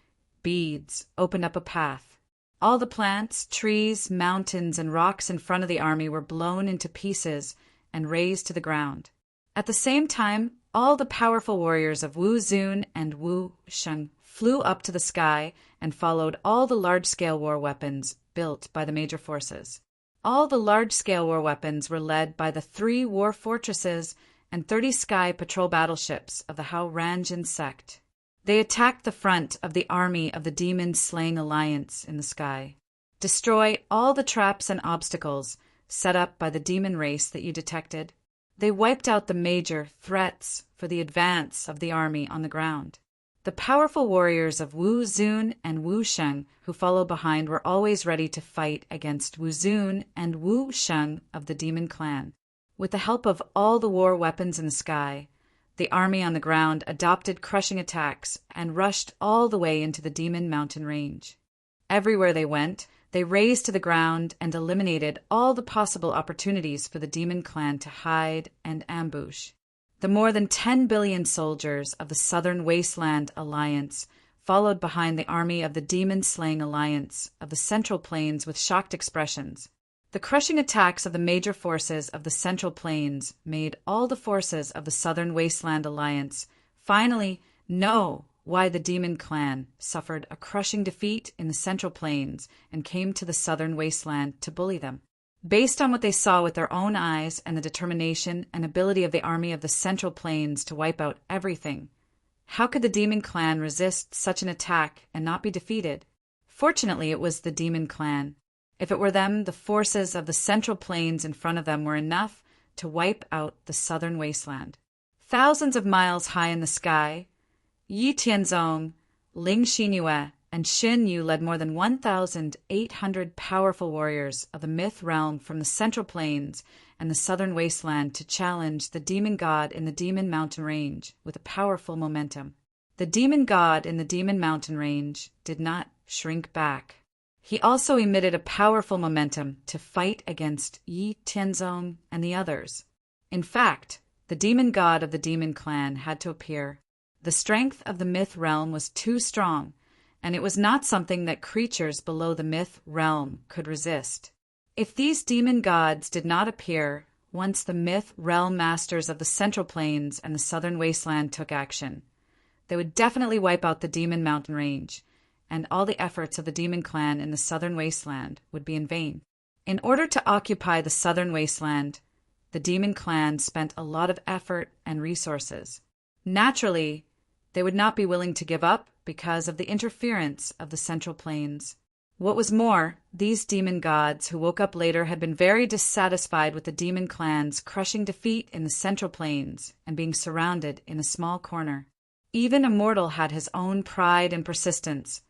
beads opened up a path. All the plants, trees, mountains, and rocks in front of the army were blown into pieces and razed to the ground. At the same time, all the powerful warriors of Wu Zun and Wu Sheng flew up to the sky and followed all the large-scale war weapons built by the major forces. All the large-scale war weapons were led by the 3 war fortresses and 30 Sky Patrol battleships of the Hao Ranjin sect. They attacked the front of the army of the Demon-Slaying Alliance in the sky. Destroy all the traps and obstacles set up by the demon race that you detected. They wiped out the major threats for the advance of the army on the ground. The powerful warriors of Wu Zun and Wu Sheng who followed behind were always ready to fight against Wu Zun and Wu Sheng of the demon clan. With the help of all the war weapons in the sky, the army on the ground adopted crushing attacks and rushed all the way into the demon mountain range. Everywhere they went, they razed to the ground and eliminated all the possible opportunities for the demon clan to hide and ambush. The more than 10 billion soldiers of the Southern Wasteland Alliance followed behind the army of the demon-slaying alliance of the Central Plains with shocked expressions. The crushing attacks of the major forces of the Central Plains made all the forces of the Southern Wasteland Alliance finally know why the Demon Clan suffered a crushing defeat in the Central Plains and came to the Southern Wasteland to bully them. Based on what they saw with their own eyes and the determination and ability of the army of the Central Plains to wipe out everything, how could the Demon Clan resist such an attack and not be defeated? Fortunately, it was the Demon Clan. If it were them, the forces of the Central Plains in front of them were enough to wipe out the Southern Wasteland. Thousands of miles high in the sky, Yi Tianzong, Ling Xinyue, and Xin Yu led more than 1,800 powerful warriors of the myth realm from the Central Plains and the Southern Wasteland to challenge the demon god in the Demon Mountain Range with a powerful momentum. The demon god in the Demon Mountain Range did not shrink back. He also emitted a powerful momentum to fight against Yi Tianzong and the others. In fact, the demon god of the Demon Clan had to appear. The strength of the myth realm was too strong, and it was not something that creatures below the myth realm could resist. If these demon gods did not appear once the myth realm masters of the Central Plains and the Southern Wasteland took action, they would definitely wipe out the Demon Mountain Range, and all the efforts of the Demon Clan in the Southern Wasteland would be in vain. In order to occupy the Southern Wasteland, the Demon Clan spent a lot of effort and resources. Naturally, they would not be willing to give up because of the interference of the Central Plains. What was more, these demon gods who woke up later had been very dissatisfied with the Demon Clan's crushing defeat in the Central Plains and being surrounded in a small corner. Even a mortal had his own pride and persistence,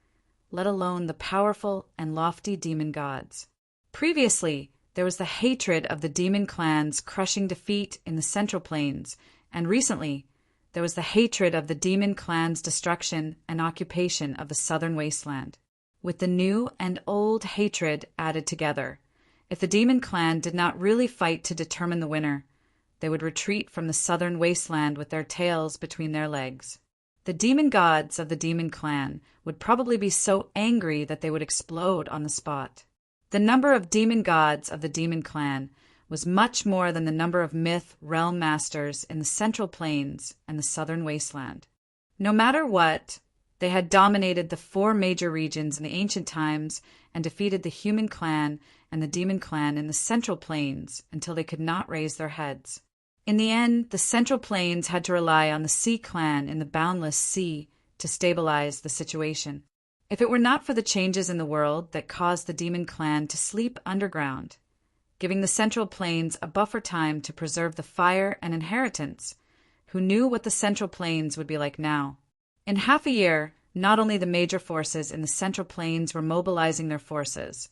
let alone the powerful and lofty demon gods. Previously, there was the hatred of the Demon Clan's crushing defeat in the Central Plains, and recently, there was the hatred of the Demon Clan's destruction and occupation of the Southern Wasteland. With the new and old hatred added together, if the Demon Clan did not really fight to determine the winner, they would retreat from the Southern Wasteland with their tails between their legs. The demon gods of the Demon Clan would probably be so angry that they would explode on the spot. The number of demon gods of the Demon Clan was much more than the number of myth realm masters in the Central Plains and the Southern Wasteland. No matter what, they had dominated the 4 major regions in the ancient times and defeated the Human Clan and the Demon Clan in the Central Plains until they could not raise their heads. In the end, the Central Plains had to rely on the Sea Clan in the Boundless Sea to stabilize the situation. If it were not for the changes in the world that caused the Demon Clan to sleep underground, giving the Central Plains a buffer time to preserve the fire and inheritance, who knew what the Central Plains would be like now. In half a year, not only the major forces in the Central Plains were mobilizing their forces,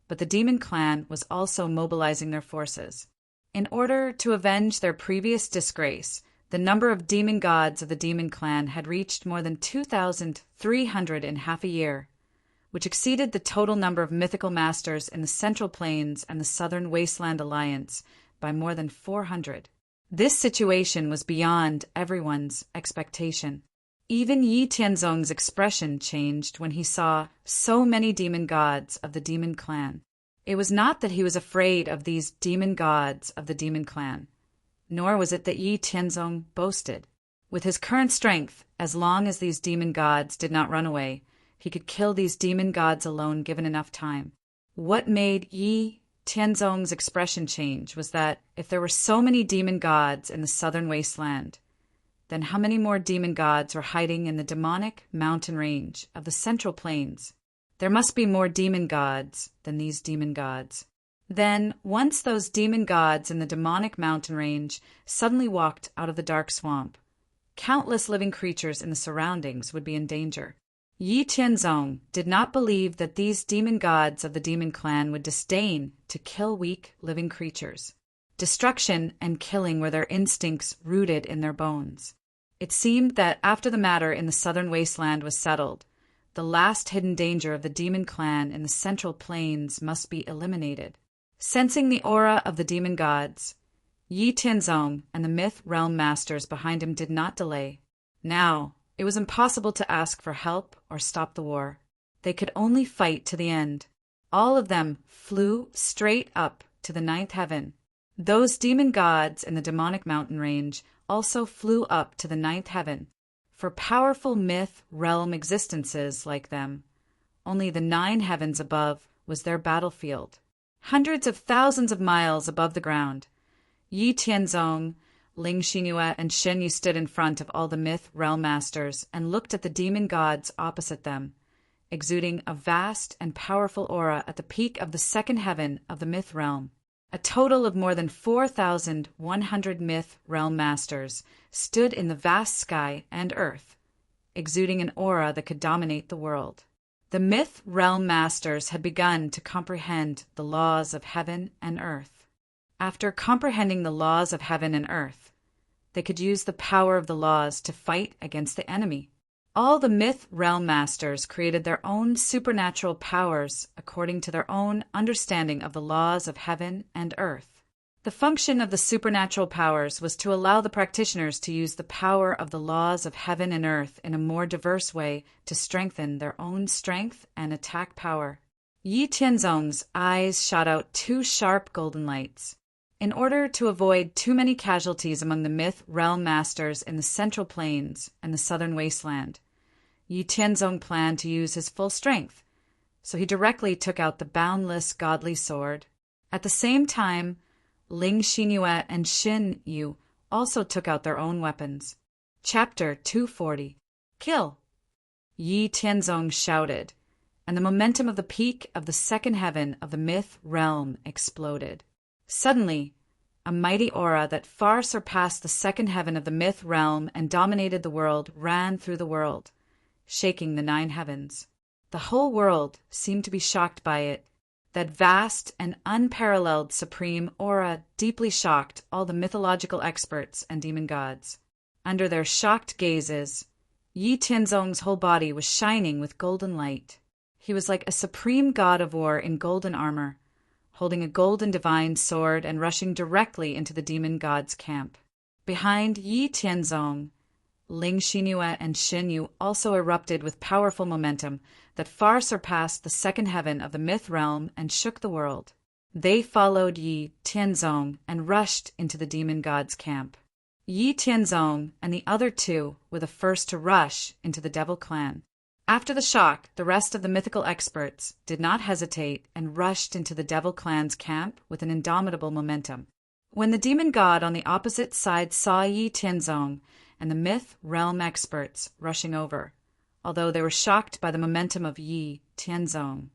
but the Demon Clan was also mobilizing their forces. In order to avenge their previous disgrace, the number of demon gods of the Demon Clan had reached more than 2,300 in half a year, which exceeded the total number of mythical masters in the Central Plains and the Southern Wasteland Alliance by more than 400. This situation was beyond everyone's expectation. Even Yi Tianzong's expression changed when he saw so many demon gods of the Demon Clan. It was not that he was afraid of these demon gods of the Demon Clan, nor was it that Yi Tianzong boasted. With his current strength, as long as these demon gods did not run away, he could kill these demon gods alone given enough time. What made Yi Tianzong's expression change was that if there were so many demon gods in the Southern Wasteland, then how many more demon gods were hiding in the demonic mountain range of the Central Plains? There must be more demon gods than these demon gods. Then, once those demon gods in the demonic mountain range suddenly walked out of the dark swamp, countless living creatures in the surroundings would be in danger. Yi Tianzong did not believe that these demon gods of the demon clan would disdain to kill weak living creatures. Destruction and killing were their instincts rooted in their bones. It seemed that after the matter in the southern wasteland was settled, the last hidden danger of the demon clan in the central plains must be eliminated. Sensing the aura of the demon gods, Yi Tianzong and the myth realm masters behind him did not delay. Now, it was impossible to ask for help or stop the war. They could only fight to the end. All of them flew straight up to the ninth heaven. Those demon gods in the demonic mountain range also flew up to the ninth heaven. For powerful myth realm existences like them, only the 9 heavens above was their battlefield. Hundreds of thousands of miles above the ground, Yi Tianzong, Ling Xinyue, and Shen Yu stood in front of all the myth realm masters and looked at the demon gods opposite them, exuding a vast and powerful aura at the peak of the second heaven of the myth realm. A total of more than 4,100 myth realm masters stood in the vast sky and earth, exuding an aura that could dominate the world. The myth realm masters had begun to comprehend the laws of heaven and earth. After comprehending the laws of heaven and earth, they could use the power of the laws to fight against the enemy. All the myth realm masters created their own supernatural powers according to their own understanding of the laws of heaven and earth. The function of the supernatural powers was to allow the practitioners to use the power of the laws of heaven and earth in a more diverse way to strengthen their own strength and attack power. Yi Tianzong's eyes shot out 2 sharp golden lights. In order to avoid too many casualties among the myth realm masters in the central plains and the southern wasteland, Yi Tianzong planned to use his full strength, so he directly took out the boundless godly sword. At the same time, Ling Xinyue and Shen Yu also took out their own weapons. Chapter 240. Kill! Yi Tianzong shouted, and the momentum of the peak of the second heaven of the myth realm exploded. Suddenly, a mighty aura that far surpassed the second heaven of the myth realm and dominated the world ran through the world, shaking the 9 heavens. The whole world seemed to be shocked by it. That vast and unparalleled supreme aura deeply shocked all the mythological experts and demon gods. Under their shocked gazes, Yi Tianzong's whole body was shining with golden light. He was like a supreme god of war in golden armor, holding a golden divine sword and rushing directly into the demon god's camp. Behind Yi Tianzong, Ling Xinyue and Shen Yu also erupted with powerful momentum that far surpassed the second heaven of the myth realm and shook the world. They followed Yi Tianzong and rushed into the demon god's camp. Yi Tianzong and the other 2 were the first to rush into the devil clan. After the shock, the rest of the mythical experts did not hesitate and rushed into the devil clan's camp with an indomitable momentum. When the demon god on the opposite side saw Yi Tianzong and the myth realm experts rushing over, although they were shocked by the momentum of Yi Tianzong,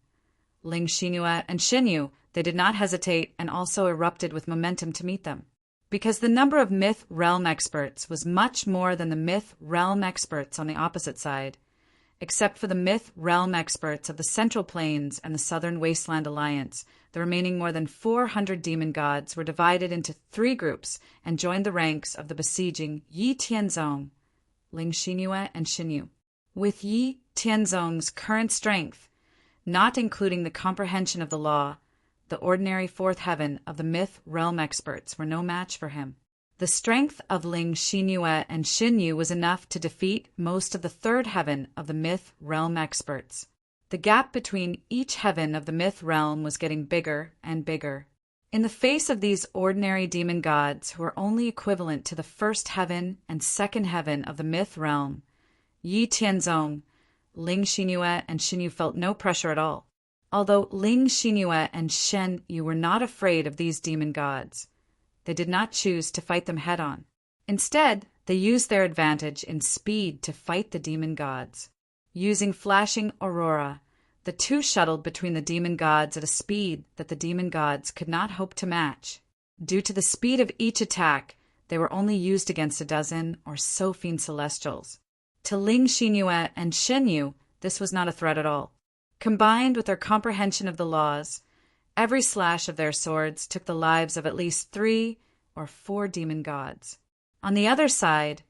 Ling Xinyue and Shen Yu, they did not hesitate and also erupted with momentum to meet them. Because the number of myth realm experts was much more than the myth realm experts on the opposite side, except for the myth realm experts of the Central Plains and the Southern Wasteland Alliance, the remaining more than 400 demon gods were divided into 3 groups and joined the ranks of the besieging Yi Tianzong, Ling Xinyue, and Shen Yu. With Yi Tianzong's current strength, not including the comprehension of the law, the ordinary 4th heaven of the myth realm experts were no match for him. The strength of Ling Xinyue and Shen Yu was enough to defeat most of the 3rd heaven of the myth realm experts. The gap between each heaven of the myth realm was getting bigger and bigger. In the face of these ordinary demon gods who were only equivalent to the 1st heaven and 2nd heaven of the myth realm, Yi Tianzong, Ling Xinyue, and Shen Yu felt no pressure at all. Although Ling Xinyue and Shen Yu were not afraid of these demon gods, they did not choose to fight them head-on. Instead, they used their advantage in speed to fight the demon gods. Using flashing aurora, the 2 shuttled between the demon gods at a speed that the demon gods could not hope to match. Due to the speed of each attack, they were only used against a dozen or so fiend celestials. To Ling Xinyue and Shenyu, this was not a threat at all. Combined with their comprehension of the laws, every slash of their swords took the lives of at least 3 or 4 demon gods. On the other side,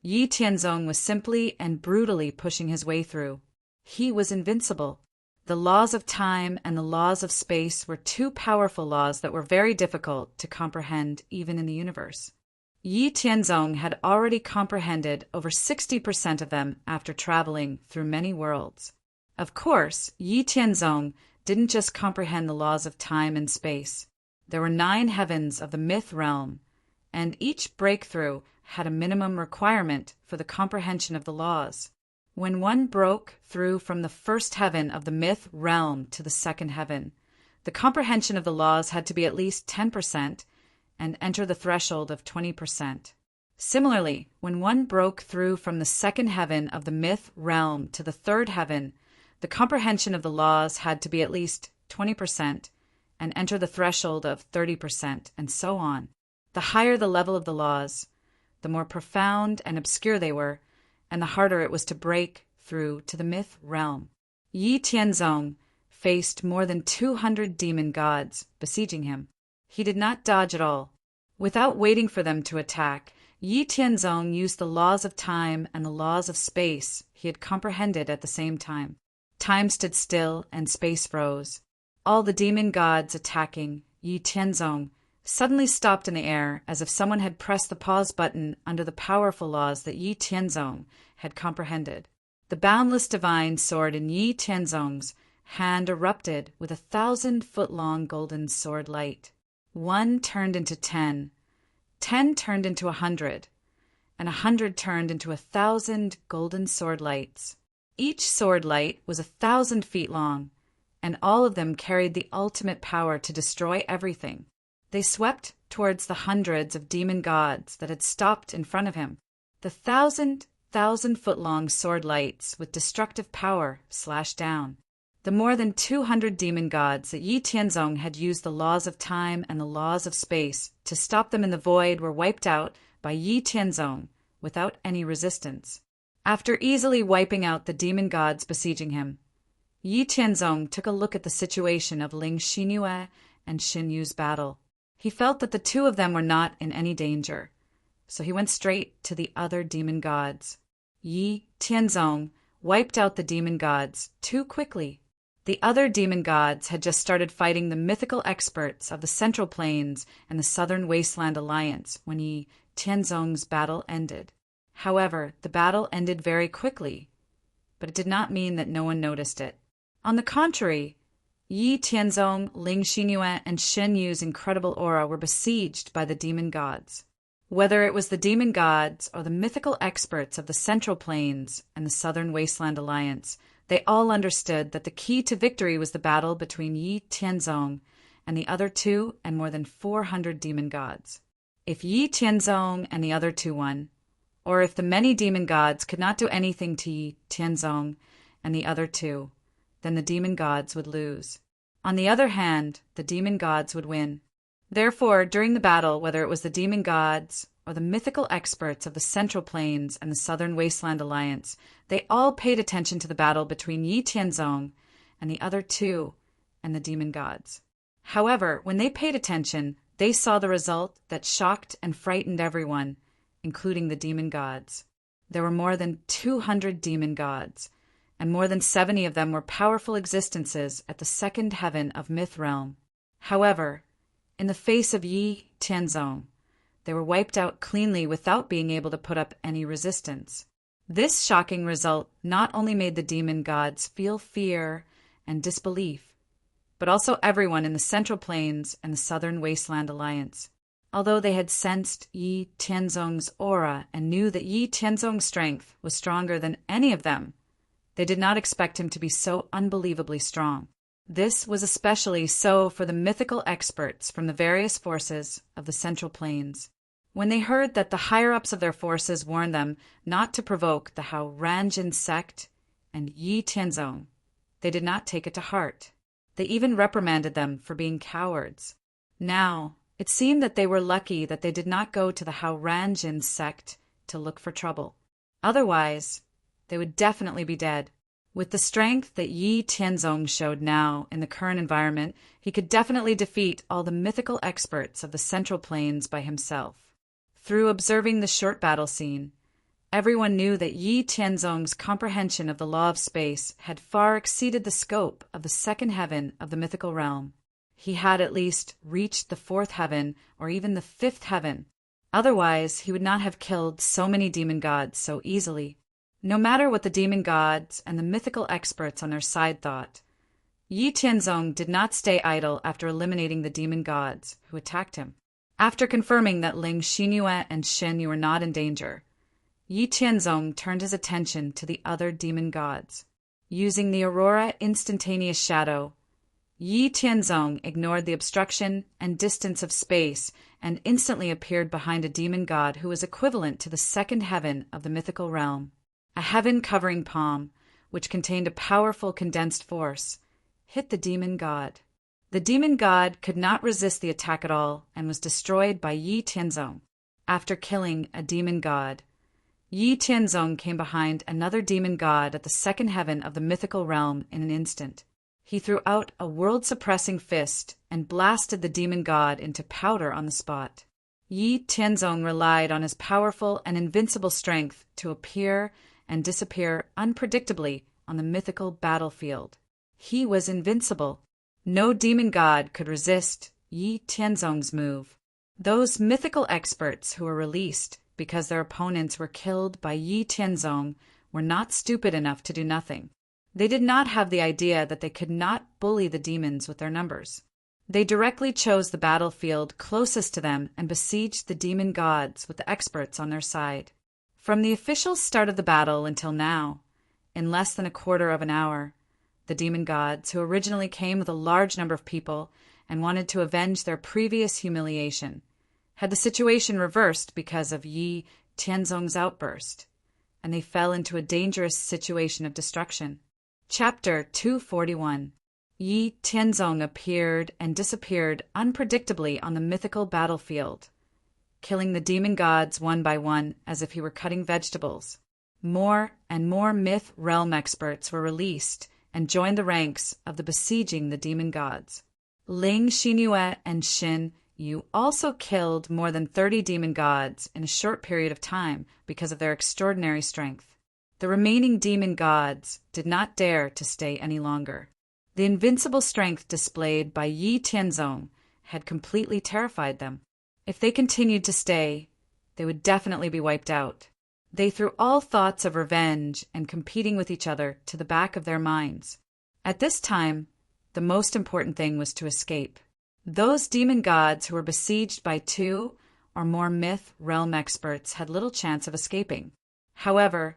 Yi Tianzong was simply and brutally pushing his way through. He was invincible. The laws of time and the laws of space were 2 powerful laws that were very difficult to comprehend even in the universe. Yi Tianzong had already comprehended over 60% of them after traveling through many worlds. Of course, Yi Tianzong didn't just comprehend the laws of time and space. There were 9 heavens of the myth realm, and each breakthrough had a minimum requirement for the comprehension of the laws. When one broke through from the first heaven of the myth realm to the second heaven, the comprehension of the laws had to be at least 10% and enter the threshold of 20%. Similarly, when one broke through from the second heaven of the myth realm to the third heaven, the comprehension of the laws had to be at least 20% and enter the threshold of 30%, and so on. The higher the level of the laws, the more profound and obscure they were, and the harder it was to break through to the myth realm. Yi Tianzong faced more than 200 demon gods besieging him. He did not dodge at all. Without waiting for them to attack, Yi Tianzong used the laws of time and the laws of space he had comprehended at the same time. Time stood still and space froze. All the demon gods attacking Yi Tianzong suddenly stopped in the air as if someone had pressed the pause button under the powerful laws that Yi Tianzong had comprehended. The boundless divine sword in Yi Tianzong's hand erupted with 1,000-foot-long golden sword light. 1 turned into 10, 10 turned into 100, and 100 turned into 1,000 golden sword lights. Each sword light was 1,000 feet long, and all of them carried the ultimate power to destroy everything. They swept towards the hundreds of demon gods that had stopped in front of him. The 1,000-foot-long sword lights with destructive power slashed down. The more than 200 demon gods that Yi Tianzong had used the laws of time and the laws of space to stop them in the void were wiped out by Yi Tianzong without any resistance. After easily wiping out the demon gods besieging him, Yi Tianzong took a look at the situation of Ling Xinyue and Xinyu's battle. He felt that the 2 of them were not in any danger, so he went straight to the other demon gods. Yi Tianzong wiped out the demon gods too quickly. The other demon gods had just started fighting the mythical experts of the Central Plains and the Southern Wasteland Alliance when Yi Tianzong's battle ended. However, the battle ended very quickly, but it did not mean that no one noticed it. On the contrary, Yi Tianzong, Ling Xinyue, and Shen Yu's incredible aura were besieged by the demon gods. Whether it was the demon gods or the mythical experts of the Central Plains and the Southern Wasteland Alliance, they all understood that the key to victory was the battle between Yi Tianzong and the other 2 and more than 400 demon gods. If Yi Tianzong and the other 2 won, or if the many demon gods could not do anything to Yi Tianzong and the other 2, then the demon gods would lose. On the other hand, the demon gods would win. Therefore, during the battle, whether it was the demon gods or the mythical experts of the Central Plains and the Southern Wasteland Alliance, they all paid attention to the battle between Yi Tianzong and the other 2 and the demon gods. However, when they paid attention, they saw the result that shocked and frightened everyone, including the demon gods. There were more than 200 demon gods, and more than 70 of them were powerful existences at the second heaven of Myth Realm. However, in the face of Yi Tianzong, they were wiped out cleanly without being able to put up any resistance. This shocking result not only made the demon gods feel fear and disbelief, but also everyone in the Central Plains and the Southern Wasteland Alliance. Although they had sensed Yi Tianzong's aura and knew that Yi Tianzong's strength was stronger than any of them, they did not expect him to be so unbelievably strong. This was especially so for the mythical experts from the various forces of the Central Plains. When they heard that the higher-ups of their forces warned them not to provoke the Hao Ranjin sect and Yi Tianzong, they did not take it to heart. They even reprimanded them for being cowards. Now, It seemed that they were lucky that they did not go to the Hao Ranjin sect to look for trouble. Otherwise, they would definitely be dead. With the strength that Yi Tianzong showed now in the current environment, he could definitely defeat all the mythical experts of the Central Plains by himself. Through observing the short battle scene, everyone knew that Yi Tianzong's comprehension of the law of space had far exceeded the scope of the second heaven of the mythical realm. He had at least reached the fourth heaven or even the fifth heaven. Otherwise, he would not have killed so many demon gods so easily. No matter what the demon gods and the mythical experts on their side thought, Yi Tianzong did not stay idle after eliminating the demon gods who attacked him. After confirming that Ling Xinyue and Shen Yu were not in danger, Yi Tianzong turned his attention to the other demon gods. Using the Aurora Instantaneous Shadow, Yi Tianzong ignored the obstruction and distance of space and instantly appeared behind a demon god who was equivalent to the second heaven of the mythical realm. A heaven-covering palm, which contained a powerful condensed force, hit the demon god. The demon god could not resist the attack at all and was destroyed by Yi Tianzong. After killing a demon god, Yi Tianzong came behind another demon god at the second heaven of the mythical realm in an instant. He threw out a world-suppressing fist and blasted the demon god into powder on the spot. Yi Tianzong relied on his powerful and invincible strength to appear and disappear unpredictably on the mythical battlefield. He was invincible. No demon god could resist Yi Tianzong's move. Those mythical experts who were released because their opponents were killed by Yi Tianzong were not stupid enough to do nothing. They did not have the idea that they could not bully the demons with their numbers. They directly chose the battlefield closest to them and besieged the demon gods with the experts on their side. From the official start of the battle until now, in less than a quarter of an hour, the demon gods, who originally came with a large number of people and wanted to avenge their previous humiliation, had the situation reversed because of Yi Tianzong's outburst, and they fell into a dangerous situation of destruction. Chapter 241. Yi Tianzong appeared and disappeared unpredictably on the mythical battlefield, killing the demon gods one by one as if he were cutting vegetables. More and more myth realm experts were released and joined the ranks of the besieging the demon gods. Ling Xinyue and Shen Yu also killed more than 30 demon gods in a short period of time because of their extraordinary strength. The remaining demon gods did not dare to stay any longer. The invincible strength displayed by Yi Tianzong had completely terrified them. If they continued to stay, they would definitely be wiped out. They threw all thoughts of revenge and competing with each other to the back of their minds. At this time, the most important thing was to escape. Those demon gods who were besieged by 2 or more myth realm experts had little chance of escaping. However,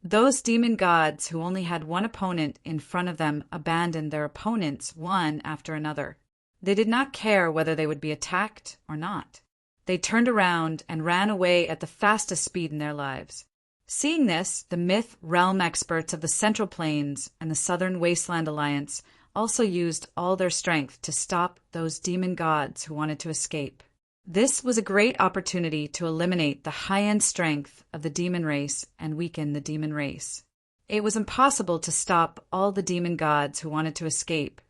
those demon gods who only had one opponent in front of them abandoned their opponents one after another. They did not care whether they would be attacked or not. They turned around and ran away at the fastest speed in their lives. Seeing this, the myth realm experts of the Central Plains and the Southern Wasteland Alliance also used all their strength to stop those demon gods who wanted to escape. This was a great opportunity to eliminate the high-end strength of the demon race and weaken the demon race. It was impossible to stop all the demon gods who wanted to escape,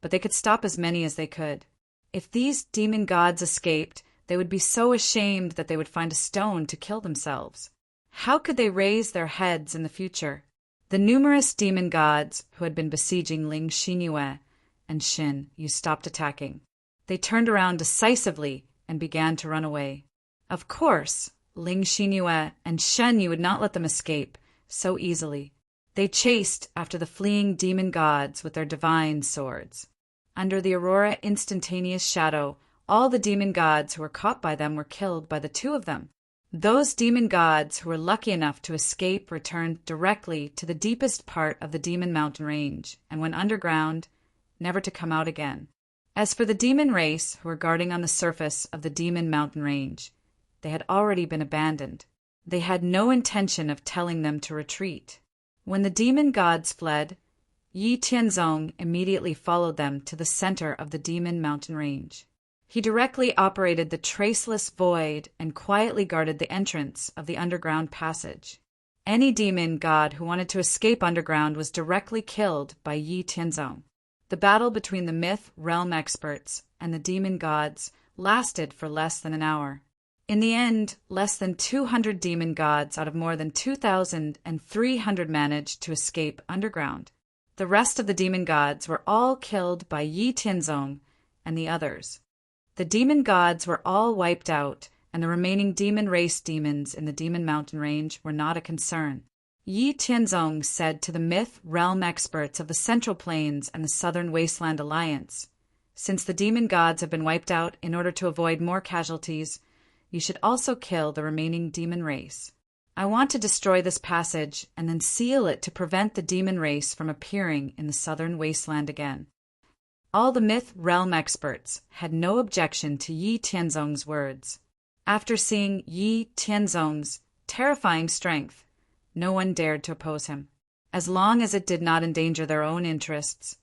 but they could stop as many as they could. If these demon gods escaped, they would be so ashamed that they would find a stone to kill themselves. How could they raise their heads in the future? The numerous demon gods who had been besieging Ling Xinyue and Shen Yu stopped attacking. They turned around decisively and began to run away. Of course, Ling Xinyue and Shen Yu would not let them escape so easily. They chased after the fleeing demon gods with their divine swords. Under the Aurora Instantaneous Shadow, all the demon gods who were caught by them were killed by the 2 of them. Those demon gods who were lucky enough to escape returned directly to the deepest part of the demon mountain range and went underground, never to come out again. As for the demon race who were guarding on the surface of the demon mountain range, they had already been abandoned. They had no intention of telling them to retreat. When the demon gods fled, Yi Tianzong immediately followed them to the center of the demon mountain range. He directly operated the traceless void and quietly guarded the entrance of the underground passage. Any demon god who wanted to escape underground was directly killed by Yi Tianzong. The battle between the myth realm experts and the demon gods lasted for less than an hour. In the end, less than 200 demon gods out of more than 2,300 managed to escape underground. The rest of the demon gods were all killed by Yi Tianzong and the others. The demon gods were all wiped out, and the remaining demon race demons in the Demon Mountain Range were not a concern. Yi Tianzong said to the myth realm experts of the Central Plains and the Southern Wasteland Alliance, "Since the demon gods have been wiped out in order to avoid more casualties, you should also kill the remaining demon race. I want to destroy this passage and then seal it to prevent the demon race from appearing in the Southern Wasteland again." All the myth realm experts had no objection to Yi Tianzong's words. After seeing Yi Tianzong's terrifying strength, no one dared to oppose him. As long as it did not endanger their own interests,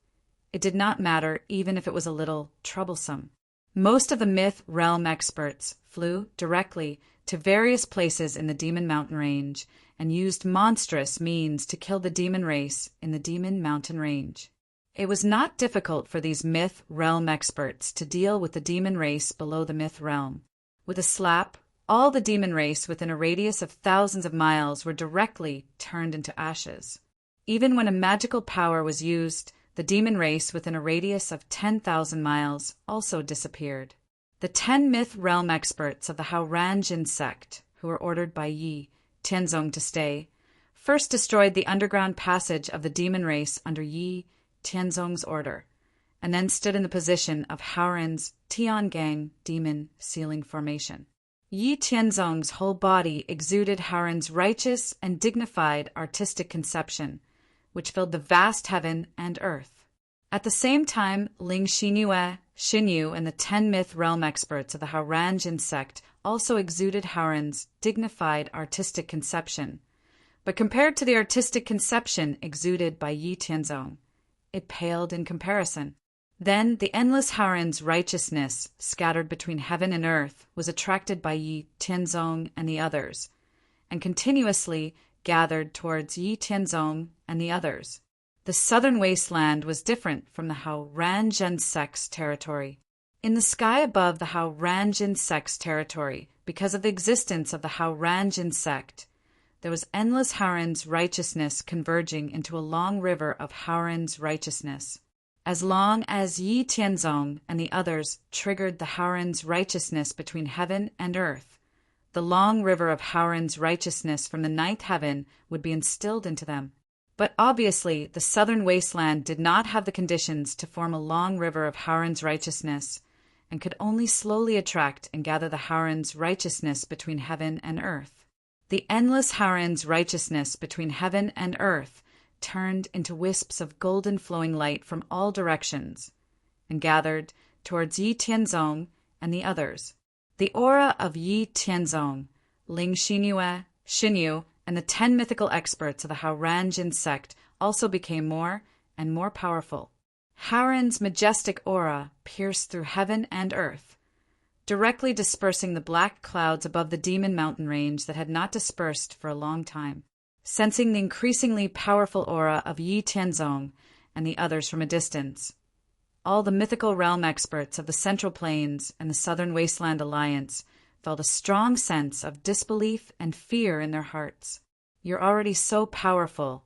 it did not matter even if it was a little troublesome. Most of the myth realm experts flew directly to various places in the Demon Mountain Range and used monstrous means to kill the demon race in the Demon Mountain Range. It was not difficult for these myth realm experts to deal with the demon race below the myth realm. With a slap, all the demon race within a radius of thousands of miles were directly turned into ashes. Even when a magical power was used, the demon race within a radius of 10,000 miles also disappeared. The 10 myth realm experts of the Haoranjin sect, who were ordered by Yi Tianzong to stay, first destroyed the underground passage of the demon race under Yi Tianzong's order, and then stood in the position of Haoran's Tiangang demon sealing formation. Yi Tianzong's whole body exuded Haoran's righteous and dignified artistic conception, which filled the vast heaven and earth. At the same time, Ling Xinyu, and the 10 myth realm experts of the Haoranjin sect also exuded Haoran's dignified artistic conception, but compared to the artistic conception exuded by Yi Tianzong, it paled in comparison. Then the endless Haoran's righteousness, scattered between heaven and earth, was attracted by Yi Tianzong and the others, and continuously gathered towards Yi Tianzong and the others. The southern wasteland was different from the Haoranjin sect's territory. In the sky above the Haoranjin sect's territory, because of the existence of the Haoranjin sect, there was endless Haoran's righteousness converging into a long river of Haoran's righteousness. As long as Yi Tianzong and the others triggered the Haoran's righteousness between heaven and earth, the long river of Haoran's righteousness from the ninth heaven would be instilled into them. But obviously, the southern wasteland did not have the conditions to form a long river of Haoran's righteousness, and could only slowly attract and gather the Haoran's righteousness between heaven and earth. The endless Haoran's righteousness between heaven and earth turned into wisps of golden flowing light from all directions, and gathered towards Yi Tianzong and the others. The aura of Yi Tianzong, Ling Xinyu, and the 10 mythical experts of the Haoranjin sect also became more and more powerful. Haoran's majestic aura pierced through heaven and earth, directly dispersing the black clouds above the Demon Mountain Range that had not dispersed for a long time. Sensing the increasingly powerful aura of Yi Tianzong and the others from a distance, all the mythical realm experts of the Central Plains and the Southern Wasteland Alliance felt a strong sense of disbelief and fear in their hearts. "You're already so powerful,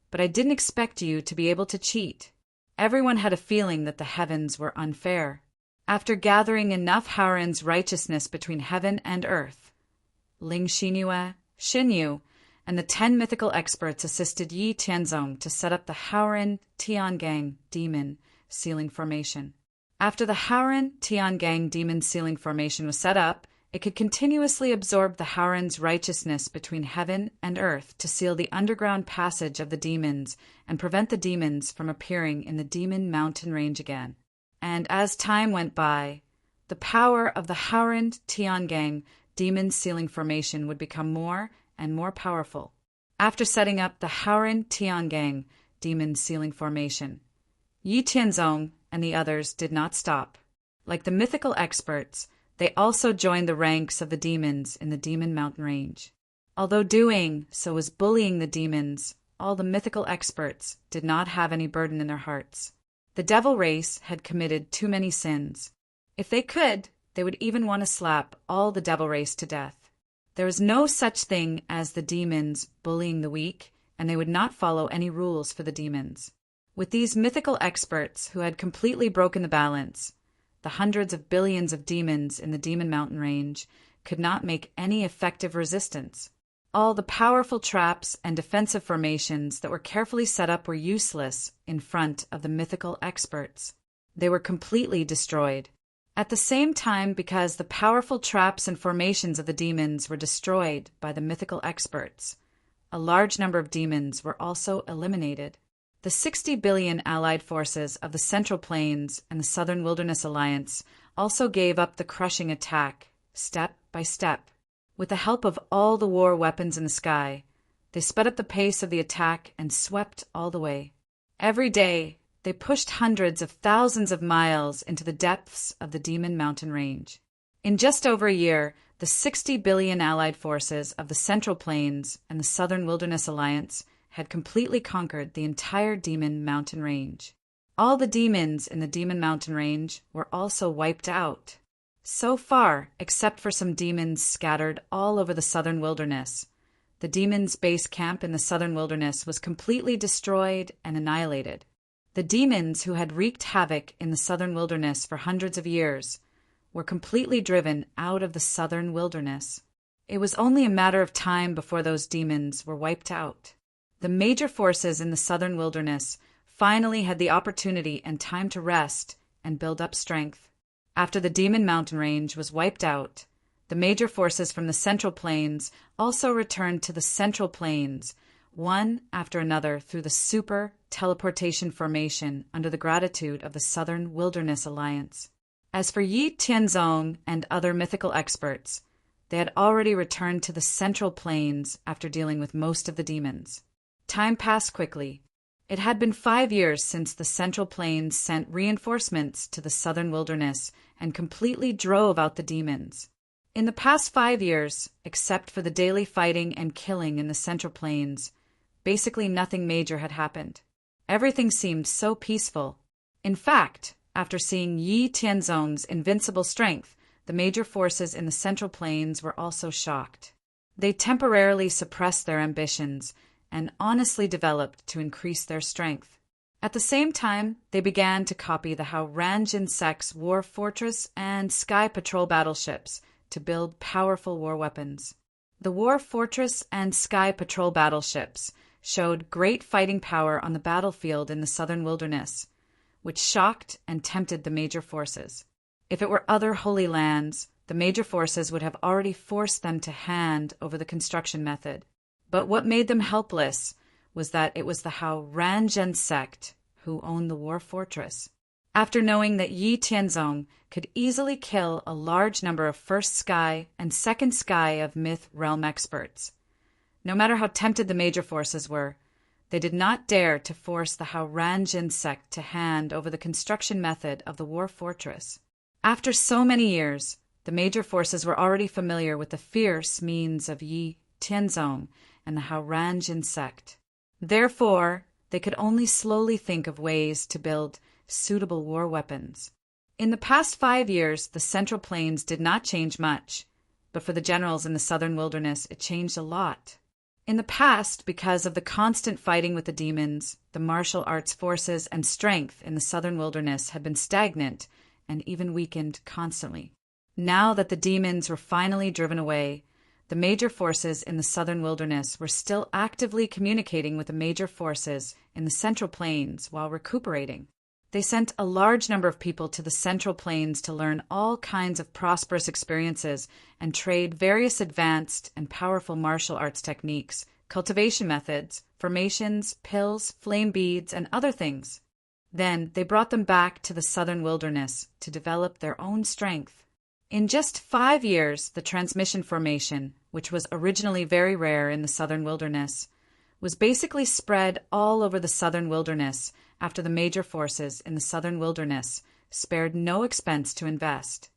but I didn't expect you to be able to cheat." Everyone had a feeling that the heavens were unfair. After gathering enough Haoran's righteousness between heaven and earth, Ling Xinyu, and the 10 mythical experts assisted Yi Tianzong to set up the Haoran Tiangang demon sealing formation. After the Haoran Tiangang demon sealing formation was set up, it could continuously absorb the Haoran's righteousness between heaven and earth to seal the underground passage of the demons and prevent the demons from appearing in the Demon Mountain Range again. And as time went by, the power of the Haoran Tiangang demon sealing formation would become more and more powerful. After setting up the Haoran Tiangang demon sealing formation, Yi Tianzong and the others did not stop. Like the mythical experts, they also joined the ranks of the demons in the Demon Mountain Range. Although doing so was bullying the demons, all the mythical experts did not have any burden in their hearts. The devil race had committed too many sins. If they could, they would even want to slap all the devil race to death. There was no such thing as the demons bullying the weak, and they would not follow any rules for the demons. With these mythical experts who had completely broken the balance, the hundreds of billions of demons in the Demon Mountain Range could not make any effective resistance. All the powerful traps and defensive formations that were carefully set up were useless in front of the mythical experts. They were completely destroyed. At the same time, because the powerful traps and formations of the demons were destroyed by the mythical experts, a large number of demons were also eliminated. The 60 billion allied forces of the Central Plains and the Southern Wilderness Alliance also gave up the crushing attack, step by step. With the help of all the war weapons in the sky, they sped up the pace of the attack and swept all the way. Every day, they pushed hundreds of thousands of miles into the depths of the Demon Mountain Range. In just over a year, the 60 billion allied forces of the Central Plains and the Southern Wilderness Alliance had completely conquered the entire Demon Mountain Range. All the demons in the Demon Mountain Range were also wiped out. So far, except for some demons scattered all over the Southern Wilderness, the demons' base camp in the Southern Wilderness was completely destroyed and annihilated. The demons who had wreaked havoc in the Southern Wilderness for hundreds of years were completely driven out of the Southern Wilderness. It was only a matter of time before those demons were wiped out. The major forces in the Southern Wilderness finally had the opportunity and time to rest and build up strength. After the Demon Mountain Range was wiped out, the major forces from the Central Plains also returned to the Central Plains, one after another through the super teleportation formation under the gratitude of the Southern Wilderness Alliance. As for Yi Tianzong and other mythical experts, they had already returned to the Central Plains after dealing with most of the demons. Time passed quickly. It had been 5 years since the Central Plains sent reinforcements to the Southern Wilderness and completely drove out the demons. In the past 5 years, except for the daily fighting and killing in the Central Plains, basically nothing major had happened. Everything seemed so peaceful. In fact, after seeing Yi Tianzong's invincible strength, the major forces in the Central Plains were also shocked. They temporarily suppressed their ambitions and honestly developed to increase their strength. At the same time, they began to copy the Hao Ranjin Sect's war fortress and sky patrol battleships to build powerful war weapons. The war fortress and sky patrol battleships showed great fighting power on the battlefield in the Southern Wilderness, which shocked and tempted the major forces. If it were other Holy Lands, the major forces would have already forced them to hand over the construction method. But what made them helpless was that it was the Hao Ranjin Sect who owned the war fortress. After knowing that Yi Tianzong could easily kill a large number of First Sky and Second Sky of Myth Realm experts, no matter how tempted the major forces were, they did not dare to force the Hao Ranjin Sect to hand over the construction method of the war fortress. After so many years, the major forces were already familiar with the fierce means of Yi Tianzong and the Hao Ranjin Sect. Therefore, they could only slowly think of ways to build suitable war weapons. In the past 5 years, the Central Plains did not change much, but for the generals in the Southern Wilderness, it changed a lot. In the past, because of the constant fighting with the demons, the martial arts forces and strength in the Southern Wilderness had been stagnant and even weakened constantly. Now that the demons were finally driven away, the major forces in the Southern Wilderness were still actively communicating with the major forces in the Central Plains while recuperating. They sent a large number of people to the Central Plains to learn all kinds of prosperous experiences and trade various advanced and powerful martial arts techniques, cultivation methods, formations, pills, flame beads, and other things. Then they brought them back to the Southern Wilderness to develop their own strength. In just 5 years, the transmission formation, which was originally very rare in the Southern Wilderness, was basically spread all over the Southern Wilderness after the major forces in the Southern Wilderness spared no expense to invest.